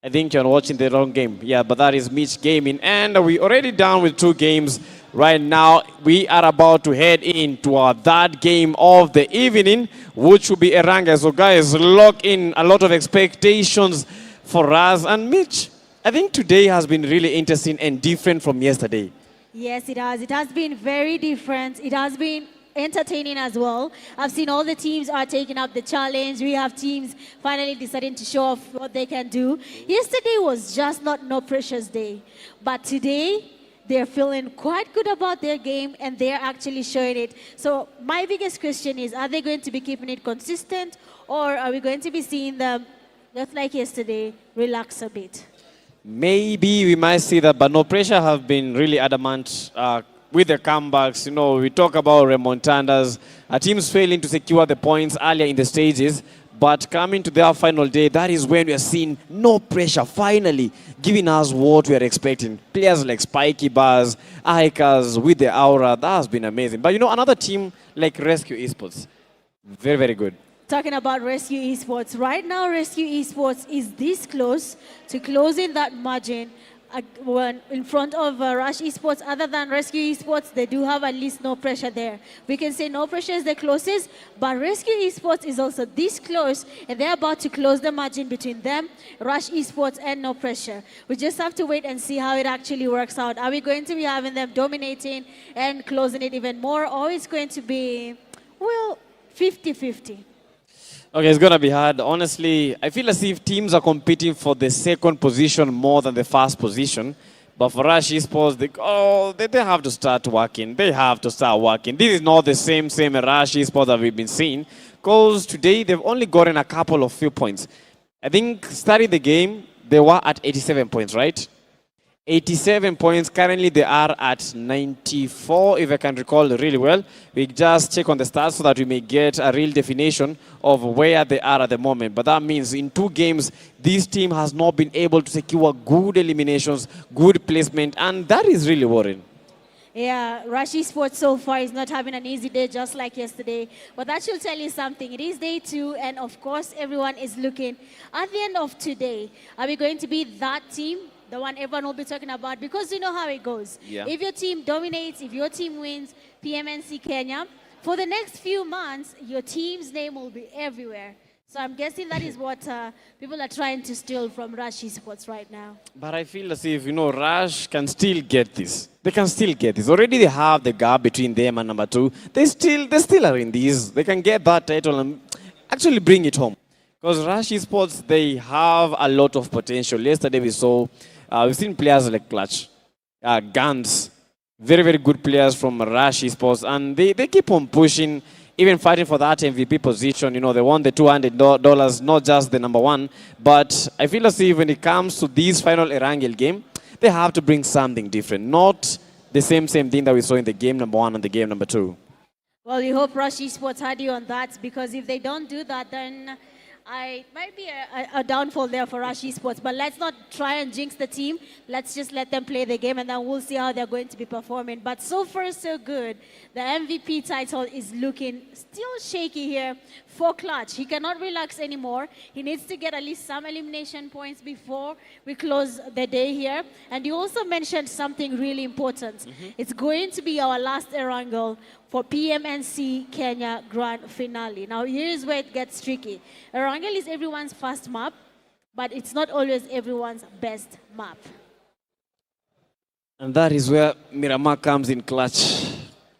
I think you're watching the wrong game. Yeah, but that is Mitch Gaming. And we're already done with 2 games. Right now, we are about to head into our third game of the evening, which will be Eranga. So guys, lock in a lot of expectations for us. And Mitch, I think today has been really interesting and different from yesterday. Yes, it has. It has been very different. It has been entertaining as well. I've seen all the teams are taking up the challenge. We have teams finally deciding to show off what they can do. Yesterday was just not no pressures day. But today, they're feeling quite good about their game and they're actually showing it. So my biggest question is, are they going to be keeping it consistent or are we going to be seeing them, just like yesterday, relax a bit? Maybe we might see that, but no pressure have been really adamant with the comebacks. You know, we talk about remontadas, teams failing to secure the points earlier in the stages, but coming to their final day, that is when we are seeing no pressure finally giving us what we are expecting. Players like Spiky Bars, Icers with the aura, that has been amazing. But you know, another team like Rescue Esports, very, very good. Talking about Rescue Esports, right now Rescue Esports is this close to closing that margin in front of Rush Esports. Other than Rescue Esports, they do have at least no pressure there. We can say no pressure is the closest, but Rescue Esports is also this close, and they're about to close the margin between them, Rush Esports, and no pressure. We just have to wait and see how it actually works out. Are we going to be having them dominating and closing it even more, or it's going to be, well, 50-50? Okay, it's going to be hard. Honestly, I feel as if teams are competing for the second position more than the first position. But for Rush Esports, they have to start working. They have to start working. This is not the same Rush Esports that we've been seeing. Because today, they've only gotten a couple of few points. I think starting the game, they were at 87 points, right? 87 points. Currently, they are at 94, if I can recall really well. We just check on the stats so that we may get a real definition of where they are at the moment. But that means in 2 games, this team has not been able to secure good eliminations, good placement, and that is really worrying. Yeah, Rush Esports so far is not having an easy day, just like yesterday. But that should tell you something. It is day 2, and of course, everyone is looking at the end of today. Are we going to be that team? The one everyone will be talking about, because you know how it goes. Yeah. If your team dominates, if your team wins PMNC Kenya, for the next few months, your team's name will be everywhere. So I'm guessing that is what people are trying to steal from Rush Esports right now. But I feel as if, you know, Rush can still get this. They can still get this. Already they have the gap between them and number 2. They still are in these. They can get that title and actually bring it home. Because Rush Esports, they have a lot of potential. Yesterday we saw, we've seen players like Clutch, Guns, very, very good players from Rush Esports, and they keep on pushing, even fighting for that MVP position. You know, they won the $200, not just the number 1, but I feel as if when it comes to this final Erangel game, they have to bring something different, not the same thing that we saw in the game number 1 and the game number 2. Well, we hope Rush Esports had you on that, because if they don't do that, then it might be a downfall there for Rush Esports. But let's not try and jinx the team. Let's just let them play the game, and then we'll see how they're going to be performing. But so far, so good. The MVP title is looking still shaky here for Clutch. He cannot relax anymore. He needs to get at least some elimination points before we close the day here. And you also mentioned something really important. It's going to be our last Erangel for PMNC Kenya Grand Finale. Now, here's where it gets tricky. Erangel is everyone's first map, but it's not always everyone's best map. And that is where Miramar comes in clutch.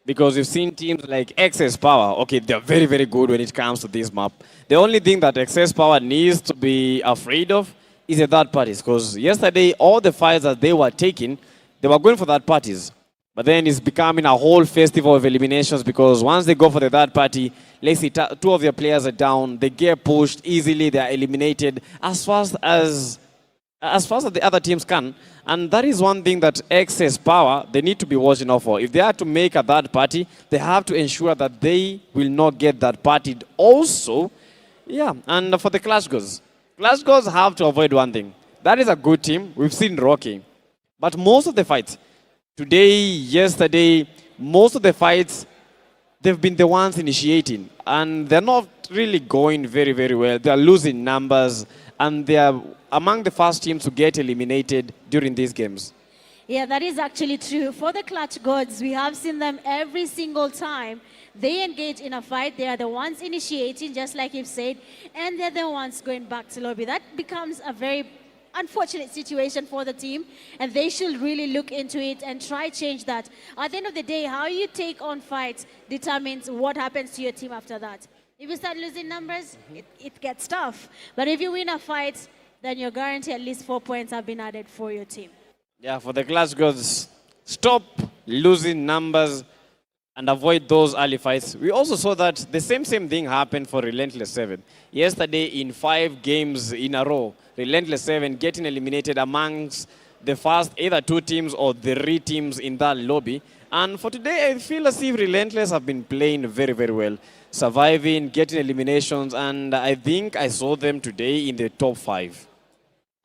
Because we've seen teams like Excess Power. Okay, they're very, very good when it comes to this map. The only thing that Excess Power needs to be afraid of is the third parties. Because yesterday, all the fights that they were taking, they were going for third parties. But then it's becoming a whole festival of eliminations, because once they go for the third party, let's say 2 of their players are down, they get pushed easily, they are eliminated as fast as the other teams can. And that is one thing that Excess Power, they need to be watching out for. If they are to make a third party, they have to ensure that they will not get that partied also. Yeah, and for the Clash Gods have to avoid one thing. That is a good team. We've seen Rocky. But most of the fights, today, yesterday, most of the fights, they've been the ones initiating. And they're not really going very, very well. They're losing numbers. And they're among the first teams to get eliminated during these games. Yeah, that is actually true. For the Clutch Gods, we have seen them every single time they engage in a fight. They are the ones initiating, just like you've said, and they're the ones going back to lobby. That becomes a very unfortunate situation for the team, and they should really look into it and try change that. At the end of the day, how you take on fights determines what happens to your team after that. If you start losing numbers, it gets tough. But if you win a fight, then you're guaranteed at least 4 points have been added for your team. Yeah, for the Clash Gods, stop losing numbers and avoid those early fights. We also saw that the same thing happened for Relentless 7. Yesterday, in 5 games in a row, Relentless 7 getting eliminated amongst the first either 2 teams or 3 teams in that lobby. And for today, I feel as if Relentless have been playing very, very well, surviving, getting eliminations, and I think I saw them today in the top 5.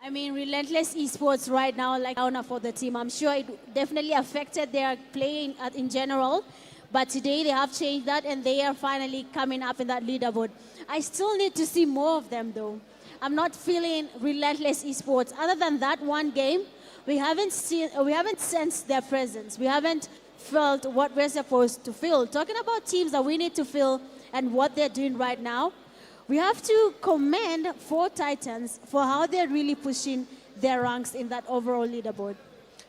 I mean, Relentless Esports right now, like honor for the team. I'm sure it definitely affected their playing in general. But today they have changed that and they are finally coming up in that leaderboard. I still need to see more of them though. I'm not feeling Relentless Esports. Other than that one game, we haven't sensed their presence. We haven't felt what we're supposed to feel. Talking about teams that we need to feel and what they're doing right now, we have to commend 4 Titans for how they're really pushing their ranks in that overall leaderboard.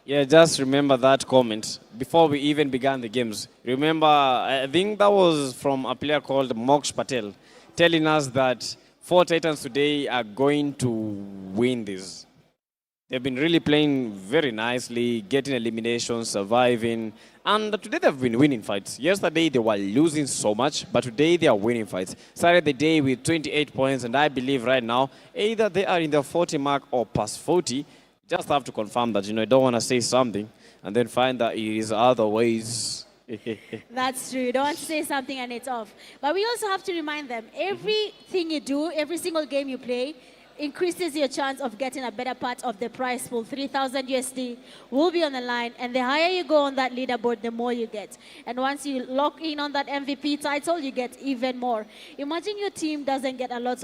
Yeah, just remember that comment before we even began the games. Remember, I think that was from a player called Moksh Patel telling us that 4 Titans today are going to win this. They've been really playing very nicely, getting eliminations, surviving, and today they've been winning fights. Yesterday they were losing so much, but today they are winning fights. Started the day with 28 points, and I believe right now either they are in the 40 mark or past 40. Just have to confirm that, you don't want to say something and then find that it is other ways. That's true. You don't want to say something and it's off. But we also have to remind them, everything you do, every single game you play, increases your chance of getting a better part of the prize pool. 3,000 USD will be on the line, and the higher you go on that leaderboard, the more you get. And once you lock in on that MVP title, you get even more. Imagine your team doesn't get a lot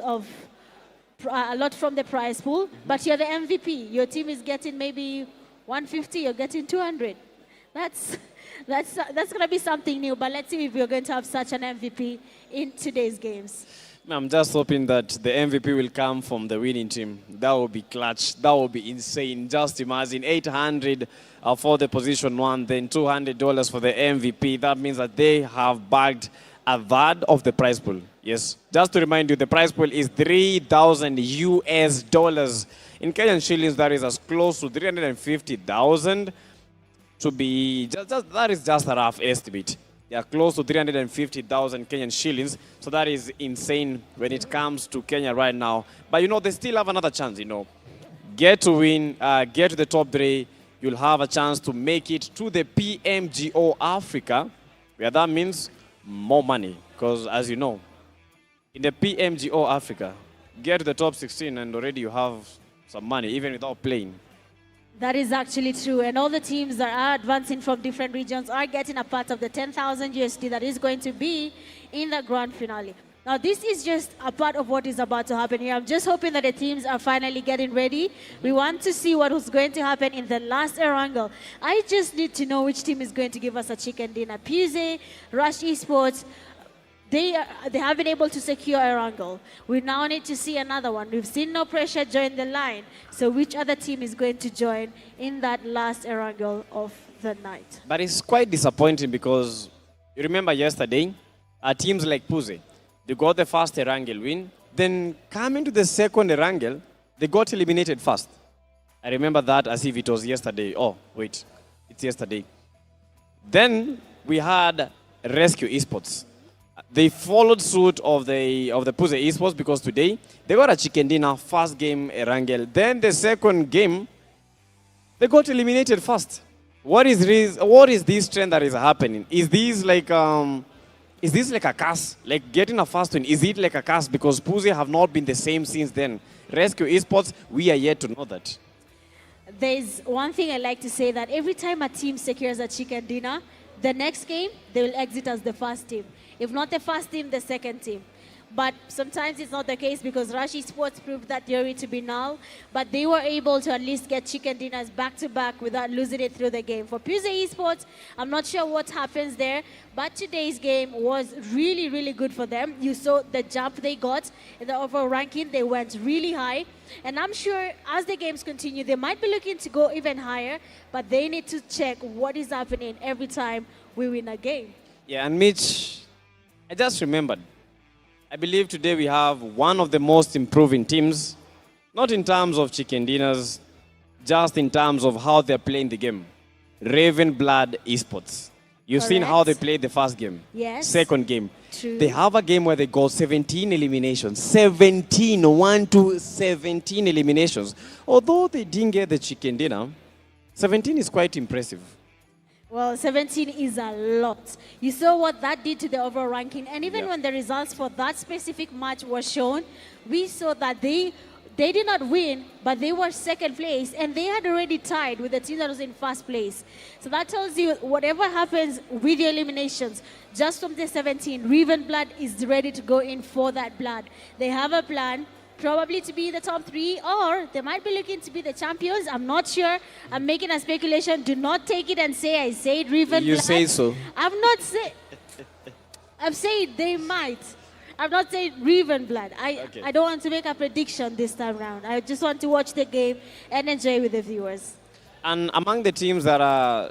from the prize pool, but you're the MVP. Your team is getting maybe 150, you're getting 200. That's going to be something new, but let's see if we're going to have such an MVP in today's games. I'm just hoping that the MVP will come from the winning team. That would be clutch. That would be insane. Just imagine 800 for the position 1, then $200 for the MVP. That means that they have bagged a third of the prize pool. Yes. Just to remind you, the prize pool is $3,000 US. In Kenyan shillings, that is as close to 350,000 to be. That is just a rough estimate. They are close to 350,000 Kenyan shillings. So that is insane when it comes to Kenya right now. But, they still have another chance, Get to win, get to the top 3. You'll have a chance to make it to the PMGO Africa, where that means more money. Because, as you know, in the PMGO Africa, get to the top 16 and already you have some money, even without playing. That is actually true, and all the teams that are advancing from different regions are getting a part of the 10,000 USD that is going to be in the grand finale. Now, this is just a part of what is about to happen here. I'm just hoping that the teams are finally getting ready. We want to see what was going to happen in the last Erangel. I just need to know which team is going to give us a chicken dinner. PUBG, Rush Esports, they have been able to secure Erangel. We now need to see another one. We've seen No Pressure join the line. So which other team is going to join in that last Erangel of the night? But it's quite disappointing because you remember yesterday, teams like PUBG, they got the first Erangel win. Then coming to the second Erangel, they got eliminated first. I remember that as if it was yesterday. Oh, wait, it's yesterday. Then we had Rescue Esports. They followed suit of the PUBG Esports because today they got a chicken dinner, first game Erangel. Then the second game, they got eliminated first. What is this trend that is happening? Is this like a curse? Like getting a first win, is it like a curse? Because PUBG have not been the same since then. Rescue Esports, we are yet to know that. There's one thing I like to say, that every time a team secures a chicken dinner, the next game, they will exit as the first team. If not the first team, the second team. But sometimes it's not the case because Rush Esports proved that theory to be null. But they were able to at least get chicken dinners back-to-back without losing it through the game. For PMGO Esports, I'm not sure what happens there. But today's game was really, really good for them. You saw the jump they got in the overall ranking. They went really high. And I'm sure as the games continue, they might be looking to go even higher. But they need to check what is happening every time we win a game. Yeah, and Mitch, I just remembered. I believe today we have one of the most improving teams, not in terms of chicken dinners, just in terms of how they're playing the game. Raven Blood Esports. You've seen how they played the first game. Yes. Second game. True. They have a game where they got 17 eliminations. 17, 1 to 17 eliminations. Although they didn't get the chicken dinner, 17 is quite impressive. Well, 17 is a lot. You saw what that did to the overall ranking. And even when the results for that specific match were shown, we saw that they did not win, but they were second place. And they had already tied with the team that was in first place. So that tells you whatever happens with the eliminations, just from the 17, Raven Blood is ready to go in for that blood. They have a plan. Probably to be the top 3, or they might be looking to be the champions. I'm not sure. I'm making a speculation. Do not take it and say I said Raven You Blood. say so. I'm not saying. I'm saying they might. I'm not saying Raven Blood. I don't want to make a prediction this time around. I just want to watch the game and enjoy with the viewers. And among the teams that are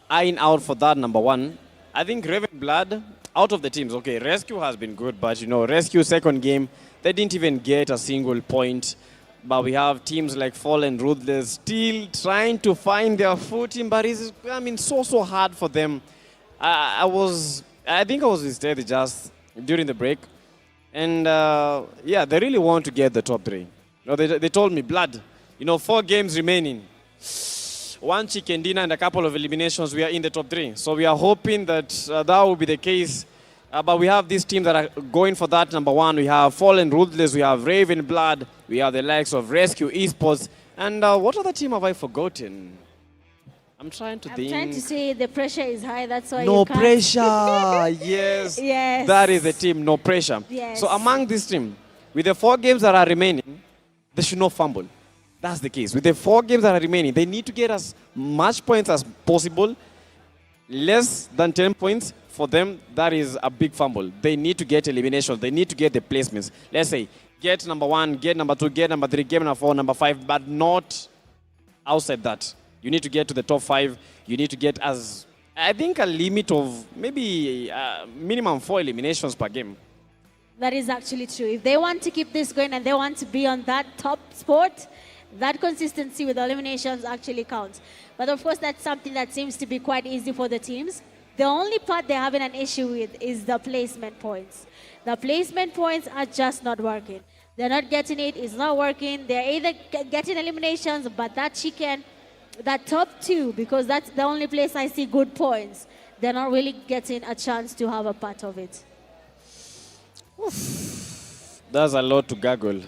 eyeing out for that number 1, I think Raven Blood, out of the teams, okay, Rescue has been good, but you know, Rescue second game, they didn't even get a single point. But we have teams like Fallen Ruthless still trying to find their footing, but it's, so hard for them. I think I was instead just during the break. And they really want to get the top 3. You know, they told me, Blood, 4 games remaining. 1 chicken dinner and a couple of eliminations, we are in the top 3. So we are hoping that that will be the case. But we have these teams that are going for that number 1. We have Fallen Ruthless, we have Raven Blood, we have the likes of Rescue Esports. And what other team have I forgotten? I'm trying to think. I'm trying to say the pressure is high, that's why No you can't. pressure, yes. Yes. That is the team, no pressure. Yes. So among this team, with the 4 games that are remaining, they should not fumble. That's the case. With the 4 games that are remaining, they need to get as much points as possible. Less than 10 points. For them, that is a big fumble. They need to get elimination. They need to get the placements. Let's say, get number 1, get number 2, get number 3, get number 4, number 5, but not outside that. You need to get to the top 5. You need to get a limit of maybe minimum 4 eliminations per game. That is actually true. If they want to keep this going and they want to be on that top spot, that consistency with eliminations actually counts. But of course, that's something that seems to be quite easy for the teams. The only part they're having an issue with is the placement points. The placement points are just not working. They're not getting it, it's not working. They're either getting eliminations, but that chicken, that top 2, because that's the only place I see good points, they're not really getting a chance to have a part of it. That's a lot to gaggle.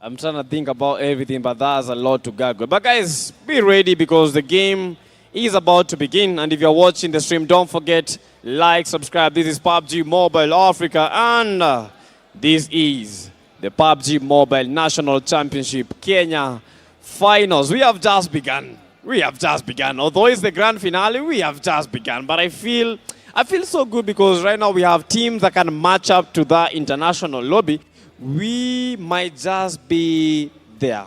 I'm trying to think about everything, but that's a lot to gaggle. But guys, be ready because the game is about to begin. And if you're watching the stream, don't forget, like, subscribe. This is PUBG Mobile Africa, and this is the PUBG Mobile National Championship Kenya Finals. We have just begun. Although it's the grand finale, we have just begun. But I feel so good because right now we have teams that can match up to that international lobby. We might just be there.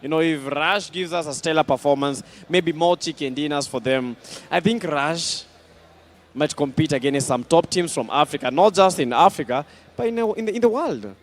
If Rush gives us a stellar performance, maybe more chicken dinners for them, I think Rush might compete against some top teams from Africa, not just in Africa, but in the world.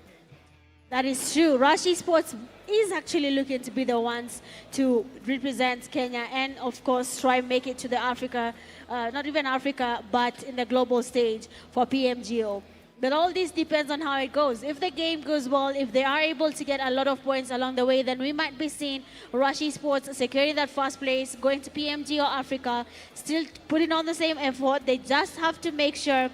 That is true. Rush Esports is actually looking to be the ones to represent Kenya and, of course, try and make it to the Africa, not even Africa, but in the global stage for PMGO. But all this depends on how it goes. If the game goes well, if they are able to get a lot of points along the way, then we might be seeing Rush Esports securing that first place, going to PMGO Africa, still putting on the same effort. They just have to make sure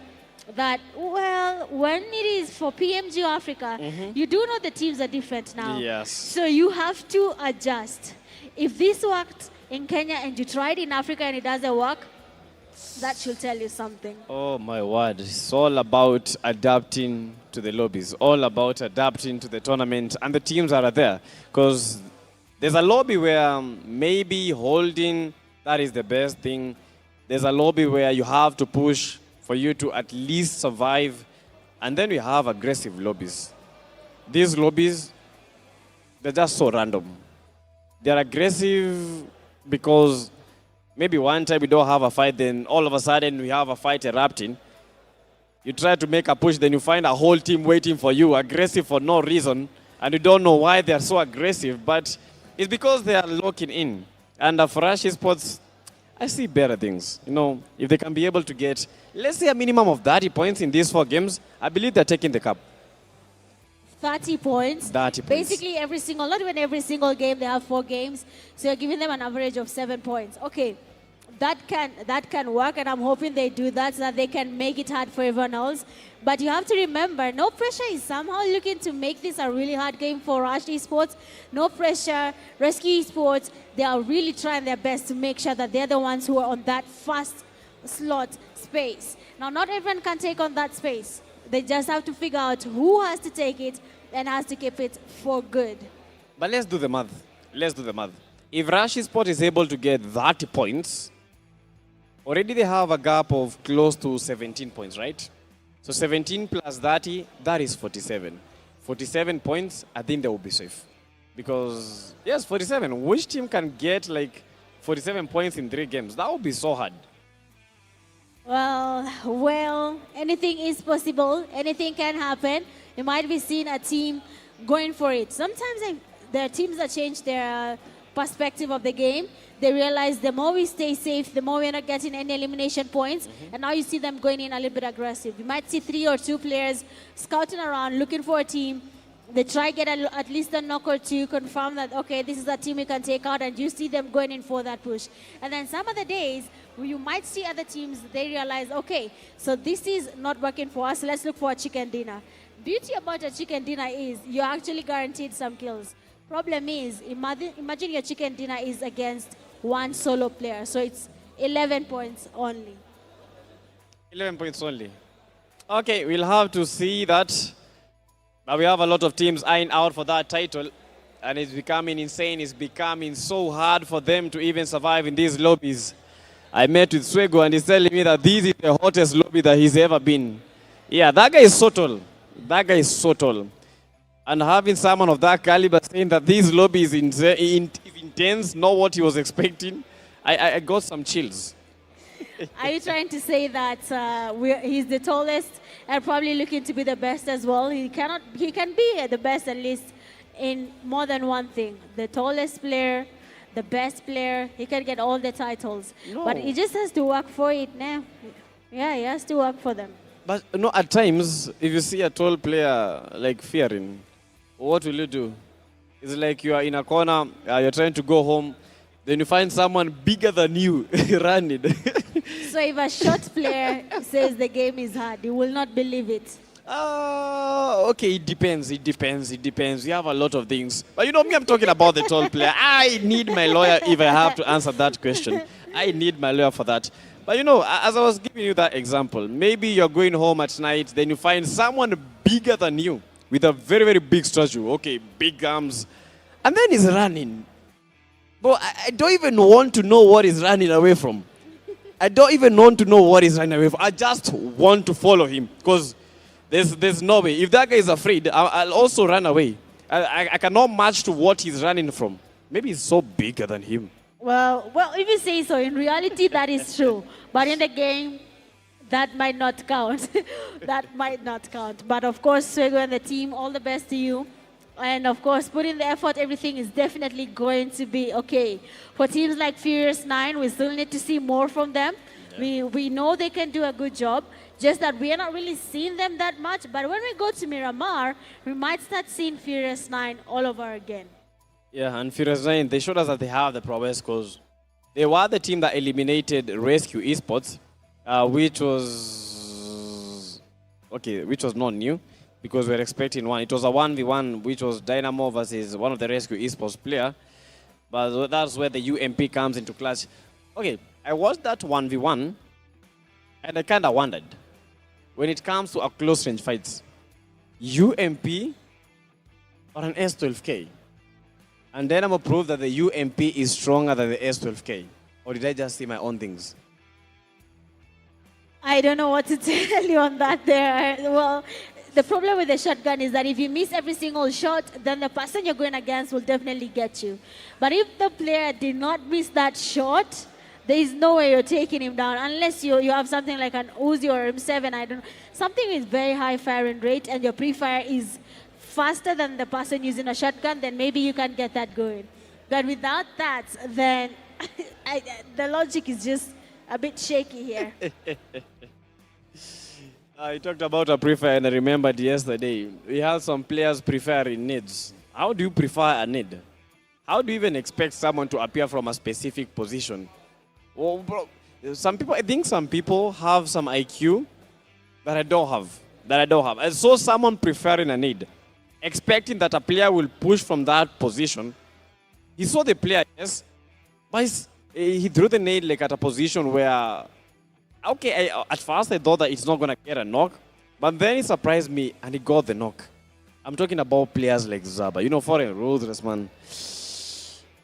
that, well, when it is for PMGO Africa, you do know the teams are different now. Yes. So you have to adjust. If this worked in Kenya and you tried in Africa and it doesn't work, That should tell you something. Oh my word, it's all about adapting to the lobbies, all about adapting to the tournament and the teams that are there. Because there's a lobby where maybe holding, that is the best thing. There's a lobby where you have to push for you to at least survive. And then we have aggressive lobbies. These lobbies, they're just so random. They're aggressive because maybe one time we don't have a fight, then all of a sudden we have a fight erupting. You try to make a push, then you find a whole team waiting for you, aggressive for no reason, and you don't know why they're so aggressive, but it's because they are locking in. And for Rush Esports, I see better things. You know, if they can be able to get, let's say, a minimum of 30 points in these 4 games, I believe they're taking the cup. 30 points. 30 points. Basically, not even every single game, they have 4 games. So you're giving them an average of 7 points. Okay, that can work, and I'm hoping they do that so that they can make it hard for everyone else. But you have to remember, No Pressure is somehow looking to make this a really hard game for Rush Esports. No Pressure, Rescue Esports, they are really trying their best to make sure that they're the ones who are on that first slot space. Now, not everyone can take on that space. They just have to figure out who has to take it and has to keep it for good. But let's do the math. Let's do the math. If Rush Esports is able to get 30 points, already they have a gap of close to 17 points, right? So 17 plus 30, that is 47. 47 points, I think they will be safe. Because, yes, 47. Which team can get like 47 points in 3 games? That would be so hard. Well, anything is possible. Anything can happen. You might be seeing a team going for it. Sometimes there are teams that change their perspective of the game. They realize the more we stay safe, the more we're not getting any elimination points. And now you see them going in a little bit aggressive. You might see 3 or 2 players scouting around, looking for a team. They try get at least a knock or 2, confirm that, okay, this is a team we can take out, and you see them going in for that push. And then some other days, you might see other teams, they realize, okay, so this is not working for us, let's look for a chicken dinner. Beauty about a chicken dinner is you're actually guaranteed some kills. Problem is, imagine your chicken dinner is against one solo player, so it's 11 points only. 11 points only. Okay, we'll have to see that. But we have a lot of teams eyeing out for that title, and it's becoming insane. It's becoming so hard for them to even survive in these lobbies. I met with Swego, and he's telling me that this is the hottest lobby that he's ever been. Yeah, that guy is so tall. That guy is so tall. And having someone of that caliber saying that this lobby is intense, not what he was expecting, I got some chills. Are you trying to say that he's the tallest and probably looking to be the best as well? He can be the best at least in more than one thing. The tallest player, the best player, he can get all the titles. No. But he just has to work for it now. Yeah, he has to work for them. But no, at times, if you see a tall player like fearing, what will you do? It's like you are in a corner, you're trying to go home, then you find someone bigger than you running. So if a short player says the game is hard, you will not believe it. Okay, it depends. We have a lot of things. But you know me, I'm talking about the tall player. I need my lawyer if I have to answer that question. I need my lawyer for that. But you know, as I was giving you that example, maybe you're going home at night, then you find someone bigger than you with a very, very big statue. Okay, big arms. And then he's running. But I don't even want to know what he's running away from. I don't even want to know what he's running away from. I just want to follow him because there's no way. If that guy is afraid, I'll also run away. I cannot match to what he's running from. Maybe he's so bigger than him. Well, if you say so, in reality, that is true. But in the game, that might not count. That might not count. But of course, Swego and the team, all the best to you. And of course, put in the effort, everything is definitely going to be okay. For teams like Furious 9, we still need to see more from them. Yeah. We know they can do a good job, just that we are not really seeing them that much. But when we go to Miramar, we might start seeing Furious 9 all over again. Yeah, and Furious 9, they showed us that they have the prowess because they were the team that eliminated Rescue Esports, which was not new. Because we're expecting one. It was a 1v1, which was Dynamo versus one of the Rescue Esports player. But that's where the UMP comes into clutch. Okay, I watched that 1v1, And I kind of wondered, when it comes to a close range fights, UMP or an S12K? And then I'm going to prove that the UMP is stronger than the S12K. Or did I just see my own things? I don't know what to tell you on that there. Well, the problem with the shotgun is that if you miss every single shot, then the person you're going against will definitely get you. But if the player did not miss that shot, there is no way you're taking him down unless you have something like an Uzi or M7, I don't know. Something with very high firing rate and your pre-fire is faster than the person using a shotgun, then maybe you can get that going. But without that, then the logic is just a bit shaky here. I talked about a pre-fire and I remembered yesterday, we had some players preferring needs. How do you prefer a need? How do you even expect someone to appear from a specific position? Well, bro, I think some people have some IQ that I don't have. I saw someone preferring a need, expecting that a player will push from that position. He saw the player, yes, but he threw the nade like at a position where, okay, at first I thought that it's not going to get a knock, but then it surprised me and he got the knock. I'm talking about players like Zaba. You know, foreign ruthless, man.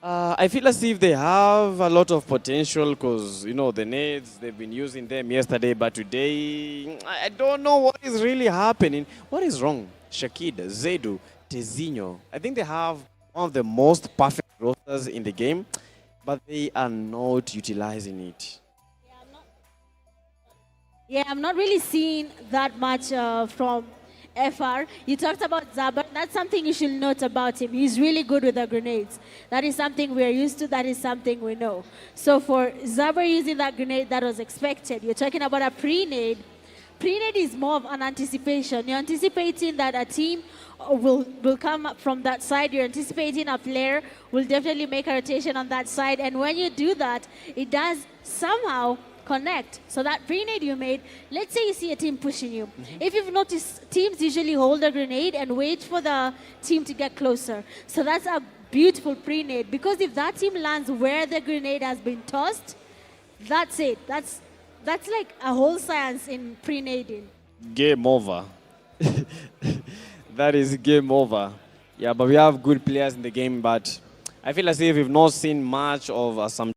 I feel as if they have a lot of potential because, you know, the nades, they've been using them yesterday, but today, I don't know what is really happening. What is wrong? Shakid, Zedu, Tezinho. I think they have one of the most perfect rosters in the game, but they are not utilizing it. Yeah, I'm not really seeing that much from FR. You talked about Zaber. That's something you should note about him. He's really good with the grenades. That is something we're used to. That is something we know. So for Zaber using that grenade, that was expected. You're talking about a pre-nade. Pre-nade is more of an anticipation. You're anticipating that a team will come up from that side. You're anticipating a player will definitely make a rotation on that side. And when you do that, it does somehow connect. So that grenade you made, let's say you see a team pushing you. If you've noticed, teams usually hold a grenade and wait for the team to get closer. So that's a beautiful pre-nade, because if that team lands where the grenade has been tossed, that's it. That's like a whole science in pre-nading. Game over. That is game over. Yeah, but we have good players in the game, but I feel as if we've not seen much of some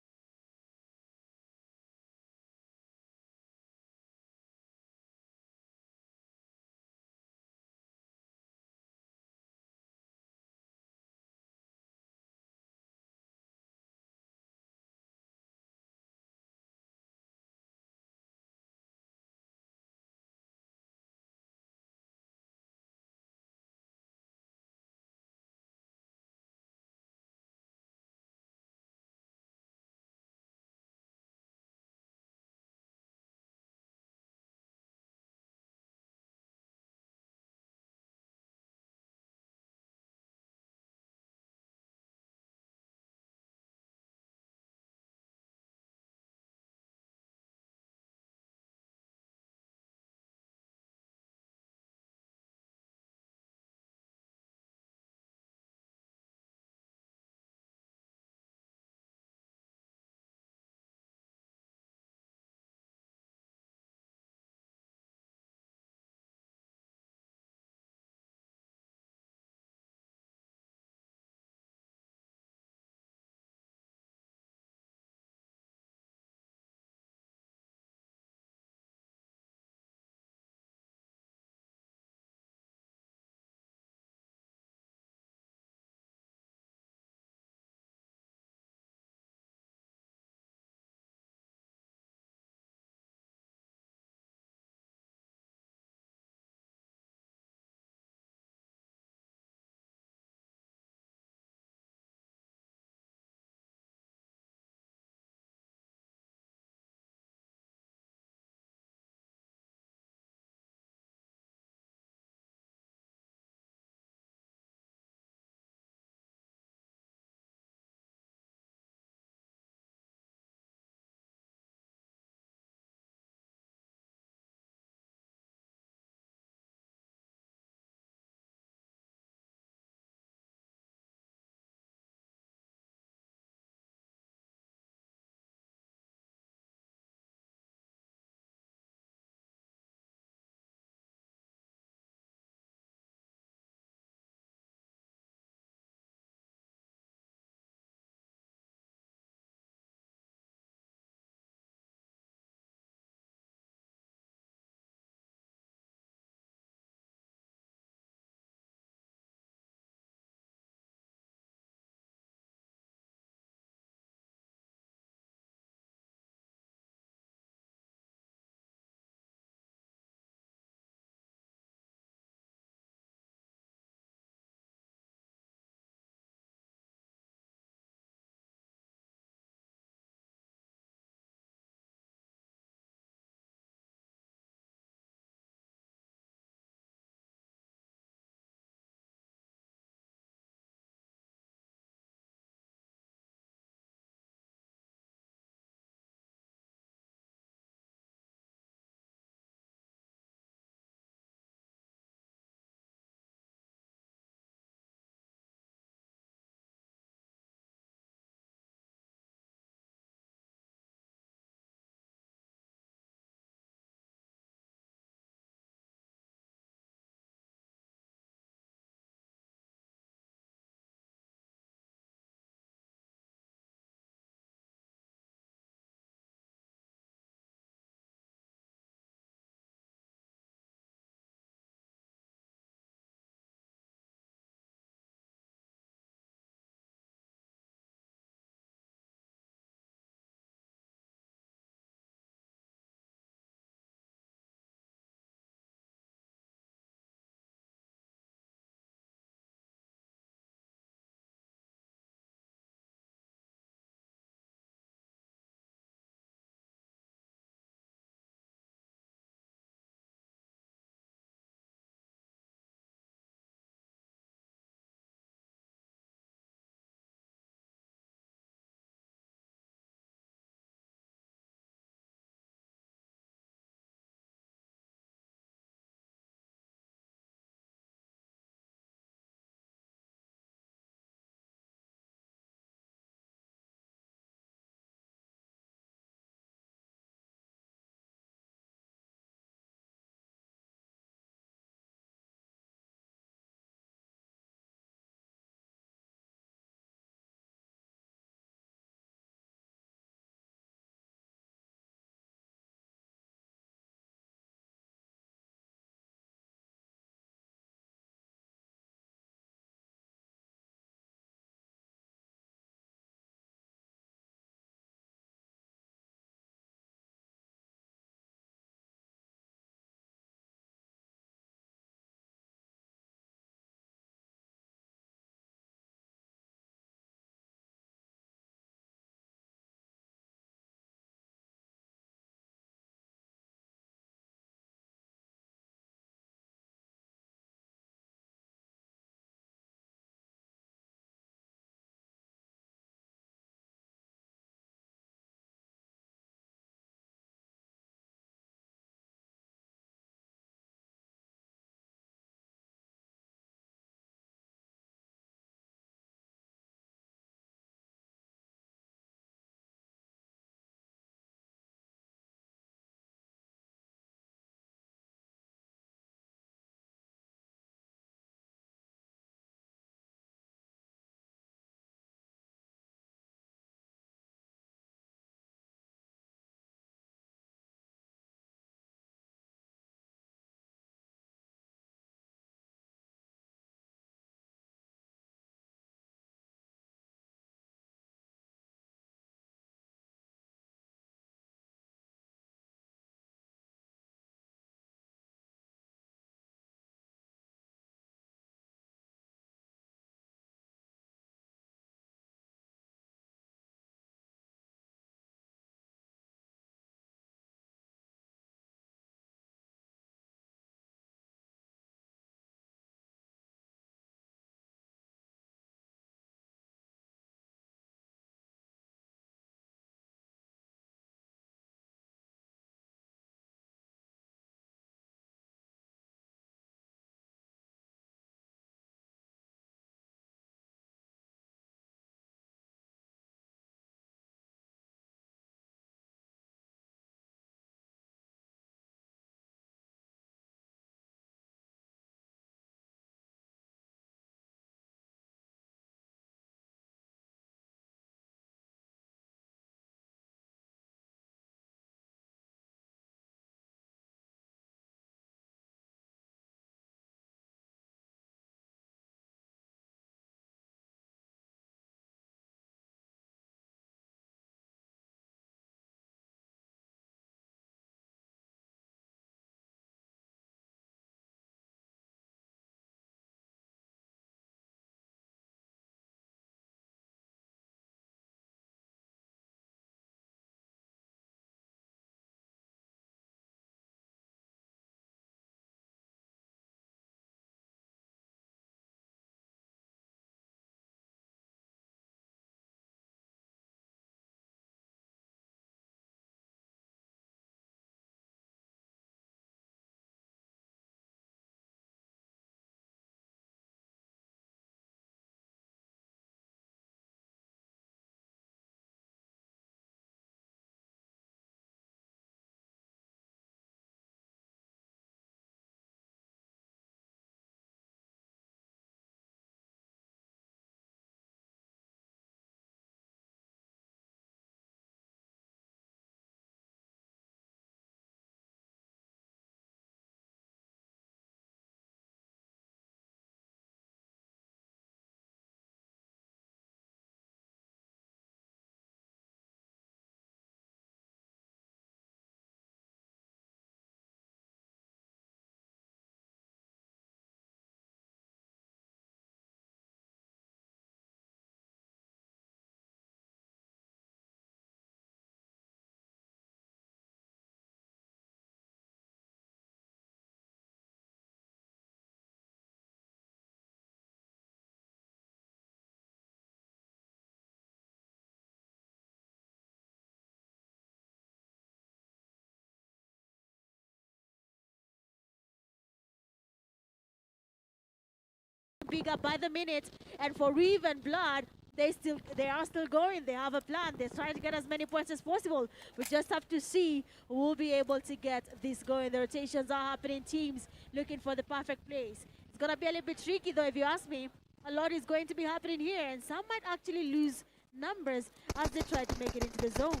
bigger by the minute. And for Reeve and Blood, they are still going. They have a plan. They're trying to get as many points as possible. We just have to see who will be able to get this going. The rotations are happening. Teams looking for the perfect place. It's going to be a little bit tricky, though, if you ask me. A lot is going to be happening here, and some might actually lose numbers as they try to make it into the zone.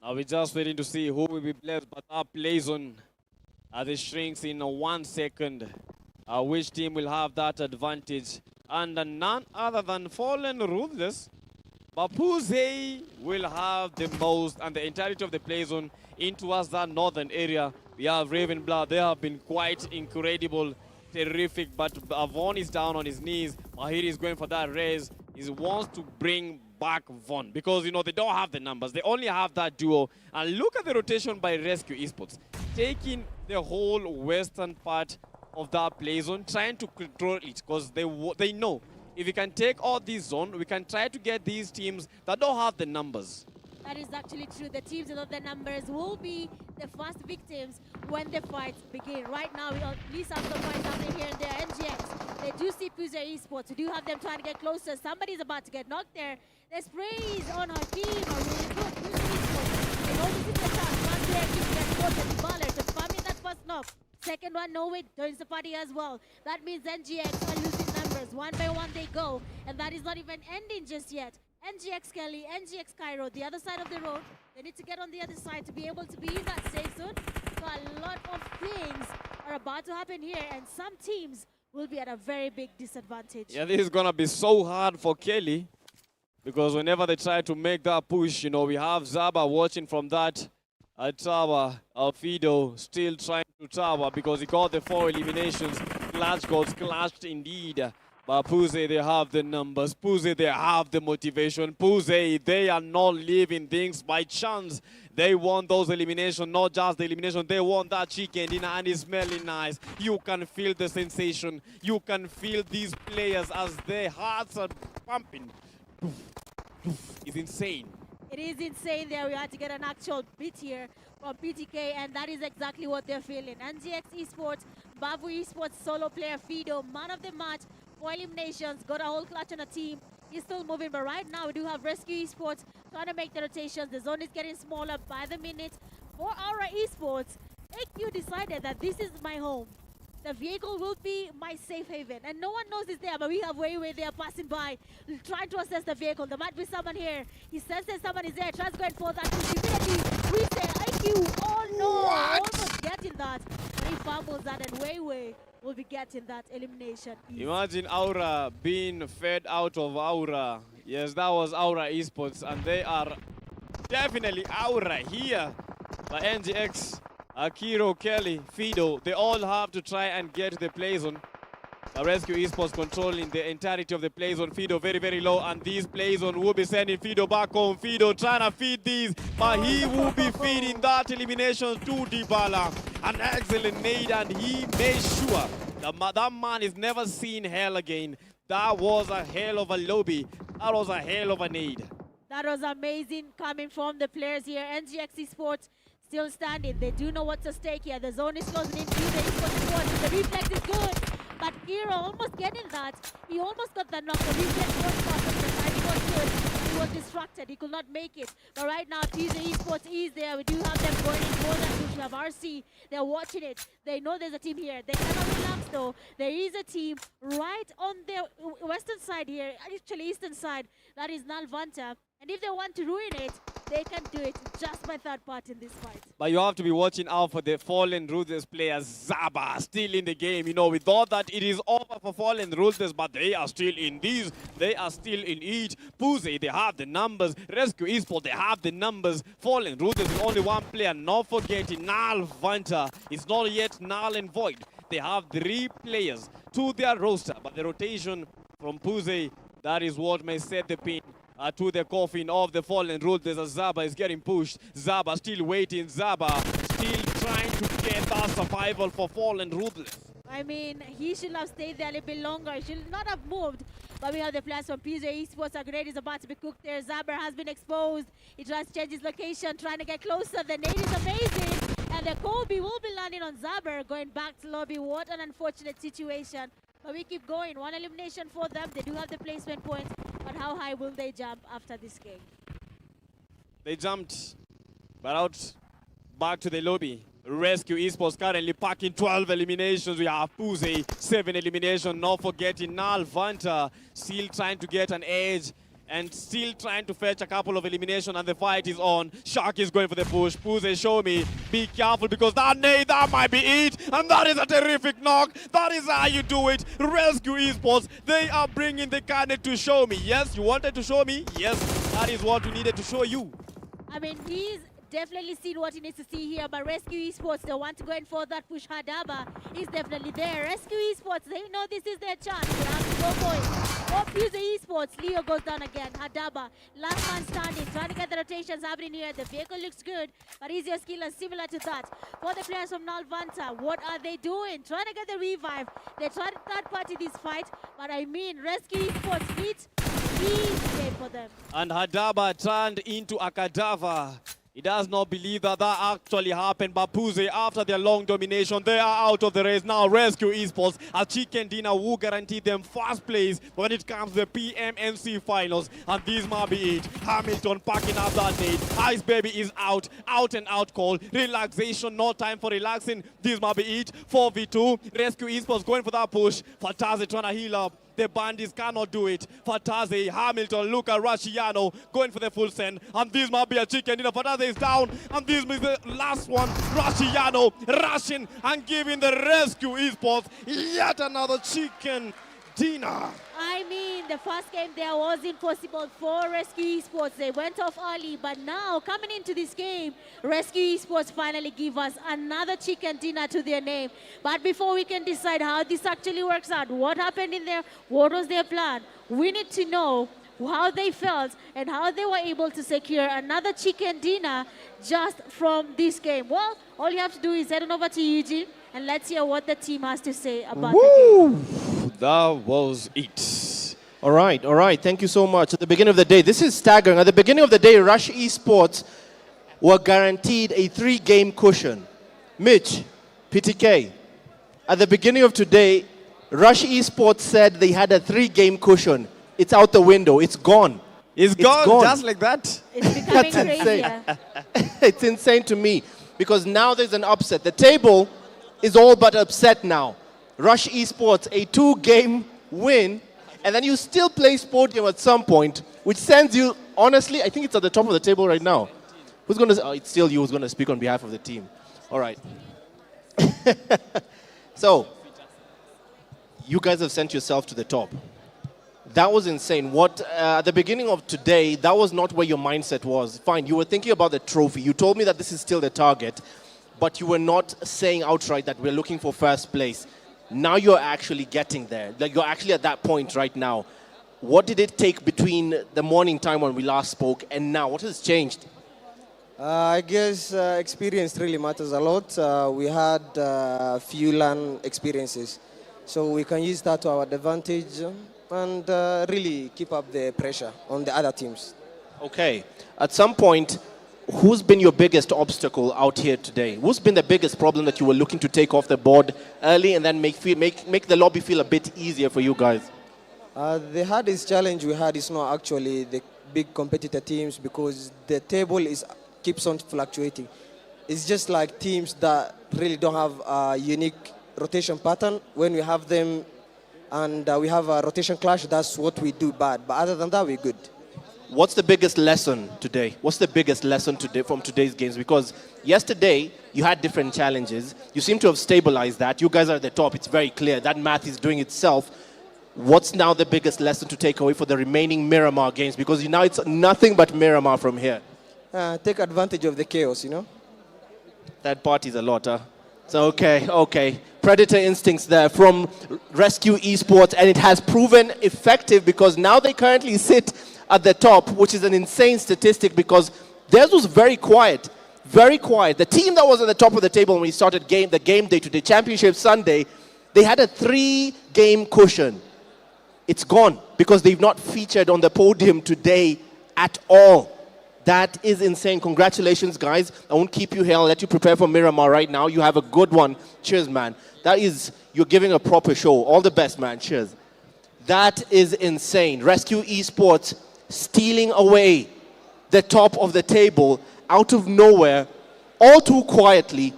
Now we're just waiting to see who will be blessed, but our play zone as it shrinks in 1 second. Which team will have that advantage? And none other than Fallen Ruthless. Papoose will have the most, and the entirety of the play zone in towards that northern area. We have Raven Blood. They have been quite incredible, terrific, but Avon is down on his knees. Mahiri is going for that raise. He wants to bring back Von because, you know, they don't have the numbers. They only have that duo. And look at the rotation by Rescue Esports, taking the whole western part of that play zone, trying to control it because they know if we can take all these zones, we can try to get these teams that don't have the numbers. That is actually true. The teams without the numbers will be the first victims when the fights begin. Right now, we at least have some fights happening here in the NGX. They do see Puzer Esports. We do have them trying to get closer. Somebody's about to get knocked there. The sprays on Hakim are really good. Puzer Esports, they know this is the chance. One player keeps getting closer to Baller, confirming that first knock. Second one, no way, joins the party as well. That means NGX are losing numbers. One by one they go, and that is not even ending just yet. NGX Kelly, NGX Cairo, the other side of the road. They need to get on the other side to be able to be in that safe zone. So a lot of things are about to happen here, and some teams will be at a very big disadvantage. Yeah, this is going to be so hard for Kelly because whenever they try to make that push, you know, we have Zaba watching from that tower. Alfido still trying to tower because he got the 4 eliminations. Clutch goals clashed indeed. But Puze, they have the numbers. Puze, they have the motivation. Puze, they are not leaving things by chance. They want those eliminations, not just the elimination. They want that chicken dinner, and it's smelling nice. You can feel the sensation. You can feel these players as their hearts are pumping. It's insane. It is insane there. We had to get an actual bit here from PTK, and that is exactly what they're feeling. NGX Esports, Bavu Esports, solo player Fido, man of the match, 4 eliminations, got a whole clutch on a team. He's still moving, but right now we do have Rescue Esports trying to make the rotations. The zone is getting smaller by the minute. For Aura Esports, AQ decided that this is my home. The vehicle will be my safe haven, and no one knows it's there, but we have way there passing by, trying to assess the vehicle. There might be someone here. He senses someone is there, tries to go and fall that possibility. Reset, IQ, oh no, almost getting that. And he fumbles that, and Way will be getting that elimination. Imagine Aura being fed out of Aura. Yes, that was Aura Esports, and they are definitely Aura here. But NGX, Akiro, Kelly, Fido, they all have to try and get the play zone. The Rescue Esports controlling the entirety of the play zone. Fido very low, and this play zone will be sending Fido back home. Fido trying to feed these, but he will be feeding that elimination to Dybala. An excellent nade, and he made sure that man is never seen hell again. That was a hell of a lobby. That was a hell of a nade. That was amazing coming from the players here. NGX Esports still standing. They do know what's at stake here. The zone is closing in. The Esports squad. The reflex is good. But Kiro almost getting that. He almost got the knock. The reflex was perfect. The timing was good. He was distracted. He could not make it. But right now, PMGO Esports is there. We do have them going in more than push. We have RC. They're watching it. They know there's a team here. They cannot relax though. There is a team right on the western side here. Actually, eastern side. That is Nalvanta. And if they want to ruin it, they can do it just by third part in this fight. But you have to be watching out for the Fallen Ruthless players. Zaba still in the game. You know, we thought that it is over for Fallen Ruthless, but they are still in these. They are still in it. Puze, they have the numbers. Rescue Esports, they have the numbers. Fallen Ruthless is only one player. Not forgetting Nal Vanta. It's not yet null and void. They have 3 players to their roster, but the rotation from Puze, that is what may set the pin to the coffin of the Fallen Ruthless. Zaba is getting pushed. Zaba still waiting. Zaba still trying to get that survival for Fallen Ruthless. I mean, he should have stayed there a little bit longer. He should not have moved. But we have the players from PMGO Esports. A grenade is about to be cooked there. Zaber has been exposed. He tries to change his location, trying to get closer. The nade is amazing. And the Kobe will be landing on Zaber, going back to lobby. What an unfortunate situation But we keep going. One elimination for them. They do have the placement points. But how high will they jump after this game? They jumped, but out back to the lobby. Rescue Esports currently packing 12 eliminations. We have Puze, 7 eliminations. Not forgetting Nal Vanta, still trying to get an edge and still trying to fetch a couple of eliminations, and the fight is on. Shark is going for the push. Puze, show me. Be careful because that nade, that might be it. And that is a terrific knock. That is how you do it. Rescue Esports, they are bringing the candidate to show me. Yes, you wanted to show me? Yes, that is what we needed to show you. I mean, he's definitely seen what he needs to see here, but Rescue Esports, they want to go in for that push. Hadaba is definitely there. Rescue Esports, they know this is their chance. They have to go for it. Oh, Puse Esports, Leo goes down again. Hadaba, last man standing, trying to get the rotations happening here. The vehicle looks good, but is your skill similar to that? For the players from Nalvanta, what are they doing? Trying to get the revive. They're trying to third party this fight, but I mean, Rescue Esports needs easy for them. And Hadaba turned into a cadaver. He does not believe that that actually happened, but Puze, after their long domination, they are out of the race. Now Rescue Esports, a chicken dinner will guarantee them first place when it comes to the PMNC finals. And this might be it. Hamilton packing up that nade. Ice Baby is out and out call. Relaxation, no time for relaxing. This might be it. 4v2. Rescue Esports going for that push. Fataze trying to heal up. The bandits cannot do it. Fataze, Hamilton, Luca, Rashiano going for the full send. And this might be a chicken dinner. Fataze is down. And this is the last one. Rashiano rushing and giving the Rescue Esports yet another chicken dinner. I mean, the first game there was impossible for Rescue Esports. They went off early, but now coming into this game, Rescue Esports finally give us another chicken dinner to their name. But before we can decide how this actually works out, what happened in there, what was their plan, we need to know how they felt and how they were able to secure another chicken dinner just from this game. Well, all you have to do is head on over to Eugene and let's hear what the team has to say about the game. That was it. All right. Thank you so much. At the beginning of the day, this is staggering. At the beginning of the day, Rush Esports were guaranteed a 3-game cushion. Mitch, PTK, at the beginning of today, Rush Esports said they had a 3-game cushion. It's out the window. It's gone. It's gone just like that. It's becoming That's crazier. It's insane to me because now there's an upset. The table is all but upset now. Rush Esports, a 2-game win, and then you still place podium at some point, which sends you, honestly, I think it's at the top of the table right now. Who's going to, it's still you who's going to speak on behalf of the team. All right. So, you guys have sent yourself to the top. That was insane. At the beginning of today, that was not where your mindset was. Fine, you were thinking about the trophy. You told me that this is still the target, but you were not saying outright that we're looking for first place. Now you're actually getting there. Like you're actually at that point right now. What did it take between the morning time when we last spoke and now? What has changed? I guess experience really matters a lot. We had a few LAN experiences, so we can use that to our advantage and really keep up the pressure on the other teams. Okay. At some point, who's been your biggest obstacle out here today? Who's been the biggest problem that you were looking to take off the board early and then make the lobby feel a bit easier for you guys? The hardest challenge we had is not actually the big competitor teams because the table keeps on fluctuating. It's just like teams that really don't have a unique rotation pattern. When we have them and we have a rotation clash, that's what we do bad. But other than that, we're good. What's the biggest lesson today? What's the biggest lesson today from today's games? Because yesterday, you had different challenges. You seem to have stabilized that. You guys are at the top. It's very clear. That math is doing itself. What's now the biggest lesson to take away for the remaining Miramar games? Because now it's nothing but Miramar from here. Take advantage of the chaos, you know? Third party's a lot, huh? So, okay. Predator instincts there from Rescue Esports, and it has proven effective because now they currently sit at the top, which is an insane statistic because theirs was very quiet. The team that was at the top of the table when we started the game day today, Championship Sunday, they had a 3-game cushion. It's gone because they've not featured on the podium today at all. That is insane. Congratulations, guys. I won't keep you here. I'll let you prepare for Miramar right now. You have a good one. Cheers, man. You're giving a proper show. All the best, man. Cheers. That is insane. Rescue Esports stealing away the top of the table out of nowhere, all too quietly.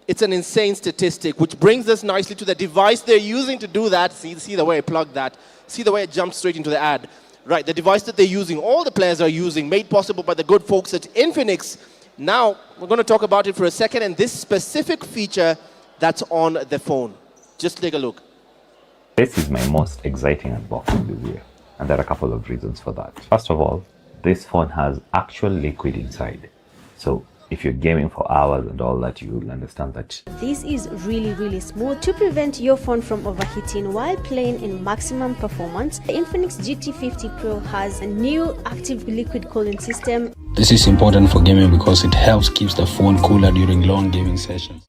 It's an insane statistic, which brings us nicely to the device they're using to do that. See the way I plugged that. See the way I jumped straight into the ad. Right, the device that they're using, all the players are using, made possible by the good folks at Pmnc. Now, we're going to talk about it for a second, and this specific feature that's on the phone. Just take a look. This is my most exciting unboxing this year, and there are a couple of reasons for that. First of all, this phone has actual liquid inside. So if you're gaming for hours and all that, you'll understand that. This is really smooth to prevent your phone from overheating while playing in maximum performance. The Infinix GT50 Pro has a new active liquid cooling system. This is important for gaming because it helps keep the phone cooler during long gaming sessions.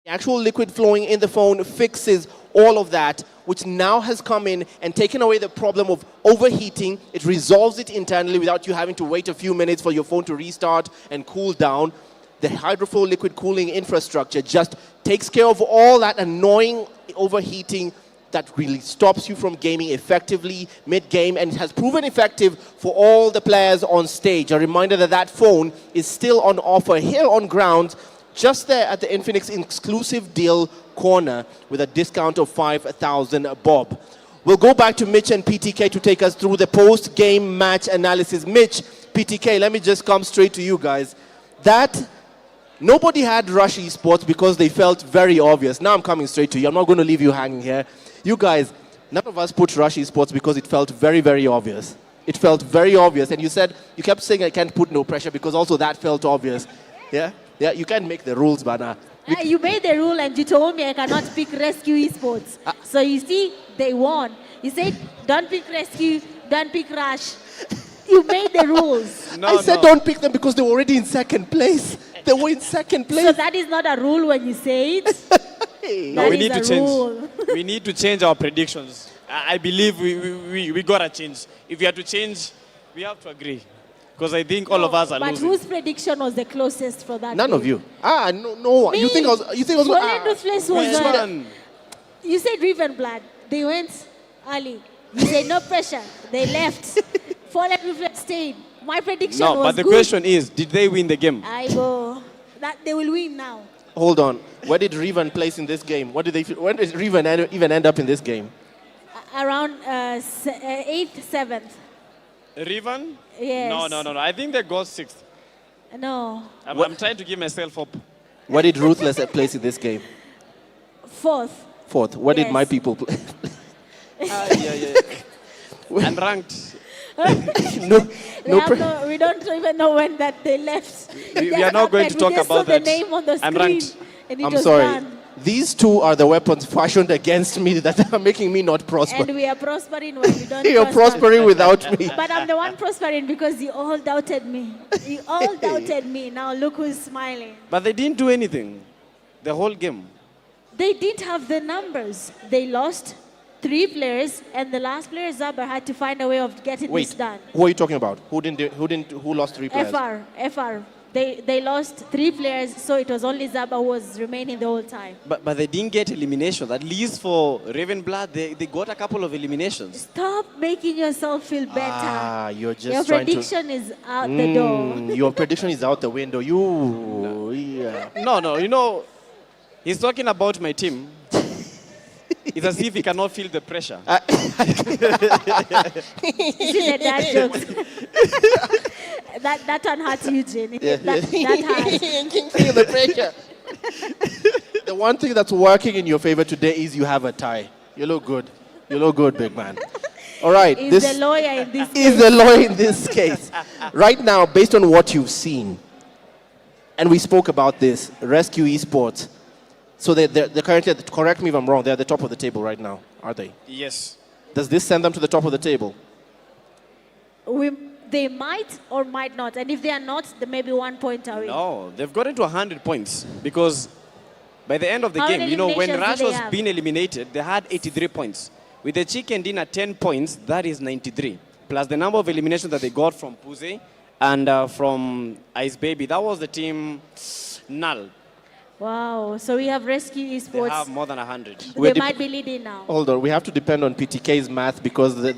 The actual liquid flowing in the phone fixes all of that, which now has come in and taken away the problem of overheating. It resolves it internally without you having to wait a few minutes for your phone to restart and cool down. The HydroFlow liquid cooling infrastructure just takes care of all that annoying overheating that really stops you from gaming effectively mid-game, and it has proven effective for all the players on stage. A reminder that that phone is still on offer here on ground, just there at the Infinix exclusive deal corner with a discount of 5,000 bob. We'll go back to Mitch and PTK to take us through the post-game match analysis. Mitch, PTK, let me just come straight to you guys. That nobody had Rush Esports because they felt very obvious. Now I'm coming straight to you. I'm not going to leave you hanging here. You guys, none of us put Rush Esports because it felt very obvious. It felt very obvious. And you kept saying I can't put no pressure because also that felt obvious. Yeah? Yeah, you can't make the rules, Bana. You made the rule and you told me I cannot pick Rescue Esports. So you see, they won. You said, don't pick Rescue, don't pick Rush. You made the rules. I said don't pick them because they were already in second place. They were in second place. So that is not a rule when you say it? No, we need to change. We need to change our predictions. I believe we got to change. If we have to change, we have to agree. Because I think all of us are losing. But whose prediction was the closest for that? None of you. No. Me. You think I was Which one? You said Riven Blood. They went early. You said no pressure. They left. Fallen Ruthless stayed. My prediction was but the question is, did they win the game? I go. That they will win now. Hold on. Where did Riven place in this game? Where did Riven even end up in this game? Around 8th, 7th. Riven? Yes. No. I think they got 6th. No. I'm trying to give myself hope. Where did Ruthless place in this game? 4th. 4th. Where did my people play? Unranked. We don't even know when that they left. We are not going to talk about that. The name on the screen, Unranked. and it I'm was sorry. done. These two are the weapons fashioned against me that are making me not prosper. And we are prospering when you don't. You're prospering without me. But I'm the one prospering because you all doubted me. You all doubted me. Now look who's smiling. But they didn't do anything the whole game. They didn't have the numbers. They lost 3 players, and the last player, Zaber, had to find a way of getting this done. Who are you talking about? Who lost 3 players? FR. They lost 3 players, so it was only Zaba who was remaining the whole time. But they didn't get eliminations. At least for Raven Blood, they got a couple of eliminations. Stop making yourself feel better. You're just Your trying prediction is out the door. Your prediction is out the window. No. You know, he's talking about my team. It's as if he cannot feel the pressure. See the dad jokes. that one hurts you, Jenny. Yeah. That hurts. Feel the pressure. The one thing that's working in your favor today is you have a tie. You look good. You look good, big man. All right. Is the lawyer in this case. Is the lawyer in this case. Right now, based on what you've seen, and we spoke about this, Rescue Esports. So they're currently, correct me if I'm wrong, they're at the top of the table right now, are they? Yes. Does this send them to the top of the table? They might or might not. And if they are not, then maybe 1 point away. No, they've gotten to 100 points because by the end of the How game, many you know, when eliminations Rush do they was have? being eliminated, they had 83 points. With the chicken dinner 10 points, that is 93. Plus the number of eliminations that they got from Puze and from Ice Baby. That was the team Null. Wow. So we have Rescue They Esports. have more than 100. They might be leading now. Hold on, we have to depend on PTK's math because the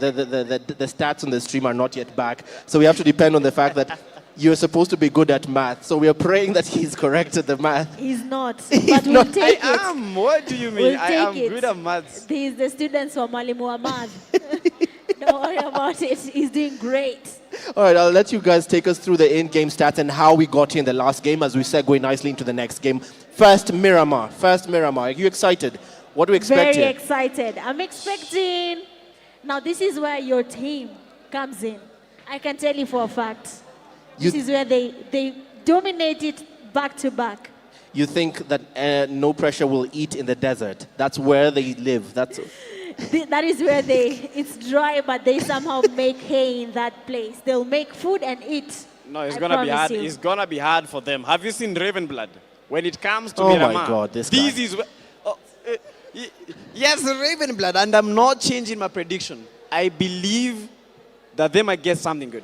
stats on the stream are not yet back. So we have to depend on the fact that you're supposed to be good at math. So we are praying that he's correct at the math. He's not. But we'll take it. I am. What do you mean? We'll I take am it. good at maths. These the students from Mwalimu Ahmad. Don't worry about it. He's doing great. All right, I'll let you guys take us through the in-game stats and how we got here in the last game as we segue nicely into the next game. First, Miramar. Are you excited? What do we expect Very here? excited. I'm expecting. Now, this is where your team comes in. I can tell you for a fact. This is where they dominate it back to back. You think that no pressure will eat in the desert. That's where they live. That is where it's dry, but they somehow make hay in that place. They'll make food and eat. No, it's going to be hard. It's going to be hard for them. Have you seen Ravenblood? When it comes to Oh Miramar, my God, this this is where, yes, Ravenblood, and I'm not changing my prediction. I believe that they might get something good.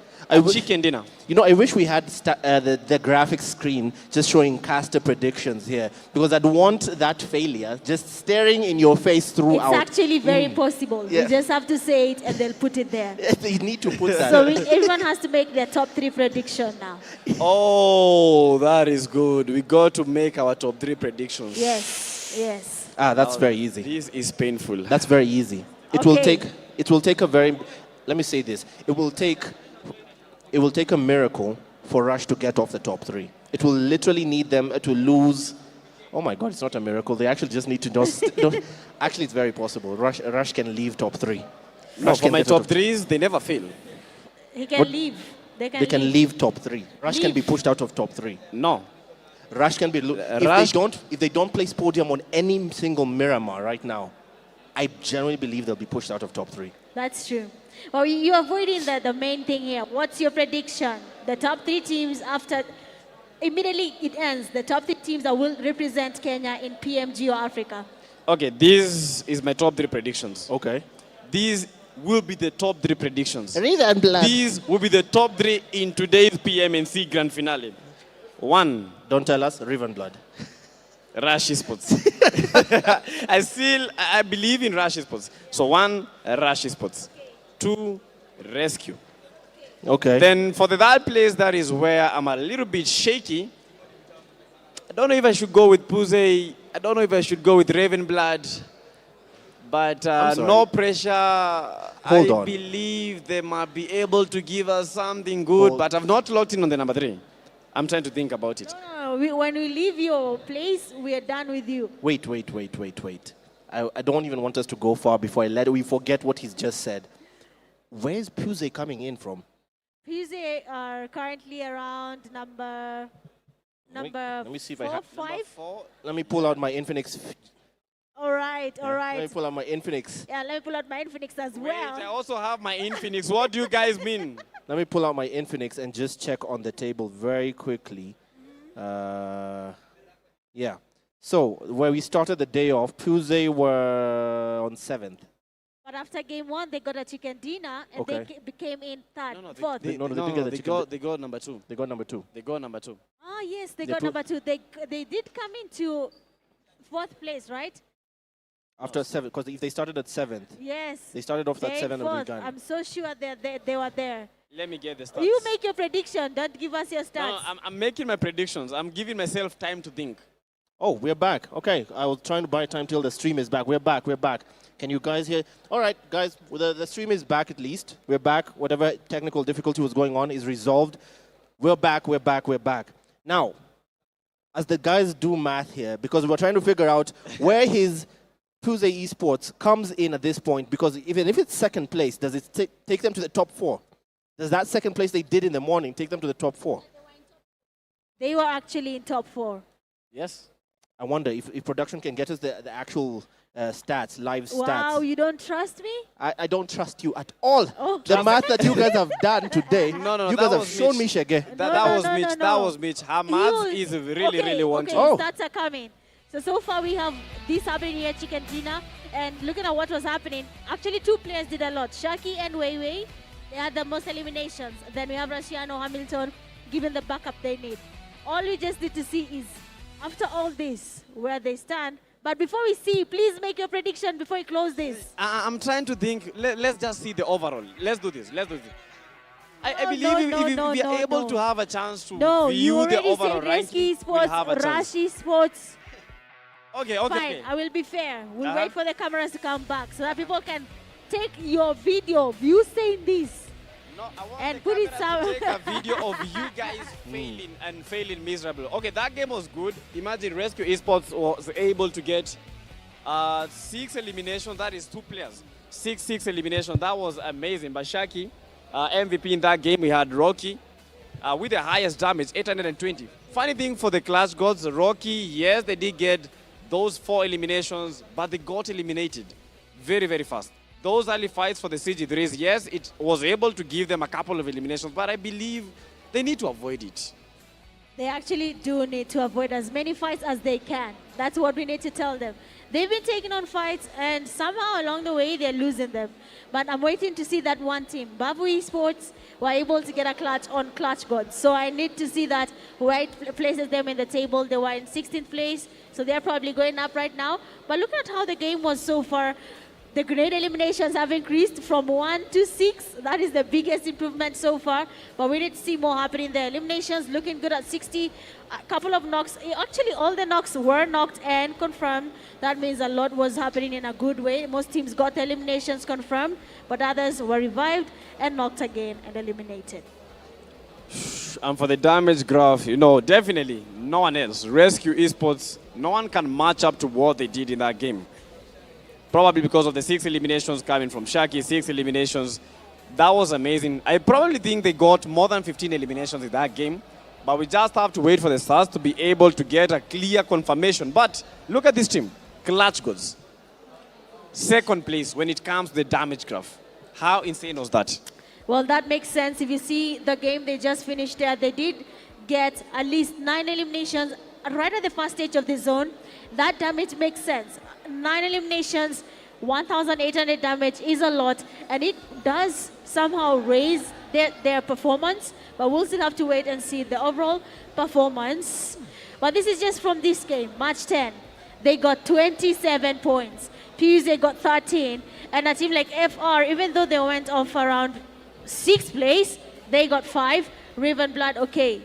Chicken dinner. You know, I wish we had the graphics screen just showing caster predictions here because I'd want that failure just staring in your face throughout. It's actually very possible. Yeah. You just have to say it and they'll put it there. They need to put that. So everyone has to make their top 3 prediction now. Oh, that is good. We got to make our top 3 predictions. Yes. That's very easy. This is painful. That's very easy. It will take a very, let me say this. It will take a miracle for Rush to get off the top 3. It will literally need them to lose. Oh my God, it's not a miracle. They actually just need to just. Actually, it's very possible. Rush can leave top 3. No, for my top 3s, they never fail. He can leave. They can leave top 3. Rush can be pushed out of top 3. No. Rush can be. If they don't place podium on any single Miramar right now, I genuinely believe they'll be pushed out of top 3. That's true. Well, you're avoiding the main thing here. What's your prediction? The top 3 teams after, immediately it ends, the top 3 teams that will represent Kenya in PMGO Africa. Okay, this is my top 3 predictions. Okay. These will be the top 3 predictions. Blood. These will be the top 3 in today's PMNC grand finale. 1. Don't tell us, Blood. Rush Esports. I believe in Rush Esports. So 1, Rush Esports. 2, Rescue. Okay. Then for the third place, that is where I'm a little bit shaky. I don't know if I should go with Puze. I don't know if I should go with Ravenblood. But no pressure. Hold on. I believe they might be able to give us something good, but I've not locked in on the number 3. I'm trying to think about it. No. When we leave your place, we are done with you. Wait. I don't even want us to go far before we forget what he's just said. Where's Puze coming in from? Puze are currently around number let me see if 4, I have 5. Let me pull out my Infinix. All right. Let me pull out my Infinix. Yeah, let me pull out my Infinix as well. Wait, I also have my Infinix. What do you guys mean? Let me pull out my Infinix and just check on the table very quickly. Yeah. So, where we started the day off, Puze were on 7th. But after game 1, they got a chicken dinner and they became in 3rd, 4th. They got number 2. They got number 2. They got number 2. Ah, yes, they got number 2. They did come into 4th place, right? After 7, because if they started at 7th. Yes. They started off at 7 of the time. I'm so sure they were there. Let me get the stats. You make your prediction. Don't give us your stats. No, I'm making my predictions. I'm giving myself time to think. Oh, we're back. Okay, I was trying to buy time till the stream is back. We're back. Can you guys hear? All right, guys, the stream is back at least. We're back. Whatever technical difficulty was going on is resolved. We're back. Now, as the guys do math here, because we're trying to figure out where his Puze Esports comes in at this point, because even if it's 2nd place, does it take them to the top 4? Does that 2nd place they did in the morning take them to the top 4? They were actually in top 4. Yes. I wonder if production can get us the actual stats, live stats. Wow, you don't trust me? I don't trust you at all. Oh. The math that you guys have done today, No, you that guys have was shown me Mitch. Shege. That was Mitch. That was Mitch. Her maths is really wanting. Okay, stats are coming. So far we have this happening here at Chicken Dinner. And looking at what was happening, actually 2 players did a lot. Shaki and Wei, they had the most eliminations. Then we have Rashiano Hamilton giving the backup they need. All we just need to see is, after all this, where they stand. But before we see, please make your prediction before we close this. I'm trying to think. Let's just see the overall. Let's do this. I believe if we are able to have a chance to view the overall ranking, we'll have a chance. Rashi Sports. Okay. Fine, I will be fair. We'll wait for the cameras to come back so that people can take your video of you saying this. No, I want and the put it camera to take a video of you guys failing miserable. Okay, that game was good. Imagine Rescue Esports was able to get 6 eliminations. That is 2 players. 6 eliminations. That was amazing. But Shaki, MVP in that game, we had Rocky with the highest damage, 820. Funny thing for the Clash Gods, Rocky, yes, they did get those 4 eliminations, but they got eliminated very, very fast. Those early fights for the CG3s, yes, it was able to give them a couple of eliminations, but I believe they need to avoid it. They actually do need to avoid as many fights as they can. That's what we need to tell them. They've been taking on fights, and somehow along the way, they're losing them. But I'm waiting to see that one team. Babu Esports were able to get a clutch on Clutch Gods. So I need to see that right places them in the table. They were in 16th place, so they're probably going up right now. But look at how the game was so far. The grenade eliminations have increased from 1 to 6. That is the biggest improvement so far. But we need to see more happening there. Eliminations looking good at 60. A couple of knocks. Actually, all the knocks were knocked and confirmed. That means a lot was happening in a good way. Most teams got the eliminations confirmed, but others were revived and knocked again and eliminated. And for the damage graph, definitely no one else. Rescue Esports, no one can match up to what they did in that game. Probably because of the 6 eliminations coming from Shaki, 6 eliminations. That was amazing. I probably think they got more than 15 eliminations in that game. But we just have to wait for the stars to be able to get a clear confirmation. But look at this team, Clutch Gods. 2nd place when it comes to the damage graph. How insane was that? Well, that makes sense. If you see the game they just finished there, they did get at least 9 eliminations right at the first stage of the zone. That damage makes sense. 9 eliminations, 1,800 damage is a lot, and it does somehow raise their performance, but we'll still have to wait and see the overall performance. But this is just from this game, match 10. They got 27 points. PUBG got 13, and a team like FR, even though they went off around 6th place, they got 5. Raven Blood, okay,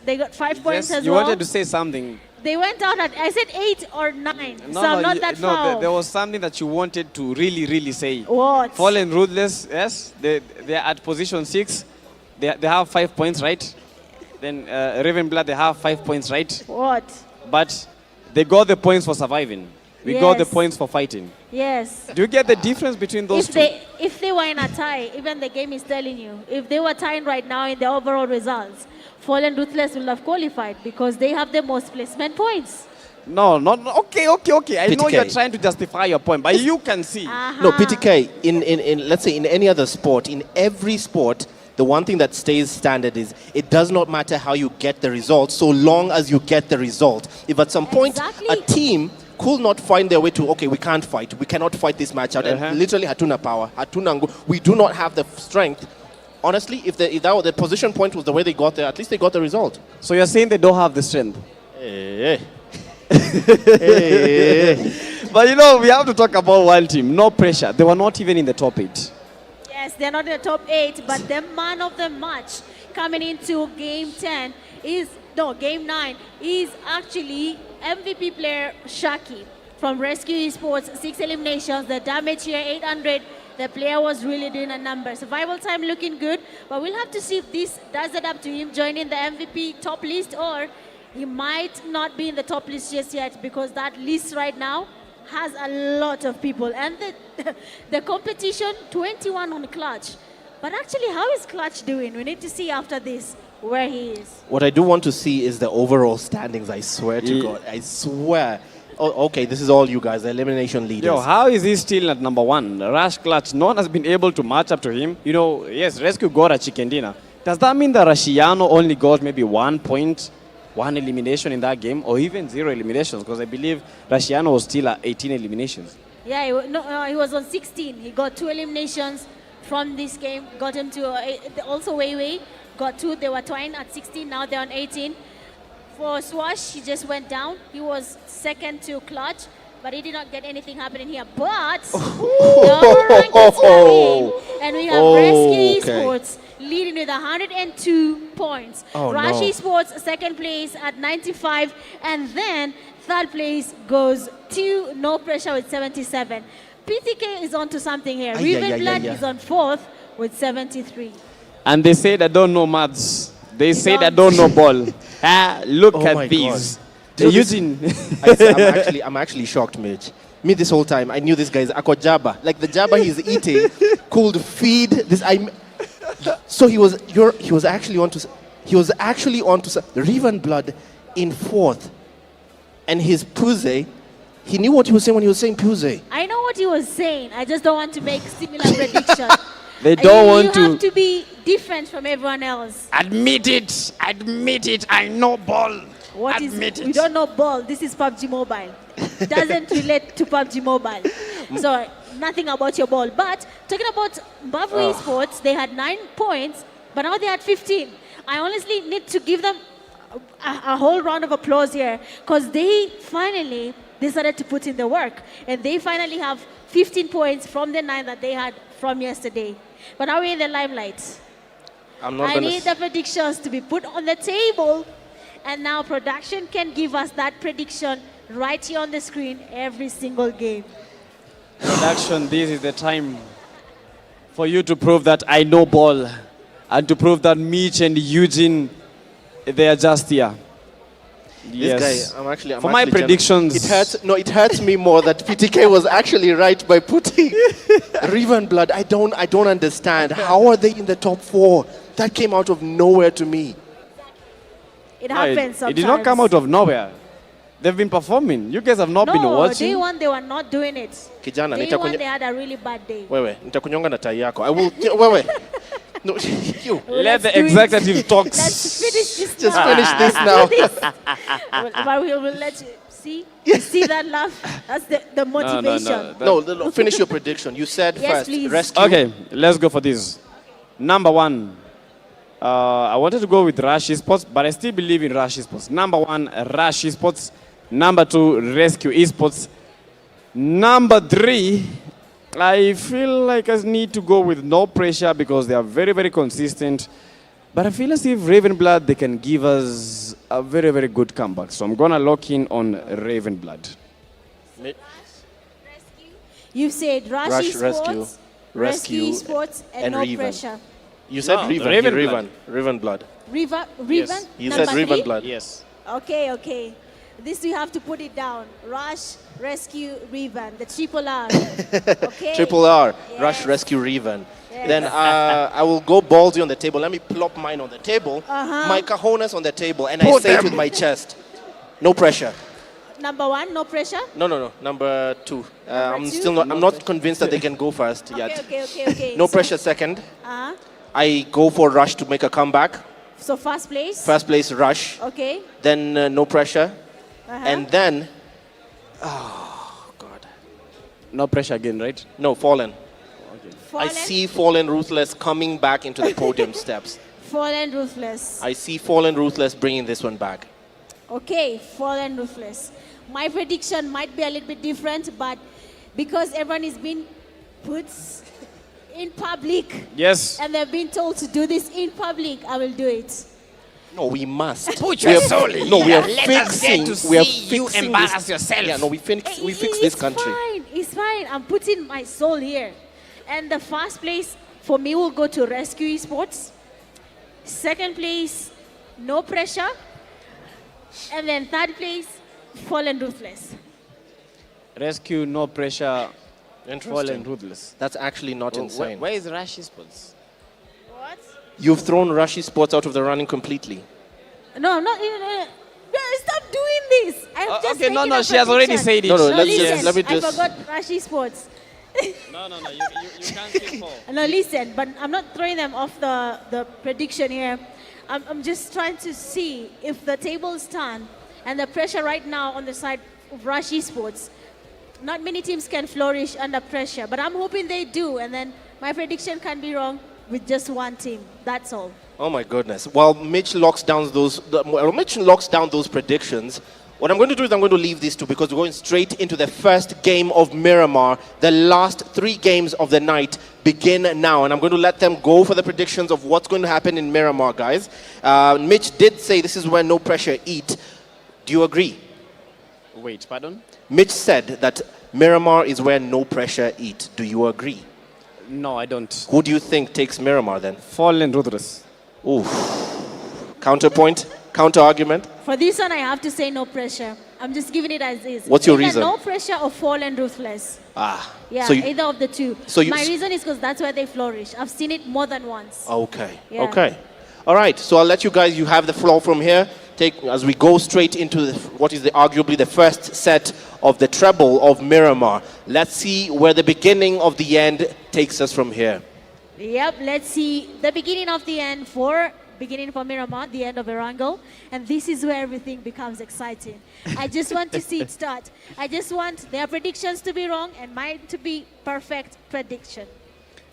they got 5 points as you well. You wanted to say something. They went out at, I said 8 or 9, so I'm not that far. No, there was something that you wanted to really say. What? Fallen Ruthless, yes, they're at position 6. They have 5 points, right? Then Raven Blood, they have 5 points, right? What? But they got the points for surviving. We got the points for fighting. Yes. Do you get the difference between those two? If they were in a tie, even the game is telling you, if they were tying right now in the overall results, Fallen Ruthless will have qualified because they have the most placement points. No. Okay. I know you're trying to justify your point, but you can see. No, PTK, in let's say in any other sport, in every sport, the one thing that stays standard is it does not matter how you get the result, so long as you get the result. If at some point a team could not find their way to, okay, we can't fight, we cannot fight this match out, and literally Hatuna power, Hatuna Ngo, we do not have the strength. Honestly, if the position point was the way they got there, at least they got the result. So you're saying they don't have the strength? Hey. But we have to talk about one team. No pressure. They were not even in the top 8. Yes, they're not in the top 8, but the man of the match coming into game 9 is actually MVP player Shaki from Rescue Esports. 6 eliminations, the damage here 800. The player was really doing a number. Survival time looking good, but we'll have to see if this does it up to him joining the MVP top list, or he might not be in the top list just yet because that list right now has a lot of people. And the competition, 21 on Clutch. But actually, how is Clutch doing? We need to see after this. where he is. What I do want to see is the overall standings, I swear to God. I swear. Oh, okay, this is all you guys, the elimination leaders. Yo, how is he still at number 1? Rush Clutch, no one has been able to match up to him. You know, yes, Rescue got a chicken dinner. Does that mean that Rashiano only got maybe 1 point, 1 elimination in that game, or even 0 eliminations? Because I believe Rashiano was still at 18 eliminations. Yeah, he was on 16. He got 2 eliminations from this game. Got him to also Wei got 2. They were twined at 16. Now they're on 18. For Swash, he just went down. He was second to Clutch, but he did not get anything happening here. But the rank is coming, and we have Rescue Esports leading with 102 points. Rush Esports second place at 95, and then third place goes to No Pressure with 77. PTK is on to something here. Riven Blood is on fourth with 73. And they said I don't know maths. They said I don't know ball. Look at these. They're using. I'm actually shocked, Mitch. Me this whole time, I knew this guy's Akojaba. Like the jabba he's eating could feed this. So he was actually onto the Riven Blood in fourth, and his Puze. He knew what he was saying when he was saying Puze. I know what he was saying. I just don't want to make similar prediction. They don't want to. You have to be different from everyone else. Admit it. Admit it. I know ball. Admit it. We don't know ball. This is PUBG Mobile. It doesn't relate to PUBG Mobile. So nothing about your ball. But talking about Mbavu Esports, they had 9 points, but now they had 15. I honestly need to give them a whole round of applause here, because they finally decided to put in the work, and they finally have 15 points from the 9 that they had from yesterday. But now we're in the limelight. I need the predictions to be put on the table, and now production can give us that prediction right here on the screen every single game. Production, this is the time for you to prove that I know ball, and to prove that Mitch and Eugene, they are just here. This guy, I'm for my predictions. It hurts me more that PTK was actually right by putting Riven Blood. I don't understand. How are they in the top 4? That came out of nowhere to me. It happens sometimes. It did not come out of nowhere. They've been performing. You guys have not been watching. Day one they were not doing it. Kijana, day one they had a really bad day. Wewe, nitakunyonga na tai yako. I will. Wewe. No, you. Let the executive talk. Let's finish this. Just finish this now. But we will let you see. You see that laugh? That's the motivation. No, finish your prediction. You said first. Please. Rescue. Okay, let's go for this. Number 1. I wanted to go with Rush Esports, but I still believe in Rush Esports. Number 1, Rush Esports. Number 2, Rescue Esports. Number 3, I feel like I need to go with No Pressure because they are very, very consistent. But I feel as if Raven Blood, they can give us a very, very good comeback. So I'm going to lock in on Raven Blood. You said Rush Esports, Rescue Esports, and No Raven. Pressure. You said Raven Blood. Riven? Yes. You said Raven Blood. Yes. Okay. This we have to put it down. Rush, Rescue, Riven. The triple R. Okay. Triple R. Yes. Rush, Rescue, Riven. Yes. Then I will go ballsy on the table. Let me plop mine on the table. My cojones on the table. And I say it with my chest. No pressure. Number 1, No Pressure? No. Number 2. I'm 2? still not. I'm not convinced that they can go first yet. Okay. No Pressure second. I go for Rush to make a comeback. So first place? First place, Rush. Okay. Then No Pressure. And then, oh God. No Pressure again, right? No, Fallen. Okay. Fallen? I see Fallen Ruthless coming back into the podium steps. Fallen Ruthless. I see Fallen Ruthless bringing this one back. Okay, Fallen Ruthless. My prediction might be a little bit different, but because everyone is being put in public, yes, and they've been told to do this in public, I will do it. No, we must. Put your soul in. No, we are Let fixing. us get to we are see you fixing embarrass this. yourself. Yeah, no, we fix this country. It's fine. I'm putting my soul here. And the first place for me will go to Rescue Esports. Second place, No Pressure. And then third place, Fallen Ruthless. Rescue, No Pressure, Interesting. Fallen Ruthless. That's actually not insane. Where is Rush Esports? What? You've thrown Rush Esports out of the running completely. No, not even. Stop doing this. I've just okay, no, taken a she has already prediction. said it. No, Listen, let me just. I forgot Rashi Sports. No, you can't say four. No, listen, but I'm not throwing them off the prediction here. I'm just trying to see if the tables turn and the pressure right now on the side of Rashi Sports. Not many teams can flourish under pressure, but I'm hoping they do, and then my prediction can be wrong with just one team. That's all. Oh my goodness. While Mitch locks down those predictions, what I'm going to do is I'm going to leave these two because we're going straight into the first game of Miramar. The last 3 games of the night begin now, and I'm going to let them go for the predictions of what's going to happen in Miramar, guys. Mitch did say this is where no pressure eat. Do you agree? Wait, pardon? Mitch said that Miramar is where no pressure eat. Do you agree? No, I don't. Who do you think takes Miramar then? Fallen Ruthless. Ooh. Counterpoint? Counter-argument? For this one, I have to say no pressure. I'm just giving it as is. What's your Either reason? No pressure or Fallen Ruthless. Yeah, So either of the two. My reason is because that's where they flourish. I've seen it more than once. Okay. Yeah. Okay. All right. So I'll let you guys. You have the floor from here. As we go straight into what is arguably the first set of the treble of Miramar. Let's see where the beginning of the end takes us from here. Yep, let's see the beginning of the end for Miramar, the end of Erangel. And this is where everything becomes exciting. I just want to see it start. I just want their predictions to be wrong and mine to be perfect prediction.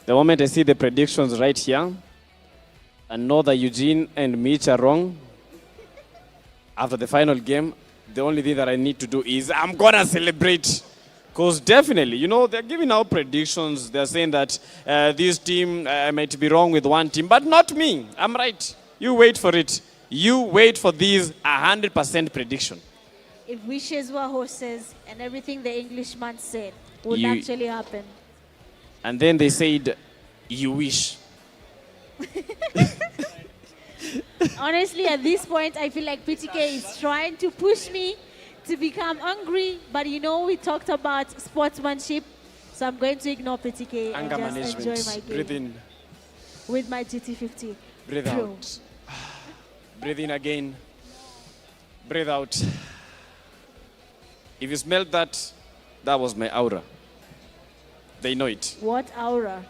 The moment I see the predictions right here, I know that Eugene and Mitch are wrong. After the final game, the only thing that I need to do is I'm going to celebrate. Because definitely, they're giving out predictions. They're saying that this team might be wrong with one team, but not me. I'm right. You wait for it. You wait for these 100% prediction. If wishes were horses and everything the Englishman said would actually happen. And then they said, you wish. Honestly, at this point, I feel like PTK is trying to push me to become angry, but we talked about sportsmanship, so I'm going to ignore PTK Anger and just management. enjoy my game. Breathe in. With my GT50. Breathe out. Breathe in again. Breathe out. If you smelled that, that was my aura. They know it. What aura?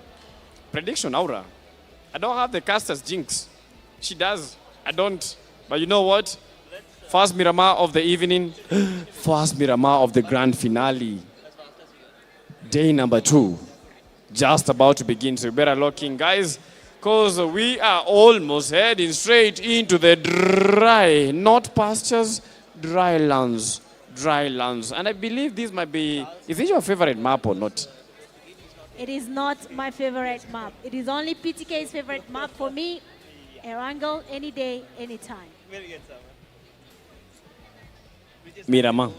Prediction aura. I don't have the caster's jinx. She does. I don't. But you know what? First Miramar of the evening. First Miramar of the grand finale. Day number 2. Just about to begin. So you better lock in, guys. Because we are almost heading straight into the dry, not pastures, dry lands. Dry lands. And I believe this might be... Is this your favorite map or not? It is not my favorite map. It is only PTK's favorite map. For me, Erangel, any day, any time. Miramar.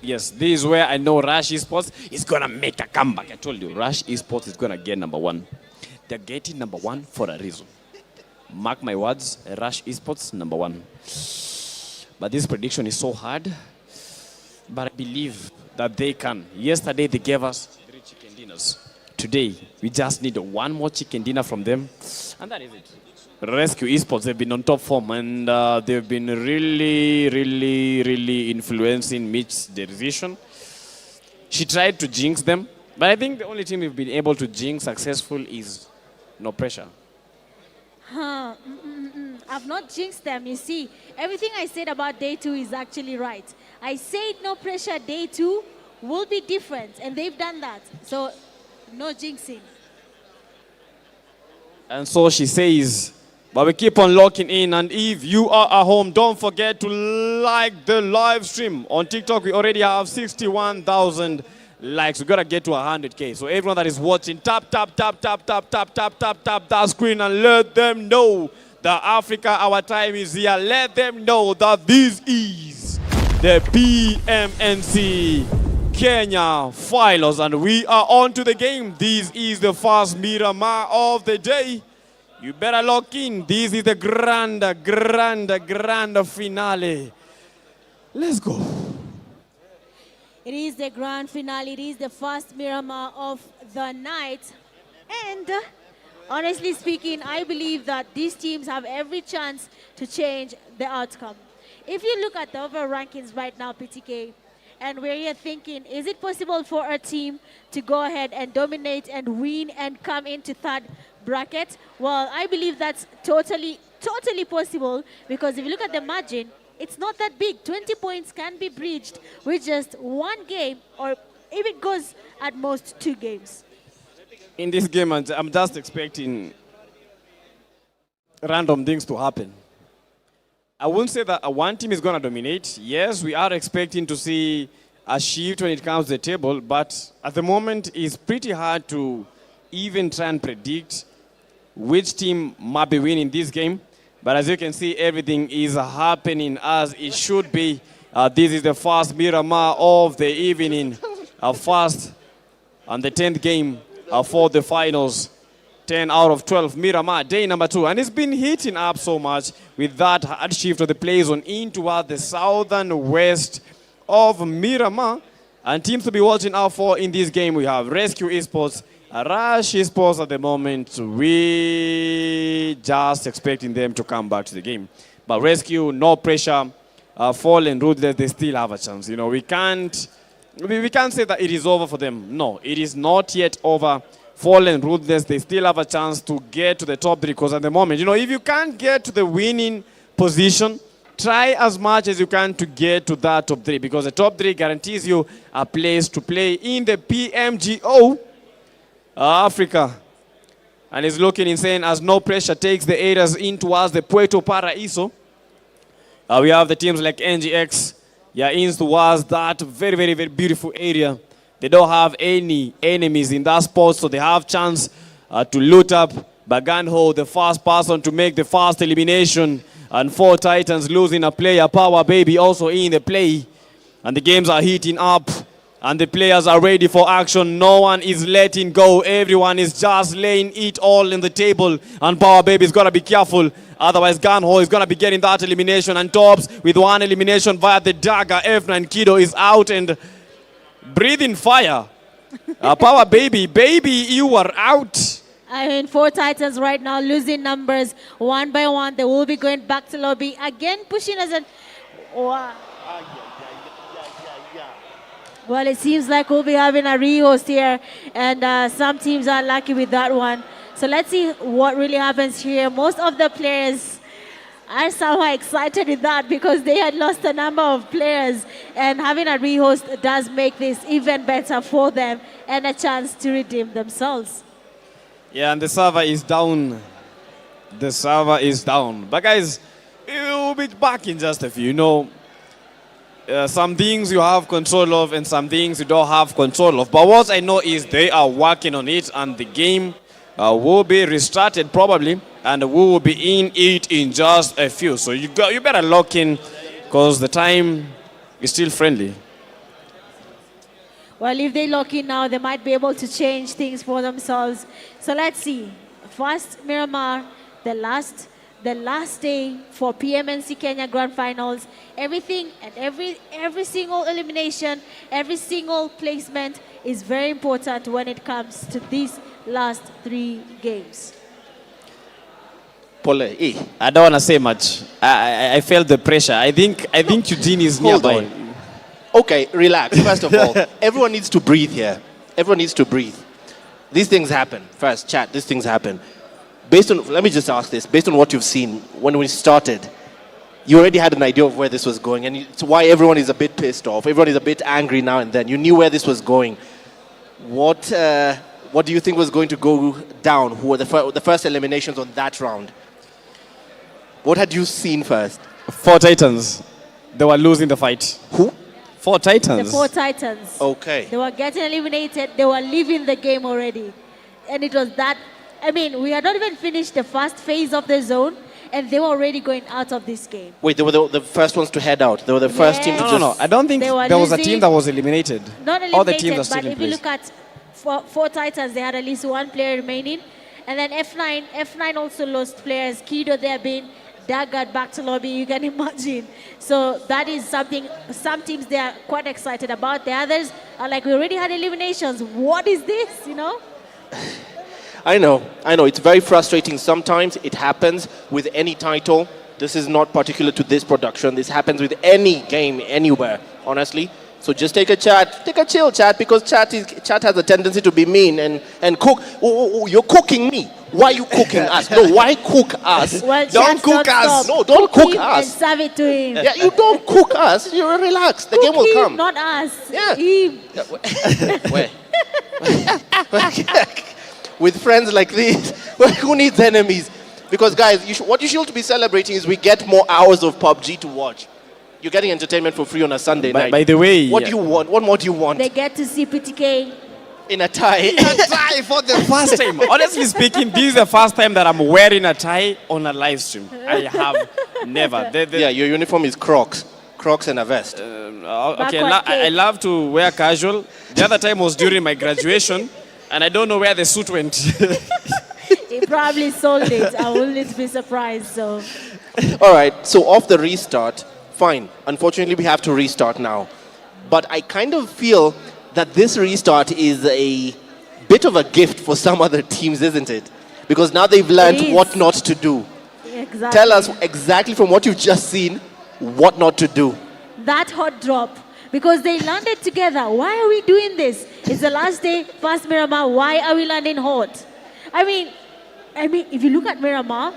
Yes, this is where I know Rush Esports is going to make a comeback. I told you, Rush Esports is going to get number 1. They're getting number 1 for a reason. Mark my words, Rush Esports, number 1. But this prediction is so hard. But I believe that they can. Yesterday, they gave us 3 chicken dinners. Today, we just need 1 more chicken dinner from them. And that is it. Rescue Esports, they've been on top form, and they've been really influencing Mitch's decision. She tried to jinx them, but I think the only team we've been able to jinx successful is No Pressure. I've not jinxed them, you see. Everything I said about day 2 is actually right. I said No Pressure day 2 will be different, and they've done that. So, no jinxing. And so she says, but we keep on locking in, and if you are at home, don't forget to like the live stream. On TikTok, we already have 61,000 likes. We gotta get to 100K. So everyone that is watching, tap that screen and let them know that Africa, our time is here. Let them know that this is the PMNC Kenya Finals, and we are on to the game. This is the first Miramar of the day. You better lock in. This is the grand finale. Let's go. It is the grand finale. It is the first Miramar of the night. And honestly speaking, I believe that these teams have every chance to change the outcome. If you look at the overall rankings right now, PTK, and where you're thinking, is it possible for a team to go ahead and dominate and win and come into third bracket? Well, I believe that's totally possible, because if you look at the margin, it's not that big. 20 points can be breached with just one game, or if it goes at most 2 games. In this game, I'm just expecting random things to happen. I wouldn't say that one team is going to dominate. Yes, we are expecting to see a shift when it comes to the table, but at the moment, it's pretty hard to even try and predict which team might be winning this game. But as you can see, everything is happening as it should be. This is the first Miramar of the evening, first and the 10th game for the finals. 10 out of 12, Miramar, day number 2. And it's been heating up so much with that hard shift of the play zone in toward the southern west of Miramar. And teams to be watching out for in this game, we have Rescue Esports, Rush Esports at the moment. We just expecting them to come back to the game. But Rescue, no pressure. Fallen Ruthless, they still have a chance. You know, we can't say that it is over for them. No, it is not yet over. Fallen Ruthless, they still have a chance to get to the top 3, because at the moment, you know, if you can't get to the winning position, try as much as you can to get to that top 3, because the top 3 guarantees you a place to play in the PMGO Africa. And it's looking insane as no pressure takes the areas in towards the Puerto Paraíso. We have the teams like NGX, in towards that very, very, very beautiful area. They don't have any enemies in that spot, so they have chance to loot up. Baganho, the first person to make the first elimination. And 4 Titans losing a player. Power Baby also in the play. And the games are heating up. And the players are ready for action. No one is letting go. Everyone is just laying it all in the table. And Power Baby is going to be careful. Otherwise, Gunho is going to be getting that elimination. And Tops with 1 elimination via the dagger. F9 Kido is out and breathing fire. Power Baby, you are out. I mean, 4 Titans right now losing numbers one by one. They will be going back to lobby. Again, pushing as an... Wow. Well, it seems like we'll be having a rehost here, and some teams are lucky with that one. So let's see what really happens here. Most of the players are somehow excited with that because they had lost a number of players, and having a rehost does make this even better for them and a chance to redeem themselves. Yeah, and the server is down. The server is down. But guys, we'll be back in just a few. You know, some things you have control of and some things you don't have control of. But what I know is they are working on it, and the game will be restarted probably, and we will be in it in just a few. So you better lock in because the time is still friendly. Well, if they lock in now, they might be able to change things for themselves. So let's see. First, Miramar, the last day for PMNC Kenya Grand Finals. Everything and every single elimination, every single placement is very important when it comes to these last 3 games. Pole, I don't want to say much. I felt the pressure. I think Eugene is nearby. Okay, relax. First of all, everyone needs to breathe here. Everyone needs to breathe. These things happen. First, chat, these things happen. Let me just ask this. Based on what you've seen, when we started, you already had an idea of where this was going, and it's why everyone is a bit pissed off. Everyone is a bit angry now and then. You knew where this was going. What do you think was going to go down? Who were the first eliminations on that round? What had you seen first? 4 Titans. They were losing the fight. Who? 4 Titans. The 4 Titans. Okay. They were getting eliminated. They were leaving the game already. And it was that, I mean, we had not even finished the first phase of the zone, and they were already going out of this game. Wait, they were the first ones to head out. They were the first team to just... No. I don't think there was a team that was eliminated. Not eliminated, all the teams are still but in if you place. look at 4 Titans, they had at least 1 player remaining. And then F9 also lost players. Kido there being daggered back to lobby, you can imagine. So that is something some teams they are quite excited about. The others are like, we already had eliminations. What is this, you know? I know. It's very frustrating. Sometimes it happens with any title. This is not particular to this production. This happens with any game, anywhere, honestly. So just take a chill chat, because chat has a tendency to be mean and cook. Oh, you're cooking me. Why are you cooking us? No, why cook us? Well, Don't cook us. No, don't cook us. And serve it to him. Yeah, you don't cook us. You relax. The game will him, come. Not us. Yeah. Him. Where? With friends like these, who needs enemies? Because guys, what you should be celebrating is we get more hours of PUBG to watch. You're getting entertainment for free on a Sunday night. By the way, what do you want? What more do you want? They get to see PTK in a tie. In a tie for the first time. Honestly speaking, this is the first time that I'm wearing a tie on a live stream. I have never. Yeah, your uniform is Crocs and a vest. Okay, I love to wear casual. The other time was during my graduation, and I don't know where the suit went. He probably sold it. I wouldn't be surprised. So. All right. So off the restart. Fine. Unfortunately, we have to restart now. But I kind of feel that this restart is a bit of a gift for some other teams, isn't it? Because now they've learned what not to do. Exactly. Tell us exactly from what you've just seen, what not to do. That hot drop. Because they landed together. Why are we doing this? It's the last day, past Miramar. Why are we landing hot? I mean, if you look at Miramar,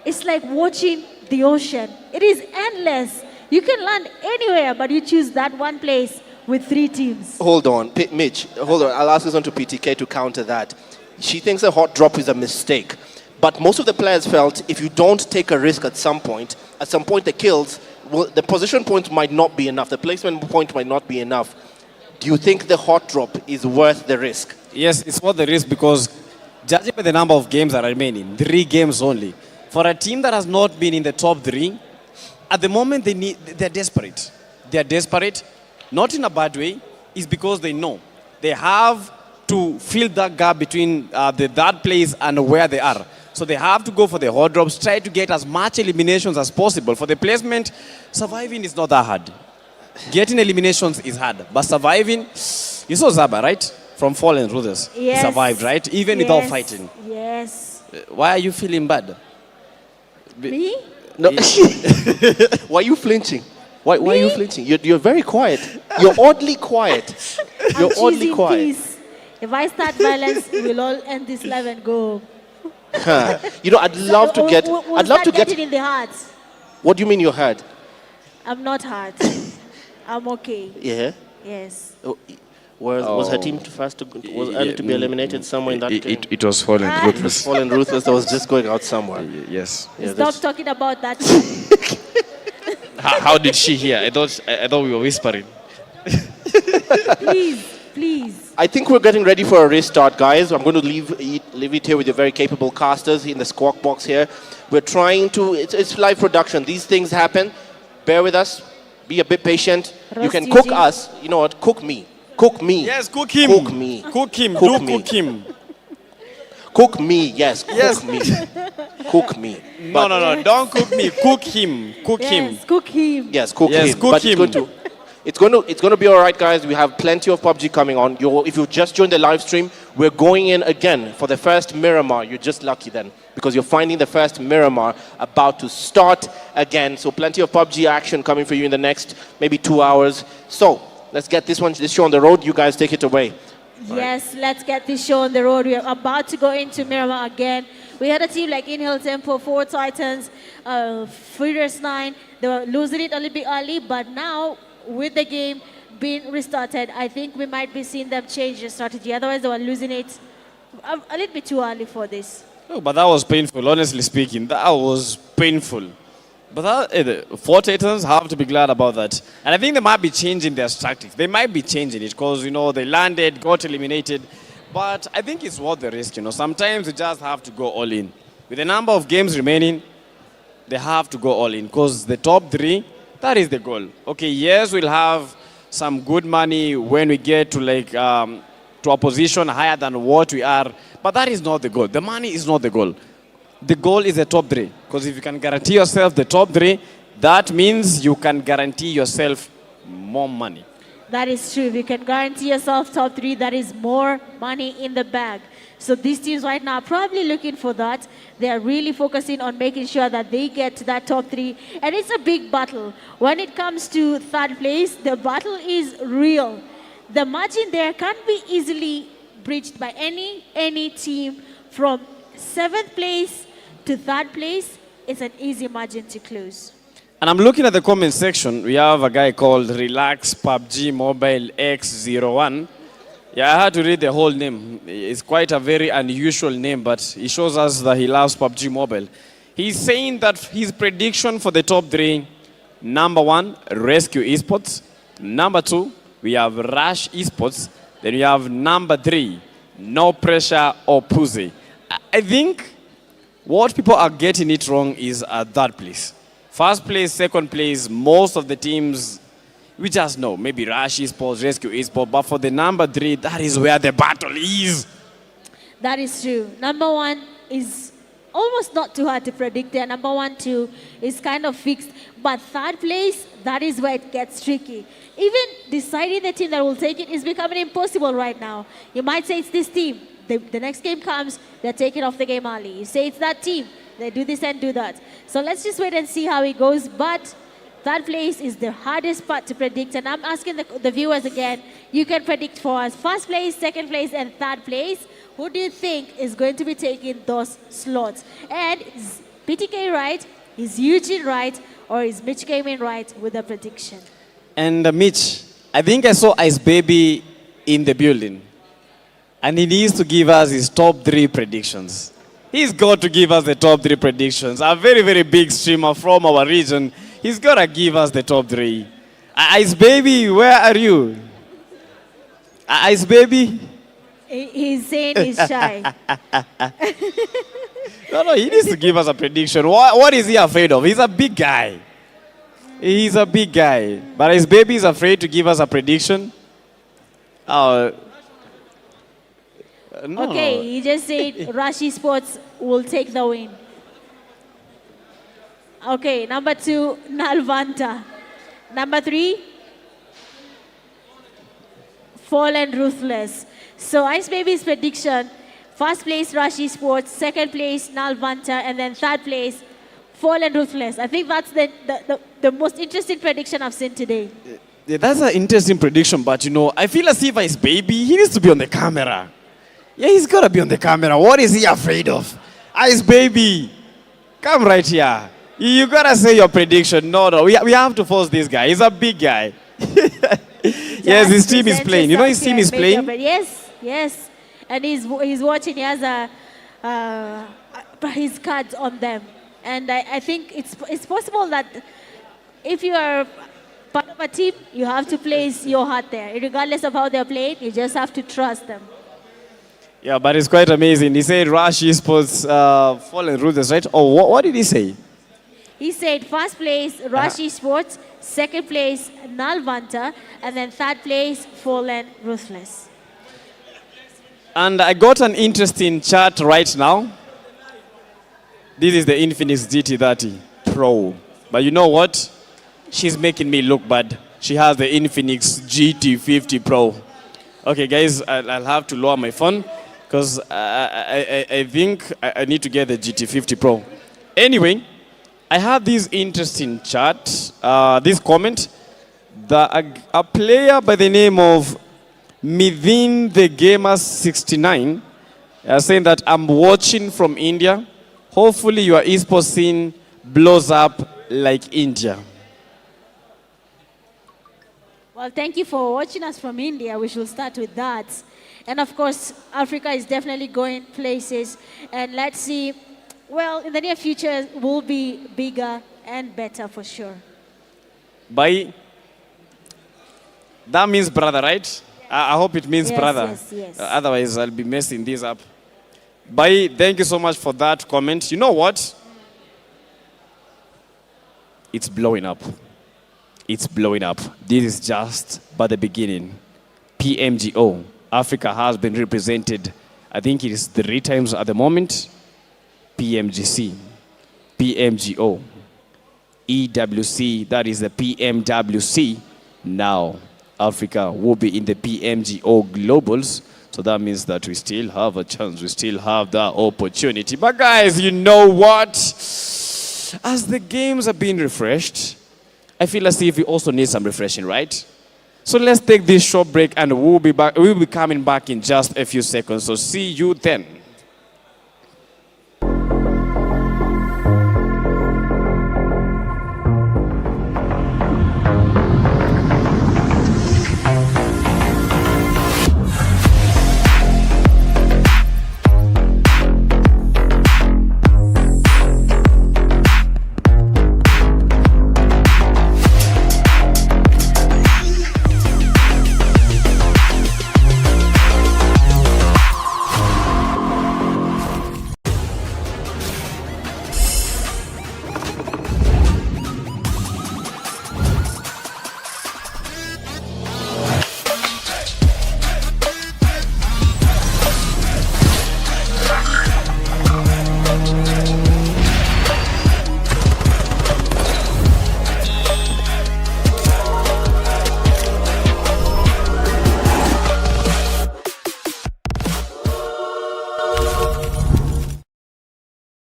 it's like watching the ocean. It is endless. You can land anywhere, but you choose that one place with 3 teams. Hold on, Mitch, hold on. I'll ask this on to PTK to counter that. She thinks a hot drop is a mistake. But most of the players felt if you don't take a risk at some point the kills, the position points might not be enough. The placement point might not be enough. Do you think the hot drop is worth the risk? Yes, it's worth the risk because judging by the number of games that are remaining, 3 games only, for a team that has not been in the top 3, at the moment they're desperate. They're desperate, not in a bad way. It's because they know they have to fill that gap between that place and where they are. So they have to go for the hot drops, try to get as much eliminations as possible. For the placement, surviving is not that hard. Getting eliminations is hard, but surviving, you saw Zaba, right? From Fallen Ruthless. Yes. He survived, right? Even without fighting. Yes. Why are you feeling bad? Me? No. Why are you flinching? Why are you flinching? You're very quiet. You're oddly quiet. You're oddly quiet. Peace. If I start violence, we'll all end this live and go. I'd love to get. I'd love to get it in the heart. What do you mean you're hurt? I'm not hurt. I'm okay. Yeah. Yes. Was her team first to early to be eliminated somewhere in that game? It was Fallen Ruthless. Fallen Ruthless that was just going out somewhere. Yes. Stop talking about that. How did she hear? I thought we were whispering. Please. I think we're getting ready for a restart, guys. I'm going to leave it here with your very capable casters in the squawk box here. We're trying to. It's live production. These things happen. Bear with us. Be a bit patient. You can cook us. You know what? Cook me. Cook me. Yes, cook him. Cook me. Cook him. Cook Do me. cook him. Cook me. Yes. Cook Yes. me. Cook me. No. Don't cook me. Cook him. Cook him. Cook him. Yes, cook Yes, him. cook But him. it's going to be all right, guys. We have plenty of PUBG coming on. If you just joined the live stream, we're going in again for the first Miramar. You're just lucky then, because you're finding the first Miramar about to start again. So plenty of PUBG action coming for you in the next maybe 2 hours. So let's get this show on the road. You guys take it away. Yes, let's get this show on the road. We are about to go into Miramar again. We had a team like Inhale Tempo, 4 Titans, Feeders 9. They were losing it a little bit early, but now with the game being restarted, I think we might be seeing them change their strategy. Otherwise, they were losing it a little bit too early for this. No, but that was painful, honestly speaking. That was painful. But the 4 Titans have to be glad about that. And I think they might be changing their tactics. They might be changing it because, they landed, got eliminated. But I think it's worth the risk, Sometimes you just have to go all in. With the number of games remaining, they have to go all in because the top 3, that is the goal. Okay, yes, we'll have some good money when we get to to a position higher than what we are, but that is not the goal. The money is not the goal. The goal is the top 3, because if you can guarantee yourself the top 3, that means you can guarantee yourself more money. That is true. If you can guarantee yourself top 3, that is more money in the bag. So these teams right now are probably looking for that. They are really focusing on making sure that they get to that top 3. And it's a big battle. When it comes to third place, the battle is real. The margin there can't be easily breached by any team. From 7th place to 3rd place, it's an easy margin to close. And I'm looking at the comment section. We have a guy called Relax PUBG Mobile X01. Yeah, I had to read the whole name. It's quite a very unusual name, but he shows us that he loves PUBG Mobile. He's saying that his prediction for the top 3, number 1, Rescue Esports. Number 2, we have Rush Esports. Then we have number 3, No Pressure or Pussy. I think what people are getting it wrong is at that place. First place, second place, most of the teams, we just know, maybe Rush Esports, Rescue Esports, but for the number 3, that is where the battle is. That is true. Number 1 is almost not too hard to predict there. Number 1, 2 is kind of fixed. But 3rd place, that is where it gets tricky. Even deciding the team that will take it is becoming impossible right now. You might say it's this team. The next game comes, they're taking off the game early. You say it's that team. They do this and do that. So let's just wait and see how it goes. But 3rd place is the hardest part to predict. And I'm asking the viewers again, you can predict for us 1st place, 2nd place, and 3rd place. Who do you think is going to be taking those slots? And is PTK right? Is Eugene right? Or is Mitch Gaming right with the prediction? And Mitch, I think I saw Ice Baby in the building. And he needs to give us his top 3 predictions. He's got to give us the top 3 predictions. A very, very big streamer from our region. He's got to give us the top 3. Ice Baby, where are you? Ice Baby? He's saying he's shy. No, he needs to give us a prediction. What is he afraid of? He's a big guy. He's a big guy. But Ice Baby is afraid to give us a prediction. No. Okay, he just said Rush Esports will take the win. Okay, number 2, Nalvanta. Number 3, Fallen Ruthless. So Ice Baby's prediction, 1st place Rush Esports, 2nd place Nalvanta, and then 3rd place Fallen Ruthless. I think that's the most interesting prediction I've seen today. Yeah, that's an interesting prediction, but I feel as if Ice Baby, he needs to be on the camera. Yeah, he's got to be on the camera. What is he afraid of? Ice Baby, come right here. You got to say your prediction. No, we have to force this guy. He's a big guy. Yes, his team is playing. You know his team is playing? Yes. And he's watching. He has his cards on them. And I think it's possible that if you are part of a team, you have to place your heart there. Regardless of how they're playing, you just have to trust them. Yeah, but it's quite amazing. He said Rush Esports Fallen Ruthless, right? Oh, what did he say? He said 1st place Rush Esports, 2nd place Nalvanta, and then 3rd place Fallen Ruthless. And I got an interesting chat right now. This is the Infinix GT30 Pro. But you know what? She's making me look bad. She has the Infinix GT50 Pro. Okay, guys, I'll have to lower my phone because I think I need to get the GT50 Pro. Anyway, I have this interesting chat, this comment, that a player by the name of Within the Gamer 69 saying that I'm watching from India. Hopefully your esports scene blows up like India. Well, thank you for watching us from India. We should start with that. And of course, Africa is definitely going places. And let's see, well, in the near future, we'll be bigger and better for sure. Bye. That means brother, right? I hope it means brother. Yes. Otherwise, I'll be messing this up. Bye. Thank you so much for that comment. You know what? It's blowing up. It's blowing up. This is just but the beginning. PMGO Africa has been represented, I think it is 3 times at the moment. PMGC, PMGO, EWC, that is the PMWC now. Africa will be in the PMGO Globals. So that means that we still have a chance, we still have that opportunity. But guys, you know what? As the games are being refreshed, I feel as if we also need some refreshing, right? So let's take this short break and we'll be back. We'll be coming back in just a few seconds. So see you then.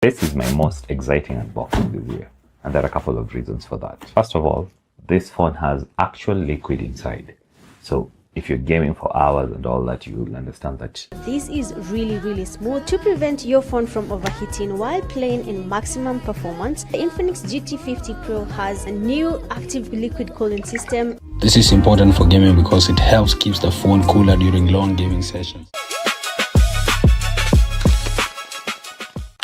This is my most exciting unboxing this year, and there are a couple of reasons for that. First of all, this phone has actual liquid inside. So if you're gaming for hours and all that, you'll understand that. This is really smooth to prevent your phone from overheating while playing in maximum performance. The Infinix GT50 Pro has a new active liquid cooling system. This is important for gaming because it helps keeps the phone cooler during long gaming sessions.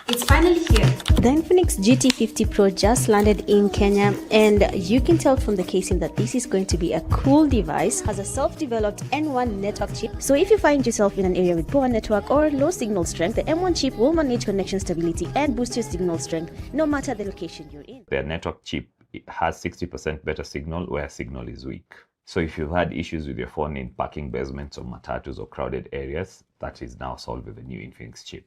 It's finally here. The Infinix GT50 Pro just landed in Kenya, and you can tell from the casing that this is going to be a cool device. Has a self-developed M1 network chip. So if you find yourself in an area with poor network or low signal strength, the M1 chip will manage connection stability and boost your signal strength no matter the location you're in. Their network chip has 60% better signal where signal is weak. So if you've had issues with your phone in parking basements or matatus or crowded areas, that is now solved with the new Infinix chip.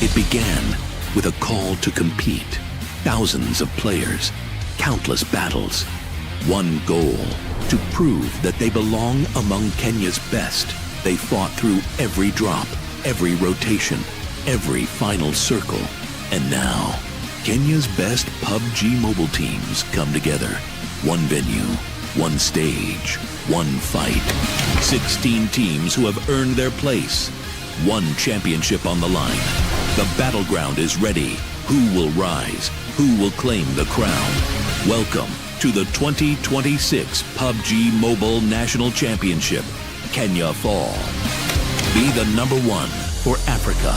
It began with a call to compete. Thousands of players, countless battles, one goal, to prove that they belong among Kenya's best. They fought through every drop, every rotation, every final circle. And now, Kenya's best PUBG mobile teams come together. One venue, one stage, one fight. 16 teams who have earned their place. One championship on the line. The battleground is ready. Who will rise? Who will claim the crown? Welcome to the 2026 PUBG Mobile National Championship, Kenya Fall. Be the number one for Africa.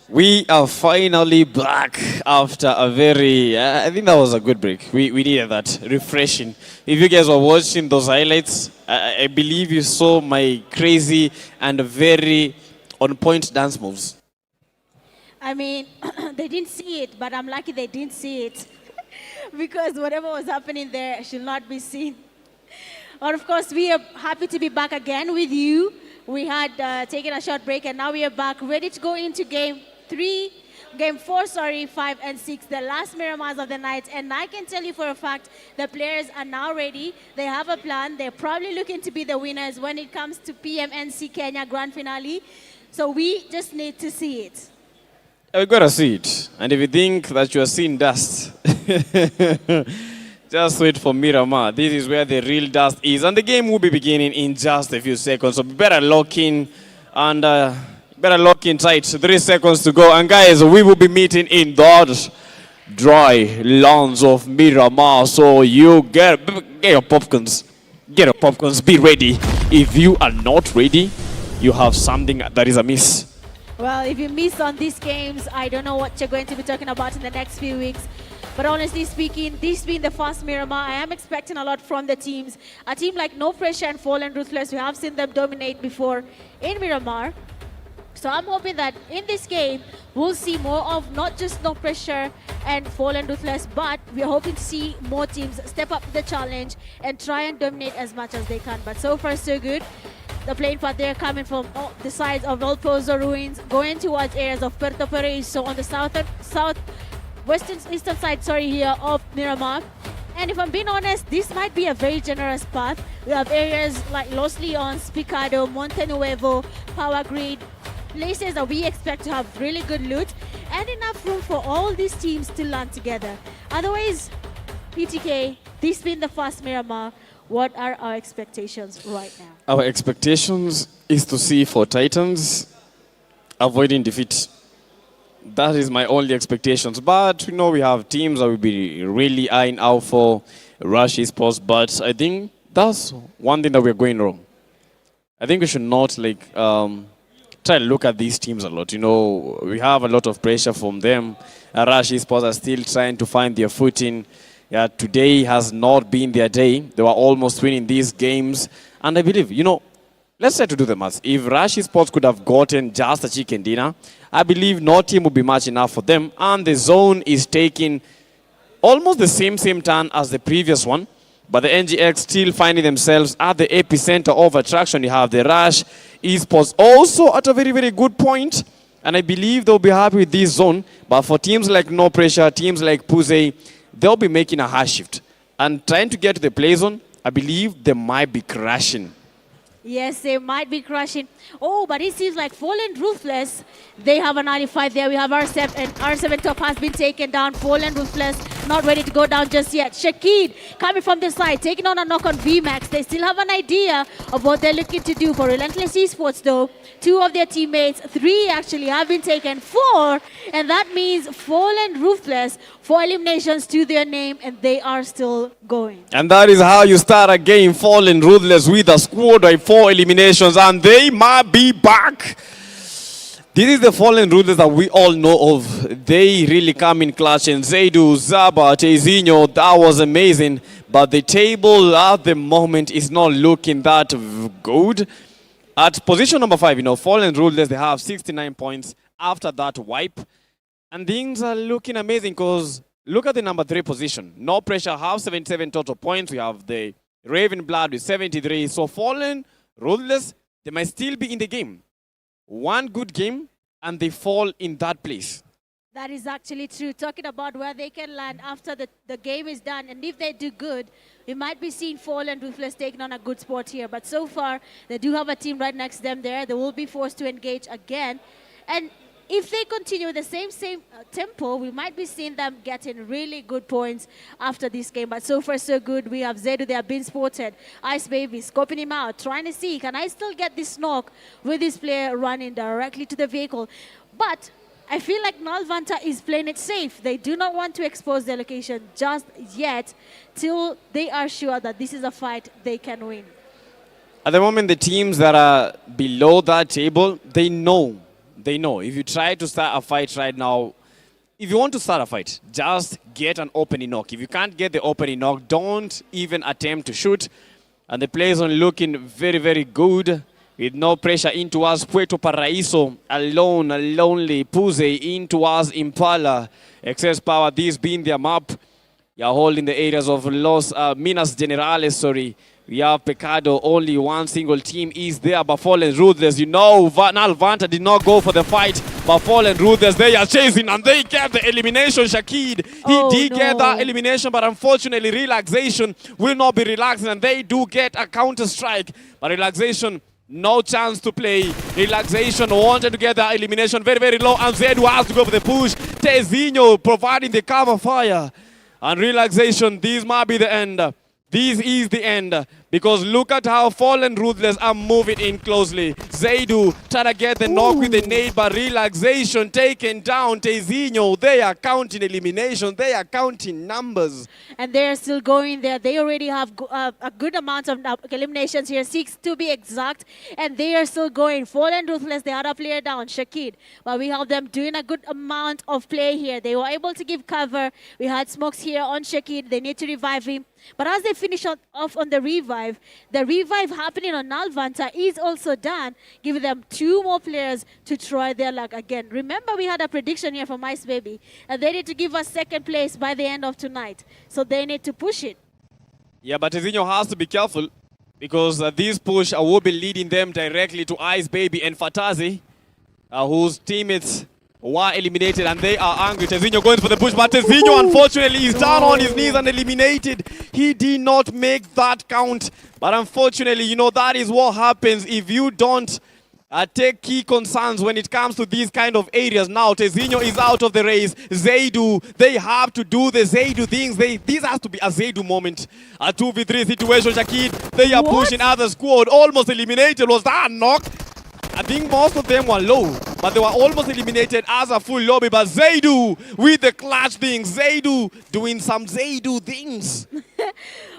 We are finally back after a very, I think that was a good break. We needed that, refreshing. If you guys were watching those highlights, I believe you saw my crazy and very on-point dance moves. I mean, they didn't see it, but I'm lucky they didn't see it. Because whatever was happening there should not be seen. But of course, we are happy to be back again with you. We had taken a short break, and now we are back, ready to go into game 4, 5 and 6, the last Miramars of the night. And I can tell you for a fact, the players are now ready. They have a plan. They're probably looking to be the winners when it comes to PMNC Kenya Grand Finale. So we just need to see it. We gotta see it. And if you think that you are seeing dust, just wait for Miramar. This is where the real dust is. And the game will be beginning in just a few seconds. So better lock in and better lock in tight. 3 seconds to go. And guys, we will be meeting in those dry lawns of Miramar. So you get your popcorns. Get your popcorns. Be ready. If you are not ready, you have something that is amiss. Well, if you miss on these games, I don't know what you're going to be talking about in the next few weeks. But honestly speaking, this being the first Miramar, I am expecting a lot from the teams. A team like No Pressure and Fallen Ruthless, we have seen them dominate before in Miramar. So I'm hoping that in this game, we'll see more of not just No Pressure and Fallen Ruthless, but we're hoping to see more teams step up to the challenge and try and dominate as much as they can. But so far, so good. The playing path there coming from the sides of Old Pozo Ruins, going towards areas of Puerto Paraíso on the eastern side, here of Miramar. And if I'm being honest, this might be a very generous path. We have areas like Los Leones, Picado, Monte Nuevo, Power Grid, places that we expect to have really good loot and enough room for all these teams to land together. Otherwise, PTK, this being the first Miramar, what are our expectations right now? Our expectations is to see 4 Titans avoiding defeat. That is my only expectations. But you know we have teams that will be really eyeing out for Rush Esports. But I think that's one thing that we're going wrong. I think we should not try to look at these teams a lot. You know, we have a lot of pressure from them. Rush Esports are still trying to find their footing. Yeah, today has not been their day. They were almost winning these games. And I believe, you know, let's try to do the maths. If Rush Esports could have gotten just a chicken dinner, I believe no team would be much enough for them. And the zone is taking almost the same turn as the previous one. But the NGX still finding themselves at the epicenter of attraction. You have the Rush Esports also at a very, very good point. And I believe they'll be happy with this zone. But for teams like No Pressure, teams like Puze, they'll be making a hard shift. And trying to get to the play zone, I believe they might be crashing. Yes, they might be crashing. Oh, but it seems like Fallen Ruthless, they have an early fight there. We have R7, and R7 top has been taken down. Fallen Ruthless not ready to go down just yet. Shakid coming from the side, taking on a knock on VMAX. They still have an idea of what they're looking to do. For Relentless Esports though, 2 of their teammates, 3 actually have been taken, 4, and that means Fallen Ruthless, 4 eliminations to their name, and they are still going. And that is how you start a game, Fallen Ruthless with a squad of 4 eliminations, and they might be back. This is the Fallen Ruthless that we all know of. They really come in clutch, and Zaidu, Zaba, Tezinho, that was amazing. But the table at the moment is not looking that good. At position number 5, you know, Fallen Ruthless, they have 69 points after that wipe. And things are looking amazing because look at the number 3 position. No Pressure have 77 total points. We have the Raven Blood with 73. So Fallen, Ruthless, they might still be in the game. One good game, and they fall in that place. That is actually true. Talking about where they can land after the game is done, and if they do good, we might be seeing Fallen Ruthless taking on a good spot here. But so far, they do have a team right next to them there. They will be forced to engage again. And if they continue the same tempo, we might be seeing them getting really good points after this game. But so far, so good. We have Zedu there being spotted. Ice Baby scoping him out, trying to see, can I still get this knock with this player running directly to the vehicle? But I feel like Nalvanta is playing it safe. They do not want to expose their location just yet till they are sure that this is a fight they can win. At the moment, the teams that are below that table, they know. If you try to start a fight right now, if you want to start a fight, just get an opening knock. If you can't get the opening knock, don't even attempt to shoot. And the players are looking very, very good. With no pressure into us, Puerto Paraiso, alone, a lonely Puze into us, Impala, excess power, this being their map. You're holding the areas of Los Minas Generales, sorry. We have Pecado, only one single team is there, but Fallen Ruthless. You know, Nalvanta did not go for the fight, but Fallen Ruthless, they are chasing and they get the elimination, Shakid. He did get that elimination, but unfortunately, Relaxation will not be relaxing, and they do get a counter-strike. But Relaxation, no chance to play. Relaxation wanted to get the elimination very, very low, and Zedu has to go for the push. Tezinho providing the cover fire. And Relaxation, this might be the end. This is the end, because look at how Fallen Ruthless are moving in closely. Zedu trying to get the knock with the nade, but Relaxation taken down. Tezinho, they are counting elimination, they are counting numbers. And they are still going there. They already have a good amount of eliminations here, 6 to be exact, and they are still going. Fallen Ruthless, the other player down, Shakid. But we have them doing a good amount of play here. They were able to give cover. We had smokes here on Shakid. They need to revive him. But as they finish off on the revive happening on Nalvanta is also done, giving them 2 more players to try their luck again. Remember, we had a prediction here from Ice Baby, and they need to give us second place by the end of tonight. So they need to push it. Yeah, but Tezinho has to be careful, because this push will be leading them directly to Ice Baby and Fatazi, whose teammates were eliminated, and they are angry. Tezinho going for the push, but Tezinho unfortunately is down on his knees and eliminated. He did not make that count, but unfortunately, you know, that is what happens if you don't take key concerns when it comes to these kind of areas. Now Tezinho is out of the race. Zedu, they have to do the Zedu things. This has to be a Zedu moment. A 2v3 situation, Shakid. They are pushing other squad, almost eliminated. Was that a knock? I think most of them were low, but they were almost eliminated as a full lobby. But Zedu with the clutch things. Zedu doing some Zedu things.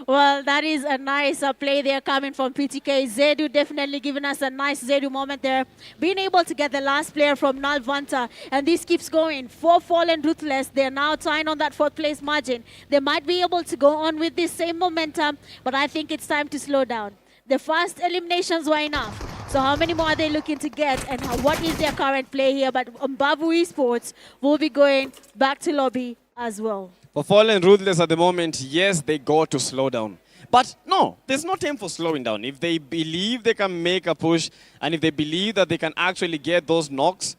Well, that is a nice play there coming from PTK. Zedu definitely giving us a nice Zedu moment there. Being able to get the last player from Nalvanta. And this keeps going. 4 Fallen Ruthless. They're now tying on that 4th place margin. They might be able to go on with this same momentum, but I think it's time to slow down. The first eliminations were enough. So how many more are they looking to get, and what is their current play here? But Mbavu Esports will be going back to lobby as well. For Fallen Ruthless at the moment, yes, they got to slow down. But no, there's no time for slowing down. If they believe they can make a push, and if they believe that they can actually get those knocks,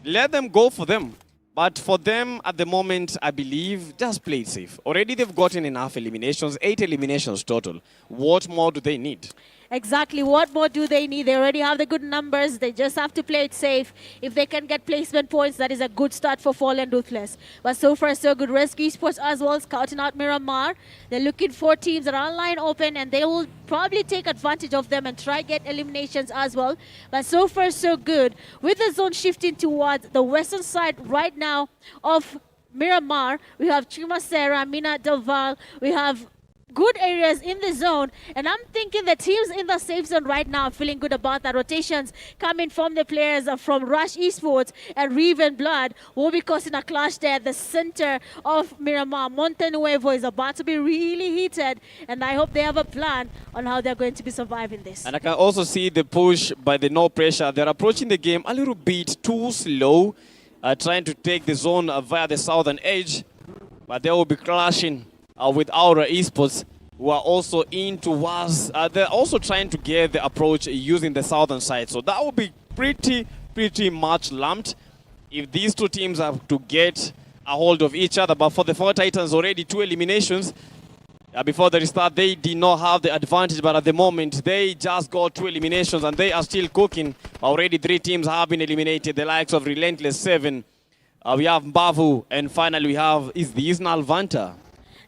let them go for them. But for them at the moment, I believe, just play it safe. Already they've gotten enough eliminations, 8 eliminations total. What more do they need? Exactly. What more do they need? They already have the good numbers. They just have to play it safe. If they can get placement points, that is a good start for Fallen Ruthless. But so far, so good. Rescue Esports as well, scouting out Miramar. They're looking for teams that are online open, and they will probably take advantage of them and try get eliminations as well. But so far, so good. With the zone shifting towards the western side right now of Miramar, we have Chumacera, Mina Del Val, we have good areas in the zone, and I'm thinking the teams in the safe zone right now are feeling good about that. Rotations coming from the players from Rush Esports and Raven Blood will be causing a clash there at the center of Miramar. Monte Nuevo is about to be really heated, and I hope they have a plan on how they're going to be surviving this. And I can also see the push by the no pressure. They're approaching the game a little bit too slow, trying to take the zone via the southern edge, but they will be clashing with Aura Esports. who are also in towards, they're also trying to get the approach using the southern side. So that will be pretty much lumped if these two teams have to get a hold of each other. But for the Four Titans, already 2 eliminations. Before the restart, they did not have the advantage, but at the moment, they just got 2 eliminations and they are still cooking. Already 3 teams have been eliminated, the likes of Relentless 7. We have Mbavu, and finally we have, is this Nalvanta?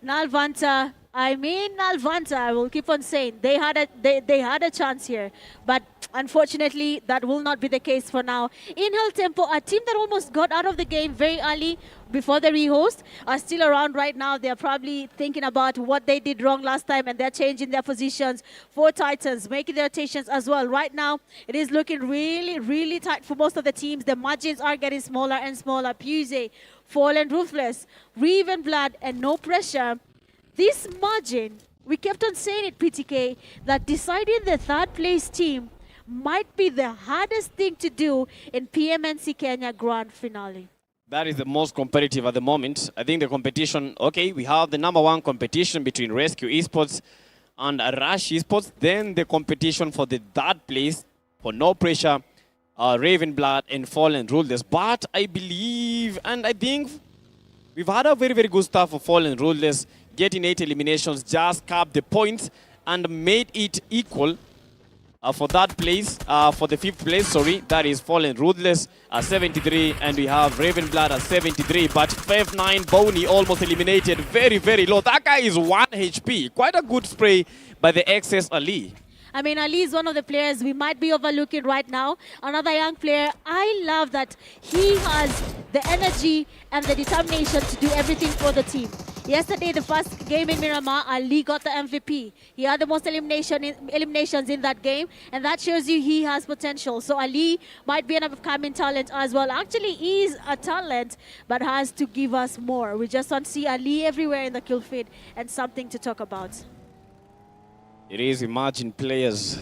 Nalvanta, Nalvanta, I will keep on saying, they had a chance here, but unfortunately, that will not be the case for now. In Hell Tempo, a team that almost got out of the game very early before the rehost, are still around right now. They're probably thinking about what they did wrong last time, and they're changing their positions. Four Titans making their rotations as well. Right now, it is looking really tight for most of the teams. The margins are getting smaller and smaller. PUBG, Fallen Ruthless, Reeve and Blood, and No Pressure. This margin, we kept on saying it, PTK, that deciding the third place team might be the hardest thing to do in PMNC Kenya Grand Finale. That is the most competitive at the moment. I think the competition, okay, we have the #1 competition between Rescue Esports and Rush Esports. Then the competition for the third place, for No Pressure, Raven Blood and Fallen Ruthless. But I believe, and I think, we've had a very good start for Fallen Ruthless. Getting 8 eliminations, just capped the points and made it equal for that place, for the 5th place, sorry. That is Fallen Ruthless at 73, and we have Raven Blood at 73. But 5-9 Boney almost eliminated, very low. That guy is 1 HP. Quite a good spray by the XS Ali. I mean, Ali is one of the players we might be overlooking right now. Another young player. I love that he has the energy and the determination to do everything for the team. Yesterday, the first game in Miramar, Ali got the MVP. He had the most eliminations in that game, and that shows you he has potential. So Ali might be an upcoming talent as well. Actually, he is a talent, but has to give us more. We just want to see Ali everywhere in the kill feed and something to talk about. It is emerging players,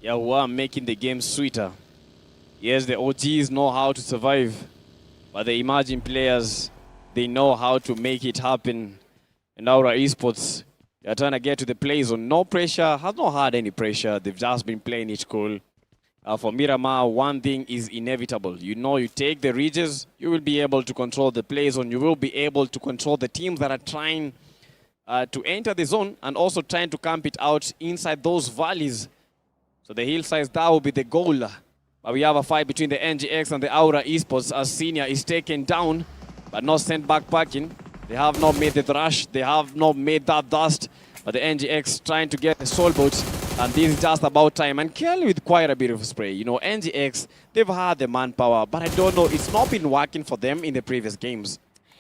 who are making the game sweeter. Yes, the OGs know how to survive, but the emerging players, they know how to make it happen. And our esports, they're trying to get to the play zone. No pressure, has not had any pressure. They've just been playing it cool. For Miramar, one thing is inevitable. You know, you take the ridges, you will be able to control the play zone. You will be able to control the teams that are trying to enter the zone and also trying to camp it out inside those valleys. So the hillsides, that will be the goal. But we have a fight between the NGX and the Aura Esports as Senior is taken down, but not sent back packing. They have not made the rush. They have not made that dust. But the NGX trying to get the soul boat, and this is just about time. And Kelly with quite a bit of spray. You know, NGX, they've had the manpower, but I don't know, it's not been working for them in the previous games.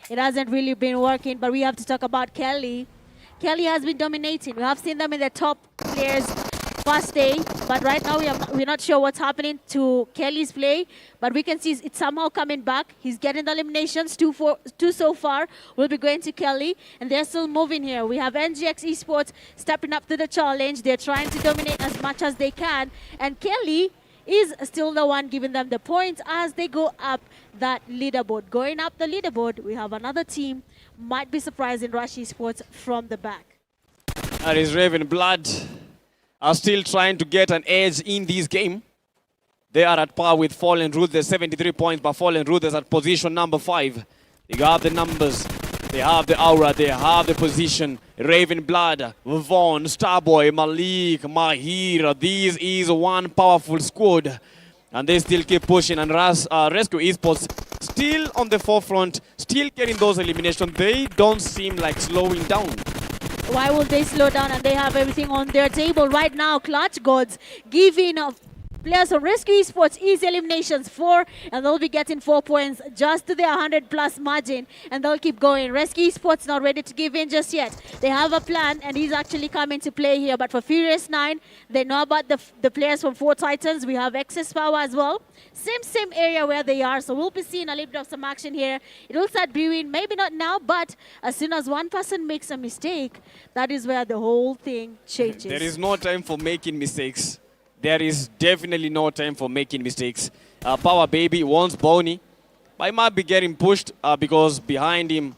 It hasn't really been working, but we have to talk about Kelly. Kelly has been dominating. We have seen them in the top players first day, but right now we're not sure what's happening to Kelly's play, but we can see it's somehow coming back. He's getting the eliminations, two so far will be going to Kelly, and they're still moving here. We have NGX Esports stepping up to the challenge. They're trying to dominate as much as they can, and Kelly is still the one giving them the points as they go up that leaderboard. Going up the leaderboard, we have another team, might be surprising Rush Esports from the back. That is Raven Blood. Are still trying to get an edge in this game. They are at par with Fallen Ruthless, 73 points, but Fallen Ruthless at position number 5. They have the numbers, they have the aura, they have the position. Raven Blood, Vaughn, Starboy, Malik, Mahir. This is one powerful squad. And they still keep pushing. And Rescue Esports still on the forefront, still getting those eliminations. They don't seem like slowing down. Why would they slow down? And they have everything on their table right now. Clutch Gods giving players from Rescue Esports easy eliminations, 4, and they'll be getting 4 points just to their 100+ margin, and they'll keep going. Rescue Esports not ready to give in just yet. They have a plan, and he's actually coming to play here. But for Furious 9, they know about the players from 4 Titans. We have excess power as well. Same area where they are, so we'll be seeing a little bit of some action here. It will start brewing, maybe not now, but as soon as one person makes a mistake, that is where the whole thing changes. There is no time for making mistakes. There is definitely no time for making mistakes. Power Baby wants Boney, but he might be getting pushed because behind him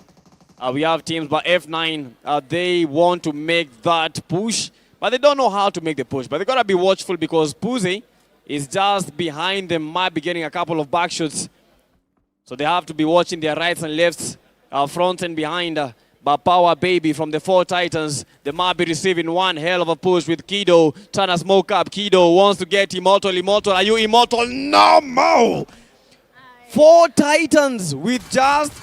We have teams by F9. They want to make that push, but they don't know how to make the push. But they got to be watchful because Puze is just behind them, might be getting a couple of back shots. So they have to be watching their rights and lefts, front and behind. But Power Baby from the 4 Titans, they might be receiving one hell of a push with Kido trying to smoke up. Kido wants to get Immortal. Immortal, are you Immortal? No, Mo! 4 Titans with just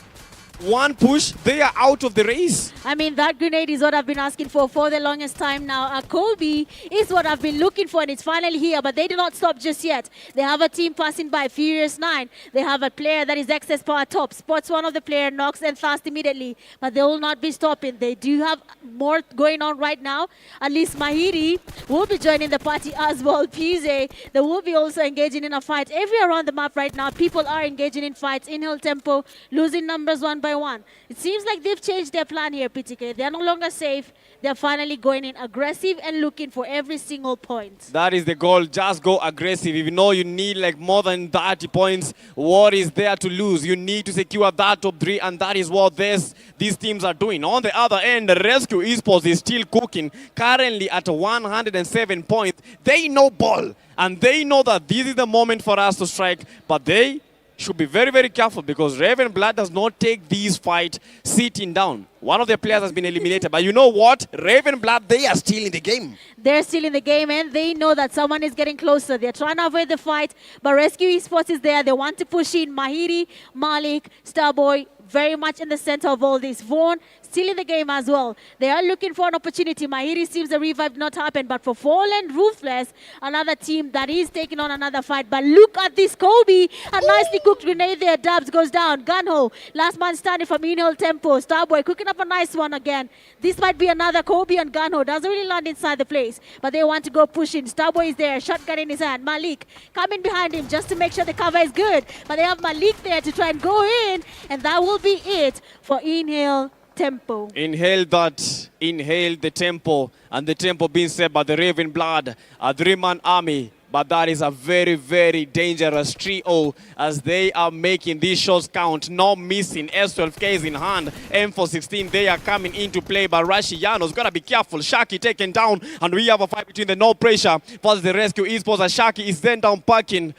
one push, they are out of the race. I mean, that grenade is what I've been asking for the longest time now. Kobe is what I've been looking for, and it's finally here, but they do not stop just yet. They have a team passing by, Furious 9. They have a player that is excess power top, spots one of the player, knocks and fast immediately, but they will not be stopping. They do have more going on right now. At least Mahiri will be joining the party as well. Puze, they will be also engaging in a fight. Everywhere around the map right now, people are engaging in fights, in-hill tempo, losing numbers one by one. It seems like they've changed their plan here, PTK. They're no longer safe. They're finally going in aggressive and looking for every single point. That is the goal. Just go aggressive. If you know you need like more than 30 points, what is there to lose? You need to secure that top 3, and that is what these teams are doing. On the other end, Rescue Esports is still cooking, currently at 107 points. They know ball, and they know that this is the moment for us to strike, but they should be very, very careful because Raven Blood does not take these fights sitting down. One of their players has been eliminated, but you know what? Raven Blood, they are still in the game. They're still in the game, and they know that someone is getting closer. They're trying to avoid the fight, but Rescue Esports is there. They want to push in. Mahiri, Malik, Starboy, very much in the center of all this. Vaughn, still in the game as well. They are looking for an opportunity. Mahiri seems the revive did not happen, but for Fallen Ruthless, another team that is taking on another fight. But look at this Kobe. A nicely cooked grenade there. Dubs goes down. Gunho, last man standing from in-hill tempo. Starboy cooking up a nice one again. This might be another Kobe and Gunho. Doesn't really land inside the place, but they want to go pushing. Starboy is there. Shotgun in his hand. Malik coming behind him just to make sure the cover is good. But they have Malik there to try and go in, and that will be it for in-hill tempo. Inhale the tempo, and the tempo being set by the Raven Blood, a 3-man army. But that is a very, very dangerous trio as they are making these shots count. No missing. S12K is in hand. M416, they are coming into play. But Rashiano's got to be careful. Shaki taken down. And we have a fight between the No Pressure versus the Rescue Esports. As Shaki is then down parking.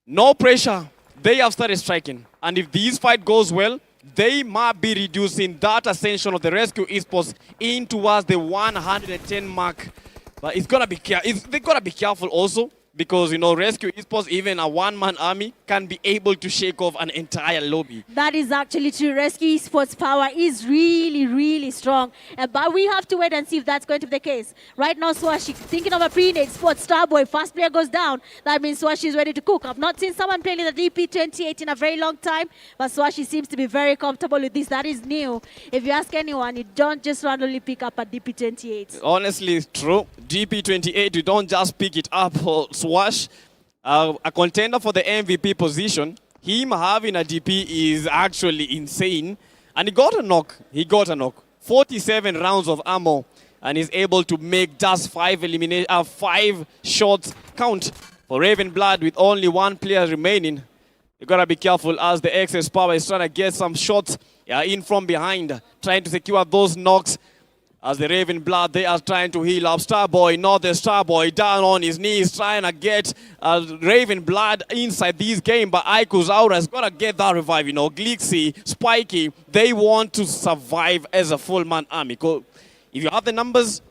No Pressure. They have started striking. And if this fight goes well, they might be reducing that ascension of the Rescue Esports in towards the 110 mark. But it's gonna be they gotta be careful also because, you know, Rescue Esports, even a 1-man army, can be able to shake off an entire lobby. That is actually true. Rescue Esports' power is really, really strong. But we have to wait and see if that's going to be the case. Right now, Swashi, thinking of a pre-nade spot, Starboy, first player goes down. That means Swashi is ready to cook. I've not seen someone playing the DP28 in a very long time, but Swashi seems to be very comfortable with this. That is new. If you ask anyone, you don't just randomly pick up a DP28. Honestly, it's true. DP28, you don't just pick it up for Swash. A contender for the MVP position, him having a DP is actually insane. And he got a knock. 47 rounds of ammo, and he's able to make just 5 shots count for Raven Blood with only 1 player remaining. You gotta be careful as the excess power is trying to get some shots in from behind, trying to secure those knocks. As the Raven Blood, they are trying to heal up. Starboy, not the Starboy, down on his knees, trying to get Raven Blood inside this game. But Aiku's Aura has got to get that revive. You know, Glixie, Spiky, they want to survive as a full-man army. If you have the numbers,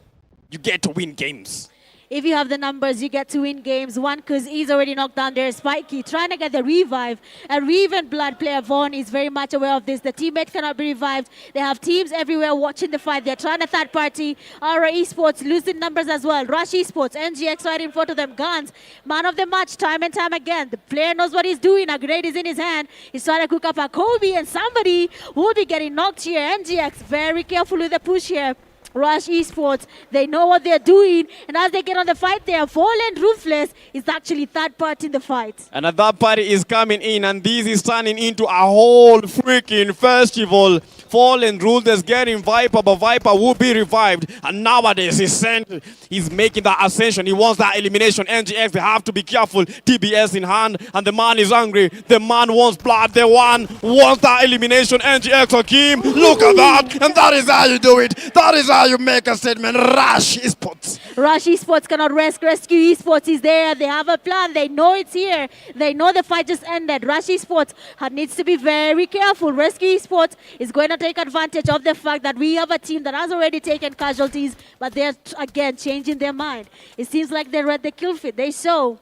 you get to win games. If you have the numbers, you get to win games. One, because he's already knocked down there. Spiky trying to get the revive. And Raven Blood player Vaughn is very much aware of this. The teammate cannot be revived. They have teams everywhere watching the fight. They're trying to third party. Aura Esports losing numbers as well. Rush Esports, NGX right in front of them. Guns, man of the match time and time again. The player knows what he's doing. A grenade is in his hand. He's trying to cook up a Kobe, and somebody will be getting knocked here. NGX very careful with the push here. Rush Esports. They know what they're doing, and as they get on the fight, they are Fallen Ruthless is actually third part in the fight. And another party is coming in, and this is turning into a whole freaking festival. Fallen Ruthless getting Viper, but Viper will be revived. And nowadays he's making that ascension. He wants that elimination. NGX, they have to be careful. TBS in hand, and the man is angry. The man wants blood. The one wants that elimination. NGX Hakim, look at that. And that is how you do it. That is how you make a statement. Rush Esports. Rush Esports cannot rest. Rescue Esports is there. They have a plan. They know it's here. They know the fight just ended. Rush Esports needs to be very careful. Rescue Esports is going to take advantage of the fact that we have a team that has already taken casualties, but they're again changing their mind. It seems like they read the kill feed. They show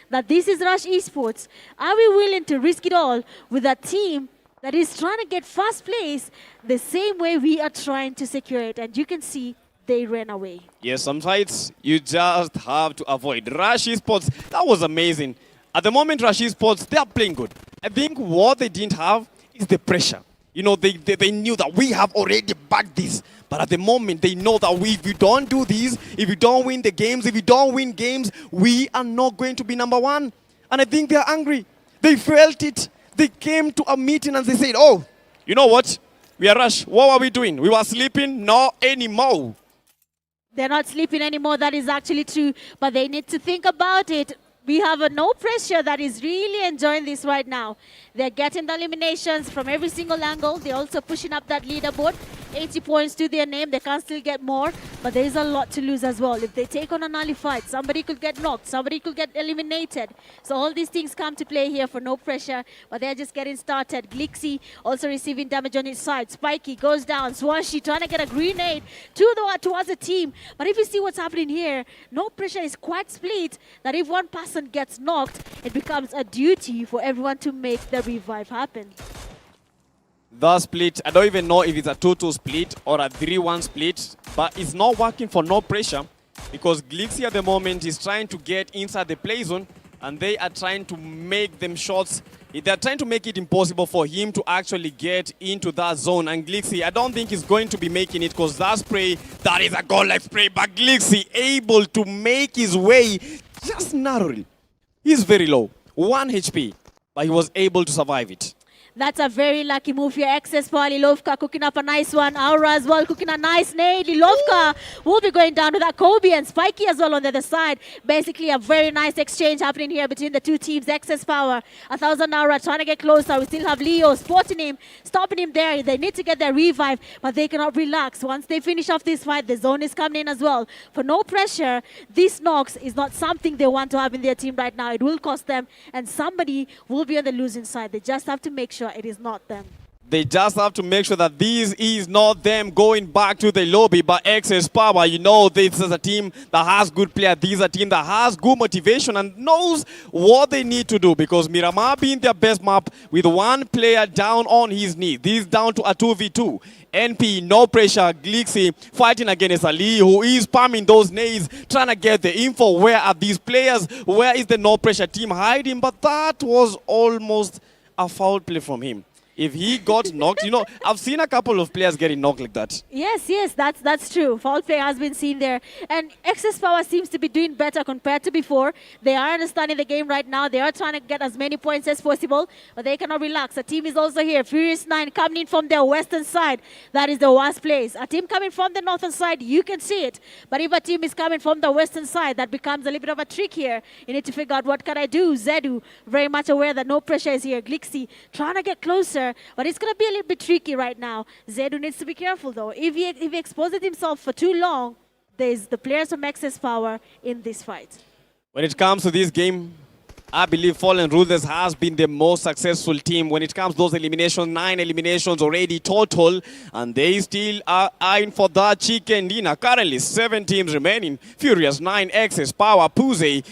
that this is Rush Esports. Are we willing to risk it all with a team that is trying to get first place the same way we are trying to secure it? And you can see they ran away. Yes, some fights you just have to avoid. Rush Esports, that was amazing. At the moment, Rush Esports, they are playing good. I think what they didn't have is the pressure. You know, they knew that we have already backed this. But at the moment, they know that if we don't do this, if we don't win the games, if we don't win games, we are not going to be number one. And I think they are angry. They felt it. They came to a meeting and they said, oh, you know what? We are Rush. What were we doing? We were sleeping? Not anymore. They're not sleeping anymore. That is actually true. But they need to think about it. We have a no pressure that is really enjoying this right now. They're getting the eliminations from every single angle. They're also pushing up that leaderboard. 80 points to their name. They can still get more, but there is a lot to lose as well. If they take on an early fight, somebody could get knocked, somebody could get eliminated. So all these things come to play here for no pressure, but they're just getting started. Glixi also receiving damage on his side. Spiky goes down. Swashi trying to get a grenade towards the team. But if you see what's happening here, no pressure is quite split that if one person gets knocked, it becomes a duty for everyone to make the revive happen. The split, I don't even know if it's a 2-2 split or a 3-1 split, but it's not working for no pressure because Glixi at the moment is trying to get inside the play zone and they are trying to make them shots. They're trying to make it impossible for him to actually get into that zone. And Glixi, I don't think he's going to be making it because that spray, that is a goal-like spray, but Glixi able to make his way just narrowly. He's very low, 1 HP, but he was able to survive it. That's a very lucky move here. Excess power. Lilovka cooking up a nice one. Aura as well cooking a nice nade. Lilovka will be going down to that Kobe and Spiky as well on the other side. Basically a very nice exchange happening here between the two teams. Excess power. 1,000 Aura trying to get closer. We still have Leo spotting him, stopping him there. They need to get their revive, but they cannot relax. Once they finish off this fight, the zone is coming in as well. For no pressure, this knocks is not something they want to have in their team right now. It will cost them, and somebody will be on the losing side. They just have to make sure it is not them. They just have to make sure that this is not them going back to the lobby. But Excess Power, you know, this is a team that has good players. This is a team that has good motivation and knows what they need to do. Because Miramar being their best map with one player down on his knee. This is down to a 2v2. NP, no pressure. Glixi fighting against Ali, who is spamming those nades, trying to get the info. Where are these players? Where is the no pressure team hiding? But that was almost a foul play from him. If he got knocked, you know, I've seen a couple of players getting knocked like that. Yes, that's true. Foul play has been seen there. And Excess Power seems to be doing better compared to before. They are understanding the game right now. They are trying to get as many points as possible, but they cannot relax. A team is also here. Furious 9 coming in from their western side. That is the worst place. A team coming from the northern side, you can see it. But if a team is coming from the western side, that becomes a little bit of a trick here. You need to figure out what can I do. Zedu, very much aware that no pressure is here. Glixi, trying to get closer. But it's going to be a little bit tricky right now. Zedu needs to be careful, though. If he exposes himself for too long, there's the players from Excess Power in this fight. When it comes to this game, I believe Fallen Ruthless has been the most successful team. When it comes to those eliminations, 9 eliminations already total, and they still are eyeing for that chicken dinner. Currently, 7 teams remaining. Furious 9, Excess Power, Puze,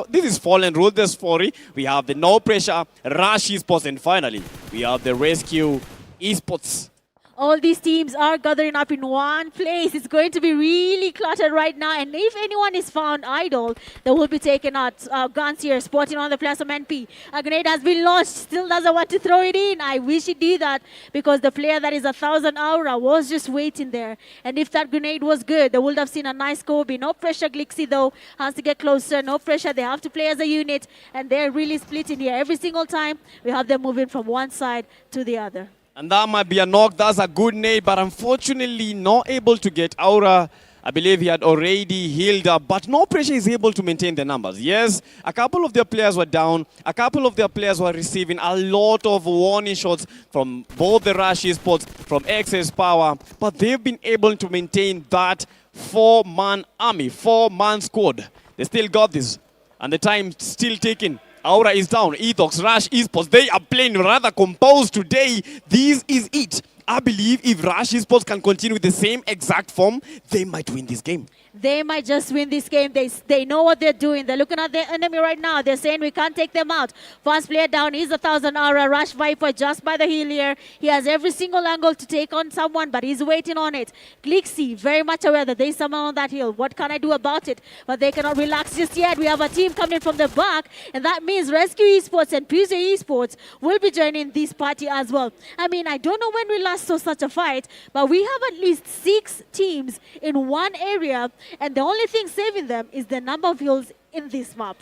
this is Fallen Ruthless 40. We have the No Pressure, Rush Esports, and finally, we have the Rescue Esports. All these teams are gathering up in one place. It's going to be really cluttered right now. And if anyone is found idle, they will be taken out. Guns here, spotting on the players of NP. A grenade has been launched. Still doesn't want to throw it in. I wish he did that because the player that is 1,000 aura was just waiting there. And if that grenade was good, they would have seen a nice Kobe. No pressure, Glixi though. Has to get closer. No pressure. They have to play as a unit. And they're really splitting here. Every single time, we have them moving from one side to the other. And that might be a knock. That's a good nade, but unfortunately not able to get Aura. I believe he had already healed up, but No Pressure is able to maintain the numbers. Yes, a couple of their players were down. A couple of their players were receiving a lot of warning shots from both the Rush Esports, from Excess Power, but they've been able to maintain that four-man army, four-man squad. They still got this, and the time still ticking. Aura is down. Ethox, Rush Esports, they are playing rather composed today. This is it. I believe if Rush Esports can continue with the same exact form, they might win this game. They might just win this game. They know what they're doing. They're looking at their enemy right now. They're saying we can't take them out. First player down is 1,000 aura. Rush Viper just by the heel here. He has every single angle to take on someone, but he's waiting on it. Glixi, very much aware that there's someone on that hill. What can I do about it? But they cannot relax just yet. We have a team coming from the back, and that means Rescue Esports and PMGO Esports will be joining this party as well. I mean, I don't know when we last saw such a fight, but we have at least 6 teams in one area, and the only thing saving them is the number of hills in this map.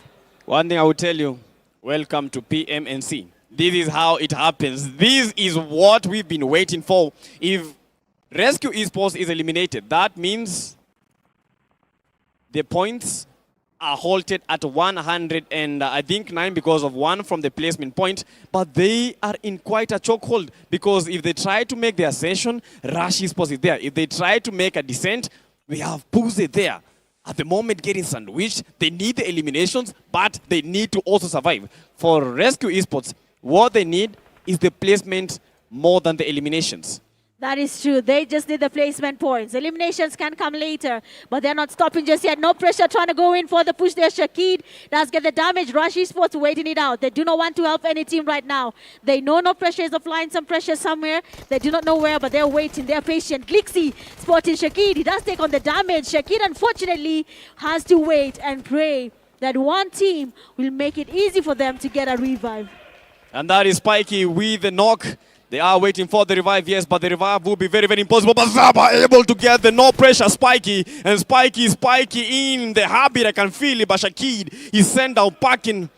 One thing I will tell you, welcome to PMNC. This is how it happens. This is what we've been waiting for. If Rescue Esports is eliminated, that means the points are halted at 100 and I think 9 because of one from the placement point, but they are in quite a chokehold because if they try to make the ascension, Rush Esports is there. If they try to make a descent, we have Puze there. At the moment getting sandwiched, they need the eliminations, but they need to also survive. For Rescue Esports, what they need is the placement more than the eliminations. That is true. They just need the placement points. Eliminations can come later, but they're not stopping just yet. No pressure trying to go in for the push there. Shakid does get the damage. Rush Esports waiting it out. They do not want to help any team right now. They know No Pressure is applying some pressure somewhere. They do not know where, but they're waiting. They're patient. Glixi spotting Shakid. He does take on the damage. Shakid, unfortunately, has to wait and pray that one team will make it easy for them to get a revive. And that is Spikey with the knock. They are waiting for the revive, yes, but the revive will be very, very impossible. But Zaba able to get the No Pressure Spikey. And Spikey in the habit. I can feel it. But Shakid is sent out packing.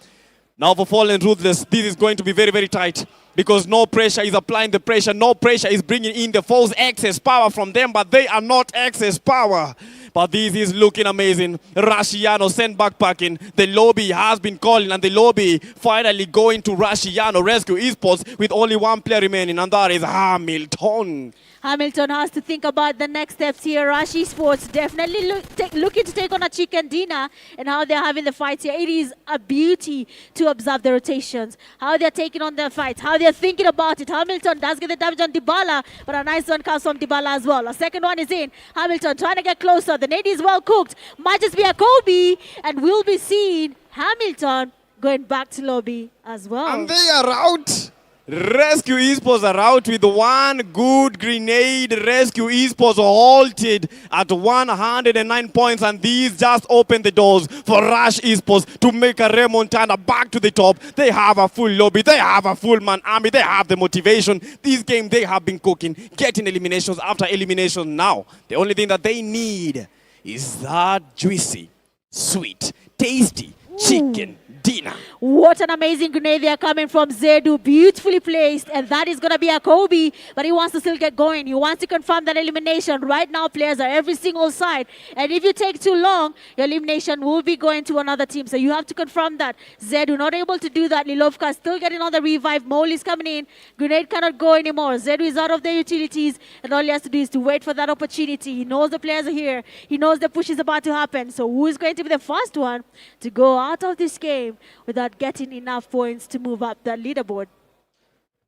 Now for Fallen Ruthless, this is going to be very, very tight. Because No Pressure is applying the pressure. No Pressure is bringing in the false excess power from them. But they are not excess power. But this is looking amazing. Rashiano sent backpacking. The lobby has been calling, and the lobby finally going to Rashiano Rescue Esports with only one player remaining, and that is Hamilton. Hamilton has to think about the next steps here. Rush Esports definitely looking to take on a Chicken Dinner and how they're having the fights here. It is a beauty to observe the rotations, how they're taking on their fights, how they're thinking about it. Hamilton does get the damage on Dybala, but a nice one comes from Dybala as well. A second one is in. Hamilton trying to get closer. The nade is well cooked. Might just be a Kobe, and we'll be seeing Hamilton going back to lobby as well. And they are out. Rescue Esports are out with one good grenade. Rescue Esports halted at 109 points, and these just open the doors for Rush Esports to make a remontada back to the top. They have a full lobby, they have a full man army, they have the motivation. This game they have been cooking, getting eliminations after elimination. Now the only thing that they need is that juicy, sweet, tasty chicken dinner. What an amazing grenade they are coming from Zedu. Beautifully placed, and that is going to be a Kobe, but he wants to still get going. He wants to confirm that elimination. Right now, players are every single side, and if you take too long, your elimination will be going to another team, so you have to confirm that. Zedu not able to do that. Lilovka still getting on the revive. Mole is coming in. Grenade cannot go anymore. Zedu is out of their utilities, and all he has to do is to wait for that opportunity. He knows the players are here. He knows the push is about to happen, so who is going to be the first one to go out of this game without getting enough points to move up the leaderboard?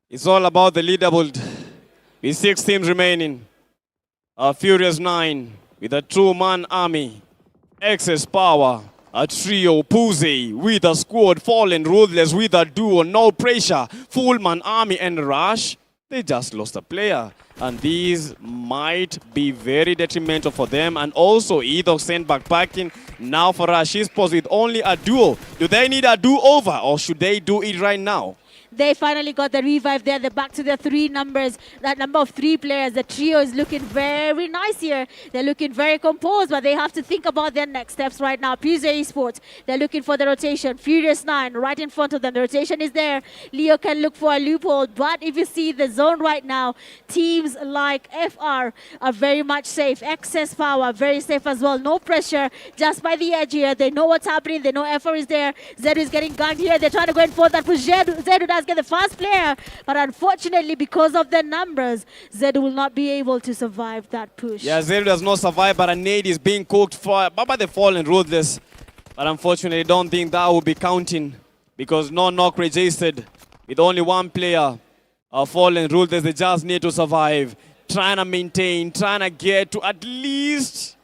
It's all about the leaderboard. With 6 teams remaining. A Furious 9 with a two-man army. Excess Power. A trio, Puze with a squad. Fallen Ruthless with a duo. No Pressure. Full man army and Rush they just lost a player. And these might be very detrimental for them. And also either send back packing. Now for Rashid's post with only a duo. Do they need a do-over or should they do it right now? They finally got the revive there. They're back to their three numbers. That number of three players. The trio is looking very nice here. They're looking very composed, but they have to think about their next steps right now. PMGO Esports, they're looking for the rotation. Furious 9 right in front of them. The rotation is there. Leo can look for a loophole, but if you see the zone right now, teams like FR are very much safe. Excess power, very safe as well. No pressure, just by the edge here. They know what's happening. They know FR is there. Zedu is getting ganked here. They're trying to go in for that push. Zedu does get the fast player, but unfortunately, because of their numbers, Zedu will not be able to survive that push. Yeah, Zedu does not survive, but a nade is being cooked for by the Fallen Ruthless. But unfortunately, I don't think that will be counting because no knock registered with only one player. Fallen Ruthless, they just need to survive, trying to maintain, trying to get to at least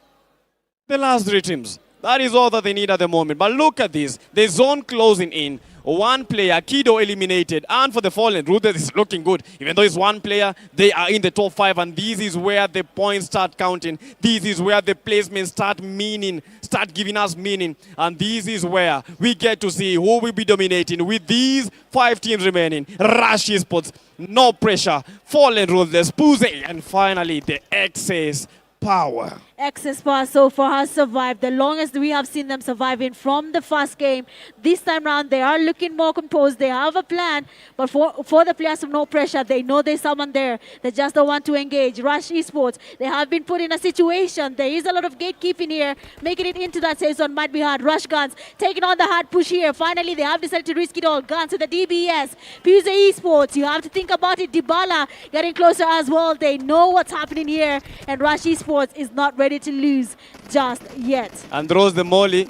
the last three teams. That is all that they need at the moment. But look at this, the zone closing in. One player, Kido eliminated, and for the Fallen, Ruthless is looking good. Even though it's one player, they are in the top 5, and this is where the points start counting. This is where the placements start giving us meaning, and this is where we get to see who will be dominating with these 5 teams remaining. Rush Esports, no pressure, Fallen Ruthless, Puze, and finally the excess power. Excess power so far has survived. The longest we have seen them surviving from the first game. This time round, they are looking more composed. They have a plan, but for the players from No Pressure, they know there's someone there. They just don't want to engage. Rush Esports, they have been put in a situation. There is a lot of gatekeeping here. Making it into that safe zone might be hard. Rush Guns, taking on the hard push here. Finally, they have decided to risk it all. Guns to the DBS. PMGO Esports, you have to think about it. Dybala getting closer as well. They know what's happening here, and Rush Esports is not ready to lose just yet. And throws the molly.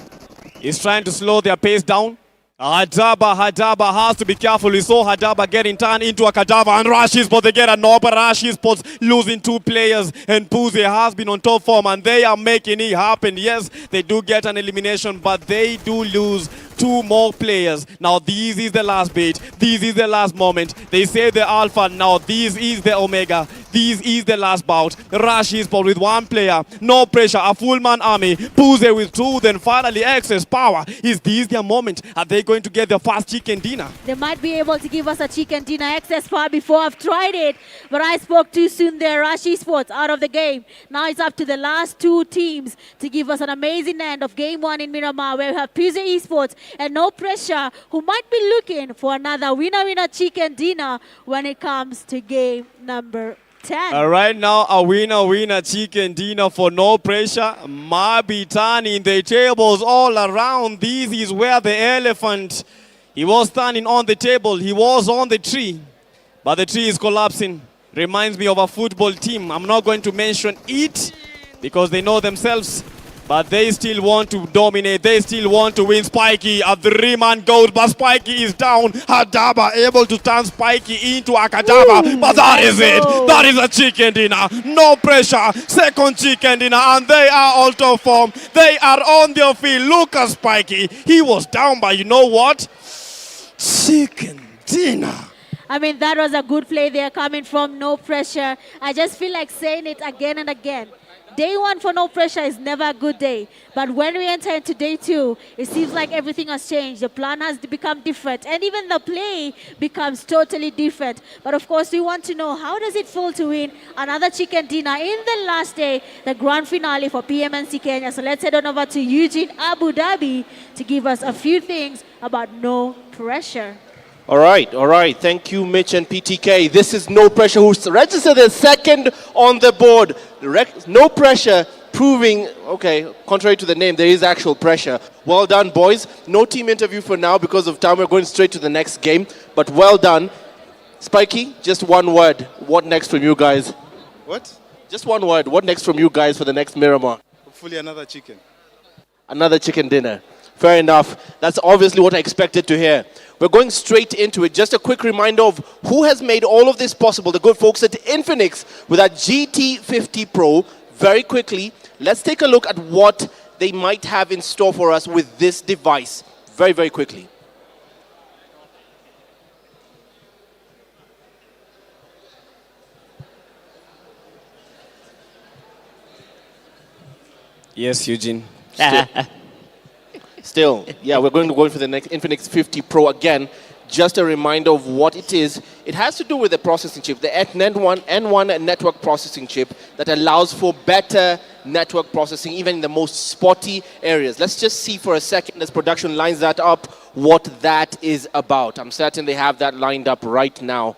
He's trying to slow their pace down. Hadaba has to be careful. We saw Hadaba getting turned into a cadaver, and Rush Esports, they get a knock, but Rush Esports losing 2 players, and Puze has been on top form, and they are making it happen. Yes, they do get an elimination, but they do lose 2 more players. Now this is the last bait. This is the last moment. They say the alpha. Now this is the omega. This is the last bout. Rush Esports with 1 player. No pressure. A full man army. Puze with 2. Then finally excess power. Is this their moment? Are they going to get their first chicken dinner? They might be able to give us a chicken dinner. Excess power before. I've tried it, but I spoke too soon there. Rush Esports out of the game. Now it's up to the last 2 teams to give us an amazing end of game 1 in Miramar, where we have PMGO Esports and No Pressure, who might be looking for another winner chicken dinner when it comes to game number 10. Right now, a winner chicken dinner for No Pressure. Might be turning the tables all around. This is where the elephant, he was standing on the table. He was on the tree, but the tree is collapsing. Reminds me of a football team. I'm not going to mention it because they know themselves. But they still want to dominate. They still want to win. Spiky, a 3-man goal, but Spiky is down. Hadaba able to turn Spiky into a cadaver. But that is it. That is a chicken dinner. No pressure. Second chicken dinner. And they are all top form. They are on their feet. Look at Spiky. He was down, but you know what? Chicken dinner. I mean, that was a good play there coming from No Pressure. I just feel like saying it again and again. Day 1 for No Pressure is never a good day. But when we enter into day 2, it seems like everything has changed. The plan has become different. And even the play becomes totally different. But of course, we want to know, how does it feel to win another chicken dinner in the last day, the grand finale for PMNC Kenya? So let's head on over to Eugene, Abu Dhabi, to give us a few things about No Pressure. All right. Thank you, Mitch and PTK. This is No Pressure, who's registered as second on the board. No Pressure proving, okay, contrary to the name, there is actual pressure. Well done, boys. No team interview for now because of time. We're going straight to the next game, but well done. Spiky, just one word. What next from you guys? What? Just one word. What next from you guys for the next Miramar? Hopefully another chicken. Another chicken dinner. Fair enough. That's obviously what I expected to hear. We're going straight into it. Just a quick reminder of who has made all of this possible. The good folks at Pmnc with our GT50 Pro. Very quickly, let's take a look at what they might have in store for us with this device. Very, very quickly. Yes, Eugene. Still, yeah, we're going to go for the next Infinix 50 Pro again. Just a reminder of what it is. It has to do with the processing chip, the N1 network processing chip that allows for better network processing, even in the most spotty areas. Let's just see for a second as production lines that up, what that is about. I'm certain they have that lined up right now.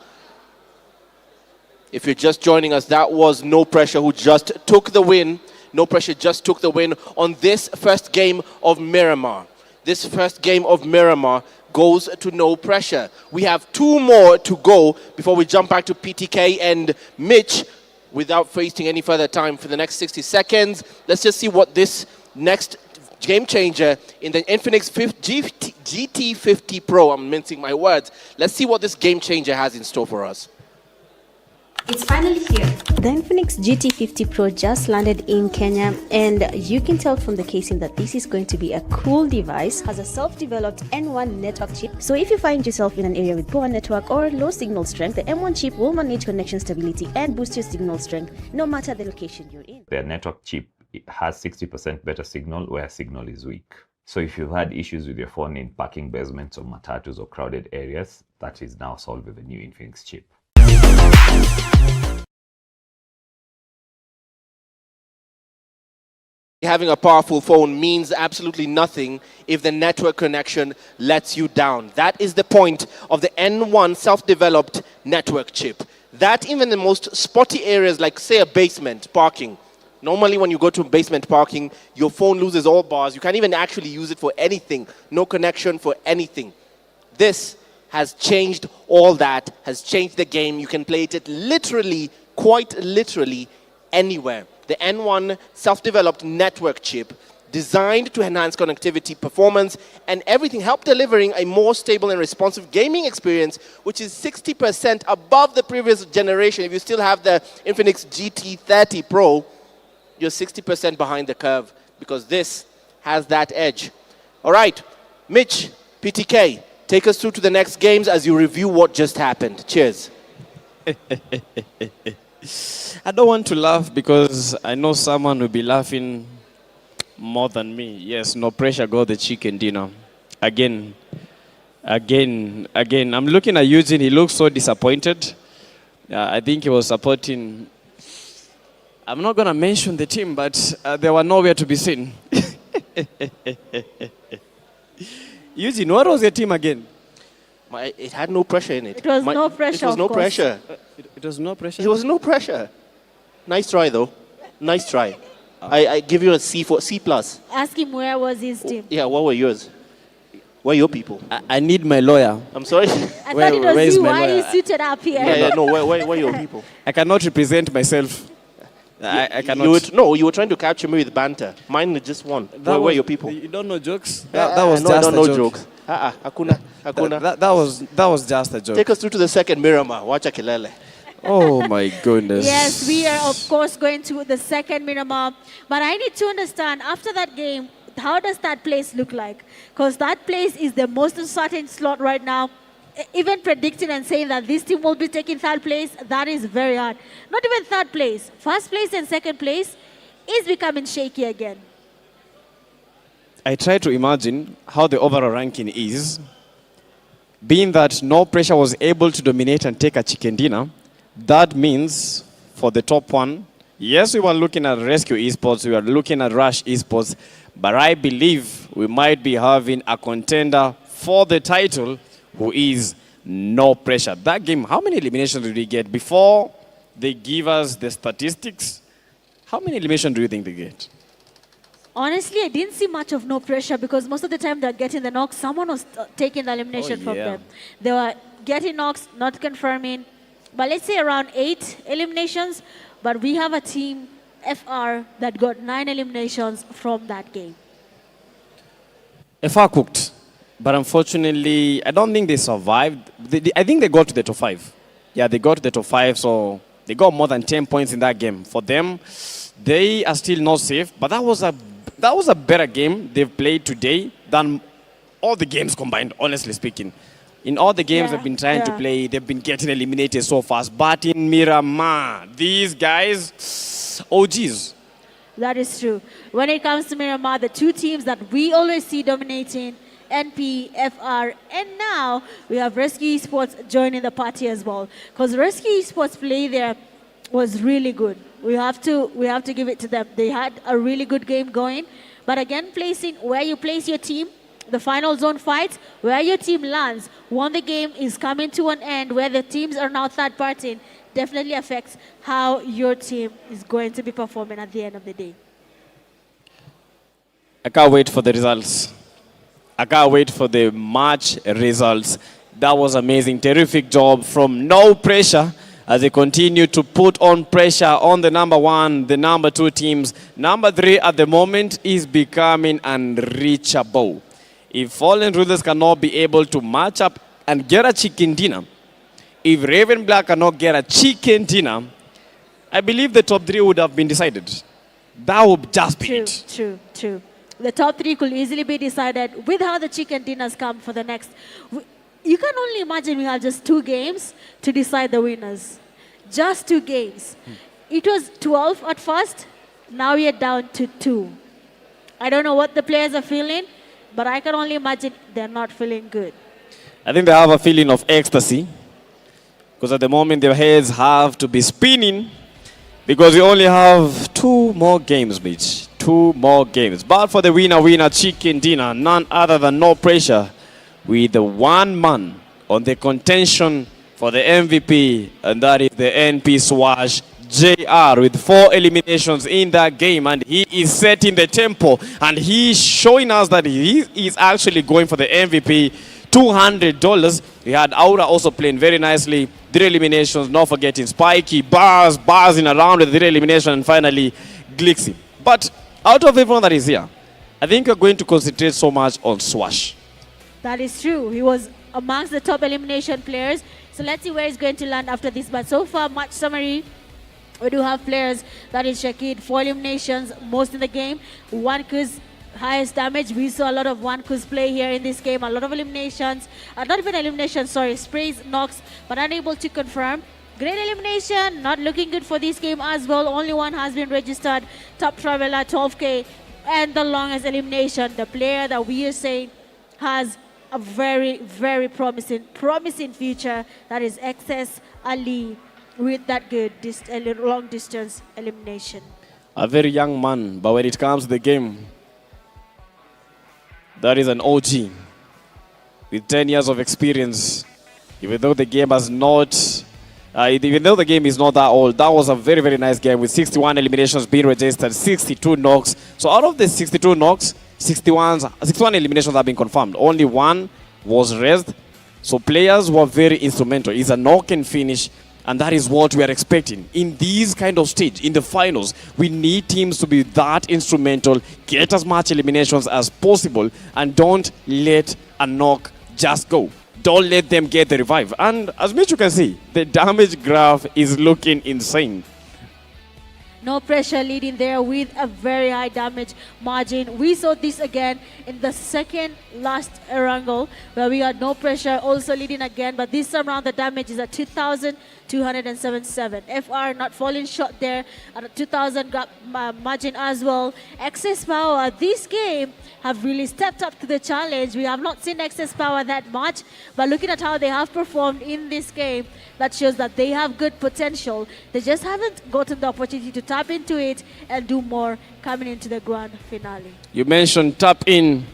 If you're just joining us, that was No Pressure who just took the win. No Pressure just took the win on this first game of Miramar. This first game of Miramar goes to No Pressure. We have 2 more to go before we jump back to PTK and Mitch. Without wasting any further time for the next 60 seconds, let's just see what this next game changer in the Infinix GT50 Pro, I'm mincing my words, let's see what this game changer has in store for us. It's finally here. The Infinix GT50 Pro just landed in Kenya, and you can tell from the casing that this is going to be a cool device. Has a self-developed N1 network chip. So if you find yourself in an area with poor network or low signal strength, the M1 chip will manage connection stability and boost your signal strength no matter the location you're in. Their network chip has 60% better signal where signal is weak. So if you've had issues with your phone in parking basements or matatus or crowded areas, that is now solved with the new Infinix chip. Having a powerful phone means absolutely nothing if the network connection lets you down. That is the point of the N1 self-developed network chip. That even in the most spotty areas like, say, a basement parking. Normally when you go to basement parking, your phone loses all bars. You can't even actually use it for anything. No connection for anything. This has changed all that, has changed the game. You can play it literally, quite literally, anywhere. The N1 self-developed network chip designed to enhance connectivity, performance, and everything, help delivering a more stable and responsive gaming experience, which is 60% above the previous generation. If you still have the Infinix GT30 Pro, you're 60% behind the curve because this has that edge. All right, Mitch, PTK, take us through to the next games as you review what just happened. Cheers. I don't want to laugh because I know someone will be laughing more than me. Yes, No Pressure got the chicken dinner. Again. I'm looking at Eugene. He looks so disappointed. I think he was supporting... I'm not going to mention the team, but they were nowhere to be seen. Eugene, what was your team again? It had No Pressure in it. It was No Pressure, It was No Pressure. It was No Pressure? It was No Pressure. Nice try, though. Nice try. I give you a C+. Ask him where was his team. Yeah, what were yours? Where are your people? I need my lawyer. I'm sorry? I thought it was you. Why are you suited up here? Yeah, no, where are your people? I cannot represent myself. I cannot. You were trying to capture me with banter. Mine is just one. Where were your people? You don't know jokes? That was just a joke. I don't know jokes. Hakuna. That was just a joke. Take us through to the second Miramar. Watch Kelele. Oh my goodness. Yes, we are of course going to the second Miramar. But I need to understand, after that game, how does that place look like? Because that place is the most uncertain slot right now. Even predicting and saying that this team will be taking third place, that is very hard. Not even third place. First place and second place is becoming shaky again. I try to imagine how the overall ranking is. Being that No Pressure was able to dominate and take a chicken dinner, that means for the top one, yes, we were looking at Rescue Esports, we were looking at Rush Esports, but I believe we might be having a contender for the title who is No Pressure. That game, how many eliminations did we get? Before they give us the statistics, how many eliminations do you think they get? Honestly, I didn't see much of No Pressure because most of the time they're getting the knocks. Someone was taking the elimination from them. They were getting knocks, not confirming. But let's say around 8 eliminations. But we have a team, FR, that got 9 eliminations from that game. FR cooked. But unfortunately, I don't think they survived. I think they got to the top 5. Yeah, they got to the top 5, so they got more than 10 points in that game. For them, they are still not safe, but that was a better game they've played today than all the games combined, honestly speaking. In all the games they've been trying to play, they've been getting eliminated so fast. But in Miramar, these guys, OGs. That is true. When it comes to Miramar, the two teams that we always see dominating, NP, FR, and now we have Rescue Esports joining the party as well. Because Rescue Esports play there was really good. We have to give it to them. They had a really good game going. But again, placing where you place your team, the final zone fights, where your team lands, when the game is coming to an end, where the teams are now third party, definitely affects how your team is going to be performing at the end of the day. I can't wait for the results. I can't wait for the match results. That was amazing. Terrific job from No Pressure as they continue to put on pressure on the number one, the number two teams. Number three at the moment is becoming unreachable. If Fallen Rulers cannot be able to match up and get a chicken dinner, if Raven Black cannot get a chicken dinner, I believe the top three would have been decided. That would just be it. True. The top three could easily be decided with how the chicken dinners come for the next. You can only imagine we have just 2 games to decide the winners. Just 2 games. It was 12 at first. Now we are down to 2. I don't know what the players are feeling, but I can only imagine they're not feeling good. I think they have a feeling of ecstasy because at the moment their heads have to be spinning because we only have 2 more games, Mitch. 2 more games. But for the winner chicken dinner, none other than No Pressure with the one man on the contention for the MVP, and that is the NP Swash JR with 4 eliminations in that game, and he is setting the tempo and he's showing us that he is actually going for the MVP. $200. We had Aura also playing very nicely. 3 eliminations, not forgetting Spiky, buzzing around with 3 eliminations, and finally Glixie. But out of everyone that is here, I think we're going to concentrate so much on Swash. That is true. He was amongst the top elimination players. So let's see where he's going to land after this. But so far, match summary, we do have players. That is Shakid, 4 eliminations, most in the game. 1 Kuz, highest damage. We saw a lot of 1 Kuz play here in this game. A lot of eliminations. Not even eliminations, sorry. Sprays, knocks, but unable to confirm. Great elimination. Not looking good for this game as well. Only 1 has been registered. Top Traveler, 12K. And the longest elimination, the player that we are saying has a very, very promising future. That is XS Ali with that good long distance elimination. A very young man, but when it comes to the game, that is an OG with 10 years of experience. Even though the game has not, even though the game is not that old, that was a very, very nice game with 61 eliminations being registered, 62 knocks. So out of the 62 knocks, 61 eliminations have been confirmed. Only 1 was raised. So players were very instrumental. It's a knock and finish, and that is what we are expecting. In these kind of stage, in the finals, we need teams to be that instrumental, get as much eliminations as possible, and don't let a knock just go. Don't let them get the revive. And as much you can see, the damage graph is looking insane. No Pressure leading there with a very high damage margin. We saw this again in the second last Erangel, where we had No Pressure also leading again, but this time around the damage is at 2,277. FR not falling short there at a 2,000 margin as well. Excess Power, this game have really stepped up to the challenge. We have not seen Excess Power that much, but looking at how they have performed in this game, that shows that they have good potential. They just haven't gotten the opportunity to tap into it and do more coming into the grand finale. You mentioned tap in,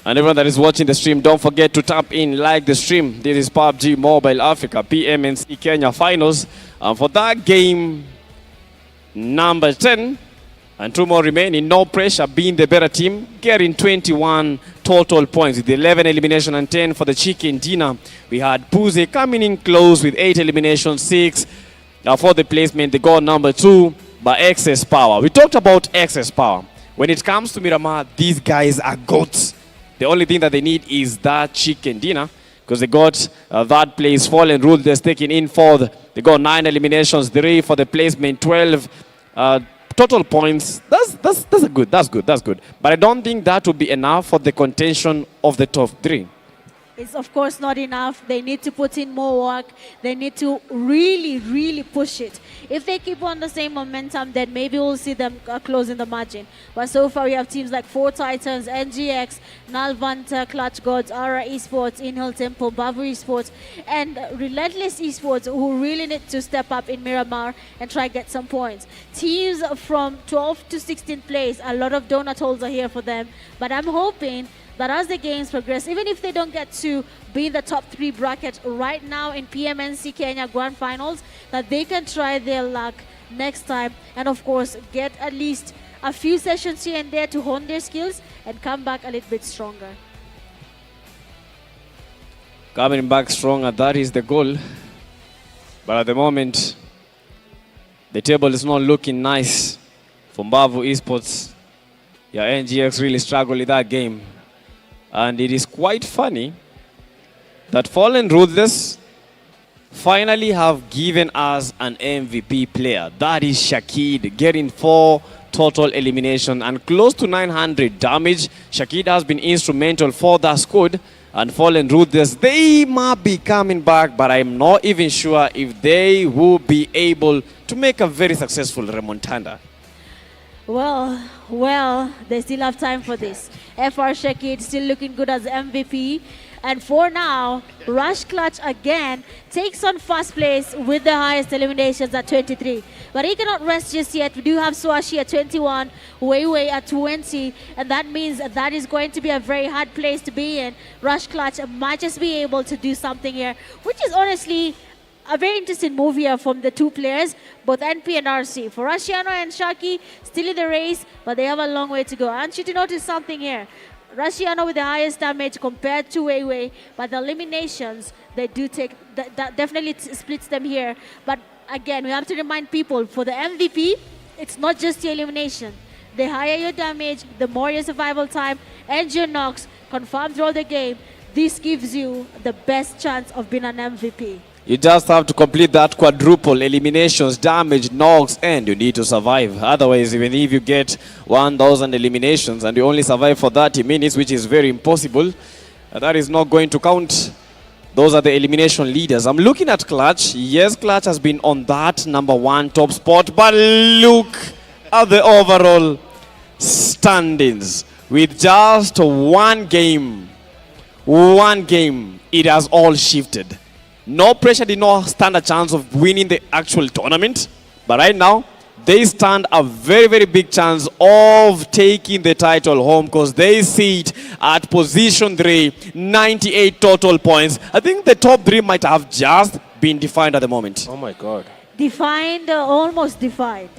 and everyone that is watching the stream, don't forget to tap in, like the stream. This is PUBG Mobile Africa, PMNC Kenya Finals. And for that game, number 10, and 2 more remaining. No Pressure being the better team, getting 21 total points with 11 elimination and 10 for the chicken dinner. We had Puze coming in close with 8 eliminations, 6 for the placement. They got number 2 by Excess Power. We talked about Excess Power. When it comes to Miramar, these guys are goats. The only thing that they need is that chicken dinner, because they got that place Fallen Rulers taking in 4th. They got 9 eliminations, 3 for the placement, 12 total points. That's good. But I don't think that would be enough for the contention of the top 3. is of course not enough. They need to put in more work. They need to really, really push it. If they keep on the same momentum, then maybe we'll see them closing the margin. But so far we have teams like 4 Titans, NGX, Nalvanta, Clutch Gods, Ara Esports, Inhale Temple, Bavu Esports, and Relentless Esports, who really need to step up in Miramar and try get some points. Teams from 12 to 16 place, a lot of donut holes are here for them. But I'm hoping that as the games progress, even if they don't get to be in the top 3 bracket right now in PMNC Kenya Grand Finals, that they can try their luck next time and of course get at least a few sessions here and there to hone their skills and come back a little bit stronger. Coming back stronger, that is the goal. But at the moment, the table is not looking nice for Bavu Esports. Yeah, NGX really struggled in that game. And it is quite funny that Fallen Ruthless finally have given us an MVP player. That is Shakid, getting 4 total elimination and close to 900 damage. Shakid has been instrumental for that squad. And Fallen Ruthless, they might be coming back, but I'm not even sure if they will be able to make a very successful remontada. Well, they still have time for this. FR Shakid still looking good as MVP. And for now, Rush Clutch again takes on first place with the highest eliminations at 23. But he cannot rest just yet. We do have Swashi at 21, Weiwei at 20, and that means that is going to be a very hard place to be in. Rush Clutch might just be able to do something here, which is honestly a very interesting move here from the 2 players, both NP and RC. For Rashiano and Shaki, still in the race, but they have a long way to go. And should you notice something here? Rashiano with the highest damage compared to Weiwei, but the eliminations, they do take, that definitely splits them here. But again, we have to remind people, for the MVP, it's not just the elimination. The higher your damage, the more your survival time, and your knocks confirmed throughout the game, this gives you the best chance of being an MVP. You just have to complete that quadruple: eliminations, damage, knocks, and you need to survive. Otherwise, even if you get 1,000 eliminations and you only survive for 30 minutes, which is very impossible, that is not going to count. Those are the elimination leaders. I'm looking at Clutch. Yes, Clutch has been on that #1 top spot, but look at the overall standings. With just one game, it has all shifted. No Pressure did not stand a chance of winning the actual tournament, but right now they stand a very, very big chance of taking the title home because they sit at position 3, 98 total points. I think the top 3 might have just been defined at the moment. Oh my God. Defined, almost defined.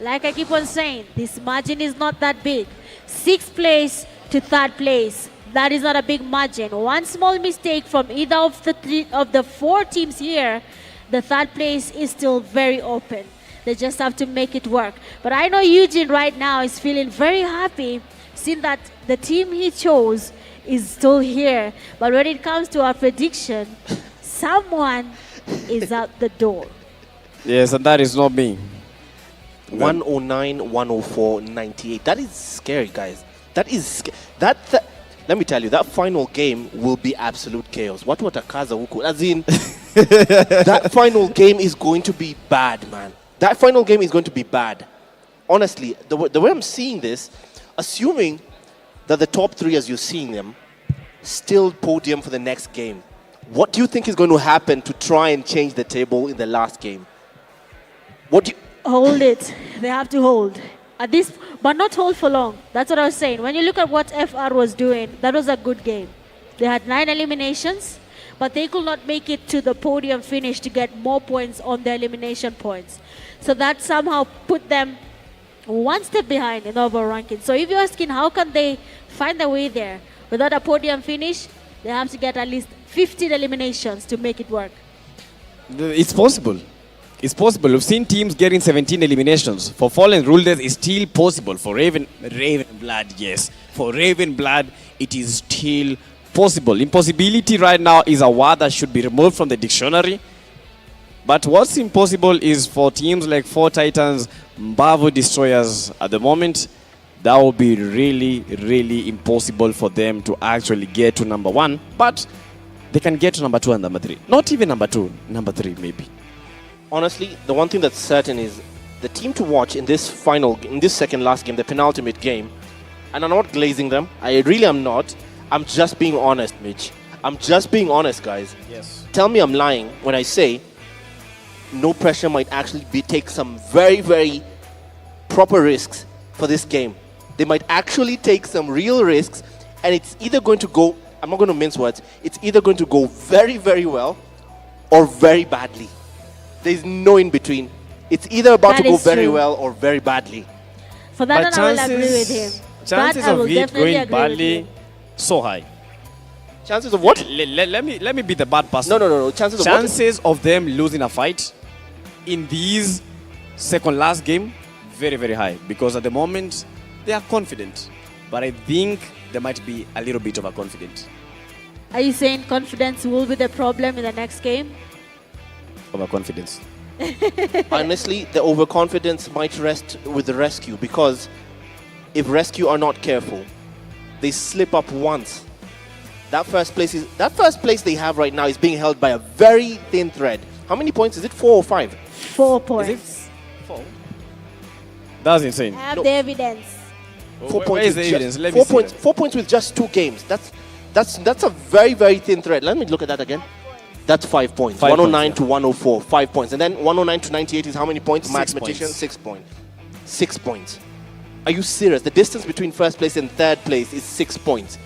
Like I keep on saying, this margin is not that big. 6th place to 3rd place. That is not a big margin. One small mistake from either of the 4 teams here, the 3rd place is still very open. They just have to make it work. But I know Eugene right now is feeling very happy seeing that the team he chose is still here. But when it comes to our prediction, someone is out the door. Yes, and that is not me. 109, 104, 98. That is scary, guys. That is let me tell you, that final game will be absolute chaos. What Akaza huku? As in, that final game is going to be bad, man. That final game is going to be bad. Honestly, the way I'm seeing this, assuming that the top 3, as you're seeing them, still podium for the next game, what do you think is going to happen to try and change the table in the last game? Hold it. They have to hold. At this, but not hold for long. That's what I was saying. When you look at what FR was doing, that was a good game. They had 9 eliminations, but they could not make it to the podium finish to get more points on their elimination points. So that somehow put them one step behind in overall ranking. So if you're asking how can they find their way there without a podium finish, they have to get at least 15 eliminations to make it work. It's possible. It's possible. We've seen teams getting 17 eliminations. For Fallen Rulers, it's still possible. For Raven Blood, yes. For Raven Blood, it is still possible. Impossibility right now is a word that should be removed from the dictionary. But what's impossible is for teams like 4 Titans, Bavu Destroyers at the moment, that will be really, really impossible for them to actually get to #1. But they can get to number 2 and number 3. Not even number 2, number 3 maybe. Honestly, the one thing that's certain is the team to watch in this second last game, the penultimate game, and I'm not glazing them. I really am not. I'm just being honest, Mitch. I'm just being honest, guys. Yes. Tell me I'm lying when I say no pressure might actually take some very, very proper risks for this game. They might actually take some real risks, and it's either going to go, I'm not going to mince words, it's either going to go very, very well or very badly. There's no in between. It's either about to go very well or very badly. For that, I will agree with him. Chances of it going badly, so high. Chances of what? Let me be the bad person. No. Chances of them losing a fight in these second last game, very, very high. Because at the moment, they are confident. But I think there might be a little bit overconfident. Are you saying confidence will be the problem in the next game? Overconfidence. Honestly, the overconfidence might rest with the rescue, because if rescue are not careful, they slip up once. That first place they have right now is being held by a very thin thread. How many points? Is it 4 or 5? 4 points. Is it 4? That's insane. I have the evidence. 4 points. Where is the evidence? Let 4 me see points. that. 4 points with just 2 games. That's a very, very thin thread. Let me look at that again. That's 5 points. 109 to 104, 5 points. And then 109 to 98 is how many points? 6 Mathematician, points. 6 points. 6 points. Are you serious? The distance between first place and third place is 6 points.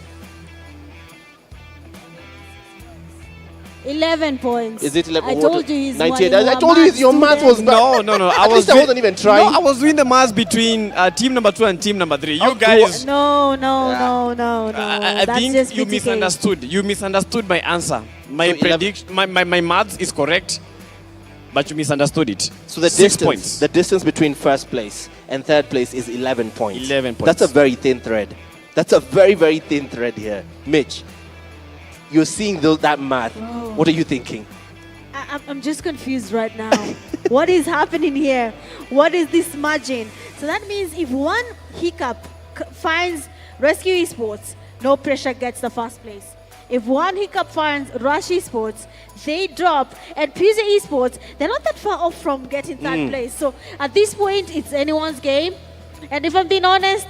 11 points. Is it 11? I told you he's 98. one. I told you your math was not. No. At least I wasn't even trying. No, I was doing the math between team number 2 and team number 3. You guys. No. I That's think just you PTK. misunderstood. You misunderstood my answer. My So prediction, my math is correct, but you misunderstood it. So the 6 points. the distance between first place and third place is 11 points. 11 points. That's a very thin thread. That's a very, very thin thread here. Mitch, you're seeing that math. Oh. What are you thinking? I'm just confused right now. What is happening here? What is this margin? So that means if one hiccup finds Rescue Esports, no pressure gets the first place. If one hiccup finds Rush Esports, they drop. And PMGO Esports, they're not that far off from getting third place. So at this point, it's anyone's game. And if I'm being honest,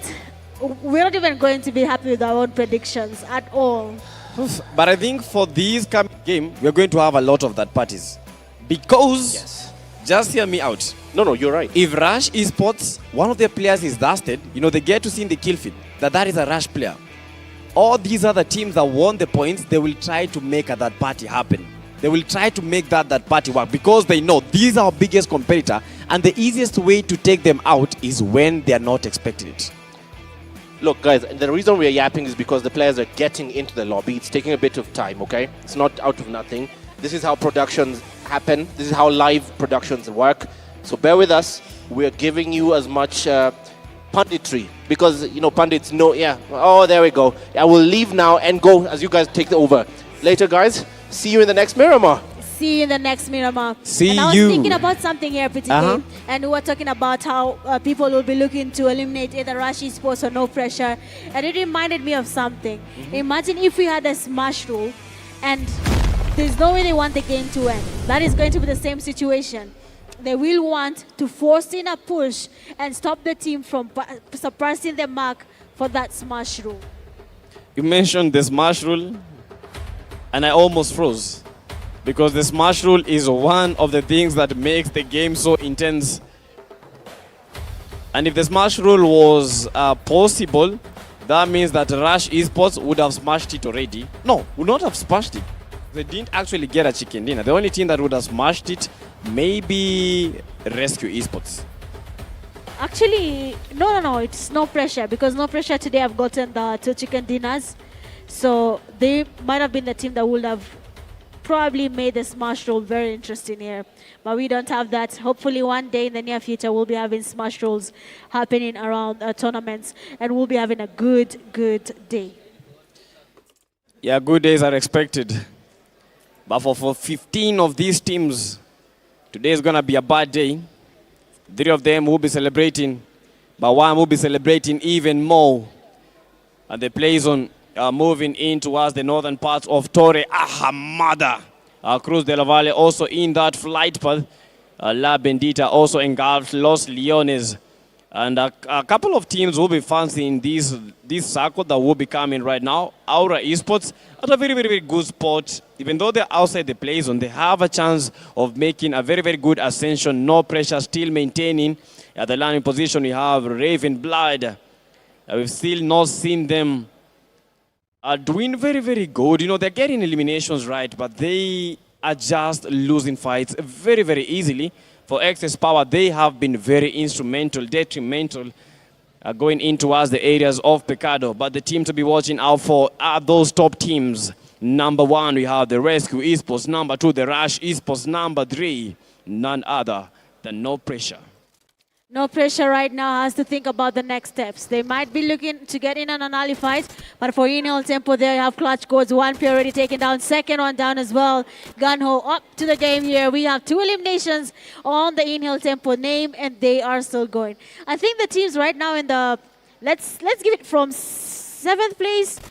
we're not even going to be happy with our own predictions at all. But I think for this coming game, we're going to have a lot of that parties. Because, just hear me out. No, you're right. If Rush Esports, one of their players is dusted, they get to see in the kill feed that is a Rush player. All these other teams that won the points, they will try to make that party happen. They will try to make that party work because they know these are our biggest competitor, and the easiest way to take them out is when they are not expecting it. Look, guys, the reason we're yapping is because the players are getting into the lobby. It's taking a bit of time, okay? It's not out of nothing. This is how productions happen. This is how live productions work. So bear with us. We're giving you as much punditry because, pundits know, oh, there we go. I will leave now and go as you guys take over. Later, guys. See you in the next Miramar. See you in the next Miramar. See and I was you. thinking about something here, PTK, and we were talking about how people will be looking to eliminate either Rush Esports or no pressure, and it reminded me of something. Imagine if we had a smash rule, and there's no way they want the game to end. That is going to be the same situation. They will want to force in a push and stop the team from surpassing the mark for that smash rule. You mentioned the smash rule, and I almost froze. Because the smash rule is one of the things that makes the game so intense. And if the smash rule was possible, that means that Rush Esports would have smashed it already. No, would not have smashed it. They didn't actually get a chicken dinner. The only team that would have smashed it, maybe Rescue Esports. Actually, no, it's no pressure because no pressure today have gotten the 2 chicken dinners. So they might have been the team that would have probably made the smash roll very interesting here. But we don't have that. Hopefully one day in the near future, we'll be having smash rolls happening around tournaments and we'll be having a good day. Yeah, good days are expected. But for 15 of these teams, today is going to be a bad day. 3 of them will be celebrating, but one will be celebrating even more. And the play is on moving in towards the northern parts of Torre Ahmada. Cruz de la Valle also in that flight path. La Bendita also engulfed Los Leones. And a couple of teams will be fancying this circle that will be coming right now. Aura Esports at a very, very, very good spot. Even though they're outside the play zone, they have a chance of making a very, very good ascension. No pressure, still maintaining. At the landing position, we have Raven Blood. We've still not seen them doing very, very good. You know, they're getting eliminations right, but they are just losing fights very, very easily. For Excess Power, they have been very instrumental, detrimental, going in towards the areas of Pecado. But the team to be watching out for are those top teams. Number 1, we have the Rescue Esports. Number 2, the Rush Esports. Number 3, none other than No Pressure. No Pressure right now has to think about the next steps. They might be looking to get in on an early fight, but for Inhale Tempo, they have clutch codes. 1P already taken down, second one down as well. Gunho up to the game here. We have 2 eliminations on the Inhale Tempo name, and they are still going. I think the teams right now in the, let's give it from 7th place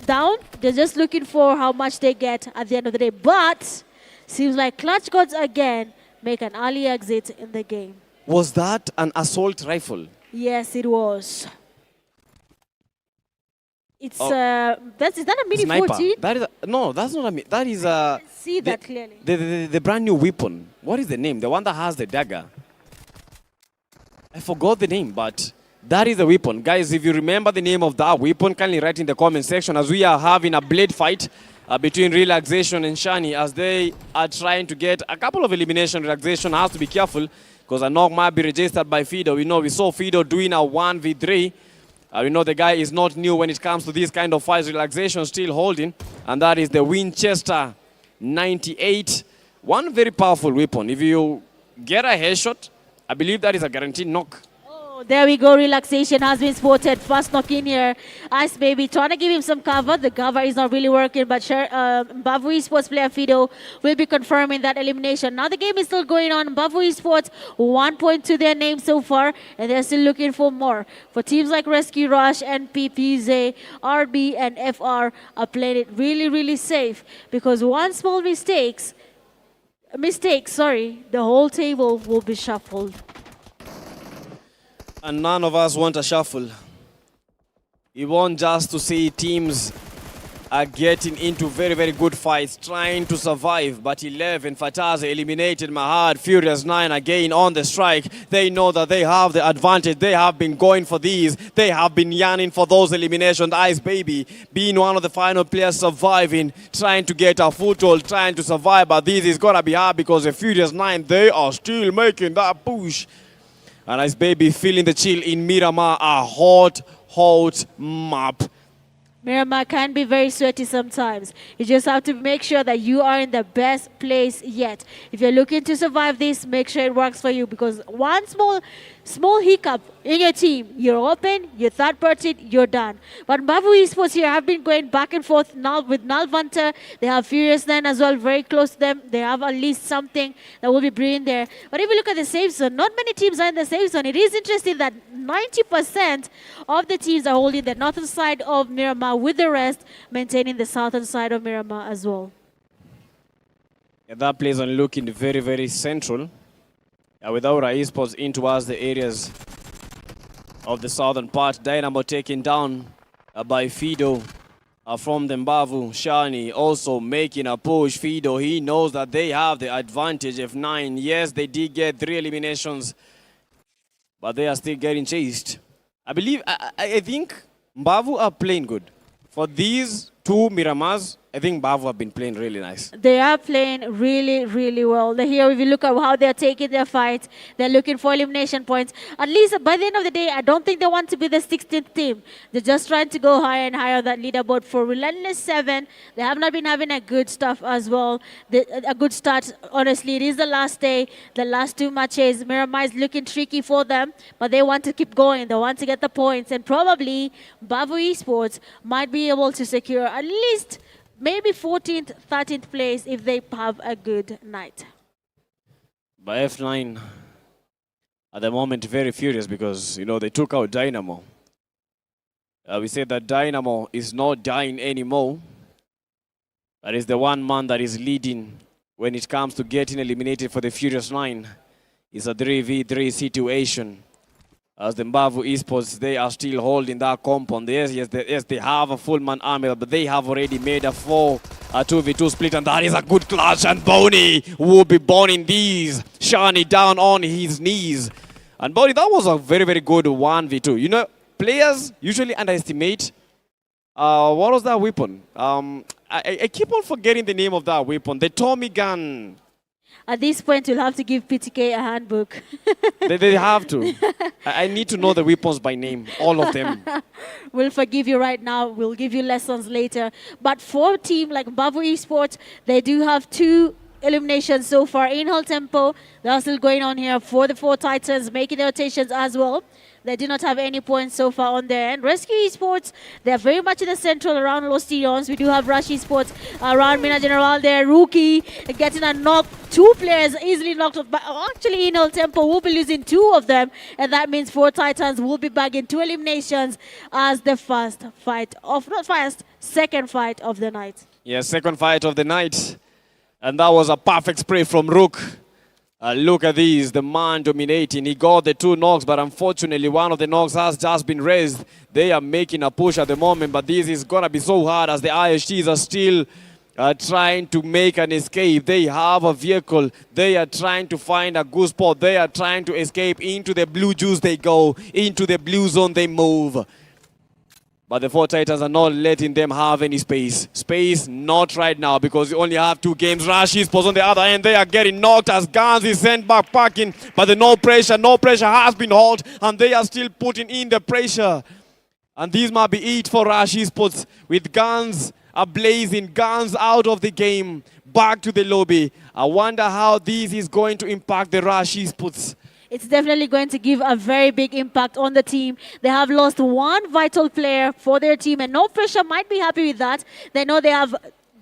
down. They're just looking for how much they get at the end of the day. But seems like clutch codes again make an early exit in the game. Was that an assault rifle? Yes, it was. It's is that a Mini Sniper. 14? That is no, that's not a Mini. That is a. See that clearly. The brand new weapon. What is the name? The one that has the dagger. I forgot the name, but that is the weapon. Guys, if you remember the name of that weapon, kindly write in the comment section, as we are having a blade fight between Relaxation and Shani, as they are trying to get a couple of elimination. Relaxation has to be careful, because a knock might be registered by Fido. We saw Fido doing a 1v3. We know the guy is not new when it comes to this kind of fights. Relaxation still holding, and that is the Winchester 98. One very powerful weapon. If you get a headshot, I believe that is a guaranteed knock. There we go. Relaxation has been spotted. First knock in here. Ice Baby trying to give him some cover. The cover is not really working, but Mbavu Esports player Fido will be confirming that elimination. Now the game is still going on. Mbavu Esports, 1 point to their name so far, and they're still looking for more. For teams like Rescue Rush, NP, PZ, RB, and FR are playing it really, really safe, because one small mistake, the whole table will be shuffled. And none of us want a shuffle. We want just to see teams are getting into very, very good fights, trying to survive. But 11, Fataza eliminated Mahad, Furious 9 again on the strike. They know that they have the advantage. They have been going for these. They have been yearning for those eliminations. Ice Baby being one of the final players surviving, trying to get a foothold, trying to survive. But this is going to be hard, because the Furious 9, they are still making that push. And Ice Baby feeling the chill in Miramar, a hot map. Miramar can be very sweaty sometimes. You just have to make sure that you are in the best place yet. If you're looking to survive this, make sure it works for you, because one small hiccup in your team, you're open, you're third party, you're done. But Mbavu Esports here have been going back and forth now with Nalvanta. They have Furious 9 as well, very close to them. They have at least something that will be brewing there. But if you look at the safe zone, not many teams are in the safe zone. It is interesting that 90% of the teams are holding the northern side of Miramar, with the rest maintaining the southern side of Miramar as well. Yeah, that plays on looking very, very central. With Aura Esports in towards the areas of the southern part. Dynamo taken down by Fido from the Mbavu. Shani also making a push. Fido, he knows that they have the advantage. F9, yes, they did get 3 eliminations, but they are still getting chased. I think Mbavu are playing good. For these 2 Miramars, I think Mbavu have been playing really nice. They are playing really, really well. Here, if you look at how they're taking their fights, they're looking for elimination points. At least by the end of the day, I don't think they want to be the 16th team. They're just trying to go higher and higher that leaderboard. For Relentless 7, they have not been having a good stuff as well. A good start, honestly. It is the last day, the last 2 matches. Miramar is looking tricky for them, but they want to keep going. They want to get the points, and probably Mbavu Esports might be able to secure at least maybe 14th, 13th place if they have a good night. By F9, at the moment, very furious, because, they took out Dynamo. We say that Dynamo is not dying anymore. That is the one man that is leading when it comes to getting eliminated for the Furious 9. It's a 3v3 situation. As the Mbavu Esports, they are still holding that compound. Yes, they have a full man army, but they have already made a 2v2 split, and that is a good clutch. And Boney will be burning these. Shani down on his knees. And Boney, that was a very, very good 1v2. You know, players usually underestimate. What was that weapon? I keep on forgetting the name of that weapon. The Tommy gun. At this point, you'll have to give PTK a handbook. They have to. I need to know the weapons by name, all of them. We'll forgive you right now. We'll give you lessons later. But for a team like Mbavu Esports, they do have 2 eliminations so far. In Hall Tempo, they're still going on here for the 4 Titans, making their rotations as well. They do not have any points so far on their end. Rescue Esports, they're very much in the central around Los Tions. We do have Rush Esports around Mina General there. Rookie getting a knock. 2 players easily knocked off. But actually, in El Tempo, we'll be losing 2 of them. And that means 4 Titans will be bagging 2 eliminations as the second fight of the night. Yeah, second fight of the night. And that was a perfect spray from Rook. Look at these, the man dominating. He got the 2 knocks, but unfortunately one of the knocks has just been raised. They are making a push at the moment, but this is going to be so hard as the IHTs are still trying to make an escape. They have a vehicle. They are trying to find a good spot. They are trying to escape. Into the blue juice they go. Into the blue zone they move. But the 4 Titans are not letting them have any space. Space, not right now, because you only have 2 games. Rush Esports on the other end. They are getting knocked as Guns is sent back packing. But the no pressure has been held, and they are still putting in the pressure. And this might be it for Rush Esports, with Guns ablazing, Guns out of the game, back to the lobby. I wonder how this is going to impact the Rush Esports. It's definitely going to give a very big impact on the team. They have lost 1 vital player for their team, and No Pressure might be happy with that. They know they have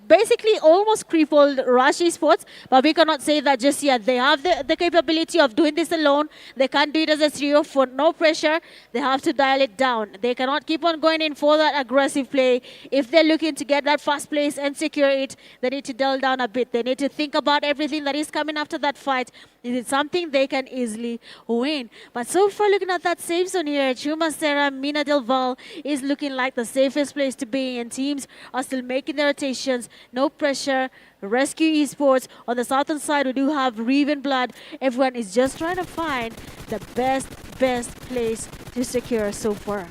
basically almost crippled Rush Esports, but we cannot say that just yet. They have the capability of doing this alone. They can't do it as a trio for No Pressure. They have to dial it down. They cannot keep on going in for that aggressive play. If they're looking to get that first place and secure it, they need to dull down a bit. They need to think about everything that is coming after that fight. Is it something they can easily win? But so far, looking at that safe zone here, Chuma Serra, Mina Del Val is looking like the safest place to be, and teams are still making their rotations. No Pressure, Rescue Esports. On the southern side, we do have Raven Blood. Everyone is just trying to find the best place to secure so far.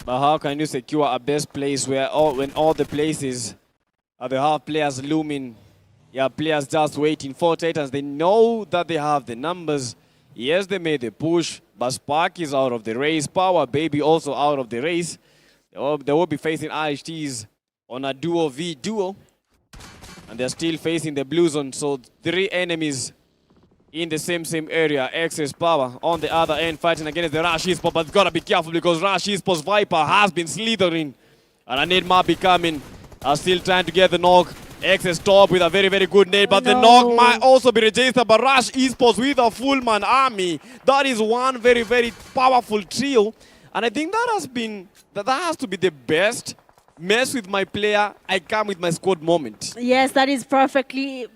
But how can you secure a best place when all the places they have players looming? Yeah, players just waiting. 4 Titans, they know that they have the numbers. Yes, they made the push, but Spark is out of the race. Power Baby also out of the race. They will be facing IHTs on a duo v duo. And they're still facing the blue zone. So 3 enemies in the same area. Excess Power on the other end fighting against the Rush Esports. But got to be careful because Rush Esports Viper has been slithering. And a nade might be coming. Still trying to get the knock. Excess top with a very, very good nade, but the knock might also be registered by Rush Esports with a full man army. That is one very, very powerful trio. And I think that has to be the best mess with my player, I come with my squad moment. Yes, that is perfectly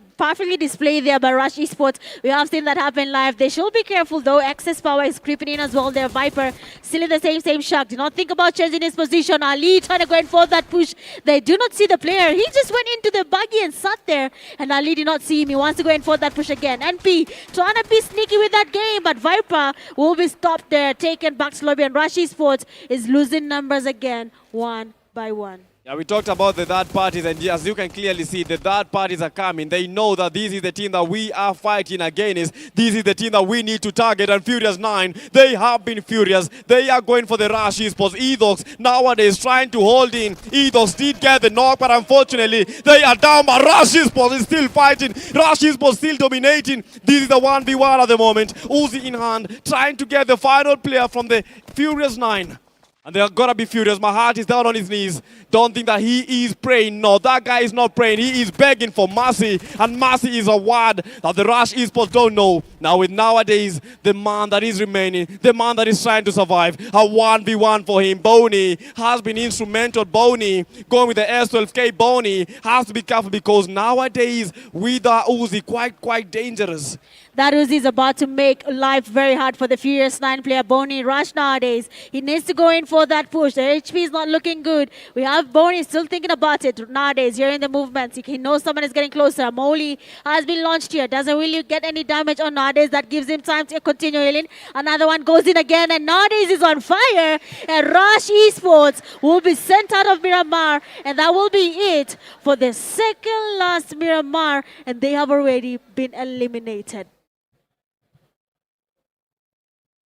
displayed there by Rush Esports. We have seen that happen live. They should be careful though. Excess Power is creeping in as well. Their Viper still in the same shack. Do not think about changing his position. Ali trying to go in for that push. They do not see the player. He just went into the buggy and sat there. And Ali did not see him. He wants to go in for that push again. NP trying to be sneaky with that game. But Viper will be stopped there. Taken back to lobby. And Rush Esports is losing numbers again, 1 by 1. Yeah, we talked about the third parties, and as you can clearly see, the third parties are coming. They know that this is the team that we are fighting against. This is the team that we need to target. And Furious 9, they have been furious. They are going for the Rush Esports. Edox nowadays trying to hold in. Edox did get the knock, but unfortunately, they are down. But Rush Esports is still fighting. Rush Esports still dominating. This is the 1v1 at the moment. Uzi in hand, trying to get the final player from the Furious 9. And they are gonna be furious. My heart is down on his knees. Don't think that he is praying. No, that guy is not praying. He is begging for mercy. And mercy is a word that the Rush Esports don't know. Now with nowadays, the man that is remaining, the man that is trying to survive, a 1v1 for him. Boney has been instrumental. Boney going with the S12K. Boney has to be careful because nowadays with the Uzi quite dangerous. That Uzi is about to make life very hard for the Furious 9 player Boney Rush nowadays. He needs to go in for that push. The HP is not looking good. We have Boney still thinking about it nowadays, hearing the movements. He knows someone is getting closer. Molly has been launched here. Doesn't really get any damage on nowadays. That gives him time to continue healing. Another one goes in again, and nowadays is on fire. And Rush Esports will be sent out of Miramar, and that will be it for the second last Miramar, and they have already been eliminated.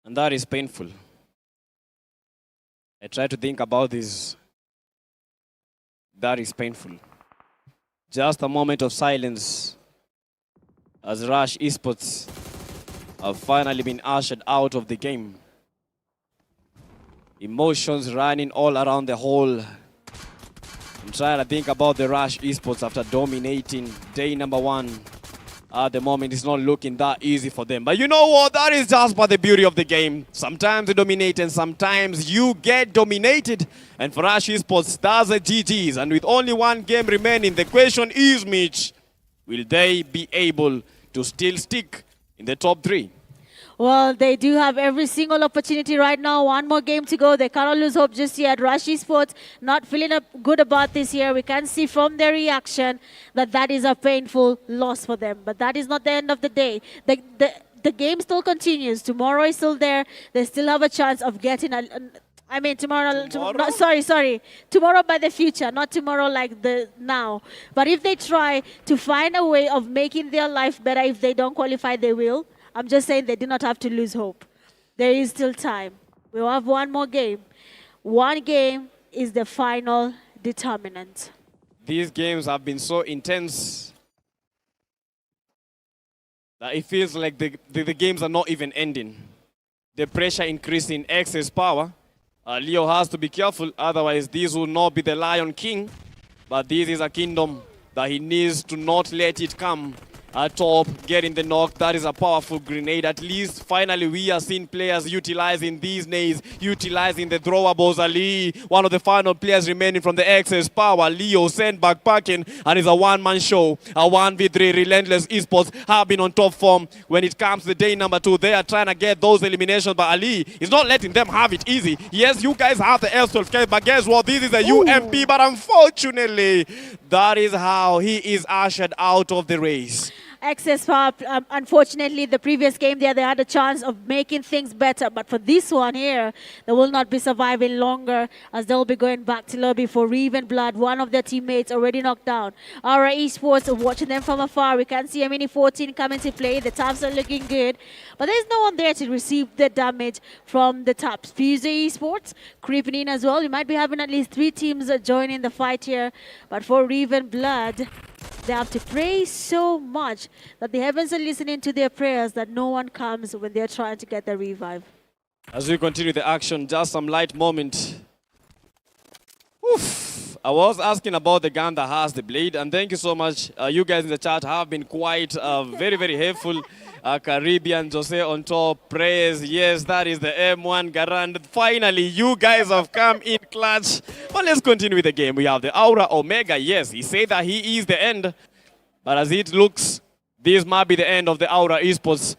And that is painful. I try to think about this. That is painful. Just a moment of silence as Rush Esports have finally been ushered out of the game. Emotions running all around the hall. I'm trying to think about the Rush Esports after dominating day number 1. At the moment, it's not looking that easy for them. But you know what? That is just by the beauty of the game. Sometimes you dominate and sometimes you get dominated. And for Rush Esports, that's a GG's. And with only one game remaining, the question is, Mitch, will they be able to still stick in the top 3? Well, they do have every single opportunity right now. One more game to go. They cannot lose hope just yet. Rush Esports not feeling good about this year. We can see from their reaction that that is a painful loss for them. But that is not the end of the day. The game still continues. Tomorrow is still there. They still have a chance of getting tomorrow? Sorry. Tomorrow by the future, not tomorrow like the now. But if they try to find a way of making their life better, if they don't qualify, they will. I'm just saying they do not have to lose hope. There is still time. We'll have one more game. One game is the final determinant. These games have been so intense that it feels like the games are not even ending. The pressure increasing, excess power. Leo has to be careful, otherwise this will not be the Lion King. But this is a kingdom that he needs to not let it come. Top, getting the knock. That is a powerful grenade. At least, finally, we are seeing players utilizing these nades, utilizing the throwables. Ali, one of the final players remaining from the excess power. Leo sent back packing, and it's a one-man show. A 1v3. Relentless Esports have been on top form. When it comes to the day number 2, they are trying to get those eliminations, but Ali is not letting them have it easy. Yes, you guys have the S12K, but guess what? This is a UMP, but unfortunately, that is how he is ushered out of the race. Excess power, unfortunately, the previous game there, they had a chance of making things better. But for this one here, they will not be surviving longer as they'll be going back to lobby for Reeve and Blood. One of their teammates already knocked down. Our Esports, watching them from afar. We can see a Mini 14 coming to play. The taps are looking good. But there's no one there to receive the damage from the taps. PMGO Esports creeping in as well. We might be having at least 3 teams joining the fight here. But for Reeve and Blood, they have to pray so much that the heavens are listening to their prayers that no one comes when they're trying to get the revive. As we continue the action, just some light moment. Oof. I was asking about the gun that has the blade, and thank you so much. You guys in the chat have been quite very helpful. Caribbean, Jose on top, praise. Yes, that is the M1 Garand. Finally, you guys have come in clutch. But let's continue with the game. We have the Aura Omega. Yes, he said that he is the end. But as it looks, this might be the end of the Aura Esports.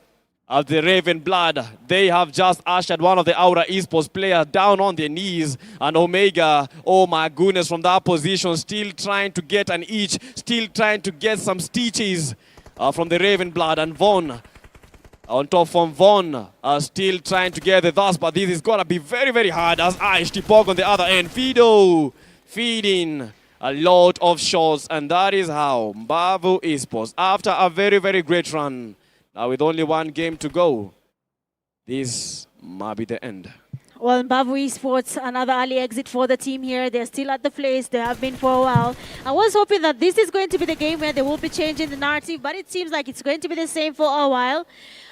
As the Raven Blood, they have just ushered one of the Aura Esports players down on their knees. And Omega, oh my goodness, from that position, still trying to get an itch, still trying to get some stitches from the Raven Blood. And Vaughn, on top from Vaughn, still trying to get the dust, but this is going to be very hard as Aish Tipok on the other end. Fido feeding a lot of shots, and that is how Mbavu Esports, after a very great run, now with only one game to go, this might be the end. Well, Mbavu Esports, another early exit for the team here. They're still at the place. They have been for a while. I was hoping that this is going to be the game where they will be changing the narrative, but it seems like it's going to be the same for a while.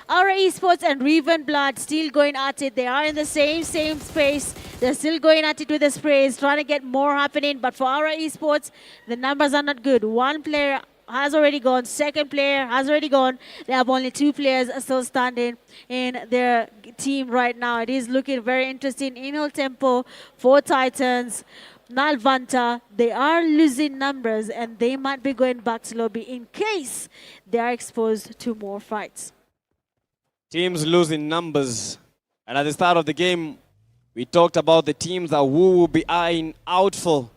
Our Esports and Reven Blood still going at it. They are in the same space. They're still going at it with the sprays, trying to get more happening. But for our esports, the numbers are not good. One player has already gone. Second player has already gone. They have only 2 players still standing in their team right now. It is looking very interesting. In tempo for Titans. Nalvanta, they are losing numbers and they might be going back to lobby in case they are exposed to more fights. Teams losing numbers. And at the start of the game, we talked about the teams that we will be eyeing out for.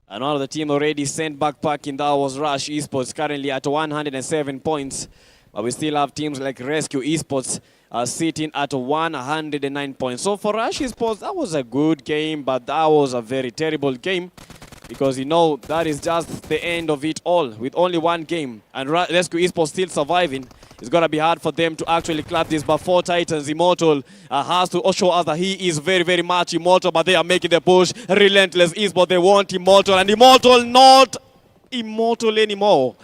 And one of the teams already sent backpacking, that was Rush Esports, currently at 107 points. But we still have teams like Rescue Esports sitting at 109 points. So for Rush Esports, that was a good game, but that was a very terrible game. Because, you know, that is just the end of it all with only one game. And Rescue Esports still surviving. It's going to be hard for them to actually clap this. But for Titans, Immortal has to show us that he is very, very much Immortal. But they are making the push. Relentless Esports, they want Immortal. And Immortal not Immortal anymore.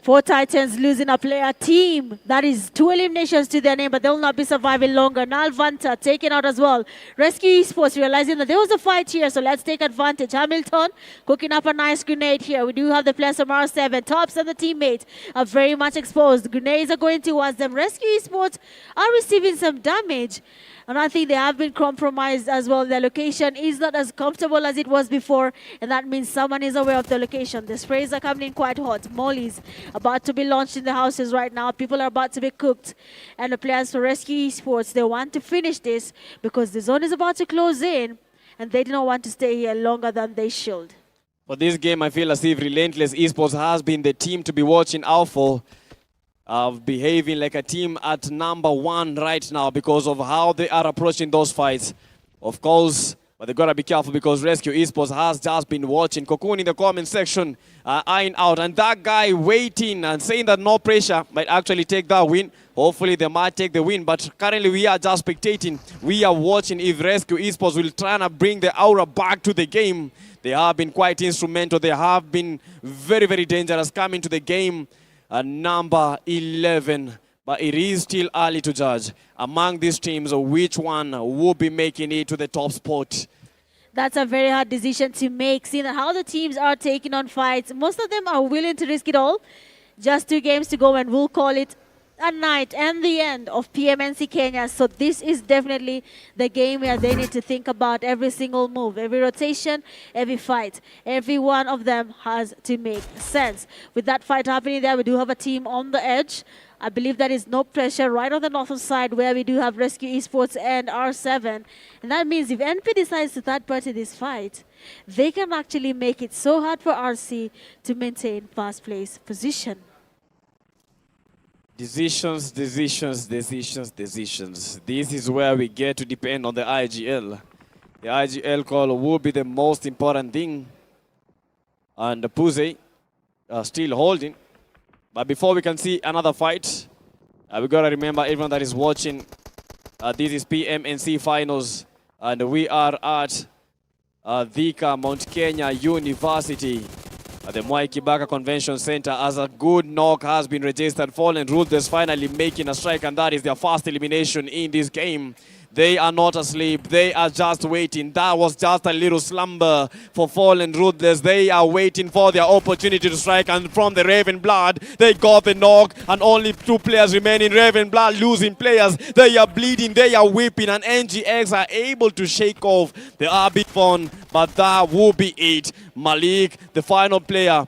For Titans losing a player team. That is 2 eliminations to their name, but they'll not be surviving longer. Nalvanta taken out as well. Rescue Esports realizing that there was a fight here, so let's take advantage. Hamilton cooking up a nice grenade here. We do have the players from R7. Tops and the teammates are very much exposed. Grenades are going towards them. Rescue Esports are receiving some damage. And I think they have been compromised as well. Their location is not as comfortable as it was before. And that means someone is aware of the location. The sprays are coming in quite hot. Molly's about to be launched in the houses right now. People are about to be cooked. And the players for Rescue Esports, they want to finish this because the zone is about to close in. And they do not want to stay here longer than they should. For this game, I feel as if Relentless Esports has been the team to be watching out for. Behaving like a team at #1 right now because of how they are approaching those fights. Of course, but they got to be careful because Rescue Esports has just been watching. Cocoon in the comment section, eyeing out. And that guy waiting and saying that no pressure might actually take that win. Hopefully, they might take the win. But currently, we are just spectating. We are watching if Rescue Esports will try to bring the aura back to the game. They have been quite instrumental. They have been very, very dangerous coming to the game. Number 11, but it is still early to judge among these teams which one will be making it to the top spot. That's a very hard decision to make, seeing how the teams are taking on fights. Most of them are willing to risk it all. Just 2 games to go and we'll call it a night and the end of PMNC Kenya. So this is definitely the game where they need to think about every single move, every rotation, every fight. Every one of them has to make sense. With that fight happening there, we do have a team on the edge. I believe there is no pressure right on the northern side where we do have Rescue Esports and R7. And that means if NP decides to third party this fight, they can actually make it so hard for RC to maintain first place position. Decisions. This is where we get to depend on the IGL. The IGL call will be the most important thing. And Puze still holding. But before we can see another fight, we got to remember everyone that is watching, this is PMNC Finals. And we are at Thika Mount Kenya University. At the Mwai Kibaki Convention Center, as a good knock has been registered. Fallen Ruthless finally making a strike, and that is their first elimination in this game. They are not asleep. They are just waiting. That was just a little slumber for Fallen Ruthless. They are waiting for their opportunity to strike, and from the Raven Blood, they got the knock, and only 2 players remaining. Raven Blood losing players. They are bleeding. They are weeping, and NGX are able to shake off the RB phone, but that will be it. Malik, the final player,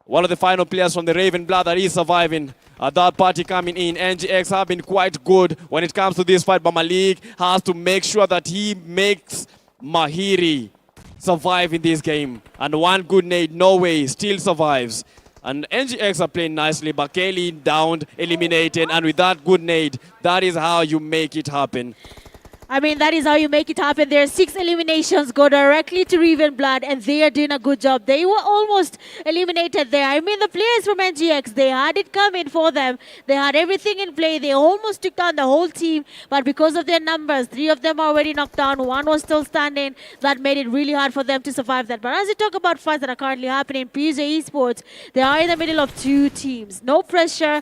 one of the final players from the Raven Blood that is surviving. That party coming in. NGX have been quite good when it comes to this fight, but Malik has to make sure that he makes Mahiri survive in this game. And one good nade, no way, still survives. And NGX are playing nicely, but Kelly downed, eliminated, and with that good nade, that is how you make it happen. I mean, that is how you make it happen. There are 6 eliminations go directly to Raven Blood, and they are doing a good job. They were almost eliminated there. I mean, the players from NGX, they had it coming for them. They had everything in play. They almost took down the whole team, but because of their numbers, 3 of them are already knocked down. 1 was still standing. That made it really hard for them to survive that. But as we talk about fights that are currently happening, PMGO Esports, they are in the middle of 2 teams. No pressure.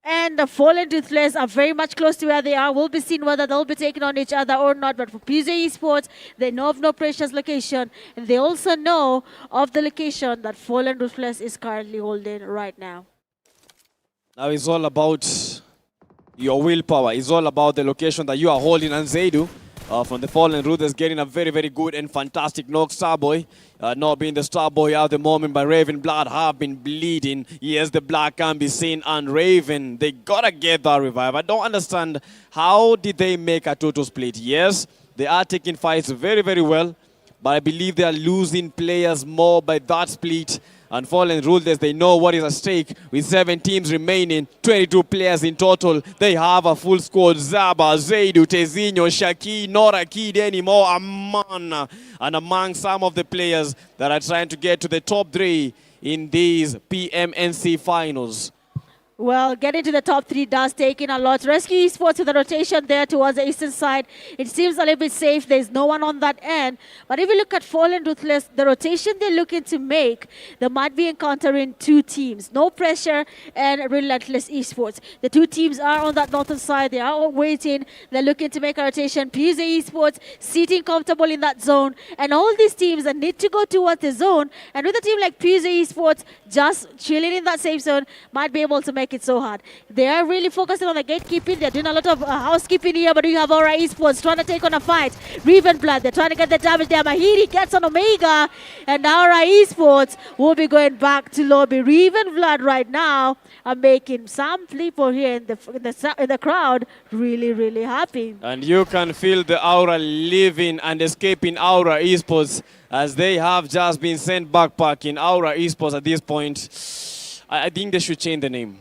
and the Fallen Ruthless are very much close to where they are. We'll be seeing whether they'll be taking on each other or not. But for PMGO Esports, they know of No Pressure's location, and they also know of the location that Fallen Ruthless is currently holding right now. Now it's all about your willpower. It's all about the location that you are holding. And Zaidu from the Fallen Ruthless getting a very, very good and fantastic knock. Starboy not being the Starboy at the moment, but Raven blood have been bleeding. Yes, the blood can be seen, and Raven, they gotta get that revive. I don't understand how did they make a total split. Yes, they are taking fights very, very well, but I believe they are losing players more by that split. And Fallen Ruthless, they know what is at stake. With 7 teams remaining, 22 players in total. They have a full squad. Zaba, Zaidu, Tezinho, Shaki, not a kid anymore, Aman. And among some of the players that are trying to get to the top 3 in these PMNC finals. Well, getting to the top 3 does take in a lot. Rescue Esports with the rotation there towards the eastern side. It seems a little bit safe. There's no one on that end. But if you look at Fallen Ruthless, the rotation they're looking to make, they might be encountering 2 teams. No Pressure and Relentless Esports. The 2 teams are on that northern side. They are all waiting. They're looking to make a rotation. PMGO Esports sitting comfortable in that zone. And all these teams that need to go towards the zone. And with a team like PMGO Esports just chilling in that safe zone, might be able to make it so hard. They are really focusing on the gatekeeping. They're doing a lot of housekeeping here, but you have Aura Esports trying to take on a fight. Raven Blood, they're trying to get the damage there. Mahiri gets on Omega, and Aura Esports will be going back to lobby. Raven Blood right now are making some people here in the crowd really, really happy. And you can feel the aura leaving and escaping Aura Esports as they have just been sent backpacking. Aura Esports at this point, I think they should change the name.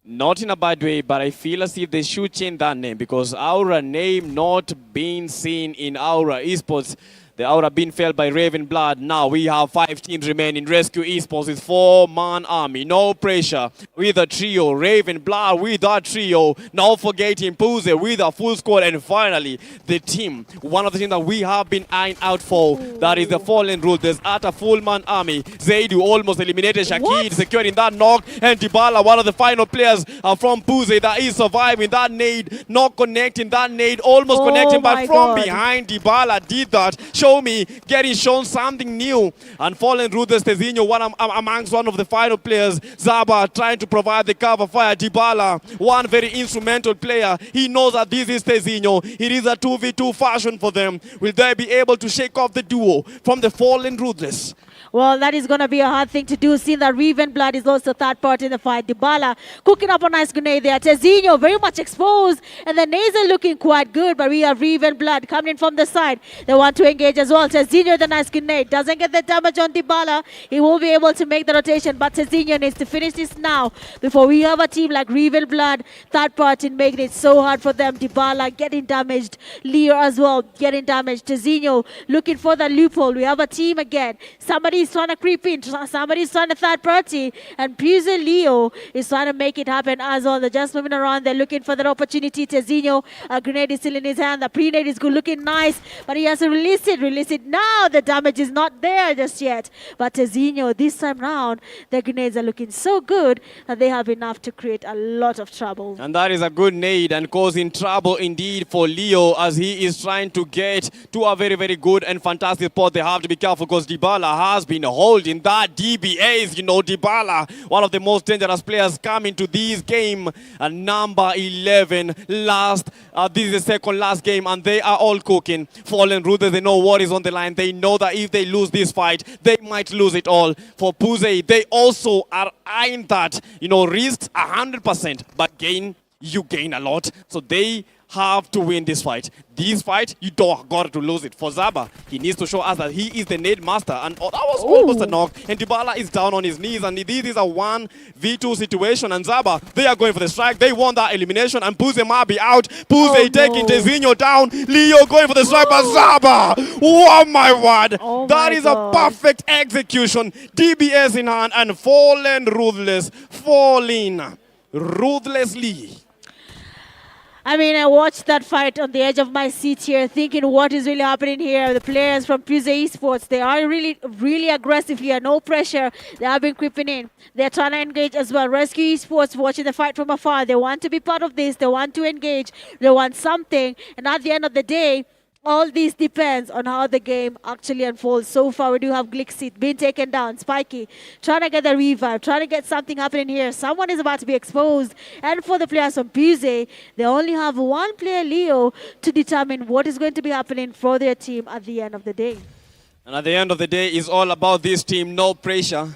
Not in a bad way, but I feel as if they should change that name, because Aura name not being seen in Aura Esports. The Aura being felled by Raven Blood. Now we have 5 teams remaining. Rescue Esports with 4-man army. No Pressure with a trio. Raven Blood with a trio. Not forgetting Puze with a full squad. And finally, the team. One of the teams that we have been eyeing out for. That is the Fallen Ruthless at a full-man army. Zaidu almost eliminated Shakid, securing that knock. And Dybala, one of the final players from Puze that is surviving that nade. Not connecting that nade. Almost connecting, but from behind, Dybala did that. Show me getting shown something new. And Fallen Ruthless, Tezinho, amongst one of the final players. Zaba trying to provide the cover fire. Dybala, one very instrumental player. He knows that this is Tezinho. It is a 2v2 fashion for them. Will they be able to shake off the duo from the Fallen Ruthless? Well, that is going to be a hard thing to do, seeing that Raven Blood is also third part in the fight. Dybala cooking up a nice grenade there. Tezinho very much exposed, and the nades are looking quite good, but we have Raven Blood coming in from the side. They want to engage as well. Tezinho with a nice grenade. Doesn't get the damage on Dybala. He will be able to make the rotation, but Tezinho needs to finish this now before we have a team like Raven Blood, third party, making it so hard for them. Dybala getting damaged. Leo as well getting damaged. Tezinho looking for the loophole. We have a team again. Somebody's trying to creep in. Somebody's trying to third party. And Puze Leo is trying to make it happen as well. They're just moving around. They're looking for that opportunity. Tezinho, a grenade is still in his hand. The pre-nade is good, looking nice, but he has to release it. Release it now. The damage is not there just yet. But Tezinho, this time round, the grenades are looking so good that they have enough to create a lot of trouble. And that is a good nade and causing trouble indeed for Leo as he is trying to get to a very, very good and fantastic spot. They have to be careful because Dybala has been holding that DBAs. You know, Dybala, one of the most dangerous players coming to this game. And number 11, last. This is the second last game, and they are all cooking. Fallen Ruthless, they know what is on the line. They know that if they lose this fight, they might lose it all. For Puze, they also are eyeing that, you know, risks 100%, but you gain a lot. So they have to win this fight. This fight, you don't got to lose it. For Zaba, he needs to show us that he is the nade master. And that was almost a knock. And Dybala is down on his knees. And this is a 1v2 situation. And Zaba, they are going for the strike. They want that elimination. And Puze might be out. Puze taking Tezinho down. Leo going for the strike. But Zaba, oh my word. That is a perfect execution. DBS in hand. And Fallen Ruthless falling ruthlessly. I mean, I watched that fight on the edge of my seat here, thinking what is really happening here. The players from PMGO Esports, they are really, really aggressive here. No pressure. They have been creeping in. They're trying to engage as well. Rescue Esports watching the fight from afar. They want to be part of this. They want to engage. They want something. And at the end of the day, all this depends on how the game actually unfolds. So far, we do have Glixit being taken down. Spiky trying to get the revive, trying to get something happening here. Someone is about to be exposed. And for the players from PMGO, they only have one player, Leo, to determine what is going to be happening for their team at the end of the day. And at the end of the day, it's all about this team. No pressure.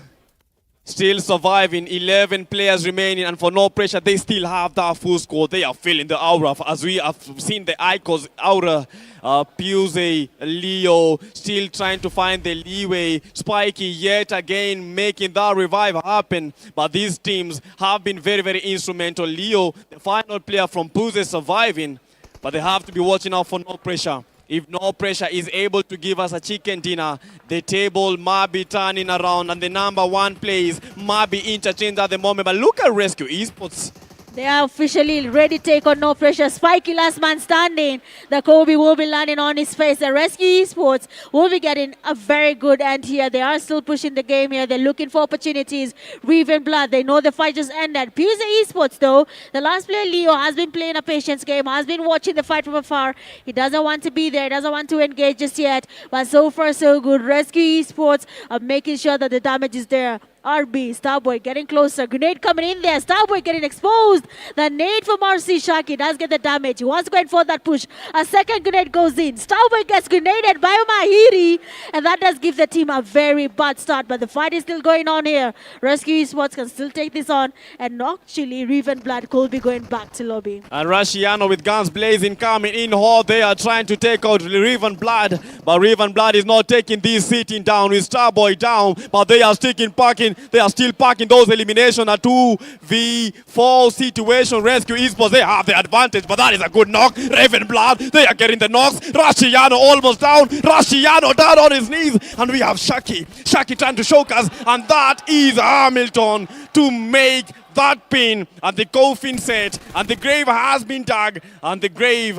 Still surviving, 11 players remaining, and for no pressure, they still have that full squad. They are feeling the aura. As we have seen the icons, aura, PMGO, Leo, still trying to find the leeway. Spiky yet again making that revive happen. But these teams have been very, very instrumental. Leo, the final player from PMGO, surviving, but they have to be watching out for no pressure. If no pressure is able to give us a chicken dinner, the table might be turning around, and the number one plays might be interchanged at the moment. But look at Rescue Esports. They are officially ready to take on no pressure. Spiky, last man standing. The Kobe will be landing on his face. The Rescue Esports will be getting a very good end here. They are still pushing the game here. They're looking for opportunities. Reeve and Blood, they know the fight just ended. PMGO Esports, though, the last player, Leo, has been playing a patience game, has been watching the fight from afar. He doesn't want to be there. He doesn't want to engage just yet. But so far, so good. Rescue Esports are making sure that the damage is there. RB, Starboy getting closer. Grenade coming in there. Starboy getting exposed. The nade from RC Shaki does get the damage. He wants to go in for that push. A second grenade goes in. Starboy gets grenaded by Mahiri. And that does give the team a very bad start. But the fight is still going on here. Rescue Esports can still take this on. And actually, Reeve and Blood could be going back to lobby. And Rashiano with guns blazing coming in hard. They are trying to take out Reeve and Blood. But Reeve and Blood is not taking this sitting down with Starboy down. But they are sticking, parking. They are still parking those elimination. A 2v4 situation. Rescue Esports, they have the advantage, but that is a good knock. Raven Blood, they are getting the knocks. Rashiano almost down. Rashiano down on his knees. And we have Shaki. Shaki trying to choke us. And that is Hamilton to make that pin. And the coffin set. And the grave has been dug. And the grave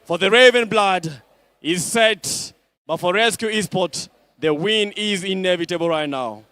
for the Raven Blood is set. But for Rescue Esports, the win is inevitable right now.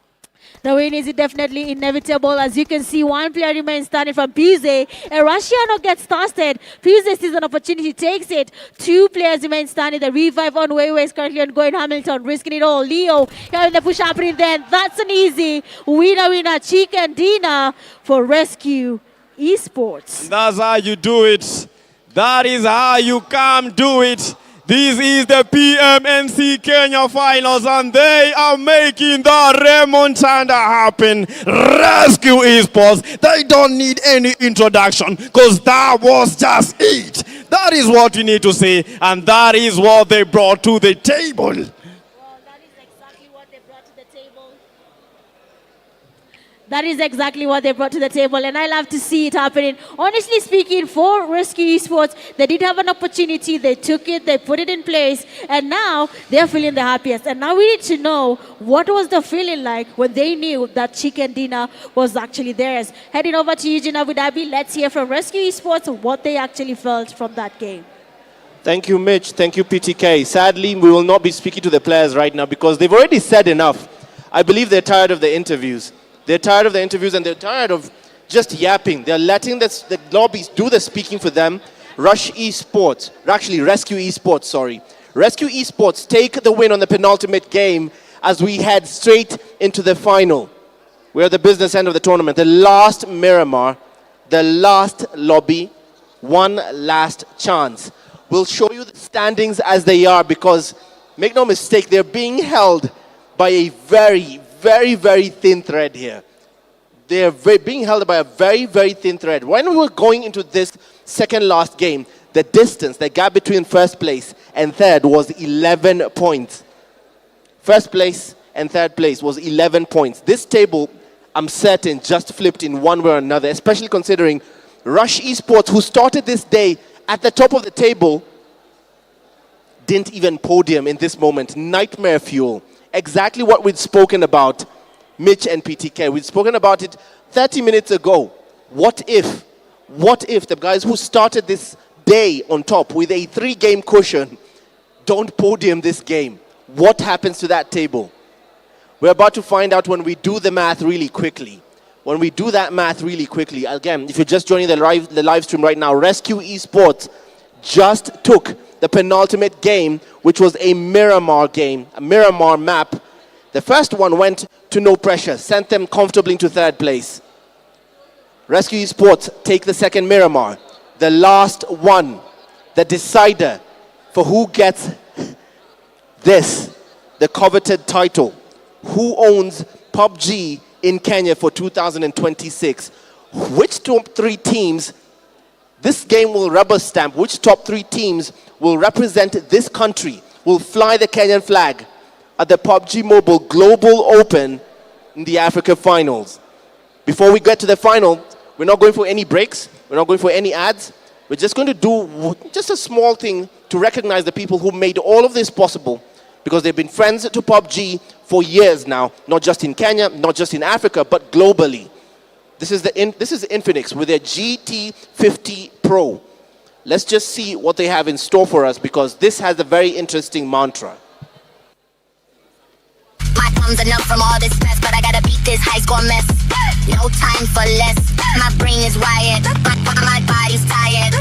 The win is definitely inevitable. As you can see, one player remains standing from PMGO. And Rashiano gets toasted. PMGO sees an opportunity, takes it. Two players remain standing. The revive on Weiwei is currently ongoing. Hamilton risking it all. Leo having the push happening then. That's an easy winner chicken dinner for Rescue Esports. And that's how you do it. That is how you come do it. This is the PMNC Kenya Finals, and they are making the remontada happen. Rescue Esports, they don't need any introduction, because that was just it. That is what you need to say, and that is what they brought to the table. That is exactly what they brought to the table, and I love to see it happening. Honestly speaking, for Rescue Esports, they did have an opportunity. They took it, they put it in place, and now they're feeling the happiest. And now we need to know what was the feeling like when they knew that chicken dinner was actually theirs. Heading over to Eugene Abu Dhabi, let's hear from Rescue Esports what they actually felt from that game. Thank you, Mitch. Thank you, PTK. Sadly, we will not be speaking to the players right now because they've already said enough. I believe they're tired of the interviews. They're tired of the interviews, and they're tired of just yapping. They're letting the lobbies do the speaking for them. Rescue Esports, sorry. Rescue Esports take the win on the penultimate game as we head straight into the final. We're at the business end of the tournament. The last Miramar, the last lobby, one last chance. We'll show you the standings as they are because, make no mistake, they're being held by a very, very thin thread here. They are being held by a very, very thin thread. When we were going into this second last game, the distance, the gap between first place and third was 11 points. First place and third place was 11 points. This table, I'm certain, just flipped in one way or another, especially considering Rush Esports, who started this day at the top of the table, didn't even podium in this moment. Nightmare fuel. Exactly what we'd spoken about, Mitch and PTK. We'd spoken about it 30 minutes ago. What if What if the guys who started this day on top with a 3-game cushion don't podium this game? What happens to that table? We're about to find out when we do the math really quickly. When we do that math really quickly, again, if you're just joining the live stream right now, Rescue Esports just took the penultimate game, which was a Miramar game, a Miramar map. The first one went to No Pressure, sent them comfortably into 3rd place. Rescue Esports take the second Miramar. The last one, the decider for who gets this, the coveted title. Who owns PUBG in Kenya for 2026? Which top 3 teams, this game will rubber stamp, which top 3 teams will represent this country, will fly the Kenyan flag at the PUBG Mobile Global Open in the Africa Finals. Before we get to the final, we're not going for any breaks, we're not going for any ads. We're just going to do just a small thing to recognize the people who made all of this possible, because they've been friends to PUBG for years now, not just in Kenya, not just in Africa, but globally. This is Infinix with their GT50 Pro. Let's just see what they have in store for us, because this has a very interesting mantra. My thumbs enough from all this mess, but I gotta beat this high score mess. No time for less. My brain is wired, my body's tired,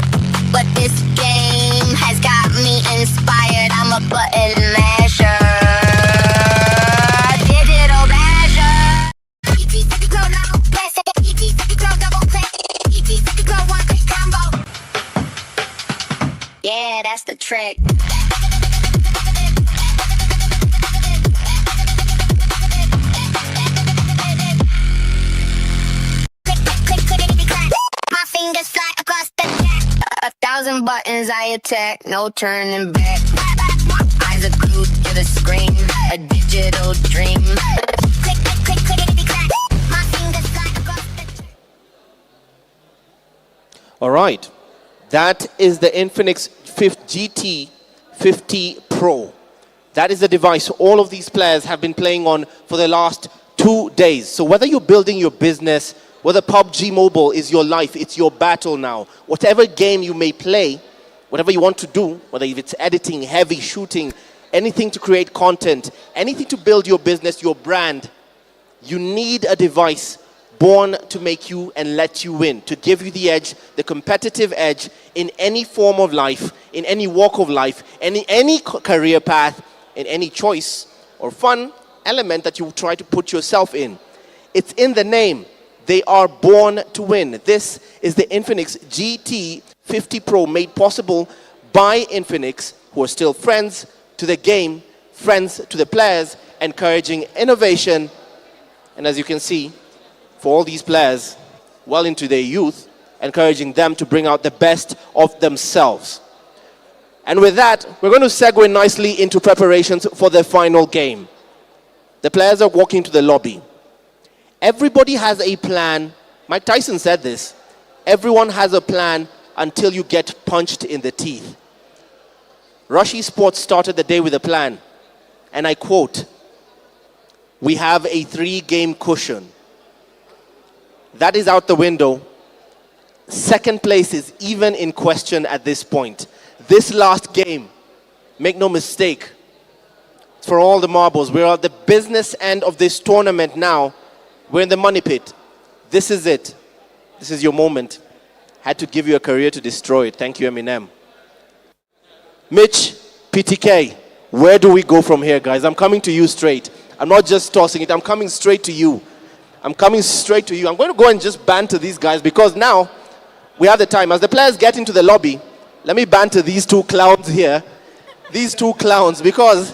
but this game has got me inspired. I'm a button masher, digital basher. Yeah, that's the trick. My fingers fly across the deck. 1,000 buttons I attack, no turning back. Eyes are glued to the screen, a digital dream. Click, click, click, click, clack. My fingers fly across the. All right, that is the Infinix GT50 Pro. That is the device all of these players have been playing on for the last 2 days. So whether you're building your business, whether PUBG Mobile is your life, it's your battle now. Whatever game you may play, whatever you want to do, whether it's editing, heavy shooting, anything to create content, anything to build your business, your brand, you need a device born to make you and let you win, to give you the edge, the competitive edge in any form of life, in any walk of life, any career path, in any choice or fun element that you try to put yourself in. It's in the name. They are born to win. This is the Infinix GT50 Pro, made possible by Infinix, who are still friends to the game, friends to the players, encouraging innovation. And as you can see, for all these players, well into their youth, encouraging them to bring out the best of themselves. And with that, we're going to segue nicely into preparations for the final game. The players are walking to the lobby. Everybody has a plan. Mike Tyson said this. Everyone has a plan until you get punched in the teeth. Rush Esports started the day with a plan. And I quote, "We have a 3-game cushion." That is out the window. Second place is even in question at this point. This last game, make no mistake, it's for all the marbles. We're at the business end of this tournament now. We're in the money pit. This is it. This is your moment. Had to give you a career to destroy it. Thank you, Eminem. Mitch, PTK, where do we go from here, guys? I'm coming to you straight. I'm not just tossing it. I'm coming straight to you. I'm coming straight to you. I'm going to go and just banter these guys, because now we have the time. As the players get into the lobby, let me banter these 2 clowns here. These 2 clowns, because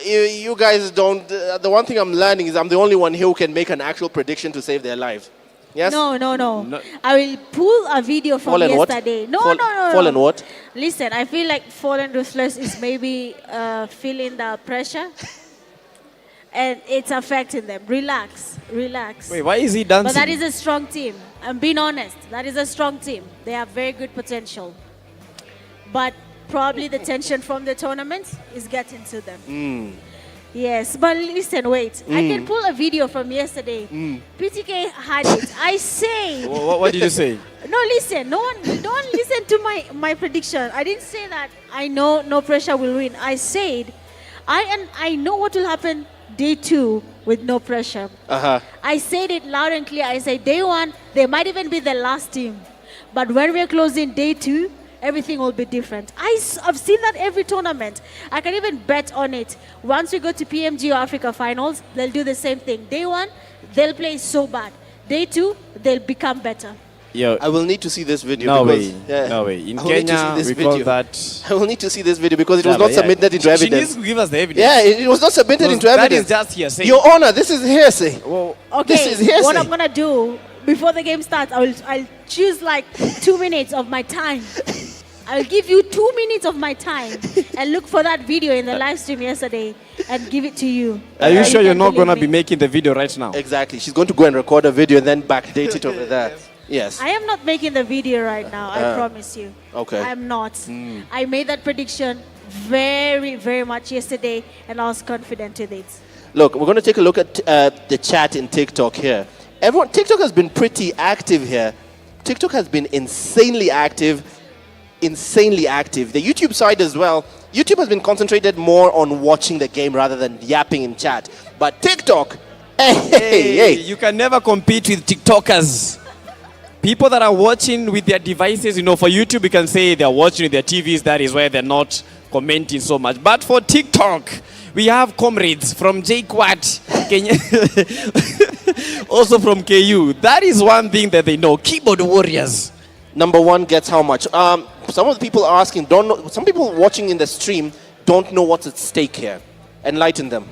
you guys don't, the one thing I'm learning is I'm the only one here who can make an actual prediction to save their life. Yes? No. I will pull a video from Fallen yesterday. what? No. Fallen what? Listen, I feel like Fallen Ruthless is maybe feeling the pressure. And it's affecting them. Relax. Wait, why is he dancing? But that is a strong team. I'm being honest. That is a strong team. They have very good potential. But probably the tension from the tournament is getting to them. Yes, but listen, wait. I can pull a video from yesterday. PTK had it. I say. What did you say? No, listen. No one listen to my prediction. I didn't say that I know no pressure will win. I said I know what will happen day 2 with no pressure. I said it loud and clear. I said day 1, they might even be the last team. But when we're closing day 2, everything will be different. I've seen that every tournament. I can even bet on it. Once we go to PMGO Africa finals, they'll do the same thing. Day 1, they'll play so bad. Day 2, they'll become better. Yo, I will need to see this video. No because, way. No way. In Kenya, we call that. I will need to see this video because it was not submitted into evidence. She needs to give us the evidence. Yeah, it was not submitted into evidence. That is just hearsay. Your Honor, this is hearsay. Well, okay, this is hearsay. what I'm gonna do before the game starts, I'll choose like 2 minutes of my time. I'll give you 2 minutes of my time and look for that video in the live stream yesterday and give it to you. Are you sure you're not gonna be making the video right now? Exactly. She's going to go and record a video and then backdate it over there. Yes. I am not making the video right now, I promise you. Okay. I'm not. I made that prediction very, very much yesterday and I was confident with it. Look, we're going to take a look at the chat in TikTok here. TikTok has been pretty active here. TikTok has been insanely active. The YouTube side as well. YouTube has been concentrated more on watching the game rather than yapping in chat. But TikTok, hey. You can never compete with TikTokers. People that are watching with their devices, for YouTube, you can say they're watching with their TVs. That is why they're not commenting so much. But for TikTok, we have comrades from JQuat, Kenya, also from KU. That is one thing that they know. Keyboard warriors. Number 1 gets how much? Some of the people are asking, don't know. Some people watching in the stream don't know what's at stake here. Enlighten them.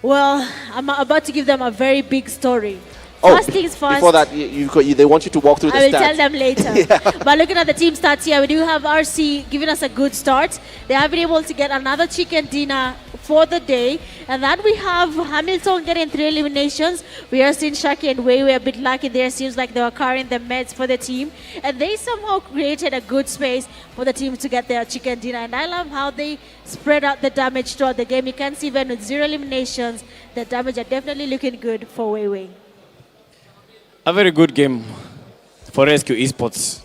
Well, I'm about to give them a very big story. Oh, first things first. Before that, they want you to walk through the stats. I will tell them later. But looking at the team stats here, we do have RC giving us a good start. They have been able to get another chicken dinner for the day. And then we have Hamilton getting 3 eliminations. We are seeing Shaki and Wei. We're a bit lucky there. Seems like they were carrying the meds for the team. And they somehow created a good space for the team to get their chicken dinner. And I love how they spread out the damage throughout the game. You can see even with 0 eliminations, the damage are definitely looking good for Wei Wei. A very good game for Rescue Esports.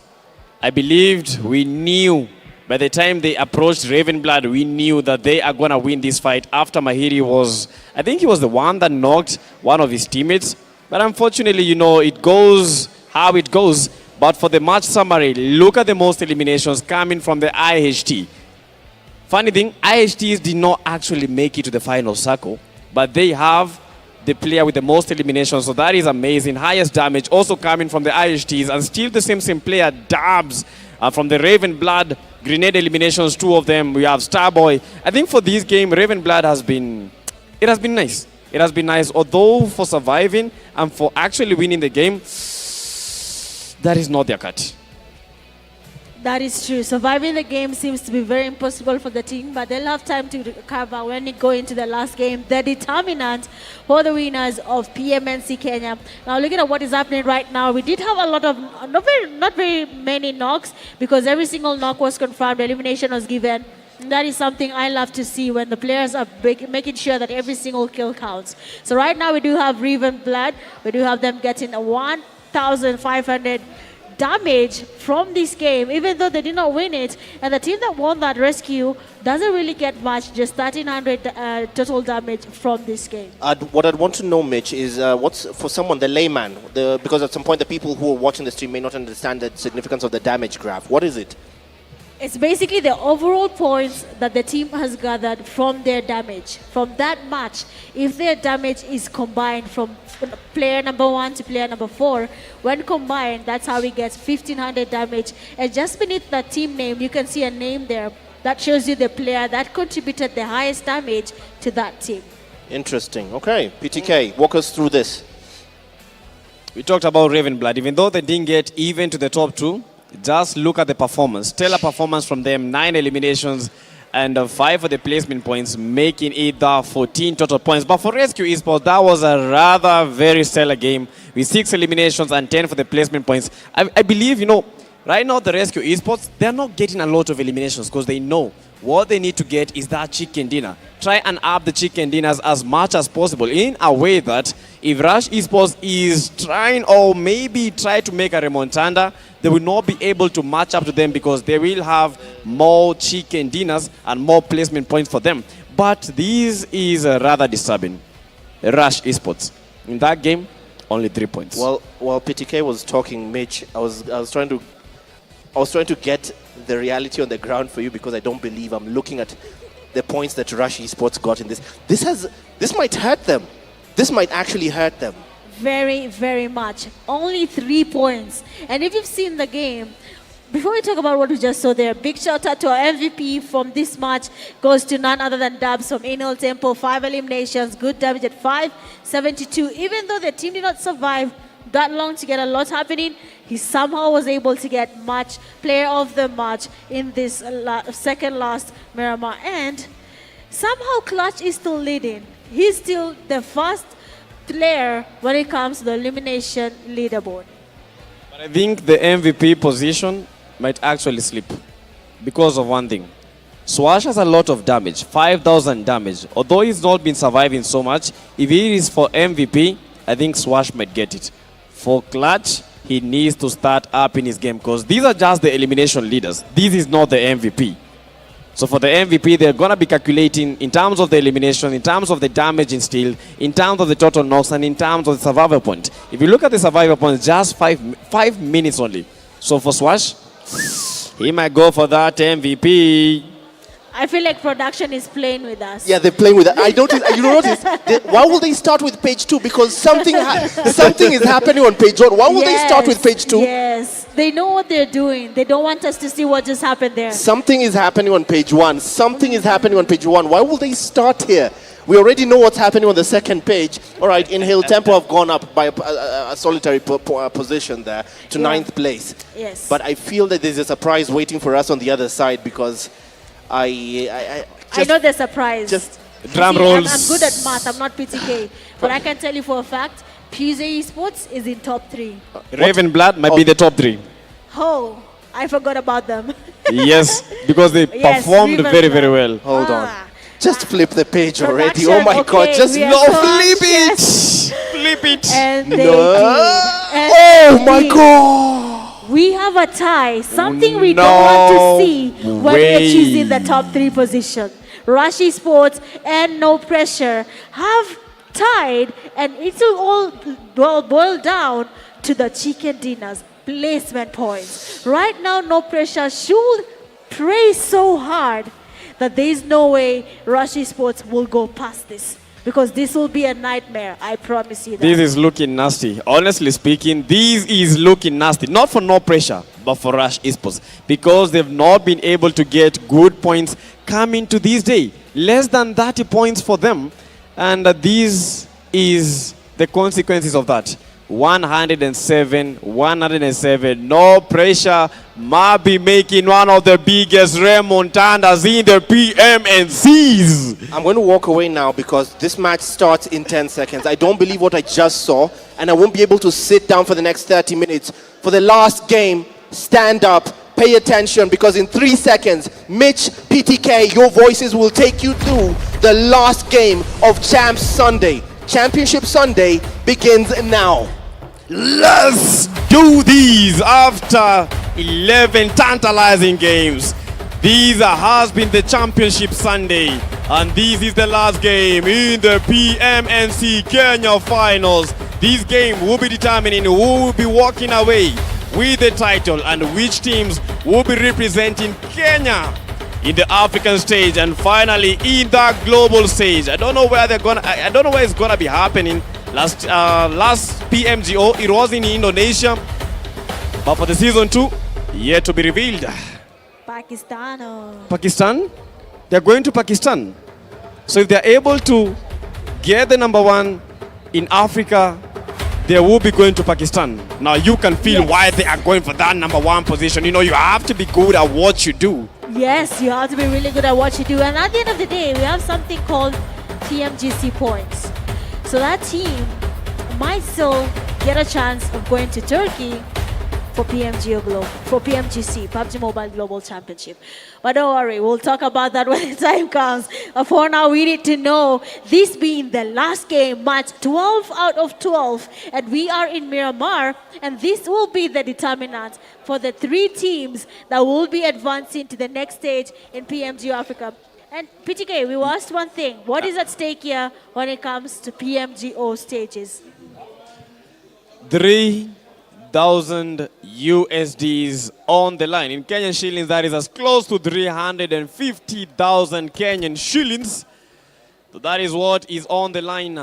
I believed, we knew, by the time they approached Ravenblood, we knew that they are going to win this fight after Mahiri I think he was the one that knocked one of his teammates. But unfortunately, it goes how it goes. But for the match summary, look at the most eliminations coming from the IHT. Funny thing, IHTs did not actually make it to the final circle, but they have the player with the most eliminations, so that is amazing. Highest damage also coming from the IHTs, and still the same player, Dabs, from the Ravenblood. Grenade eliminations, 2 of them. We have Starboy. I think for this game, Ravenblood has been nice. It has been nice, although for surviving and for actually winning the game, that is not their cut. That is true. Surviving the game seems to be very impossible for the team, but they'll have time to recover when they go into the last game. The determinant for the winners of PMNC Kenya. Now, looking at what is happening right now, we did have a lot of, not very many knocks, because every single knock was confirmed, elimination was given. And that is something I love to see when the players are making sure that every single kill counts. So right now we do have Ravenblood. We do have them getting a 1,500 damage from this game, even though they did not win it. And the team that won that rescue doesn't really get much, just 1,300 total damage from this game. What I'd want to know, Mitch, is what's for someone, the layman, because at some point the people who are watching the stream may not understand the significance of the damage graph. What is it? It's basically the overall points that the team has gathered from their damage. From that match, if their damage is combined from player number 1 to player number 4, when combined, that's how we get 1,500 damage. And just beneath that team name, you can see a name there that shows you the player that contributed the highest damage to that team. Interesting. Okay, PTK, walk us through this. We talked about Ravenblood. Even though they didn't get even to the top 2, just look at the performance. Stellar performance from them. 9 eliminations and 5 for the placement points, making it 14 total points. But for Rescue Esports, that was a rather very stellar game with 6 eliminations and 10 for the placement points. I believe, Right now, the Rescue Esports, they're not getting a lot of eliminations because they know what they need to get is that chicken dinner. Try and up the chicken dinners as much as possible in a way that if Rush Esports is trying or maybe try to make a remontanda, they will not be able to match up to them because they will have more chicken dinners and more placement points for them. But this is rather disturbing. Rush Esports. In that game, only 3 points. Well, while PTK was talking, Mitch, I was trying to get the reality on the ground for you because I don't believe I'm looking at the points that Rush Esports got in this. This might hurt them. This might actually hurt them. Very, very much. Only 3 points. And if you've seen the game, before we talk about what we just saw there, big shout out to our MVP from this match goes to none other than Dubs from Inal Tempo. 5 eliminations, good damage at 572. Even though the team did not survive that long to get a lot happening, he somehow was able to get match player of the match in this second last Miramar. And somehow Clutch is still leading. He's still the first player when it comes to the elimination leaderboard. But I think the MVP position might actually slip because of one thing. Swash has a lot of damage, 5,000 damage. Although he's not been surviving so much, if it is for MVP, I think Swash might get it. For Clutch, he needs to start up in his game because these are just the elimination leaders. This is not the MVP. So for the MVP, they're going to be calculating in terms of the elimination, in terms of the damage instilled, in terms of the total knocks, and in terms of the survivor point. If you look at the survivor point, just five minutes only. So for Swash, he might go for that MVP. I feel like production is playing with us. Yeah, they're playing with it. You notice, why will they start with page 2? Because something is happening on page 1. Why will they start with page 2? Yes, they know what they're doing. They don't want us to see what just happened there. Something is happening on page 1. Something is happening on page 1. Why will they start here? We already know what's happening on the second page. All right, Inhale Tempo have gone up by a solitary position there to 9th place. Yes. But I feel that there's a surprise waiting for us on the other side because I know they're surprised. Just drum rolls. I'm good at math. I'm not PTK. But I can tell you for a fact, PMGO Esports is in top 3. Raven Blood might be the top 3. Oh, I forgot about them. Yes, because they performed very, very well. Hold on. Just flip the page already. Production, Oh my God, just flip it. Flip it. And they No. did. And Oh they my did. God. We have a tie, something we don't want to see when we're choosing the top 3 position. Rush Esports and No Pressure have tied, and it will all boil down to the chicken dinners placement points. Right now, No Pressure should pray so hard that there is no way Rush Esports will go past this. Because this will be a nightmare, I promise you that. This is looking nasty. Honestly speaking, this is looking nasty. Not for No Pressure, but for Rush Esports. Because they've not been able to get good points coming to this day. Less than 30 points for them. And this is the consequences of that. 107, No Pressure might be making one of the biggest remontadas in the PMNCs. I'm going to walk away now because this match starts in 10 seconds. I don't believe what I just saw, and I won't be able to sit down for the next 30 minutes. For the last game, stand up, pay attention, because in 3 seconds, Mitch, PTK, your voices will take you through the last game of Champs Sunday. Championship Sunday begins now. Let's do these after 11 tantalizing games. These has been the Championship Sunday, and this is the last game in the PMNC Kenya Finals. This game will be determining who will be walking away with the title and which teams will be representing Kenya in the African stage and finally in the global stage. I don't know where it's gonna be happening. Last PMGO, it was in Indonesia, but for the season 2, yet to be revealed. Pakistan? They're going to Pakistan. So if they're able to get the number 1 in Africa, they will be going to Pakistan. Now you can feel why they are going for that number 1 position. You know, you have to be good at what you do. Yes, you have to be really good at what you do. And at the end of the day, we have something called TMGC points. So that team might still get a chance of going to Turkey for for PMGC, PUBG Mobile Global Championship. But don't worry, we'll talk about that when the time comes. For now, we need to know, this being the last game, match 12 out of 12, and we are in Miramar, and this will be the determinant for the 3 teams that will be advancing to the next stage in PMGO Africa. And PTK, we asked one thing. What is at stake here when it comes to PMGO stages? 3,000 USDs on the line. In Kenyan shillings, that is as close to 350,000 Kenyan shillings. So that is what is on the line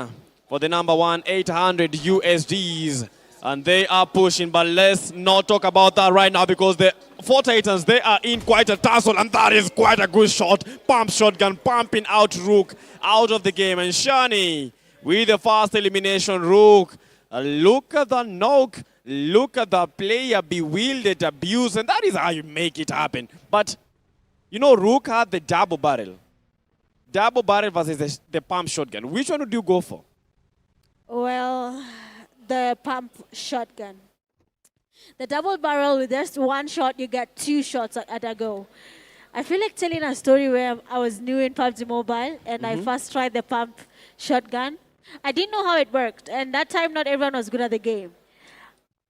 for the number one, 800 USDs. And they are pushing, but let's not talk about that right now because the 4 Titans, they are in quite a tussle, and that is quite a good shot. Pump shotgun, pumping out Rook out of the game. And Shani with the fast elimination. Rook, look at the knock, look at the player bewildered, abuse, and that is how you make it happen. But, you know, Rook had the double barrel. Double barrel versus the pump shotgun. Which one would you go for? Well, the pump shotgun. The double barrel, with just one shot, you get 2 shots at a go. I feel like telling a story where I was new in PUBG Mobile and I first tried the pump shotgun. I didn't know how it worked, and that time not everyone was good at the game.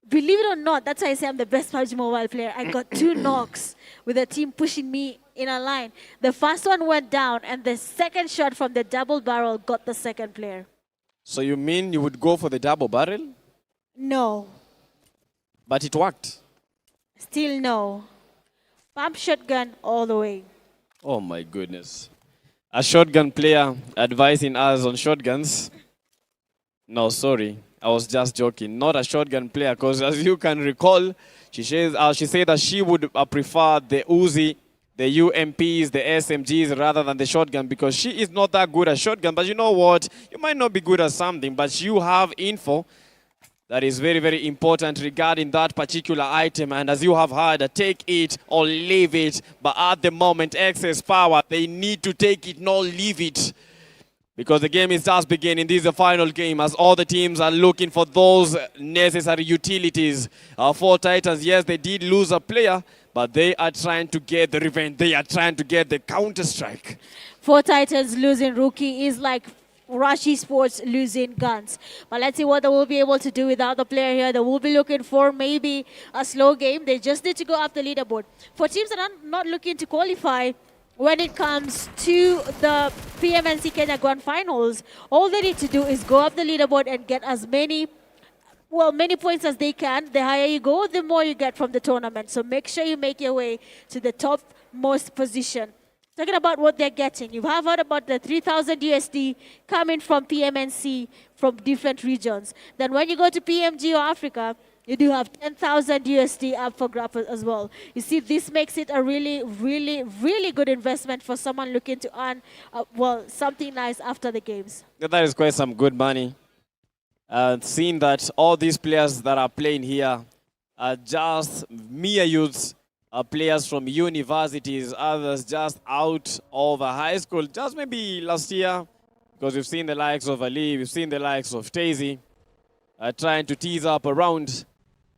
Believe it or not, that's why I say I'm the best PUBG Mobile player. I got 2 knocks with the team pushing me in a line. The first one went down, and the second shot from the double barrel got the second player. So you mean you would go for the double barrel? No. But it worked? Still no. Pump shotgun all the way. Oh my goodness. A shotgun player advising us on shotguns. No, sorry. I was just joking. Not a shotgun player, because as you can recall, she said that she would prefer the Uzi, the UMPs, the SMGs rather than the shotgun because she is not that good at shotgun. But you know what? You might not be good at something, but you have info that is very, very important regarding that particular item. And as you have heard, take it or leave it. But at the moment, excess power, they need to take it, not leave it. Because the game is just beginning. This is the final game as all the teams are looking for those necessary utilities. 4 Titans, yes, they did lose a player, but they are trying to get the revenge. They are trying to get the counter-strike. 4 Titans losing rookie is like Rashi Sports losing guns. But let's see what they will be able to do without the player here. They will be looking for maybe a slow game. They just need to go up the leaderboard. For teams that are not looking to qualify, when it comes to the PMNC Kenya Grand Finals, all they need to do is go up the leaderboard and get as many points as they can. The higher you go, the more you get from the tournament. So make sure you make your way to the topmost position. Talking about what they're getting, you have heard about the 3,000 USD coming from PMNC from different regions. Then when you go to PMGO Africa, you do have 10,000 USD up for grabs as well. You see, this makes it a really, really, really good investment for someone looking to earn, something nice after the games. That is quite some good money. Seeing that all these players that are playing here are just mere youths, players from universities, others just out of high school, just maybe last year, because we've seen the likes of Ali, we've seen the likes of Tazy, trying to tease up around.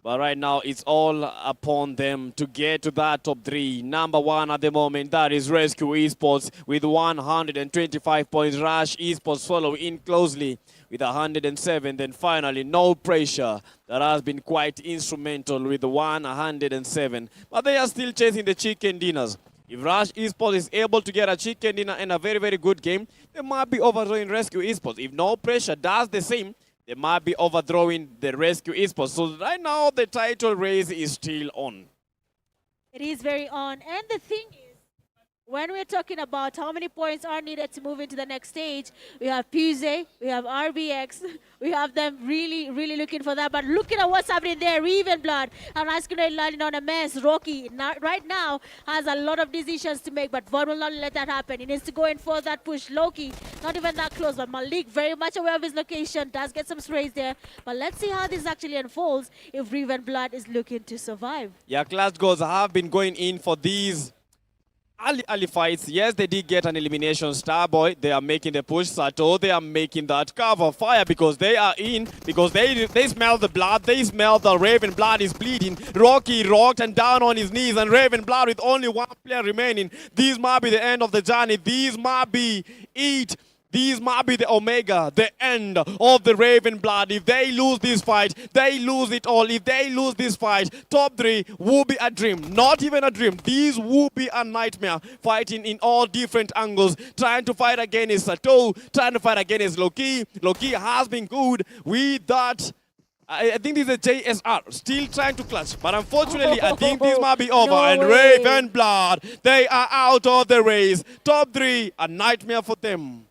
But right now, it's all upon them to get to that top 3. Number 1 at the moment, that is Rescue Esports with 125 points. Rush Esports follow in closely with 107. Then finally, No Pressure, that has been quite instrumental with 107. But they are still chasing the chicken dinners. If Rush Esports is able to get a chicken dinner and a very, very good game, they might be overthrowing Rescue Esports. If No Pressure does the same, they might be overthrowing the Rescue Esports. So right now, the title race is still on. It is very on. And the thing is, when we're talking about how many points are needed to move into the next stage, we have Puse, we have RBX, we have them really, really looking for that. But looking at what's happening there, Even Blood and Ice Cream landing on a mess. Rocky right now has a lot of decisions to make, but Von will not let that happen. He needs to go in for that push. Loki, not even that close, but Malik very much aware of his location, does get some sprays there. But let's see how this actually unfolds if Even Blood is looking to survive. Yeah, Clash Goals have been going in for these early fights, yes, they did get an elimination. Starboy, they are making the push. Sato, they are making that cover fire because they are in, because they smell the blood, they smell the Raven blood is bleeding. Rocky rocked and down on his knees, and Raven blood with only one player remaining. These might be the end of the journey. These might be it. These might be the Omega, the end of the Raven blood. If they lose this fight, they lose it all. If they lose this fight, top 3 will be a dream. Not even a dream. These will be a nightmare. Fighting in all different angles. Trying to fight against Sato. Trying to fight against Loki. Loki has been good with that. I think this is a JSR, still trying to clutch. But unfortunately, I think this might be over. No and way. Raven blood, they are out of the race. Top 3, a nightmare for them.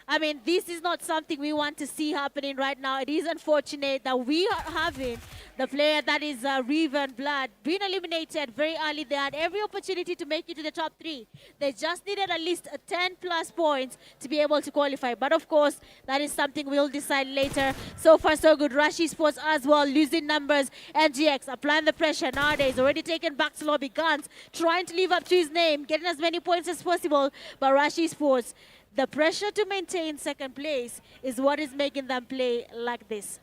I mean, this is not something we want to see happening right now. It is unfortunate that we are having the player that is Raven Blood being eliminated very early. They had every opportunity to make it to the top 3. They just needed at least 10 plus points to be able to qualify. But of course, that is something we'll decide later. So far, so good. Rashi Sports as well, losing numbers. NGX applying the pressure nowadays, already taken back to lobby. Guns trying to live up to his name, getting as many points as possible. But Rashi Sports, the pressure to maintain second place is what is making them play like this.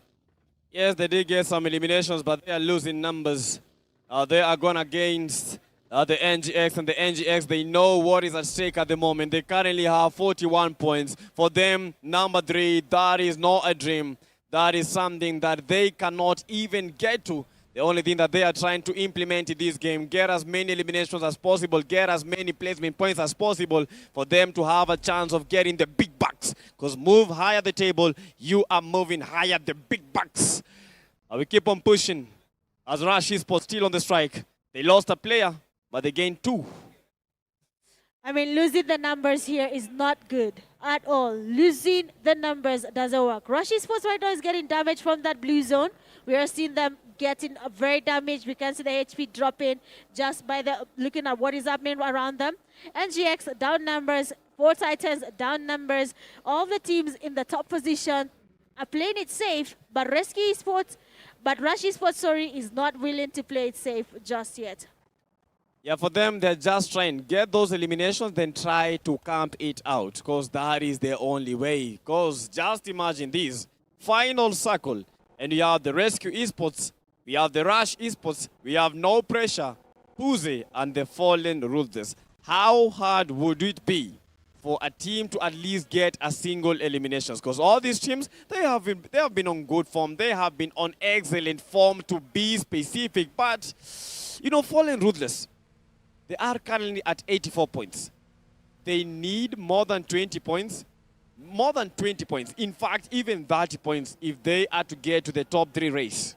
Yes, they did get some eliminations, but they are losing numbers. They are going against the NGX, and the NGX, they know what is at stake at the moment. They currently have 41 points. For them, number 3, that is not a dream. That is something that they cannot even get to. The only thing that they are trying to implement in this game, get as many eliminations as possible, get as many placement points as possible for them to have a chance of getting the big bucks. Because move higher the table, you are moving higher the big bucks. We keep on pushing. As Rashi Sports still on the strike. They lost a player, but they gained 2. I mean, losing the numbers here is not good at all. Losing the numbers doesn't work. Rashi Sports right now is getting damage from that blue zone. We are seeing them getting very damaged. We can see the HP dropping just by the looking at what is happening around them. NGX down numbers, 4 Titans down numbers. All the teams in the top position are playing it safe, but Rashi Sports is not willing to play it safe just yet. Yeah, for them, they're just trying to get those eliminations, then try to camp it out, because that is their only way. Because just imagine this, final circle, and you have the Rescue Esports, we have the Rush Esports, we have No Pressure, Puze, and the Fallen Ruthless. How hard would it be for a team to at least get a single elimination? Because all these teams, they have been on good form, they have been on excellent form, to be specific. But, you know, Fallen Ruthless, they are currently at 84 points. They need more than 20 points. More than 20 points. In fact, even 30 points if they are to get to the top 3 race.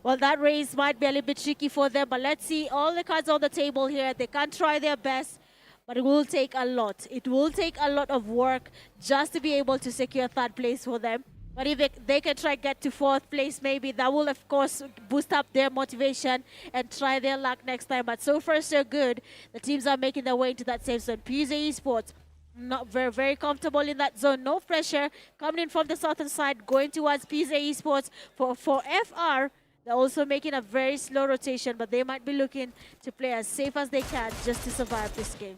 Well, that race might be a little bit tricky for them, but let's see all the cards on the table here. They can try their best, but it will take a lot. It will take a lot of work just to be able to secure 3rd place for them. But if they can try get to 4th place, maybe that will, of course, boost up their motivation and try their luck next time. But so far, so good. The teams are making their way into that safe zone. PMGO Esports, not very, very comfortable in that zone. No pressure coming in from the southern side, going towards PMGO Esports for FR. They're also making a very slow rotation, but they might be looking to play as safe as they can just to survive this game.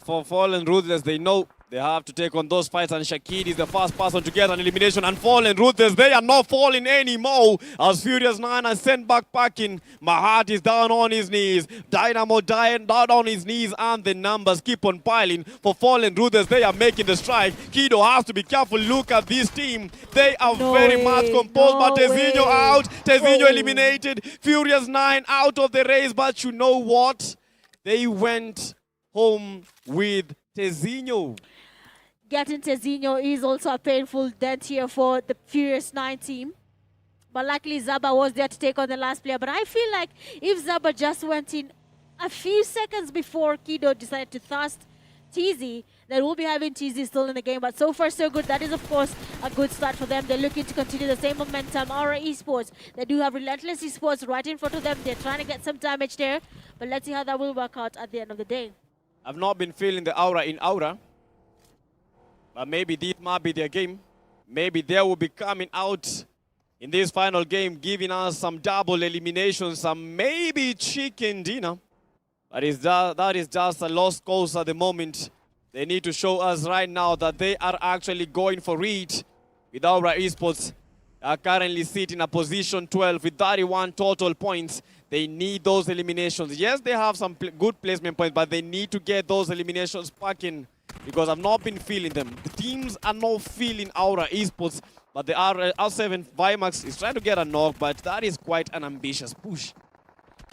For Fallen Ruthless, they know they have to take on those fights, and Shakid is the first person to get an elimination. And Fallen Ruthless, they are not falling anymore. As Furious 9 is sent back packing. Mahat is down on his knees. Dynamo down on his knees, and the numbers keep on piling. For Fallen Ruthless, they are making the strike. Kido has to be careful. Look at this team. They are very much composed, but Tezinho out. Tezinho eliminated. Furious 9 out of the race, but you know what? They went home with Tezinho. Getting Tezinho is also a painful dent here for the Furious 9 team. But luckily Zaba was there to take on the last player. But I feel like if Zaba just went in a few seconds before Kido decided to thrust TZ, then we'll be having TZ still in the game. But so far so good. That is of course a good start for them. They're looking to continue the same momentum. Aura Esports, they do have Relentless Esports right in front of them. They're trying to get some damage there. But let's see how that will work out at the end of the day. I've not been feeling the aura in Aura. But maybe this might be their game. Maybe they will be coming out in this final game, giving us some double eliminations, some maybe chicken dinner. But that is just a lost cause at the moment. They need to show us right now that they are actually going for it. With Aura Esports are currently sitting in a position 12 with 31 total points. They need those eliminations. Yes, they have some good placement points, but they need to get those eliminations back in because I've not been feeling them. The teams are not feeling Aura Esports, but the R7 Vimax is trying to get a knock, but that is quite an ambitious push.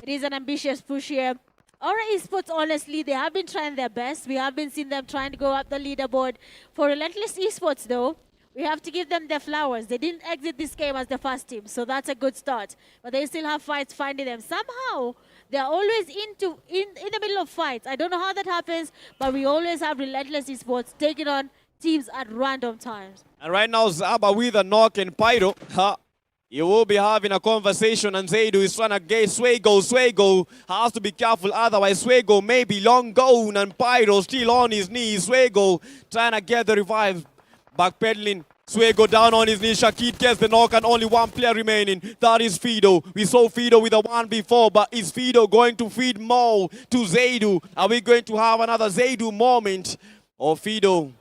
It is an ambitious push here. Aura Esports, honestly, they have been trying their best. We have been seeing them trying to go up the leaderboard. For Relentless Esports, though, we have to give them their flowers. They didn't exit this game as the first team, so that's a good start. But they still have fights finding them. Somehow, they're always in the middle of fights. I don't know how that happens, but we always have Relentless Esports taking on teams at random times. And right now, Zaba with a knock and Pyro. You will be having a conversation, and Zaidu is trying to get Swego. Swego has to be careful, otherwise Swego may be long gone, and Pyro still on his knees. Swego trying to get the revive. Backpedaling, Swego down on his knees. Shakid gets the knock and only one player remaining. That is Fido. We saw Fido with a 1v4, but is Fido going to feed more to Zaidu? Are we going to have another Zaidu moment? Or Fido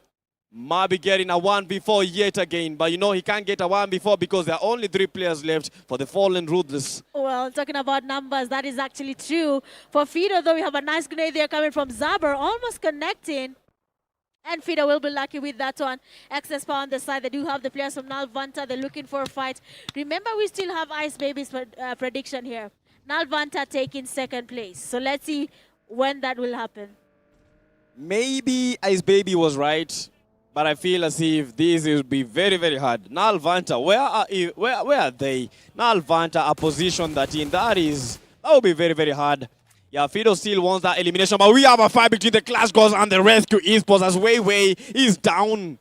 might be getting a 1v4 yet again, but you know he can't get a 1v4 because there are only 3 players left for the Fallen Ruthless. Well, talking about numbers, that is actually true. For Fido, though, we have a nice grenade there coming from Zaber, almost connecting. And Fido will be lucky with that one. Excess power on the side. They do have the players from Nalvanta. They're looking for a fight. Remember, we still have Ice Baby's prediction here. Nalvanta taking second place. So let's see when that will happen. Maybe Ice Baby was right, but I feel as if this will be very, very hard. Nalvanta, where are they? Nalvanta, a position that will be very, very hard. Yeah, Fido still wants that elimination, but we have a fight between the Clash Gods and the Rescue Esports as Wei is down.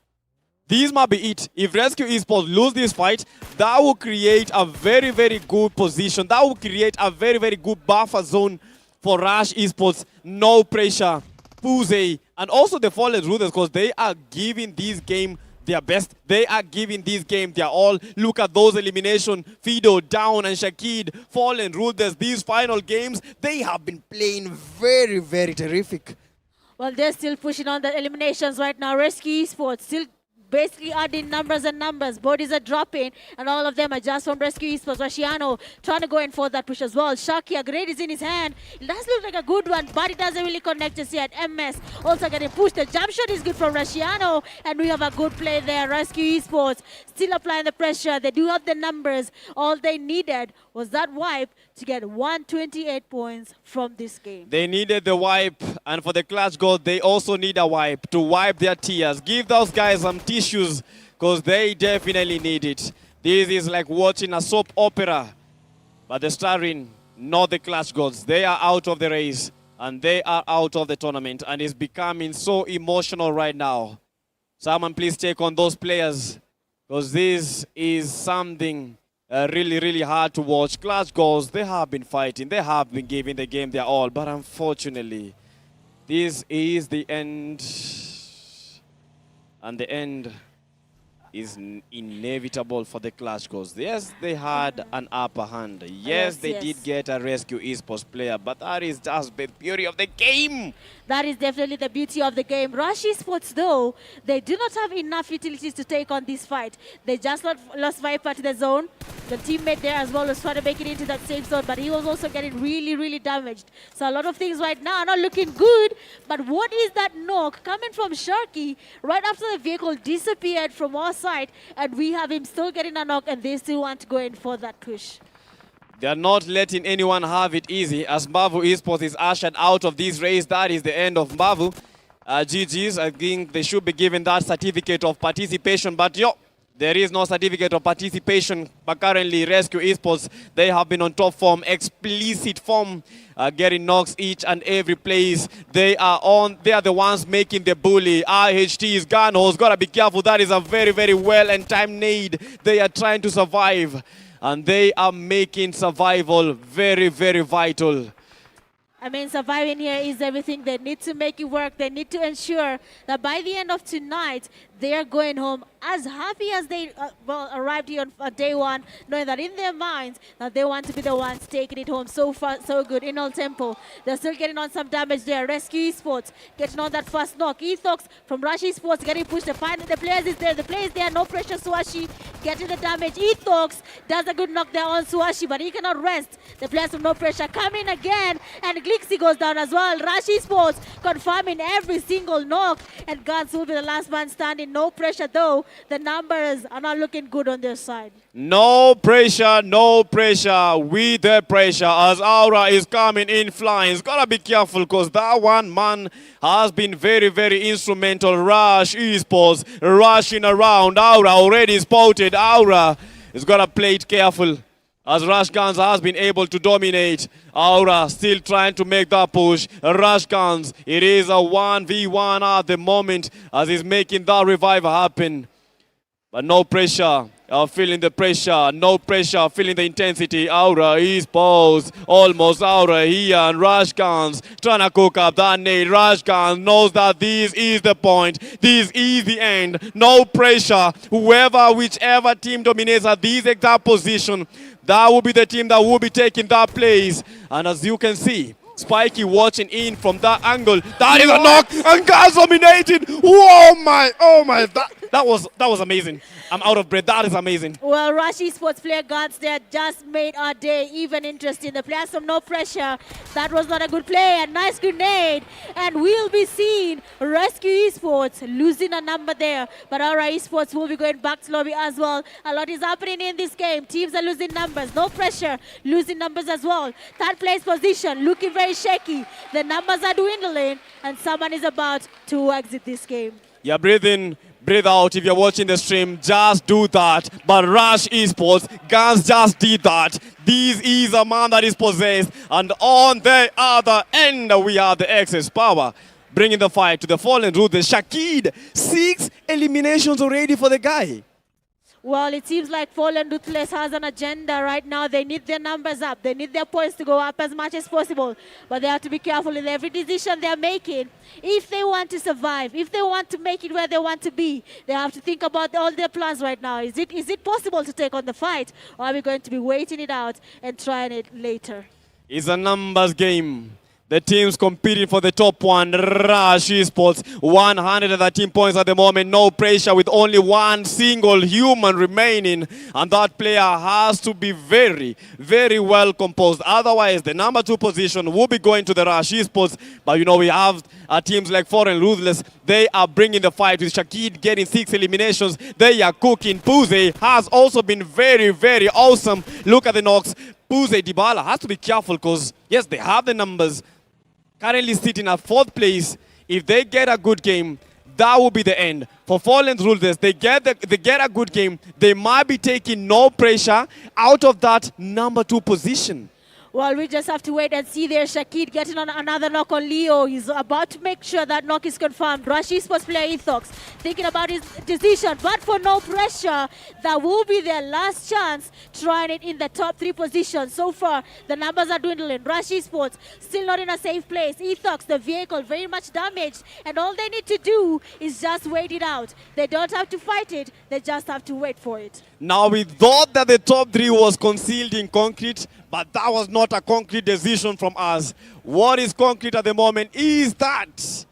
This might be it. If Rescue Esports lose this fight, that will create a very, very good position. That will create a very, very good buffer zone for Rush Esports. No pressure. Puze, and also the Fallen Ruthless, because they are giving this game their best. They are giving this game their all. Look at those eliminations. Fido down and Shakid, Fallen Ruthless. These final games, they have been playing very, very terrific. Well, they're still pushing on the eliminations right now. Rescue Esports still basically adding numbers and numbers. Bodies are dropping, and all of them are just from Rescue Esports. Rashiano trying to go in for that push as well. Shaki, a grenade is in his hand. It does look like a good one, but it doesn't really connect just yet. MS also getting pushed. The jump shot is good from Rashiano, and we have a good play there. Rescue Esports still applying the pressure. They do have the numbers. All they needed was that wipe to get 128 points from this game. They needed the wipe, and for the Clash God, they also need a wipe to wipe their tears. Give those guys some tissues, because they definitely need it. This is like watching a soap opera, but the starring, not the Clash Gods. They are out of the race, and they are out of the tournament, and it's becoming so emotional right now. Someone please take on those players, because this is something really, really hard to watch. Clash Goals, they have been fighting. They have been giving the game their all. But unfortunately, this is the end. And the end is inevitable for the Clash Goals. Yes, they had an upper hand. Yes, they did get a Rescue Esports player. But that is just the beauty of the game. That is definitely the beauty of the game. Rush Esports, though, they do not have enough utilities to take on this fight. They just lost Viper to the zone. The teammate there as well was trying to make it into that safe zone, but he was also getting really, really damaged. So a lot of things right now are not looking good. But what is that knock coming from Sharky right after the vehicle disappeared from our side, and we have him still getting a knock, and they still want to go in for that push. They are not letting anyone have it easy, as Mbavu Esports is ushered out of this race. That is the end of Mbavu. GG's, I think they should be given that certificate of participation, but there is no certificate of participation. But currently, Rescue Esports, they have been on top form, explicit form, getting knocks each and every place. They are the ones making the bully. IHT's Gunho's gotta be careful. That is a very, very well and timed nade. They are trying to survive, and they are making survival very, very vital. I mean, surviving here is everything. They need to make it work. They need to ensure that by the end of tonight, they are going home as happy as they arrived here on day one, knowing that in their minds that they want to be the ones taking it home. So far, so good. In all tempo, they're still getting on some damage there. Rescue Esports getting on that first knock. Ethox from Rush Esports getting pushed. The players is there. The players there. No pressure. Swashi getting the damage. Ethox does a good knock there on Swashi, but he cannot rest. The players from No Pressure come in again, and Glixi goes down as well. Rush Esports confirming every single knock, and Guns will be the last man standing. No Pressure though. The numbers are not looking good on their side. No pressure with the pressure as Aura is coming in flying. It's gotta be careful because that one man has been very, very instrumental. Rush Esports rushing around. Aura already spotted. Aura is gotta play it careful as Rush Guns has been able to dominate. Aura still trying to make that push. Rush Guns, it is a 1v1 at the moment as he's making that revival happen. But No Pressure, feeling the pressure. No Pressure, feeling the intensity. Aura is paused. Almost Aura here. And Rush Guns trying to cook up that nade. Rush Guns knows that this is the point. This is the end. No Pressure. Whichever team dominates at this exact position, that will be the team that will be taking that place. And as you can see, Spiky watching in from that angle. That is a knock, and Guns dominated. Whoa, my, that was amazing. I'm out of breath. That is amazing. Well, Rush Esports player Guns there just made our day even interesting. The players from No Pressure, that was not a good play. A nice grenade, and we'll be seeing Rescue Esports losing a number there. But Aura Esports will be going back to lobby as well. A lot is happening in this game. Teams are losing numbers. No Pressure losing numbers as well. Third place position looking very shaky. The numbers are dwindling, and someone is about to exit this game. Yeah, breathe in, breathe out. If you're watching the stream, just do that. But Rush Esports, Guns just did that. This is a man that is possessed. And on the other end, we have the excess power. Bringing the fight to the Fallen Ruthless. Shakid, 6 eliminations already for the guy. Well, it seems like Fallen Ruthless has an agenda right now. They need their numbers up. They need their points to go up as much as possible. But they have to be careful in every decision they're making. If they want to survive, if they want to make it where they want to be, they have to think about all their plans right now. Is it possible to take on the fight? Or are we going to be waiting it out and trying it later? It's a numbers game. The teams competing for the top one. Rush Esports, 113 points at the moment. No Pressure with only one single human remaining. And that player has to be very, very well composed. Otherwise, the number 2 position will be going to the Rush Esports. But you know, we have teams like Fallen Ruthless. They are bringing the fight with Shakid getting 6 eliminations. They are cooking. Puze has also been very, very awesome. Look at the knocks. Puze Dybala has to be careful because, yes, they have the numbers. Currently sitting at 4th place. If they get a good game, that will be the end. For Fallen Ruthless, they get a good game. They might be taking No Pressure out of that number 2 position. Well, we just have to wait and see there. Shakid getting on another knock on Leo. He's about to make sure that knock is confirmed. Rush Esports player Ethox thinking about his decision, but for No Pressure, that will be their last chance trying it in the top 3 positions. So far, the numbers are dwindling. Rush Esports still not in a safe place. Ethox, the vehicle, very much damaged, and all they need to do is just wait it out. They don't have to fight it. They just have to wait for it. Now, we thought that the top 3 was concealed in concrete, but that was not a concrete decision from us. What is concrete at the moment is that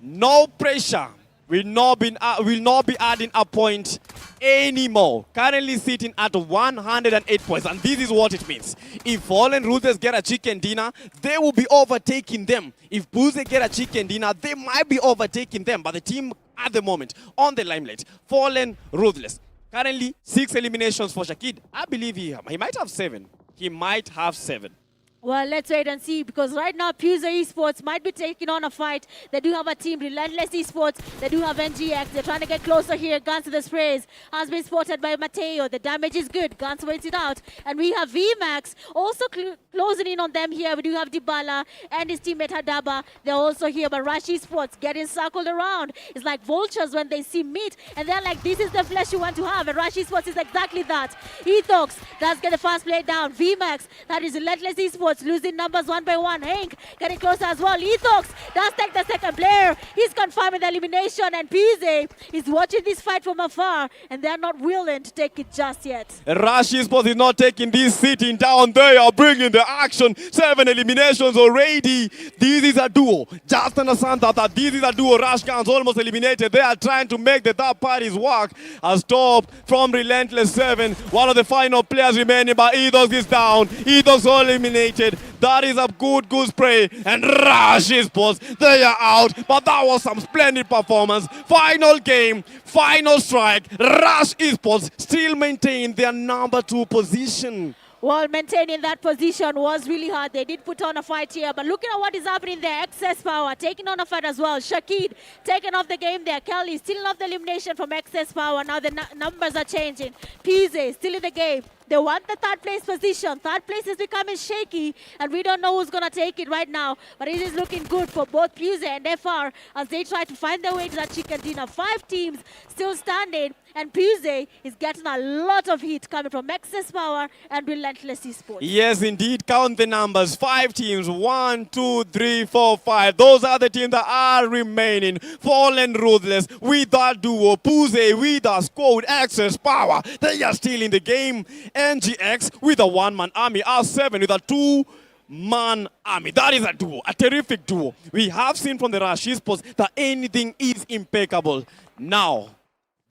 No Pressure will not be adding a point anymore. Currently sitting at 108 points, and this is what it means. If Fallen Ruthless get a chicken dinner, they will be overtaking them. If Puze get a chicken dinner, they might be overtaking them. But the team at the moment on the limelight, Fallen Ruthless. Currently 6 eliminations for Shakid. I believe he might have 7. He might have 7. Well, let's wait and see, because right now PMGO Esports might be taking on a fight. They do have a team, Relentless Esports. They do have NGX. They're trying to get closer here. Guns to the sprays. Has been spotted by Mateo. The damage is good. Guns waits it out. And we have VMAX also closing in on them here. We do have Dybala and his teammate Hadaba. They're also here, but Rush Esports getting circled around. It's like vultures when they see meat, and they're like, this is the flesh you want to have. And Rush Esports is exactly that. Ethox, that's get the fast play down. VMAX, that is Relentless Esports. Esports losing numbers one by one. Hank getting closer as well. Ethox does take the second player. He's confirming the elimination, and Pise is watching this fight from afar, and they're not willing to take it just yet. Rush Esports is not taking this sitting down. They are bringing the action. 7 eliminations already. This is a duo. Just understand that this is a duo. Rush Guns almost eliminated. They are trying to make the third party's work. A stop from Relentless 7. One of the final players remaining, but Ethox is down. Ethox all eliminated. That is a good spray. And Rush Esports, they are out. But that was some splendid performance. Final game, final strike. Rush Esports still maintain their number 2 position. Well, maintaining that position was really hard. They did put on a fight here, but looking at what is happening there, Excess Power taking on a fight as well. Shakid taking off the game there. Kelly still off the elimination from Excess Power. Now the numbers are changing. Pise still in the game. They want the third place position. Third place is becoming shaky, and we don't know who's going to take it right now. But it is looking good for both Puse and FR as they try to find their way to that chicken dinner. 5 teams still standing, and Puse is getting a lot of heat coming from Excess Power and Relentless Esports. Yes, indeed. Count the numbers. 5 teams. 1, 2, 3, 4, 5. Those are the teams that are remaining. Fallen Ruthless with that duo. Puse with a squad. Excess Power. They are still in the game. NGX with a 1-man army. R7 with a 2-man army. That is a duo, a terrific duo. We have seen from the Rush Esports that anything is impeccable. Now,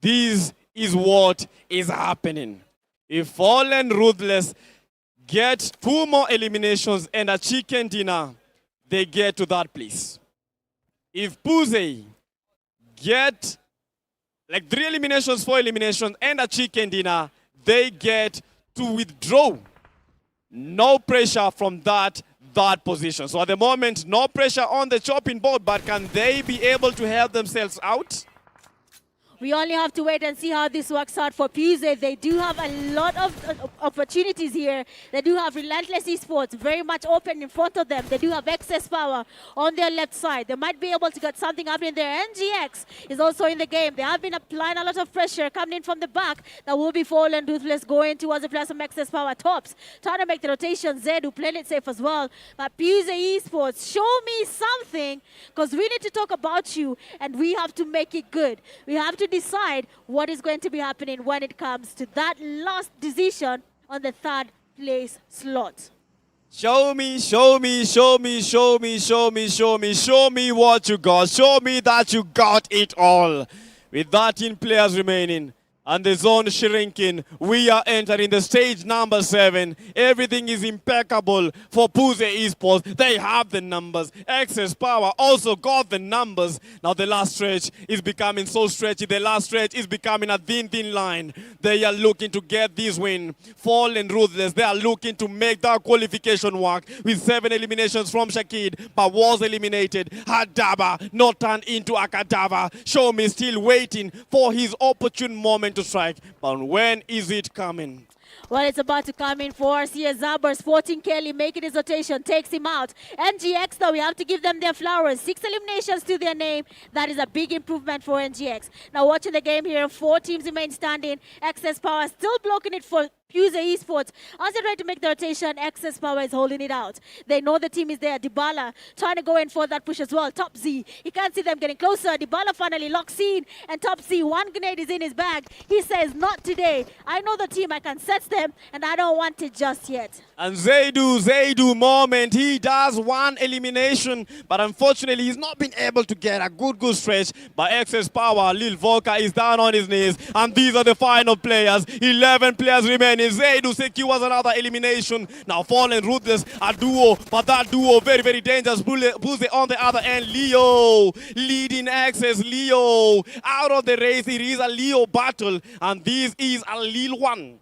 this is what is happening. If Fallen Ruthless get 2 more eliminations and a chicken dinner, they get to that place. If Puse get like 3 eliminations, 4 eliminations, and a chicken dinner, they get to withdraw. No pressure from that position. So at the moment, no pressure on the chopping board, but can they be able to help themselves out? We only have to wait and see how this works out for Pise. They do have a lot of opportunities here. They do have Relentless Esports very much open in front of them. They do have Excess Power on their left side. They might be able to get something happening there. NGX is also in the game. They have been applying a lot of pressure coming in from the back. That will be Fallen Ruthless going towards the players from Excess Power. Tops trying to make the rotation. Zed who played it safe as well. But Pise Esports, show me something, because we need to talk about you and we have to make it good. We have to decide what is going to be happening when it comes to that last decision on the 3rd place slot. Show me, show me, show me, show me, show me, show me, show me what you got. Show me that you got it all. With 13 players remaining and the zone shrinking, we are entering the stage number 7. Everything is impeccable for Puse Esports. They have the numbers. Excess Power also got the numbers. Now the last stretch is becoming so stretchy. The last stretch is becoming a thin line. They are looking to get this win. Fallen Ruthless, they are looking to make that qualification work with 7 eliminations from Shakid, but was eliminated. Hadaba not turned into a cadaver. Show me still waiting for his opportune moment to strike. But when is it coming? Well, it's about to come in for CS Zaber. Sporting Kelly making his rotation, takes him out. NGX, though, we have to give them their flowers. 6 eliminations to their name. That is a big improvement for NGX. Now, watching the game here, 4 teams remain standing. Excess Power still blocking it for Puse Esports. As they try to make the rotation, Excess Power is holding it out. They know the team is there. Dybala trying to go in for that push as well. Top Z, he can't see them getting closer. Dybala finally locks in, and Top Z, 1 grenade is in his bag. He says, not today. I know the team, I can set them, and I don't want it just yet. And Zaydu moment. He does 1 elimination, but unfortunately he's not been able to get a good stretch. But Excess Power, Lil Volca is down on his knees, and these are the final players. 11 players remaining. Zaydu secures another elimination. Now Fallen Ruthless, a duo, but that duo very dangerous. Puse on the other end. Leo leading Excess. Leo out of the race. It is a Leo battle, and this is a Lil 1.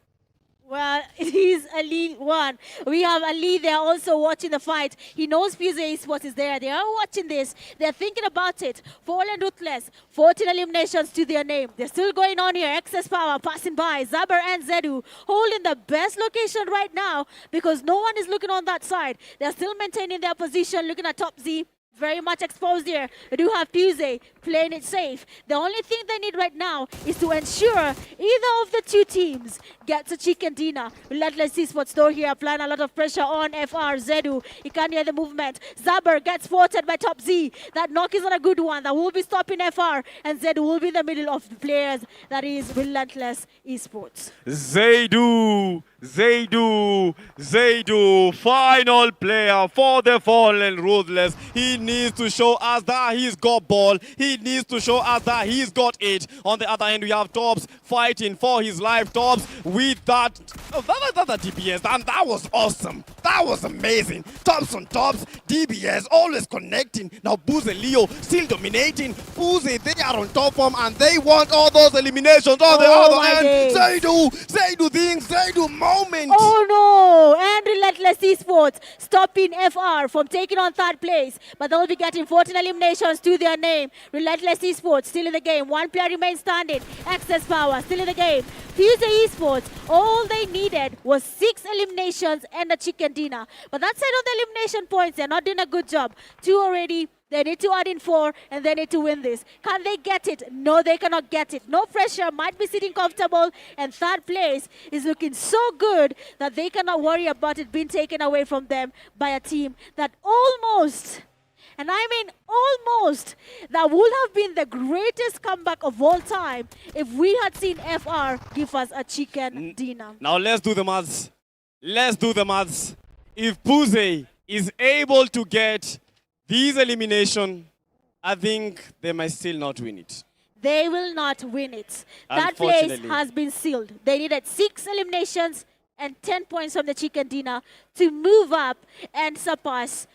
Well, it is Ali 1. We have Ali there also watching the fight. He knows Puse Esports is there. They are watching this. They're thinking about it. Fallen Ruthless, 14 eliminations to their name. They're still going on here. Excess Power passing by. Zaber and Zedu holding the best location right now because no one is looking on that side. They're still maintaining their position, looking at Top Z. very much exposed here. We do have Puse playing it safe. The only thing they need right now is to ensure either of the two teams gets a chicken dinner. Relentless Esports though here applying a lot of pressure on FR. Zedu, he can't hear the movement. Zaber gets thwarted by Top Z. That knock is not a good one. That will be stopping FR, and Zedu will be in the middle of the players. That is Relentless Esports. Zaidu, final player for the Fallen Ruthless. He needs to show us that he's got ball. He needs to show us that he's got it. On the other hand, we have Tops fighting for his life. Tops with that DPS, and that was awesome. That was amazing. Tops on Tops, DBS always connecting. Now Booze and Leo still dominating. Booze, they are on top form, and they want all those eliminations on the other end. Zaidu things, Zaidu moment. Oh no! And Relentless Esports stopping FR from taking on third place. But they'll be getting 14 eliminations to their name. Relentless Esports still in the game. One player remains standing. Access Power still in the game. Fuse Esports, all they needed was 6 eliminations and a chicken dinner. But that side of the elimination points, they're not doing a good job. 2 already. They need to add in 4, and they need to win this. Can they get it? No, they cannot get it. No pressure, might be sitting comfortable, and third place is looking so good that they cannot worry about it being taken away from them by a team that almost, and I mean almost, that would have been the greatest comeback of all time if we had seen FR give us a chicken dinner. Now let's do the maths. Let's do the maths. If Puze is able to get these elimination, I think they might still not win it. They will not win it. That place has been sealed. They needed 6 eliminations and 10 points from the chicken dinner to move up and surpass.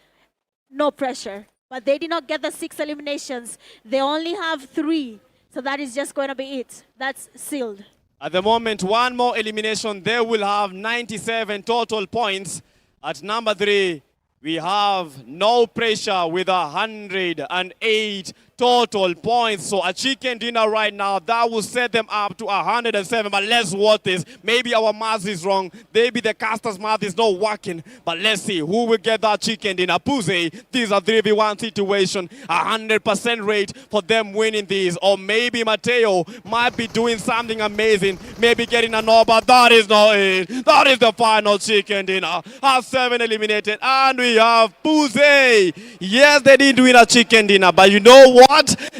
No pressure. But they did not get the 6 eliminations. They only have 3. So that is just going to be it. That's sealed. At the moment, one more elimination, they will have 97 total points. At number 3, we have No Pressure with 108 total points. So a chicken dinner right now, that will set them up to 107. But let's watch this. Maybe our math is wrong. Maybe the caster's math is not working. But let's see who will get that chicken dinner. Puze, this is a 3v1 situation. 100% rate for them winning these. Or maybe Mateo might be doing something amazing. Maybe getting a no, but that is not it. That is the final chicken dinner. Has 7 eliminated. And we have Puze. Yes, they did win a chicken dinner. But you know what?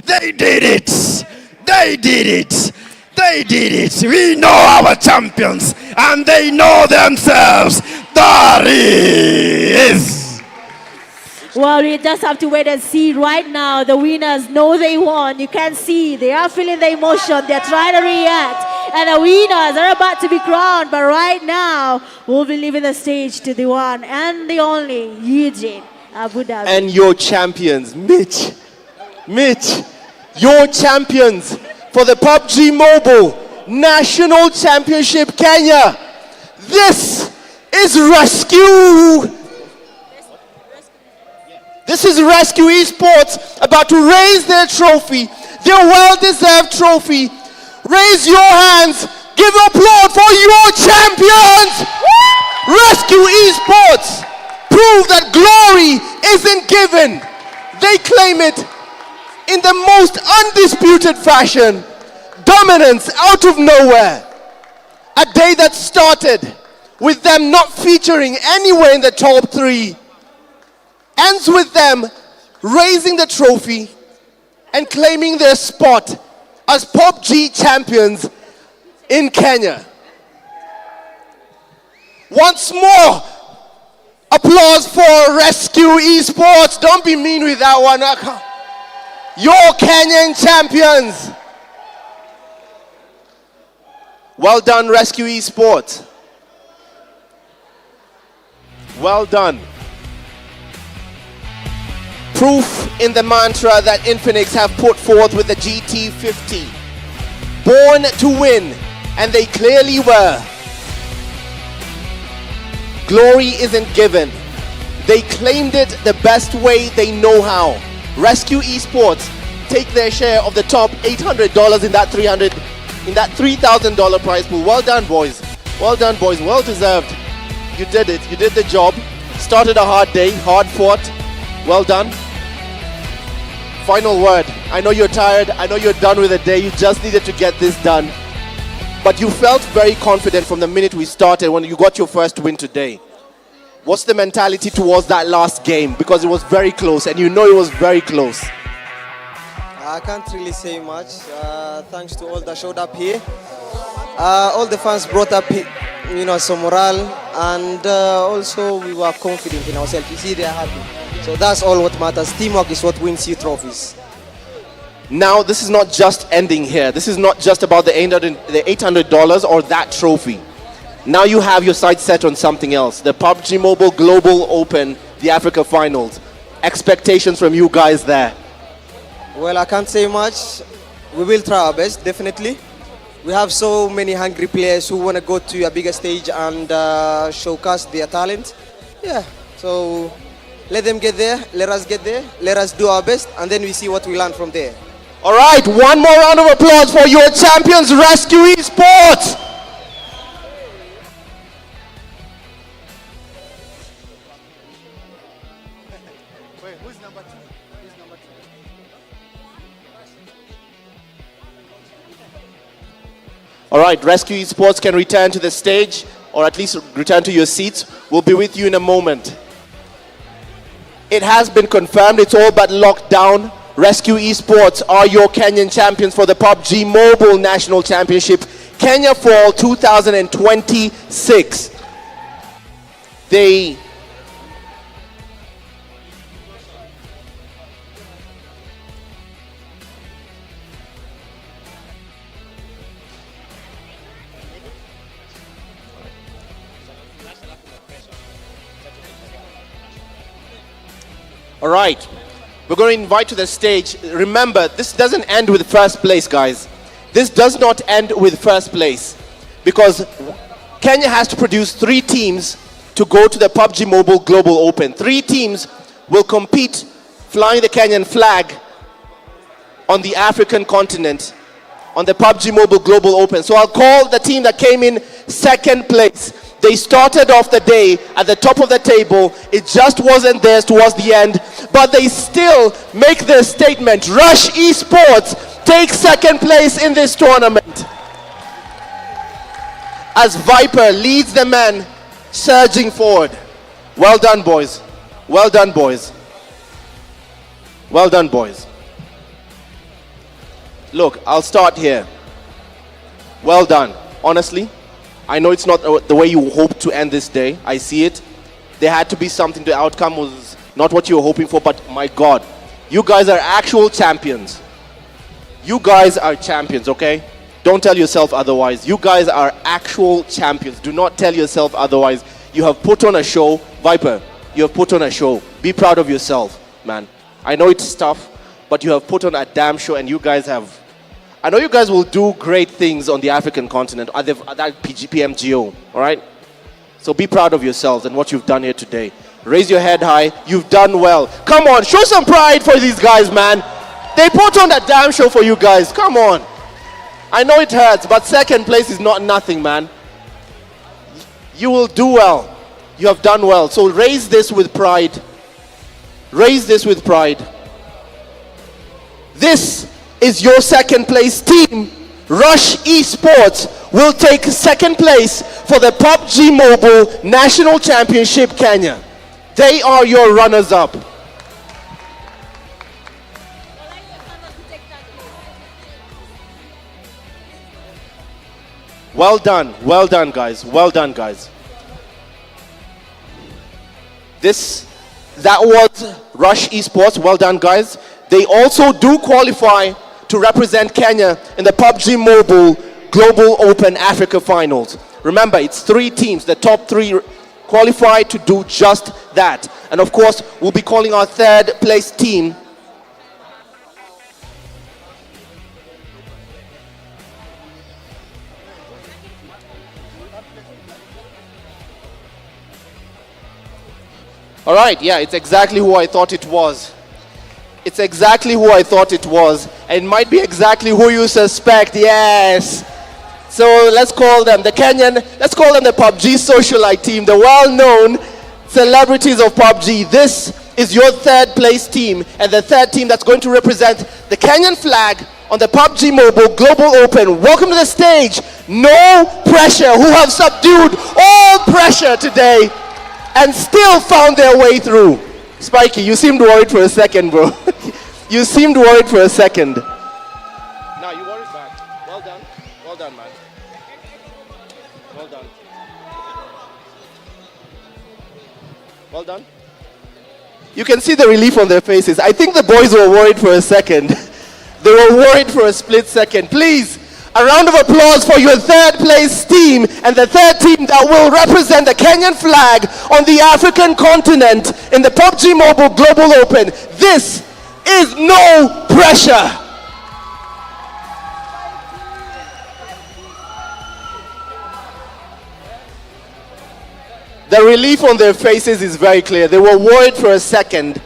They did it! They did it! They did it! We know our champions, and they know themselves. That is! Well, we just have to wait and see. Right now, the winners know they won. You can see they are feeling the emotion. They're trying to react. And the winners are about to be crowned. But right now, we'll be leaving the stage to the one and the only Eugene Abu Dhabi. And your champions, Mitch, your champions for the PUBG Mobile National Championship Kenya. This is Rescue. This is Rescue Esports about to raise their trophy, their well-deserved trophy. Raise your hands, give applause for your champions. Rescue Esports prove that glory isn't given. They claim it in the most undisputed fashion. Dominance out of nowhere. A day that started with them not featuring anywhere in the top 3 ends with them raising the trophy and claiming their spot as PUBG champions in Kenya. Once more, applause for Rescue Esports. Don't be mean with that one. Your Kenyan champions. Well done, Rescue Esports. Well done. Proof in the mantra that Infinix have put forth with the GT50. Born to win, and they clearly were. Glory isn't given. They claimed it the best way they know how. Rescue Esports take their share of the top $800 in that $3,000 prize pool. Well done, boys. Well done, boys. Well deserved. You did it. You did the job. Started a hard day, hard fought. Well done. Final word. I know you're tired. I know you're done with the day. You just needed to get this done. But you felt very confident from the minute we started when you got your first win today. What's the mentality towards that last game? Because it was very close, and you know it was very close. I can't really say much. Thanks to all that showed up here. All the fans brought up, some morale, and also we were confident in ourselves. You see, they are happy. So that's all what matters. Teamwork is what wins you trophies. Now, this is not just ending here. This is not just about the $800 or that trophy. Now you have your sights set on something else. The PUBG Mobile Global Open, the Africa Finals. Expectations from you guys there? Well, I can't say much. We will try our best, definitely. We have so many hungry players who want to go to a bigger stage and showcase their talent. Yeah, so let them get there, let us get there, let us do our best, and then we see what we learn from there. All right, one more round of applause for your champions, Rescue Esports. Wait, who's number two? All right, Rescue Esports can return to the stage, or at least return to your seats. We'll be with you in a moment. It has been confirmed, it's all but locked down. Rescue Esports are your Kenyan champions for the PUBG Mobile National Championship, Kenya Fall 2026. All right. We're going to invite to the stage. Remember, this doesn't end with first place, guys. This does not end with first place, because Kenya has to produce 3 teams to go to the PUBG Mobile Global Open. 3 teams will compete flying the Kenyan flag on the African continent on the PUBG Mobile Global Open. So I'll call the team that came in second place. They started off the day at the top of the table. It just wasn't theirs towards the end, but they still make their statement. Rush Esports takes second place in this tournament, as Viper leads the men surging forward. Well done, boys. Well done, boys. Well done, boys. Look, I'll start here. Well done. Honestly, I know it's not the way you hoped to end this day. I see it. There had to be something. The outcome was not what you were hoping for, but my God, you guys are actual champions. You guys are champions, okay? Don't tell yourself otherwise. You guys are actual champions. Do not tell yourself otherwise. You have put on a show. Viper, you have put on a show. Be proud of yourself, man. I know it's tough, but you have put on a damn show, and you guys have... I know you guys will do great things on the African continent, at that PMGO, all right? So be proud of yourselves and what you've done here today. Raise your head high. You've done well. Come on, show some pride for these guys, man. They put on a damn show for you guys. Come on. I know it hurts, but second place is not nothing, man. You will do well. You have done well. So raise this with pride. Raise this with pride. This is your second place team. Rush Esports will take second place for the PUBG Mobile National Championship Kenya. They are your runners-up. Well done guys, well done guys. That was Rush Esports, well done guys. They also do qualify to represent Kenya in the PUBG Mobile Global Open Africa Finals. Remember, it's 3 teams, the top 3 qualify to do just that. And of course, we'll be calling our third place team. All right, yeah, it's exactly who I thought it was. It's exactly who I thought it was. It might be exactly who you suspect, yes. So let's call them the PUBG Socialite team, the well-known celebrities of PUBG. This is your third place team, and the third team that's going to represent the Kenyan flag on the PUBG Mobile Global Open. Welcome to the stage, No Pressure, who have subdued all pressure today and still found their way through. Spiky, you seemed worried for a second, bro. You seemed worried for a second. Now you worried back. Well done. Well done, man. Well done. Well done. You can see the relief on their faces. I think the boys were worried for a second. They were worried for a split second. Please, a round of applause for your third place team and the third team that will represent the Kenyan flag on the African continent in the PUBG Mobile Global Open. This is No Pressure. The relief on their faces is very clear. They were worried for a second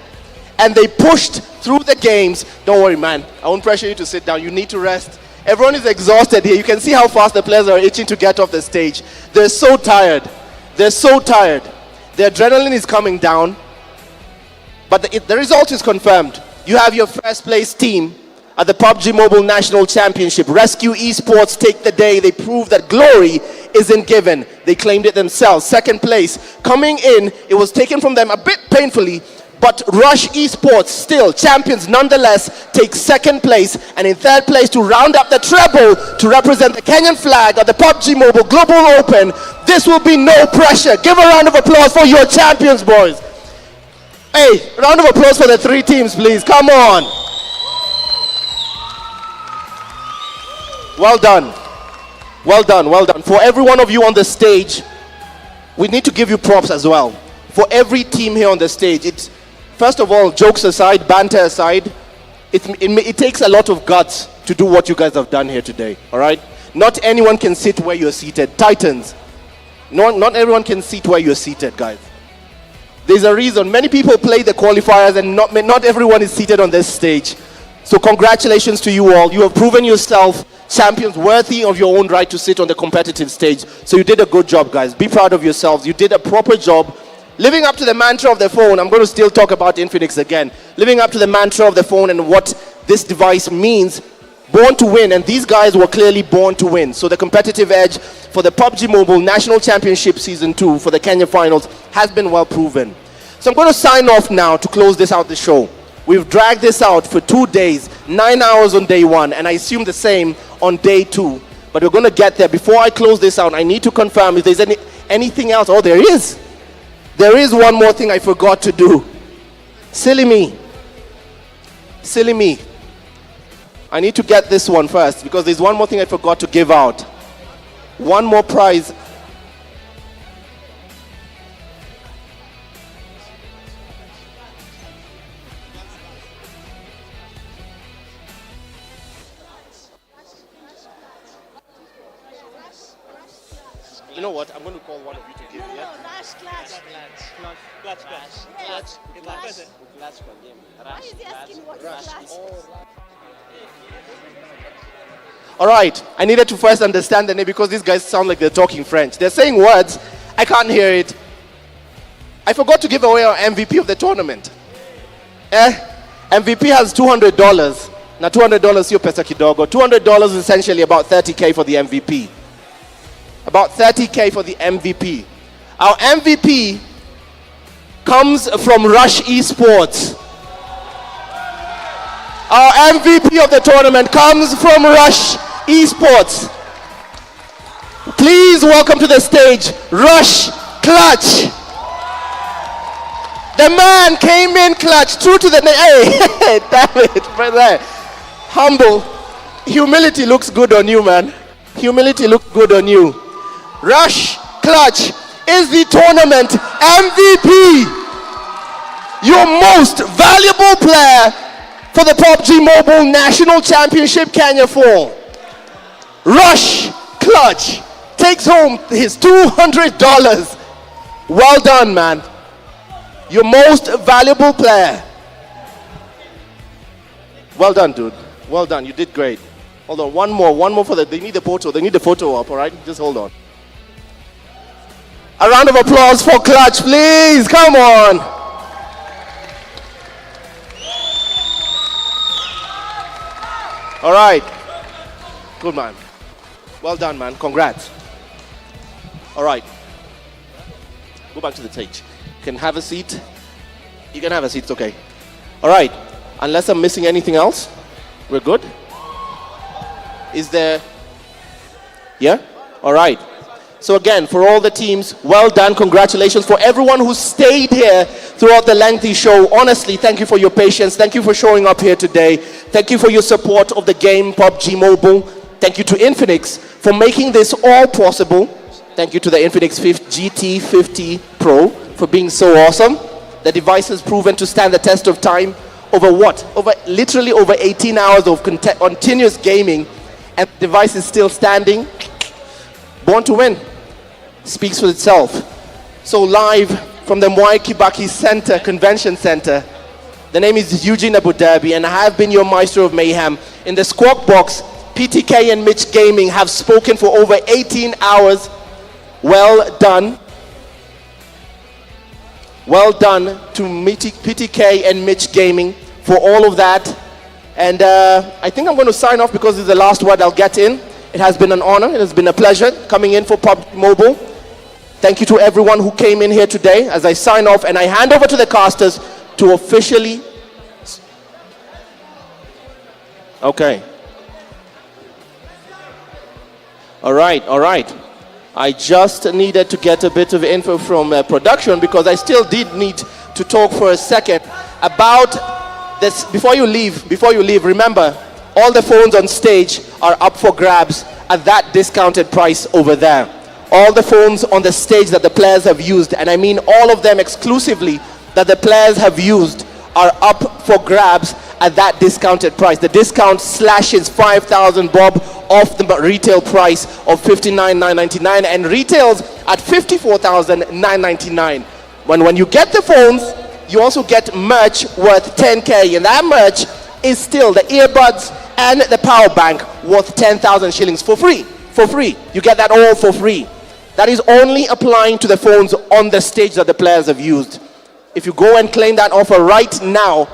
and they pushed through the games. Don't worry, man. I won't pressure you to sit down. You need to rest. Everyone is exhausted here. You can see how fast the players are itching to get off the stage. They're so tired. They're so tired. The adrenaline is coming down. But the result is confirmed. You have your first place team at the PUBG Mobile National Championship. Rescue Esports take the day. They prove that glory isn't given. They claimed it themselves. Second place. Coming in, it was taken from them a bit painfully, but Rush Esports, still champions nonetheless, take second place. And in third place, to round up the treble to represent the Kenyan flag at the PUBG Mobile Global Open, this will be No Pressure. Give a round of applause for your champions, boys. Hey, round of applause for the three teams, please. Come on. Well done. Well done, well done. For every one of you on the stage, we need to give you props as well. For every team here on the stage, it's, first of all, jokes aside, banter aside, it takes a lot of guts to do what you guys have done here today, all right? Not anyone can sit where you're seated. Titans, not everyone can sit where you're seated, guys. There's a reason. Many people play the qualifiers and not everyone is seated on this stage. So congratulations to you all. You have proven yourself champions worthy of your own right to sit on the competitive stage. So you did a good job, guys. Be proud of yourselves. You did a proper job. Living up to the mantra of the phone, I'm going to still talk about Infinix again. Living up to the mantra of the phone and what this device means. Born to win, and these guys were clearly born to win. So the competitive edge for the PUBG Mobile National Championship Season 2 for the Kenya Finals has been well proven. So I'm going to sign off now to close this out the show. We've dragged this out for 2 days, 9 hours on day 1, and I assume the same on day 2. But we're going to get there. Before I close this out, I need to confirm if there's anything else. Oh, there is. There is one more thing I forgot to do. Silly me. Silly me. I need to get this one first because there's one more thing I forgot to give out. One more prize. You know what? I'm going to call one of you to give me. Yeah? All right. I needed to first understand the name because these guys sound like they're talking French. They're saying words. I can't hear it. I forgot to give away our MVP of the tournament. MVP has $200. Now $200 sio pesa kidogo. $200 is essentially about 30K for the MVP. About 30K for the MVP. Our MVP comes from Rush Esports. Our MVP of the tournament comes from Rush Esports. Please welcome to the stage, Rush Clutch. The man came in clutch, true to the name. Hey, damn it, brother. Humble. Humility looks good on you, man. Humility looks good on you. Rush Clutch is the tournament MVP. Your most valuable player for the PUBG Mobile National Championship Kenya Fall. Rush Clutch takes home his $200. Well done, man. Your most valuable player. Well done, dude. Well done. You did great. Hold on. One more for they need the photo. They need the photo up, all right? Just hold on. A round of applause for Clutch, please. Come on. All right. Good, man. Well done, man. Congrats. All right. Go back to the stage. You can have a seat. You can have a seat. It's okay. All right. Unless I'm missing anything else, we're good. Is there... Yeah? All right. So again, for all the teams, well done. Congratulations. For everyone who stayed here throughout the lengthy show, honestly, thank you for your patience. Thank you for showing up here today. Thank you for your support of the game, PUBG Mobile. Thank you to Infinix for making this all possible. Thank you to the Infinix GT50 Pro for being so awesome. The device has proven to stand the test of time over what? Literally over 18 hours of continuous gaming, and the device is still standing. Born to win. Speaks for itself. So live from the Mwai Kibaki Center, Convention Center, the name is Eugene Abu Dhabi, and I have been your Maestro of Mayhem. In the Squawk Box, PTK and Mitch Gaming have spoken for over 18 hours. Well done. Well done to PTK and Mitch Gaming for all of that. And I think I'm going to sign off because this is the last word I'll get in. It has been an honor. It has been a pleasure coming in for PUBG Mobile. Thank you to everyone who came in here today as I sign off and I hand over to the casters to officially... Okay. All right. I just needed to get a bit of info from production because I still did need to talk for a second about this. Before you leave, remember, all the phones on stage are up for grabs at that discounted price over there. All the phones on the stage that the players have used, and I mean all of them exclusively that the players have used, are up for grabs at that discounted price. The discount slashes 5,000 bob off the retail price of 59,999 and retails at 54,999. When you get the phones, you also get merch worth 10k, and that merch is still the earbuds and the power bank worth 10,000 shillings for free. You get that all for free. That is only applying to the phones on the stage that the players have used. If you go and claim that offer right now,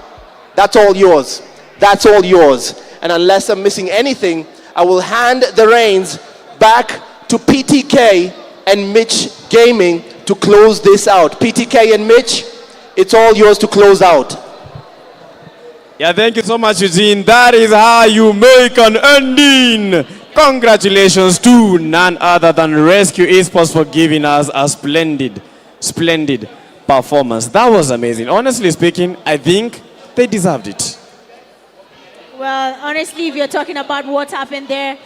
that's all yours. That's all yours. And unless I'm missing anything, I will hand the reins back to PTK and Mitch Gaming to close this out. PTK and Mitch, it's all yours to close out. Yeah, thank you so much, Eugene. That is how you make an ending. Congratulations to none other than Rescue Esports for giving us a splendid performance. That was amazing. Honestly speaking, I think they deserved it. Well, honestly, if you're talking about what happened there,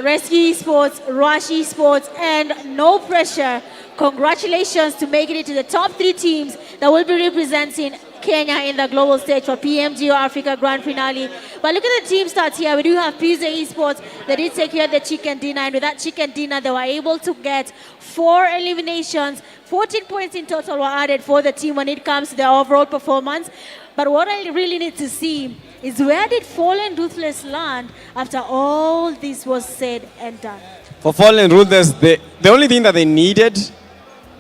Rescue Esports, Rush Esports, and No Pressure, congratulations to making it to the top 3 teams that will be representing Kenya in the global stage for PMGO Africa Grand Finale. But look at the team stats here. We do have PUBG Esports. They did take care of the chicken dinner, and with that chicken dinner, they were able to get 4 eliminations. 14 points in total were added for the team when it comes to their overall performance. But what I really need to see is where did Fallen Ruthless land after all this was said and done? For Fallen Ruthless, the only thing that they needed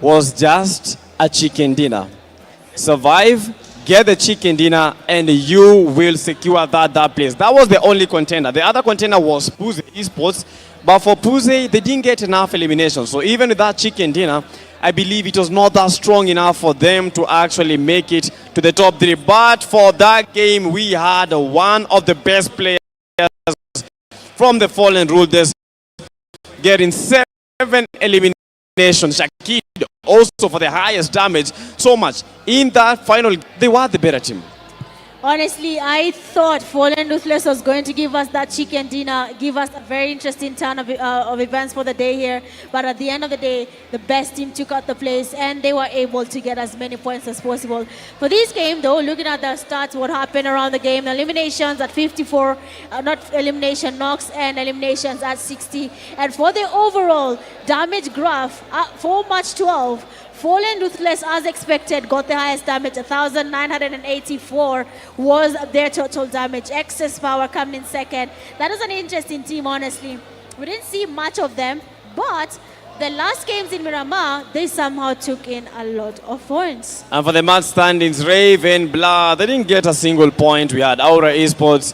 was just a chicken dinner. Survive, get the chicken dinner, and you will secure that place. That was the only contender. The other contender was PUBG Esports, but for PUBG, they didn't get enough eliminations. So even with that chicken dinner, I believe it was not that strong enough for them to actually make it to the top 3. But for that game, we had one of the best players from the Fallen Ruthless getting 7 eliminations. Shakid also for the highest damage. So much. In that final, they were the better team. Honestly, I thought Fallen Ruthless was going to give us that chicken dinner, give us a very interesting turn of events for the day here. But at the end of the day, the best team took out the place and they were able to get as many points as possible. For this game, though, looking at the stats, what happened around the game, eliminations at 54, not elimination, knocks and eliminations at 60. And for the overall damage graph, for match 12, Fallen Ruthless, as expected, got the highest damage. 1,984 was their total damage. Excess Power coming in second. That is an interesting team, honestly. We didn't see much of them, but the last games in Miramar, they somehow took in a lot of points. And for the match standings, Raven, Blah, they didn't get a single point. We had Aura Esports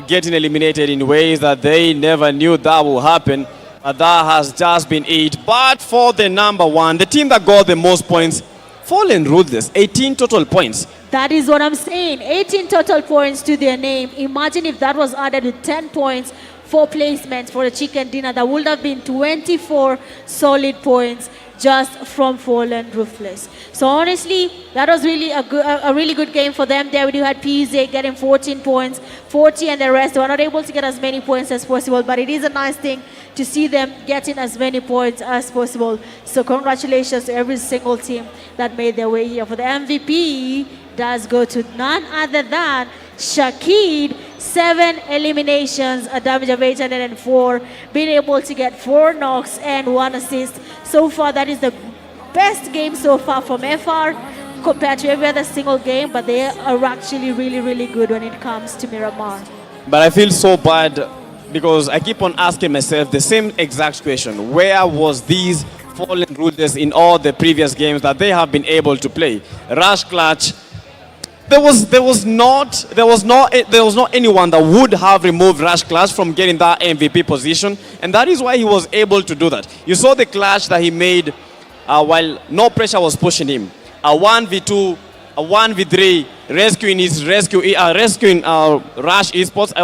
getting eliminated in ways that they never knew that would happen. But that has just been it. But for the number one, the team that got the most points, Fallen Ruthless, 18 total points. That is what I'm saying. 18 total points to their name. Imagine if that was added with 10 points for placements for the chicken dinner. That would have been 24 solid points just from Fallen Ruthless. So honestly, that was really a really good game for them. There we had PZ getting 14 points, 40 and the rest. They were not able to get as many points as possible, but it is a nice thing to see them getting as many points as possible. So congratulations to every single team that made their way here. For the MVP does go to none other than Shakid, 7 eliminations, a damage of 804, being able to get 4 knocks and 1 assist. So far, that is the best game so far from FR compared to every other single game, but they are actually really, really good when it comes to Miramar. But I feel so bad because I keep on asking myself the same exact question. Where was these Fallen Ruthless in all the previous games that they have been able to play? Rush Clutch, there was not anyone that would have removed Rush Clutch from getting that MVP position, and that is why he was able to do that. You saw the clutch that he made while no pressure was pushing him. A 1v2, a 1v3, rescuing Rush Esports. I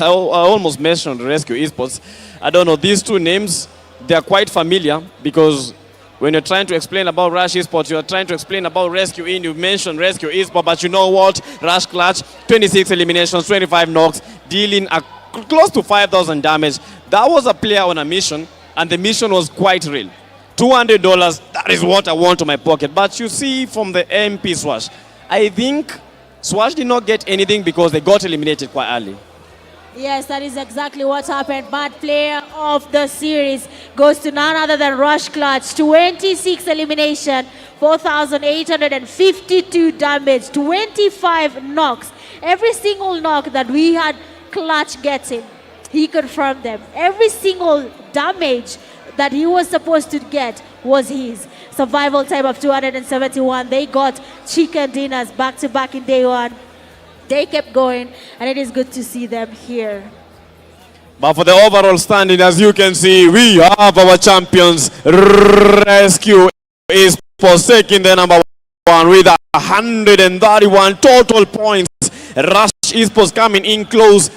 almost mentioned Rescue Esports. I don't know, these two names, they are quite familiar because when you're trying to explain about Rush Esports, you're trying to explain about Rescue In. You mentioned Rescue Esports, but you know what? Rush Clutch, 26 eliminations, 25 knocks, dealing close to 5,000 damage. That was a player on a mission, and the mission was quite real. $200, that is what I want to my pocket. But you see from the MP Swash, I think Swash did not get anything because they got eliminated quite early. Yes, that is exactly what happened. Bad player of the series goes to none other than Rush Clutch. 26 elimination, 4,852 damage, 25 knocks. Every single knock that we had Clutch getting, he confirmed them. Every single damage that he was supposed to get was his. Survival time of 271. They got chicken dinners back-to-back in day one. They kept going, and it is good to see them here. But for the overall standing, as you can see, we have our champions. Rescue is taking the number one with 131 total points. Rush Esports coming in close.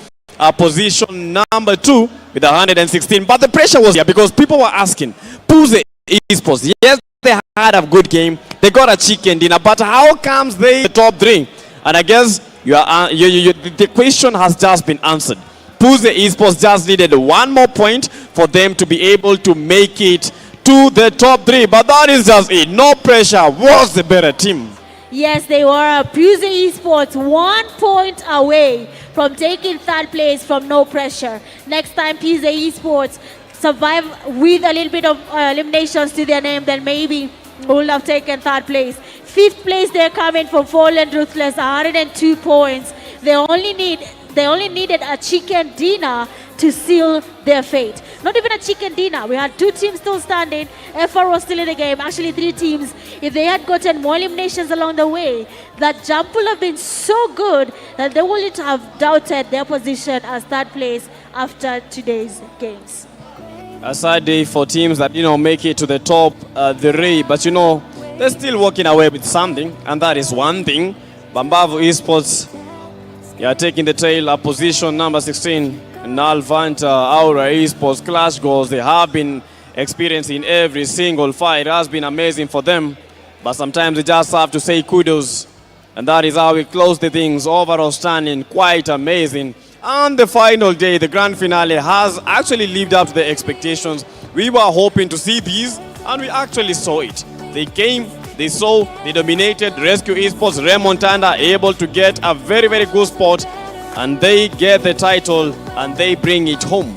Position number 2 with 116. But the pressure was here because people were asking, Pmnc Esports, yes, they had a good game. They got a chicken dinner, but how comes they the top 3? And I guess the question has just been answered. Pmnc Esports just needed 1 more point for them to be able to make it to the top 3. But that is just it. No pressure. Was the better team. Yes, they were. Pmnc Esports 1 point away from taking 3rd place from no pressure. Next time Pmnc Esports survive with a little bit of eliminations to their name, then maybe would have taken 3rd place. 5th place they're coming from Fallen Ruthless, 102 points. They only needed a chicken dinner to seal their fate. Not even a chicken dinner. We had 2 teams still standing. FR was still in the game. Actually 3 teams. If they had gotten more eliminations along the way, that jump would have been so good that they wouldn't have doubted their position as 3rd place after today's games. A sad day for teams that make it to the top 3, but they're still walking away with something, and that is one thing. Bambavo Esports, taking the tail, position number 16. Nalvanta, Aura Esports, Clash Goals, they have been experiencing every single fight. It has been amazing for them, but sometimes they just have to say kudos, and that is how we close the things. Overall standing quite amazing. On the final day, the grand finale has actually lived up to the expectations. We were hoping to see these, and we actually saw it. They came, they saw, they dominated. Rescue Esports, Remontanda, able to get a very, very good spot, and they get the title, and they bring it home.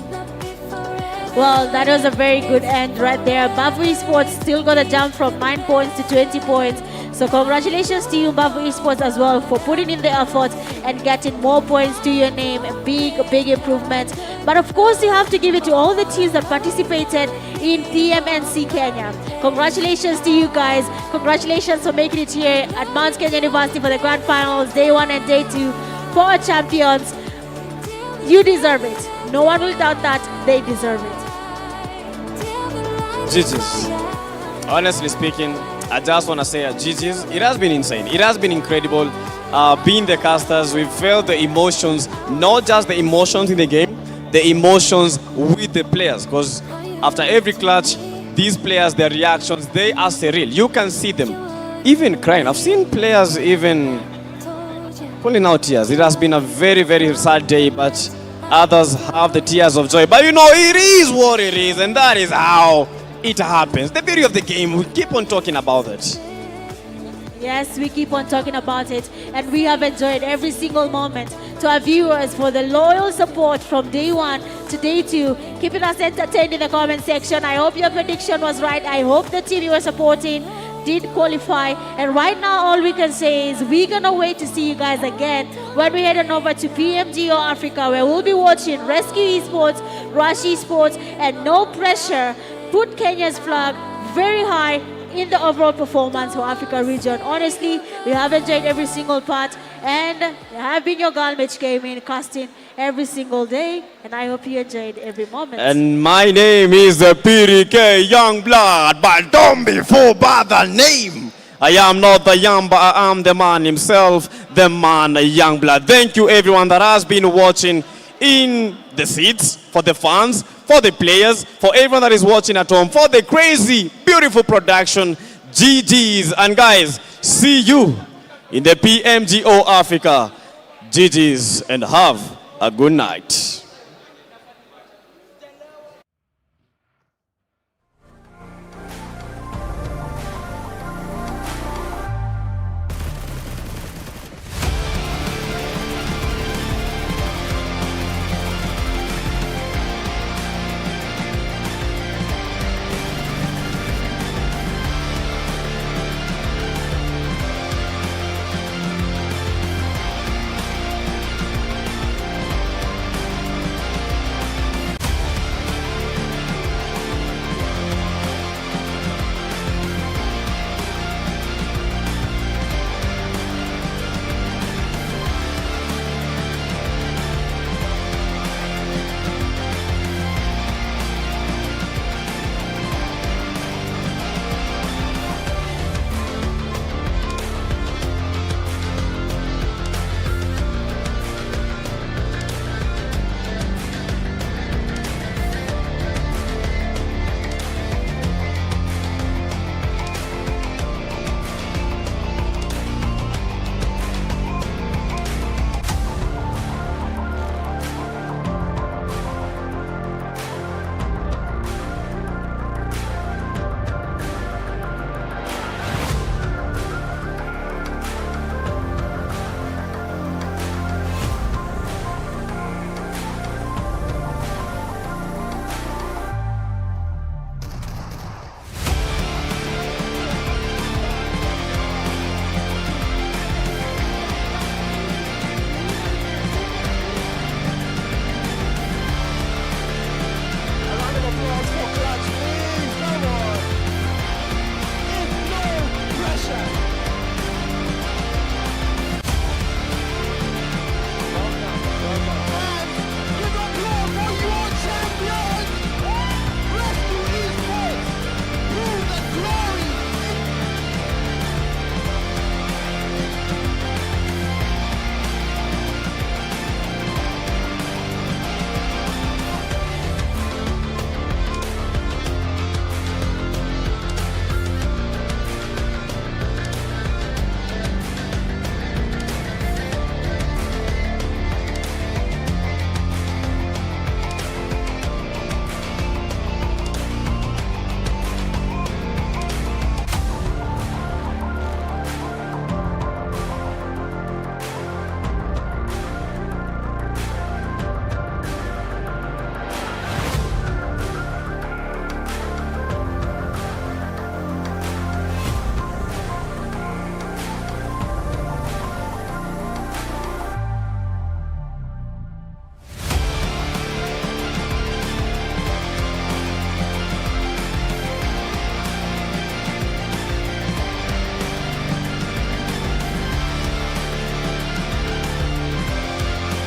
Well, that was a very good end right there. Bavo Esports still got a jump from 9 points to 20 points. So congratulations to you, Bavo Esports, as well, for putting in the effort and getting more points to your name. A big improvement. But of course, you have to give it to all the teams that participated in PMNC Kenya. Congratulations to you guys. Congratulations for making it here at Mount Kenya University for the grand finals, day 1 and day 2. 4 champions. You deserve it. No one will doubt that. They deserve it. GG's. Honestly speaking, I just want to say GG's. It has been insane. It has been incredible. Being the casters, we felt the emotions, not just the emotions in the game, the emotions with the players. Because after every clutch, these players, their reactions, they are surreal. You can see them even crying. I've seen players even pulling out tears. It has been a very, very sad day, but others have the tears of joy. But you know, it is what it is, and that is how it happens. The beauty of the game, we keep on talking about it. Yes, we keep on talking about it, and we have enjoyed every single moment. To our viewers, for the loyal support from day 1 to day 2, keeping us entertained in the comment section. I hope your prediction was right. I hope the team you were supporting did qualify. And right now, all we can say is we're gonna wait to see you guys again when we head on over to PMGO Africa, where we'll be watching Rescue Esports, Rush Esports, and No Pressure put Kenya's flag very high in the overall performance for Africa region. Honestly, we have enjoyed every single part, and I have been your girl Mitch Gaming, casting every single day, and I hope you enjoyed every moment. And my name is PMNC Youngblood, but don't be fooled by the name. I am not the young, but I am the man himself, the man Youngblood. Thank you everyone that has been watching in the seats, for the fans, for the players, for everyone that is watching at home, for the crazy, beautiful production. GG's. And guys, see you in the PMGO Africa. GG's, and have a good night.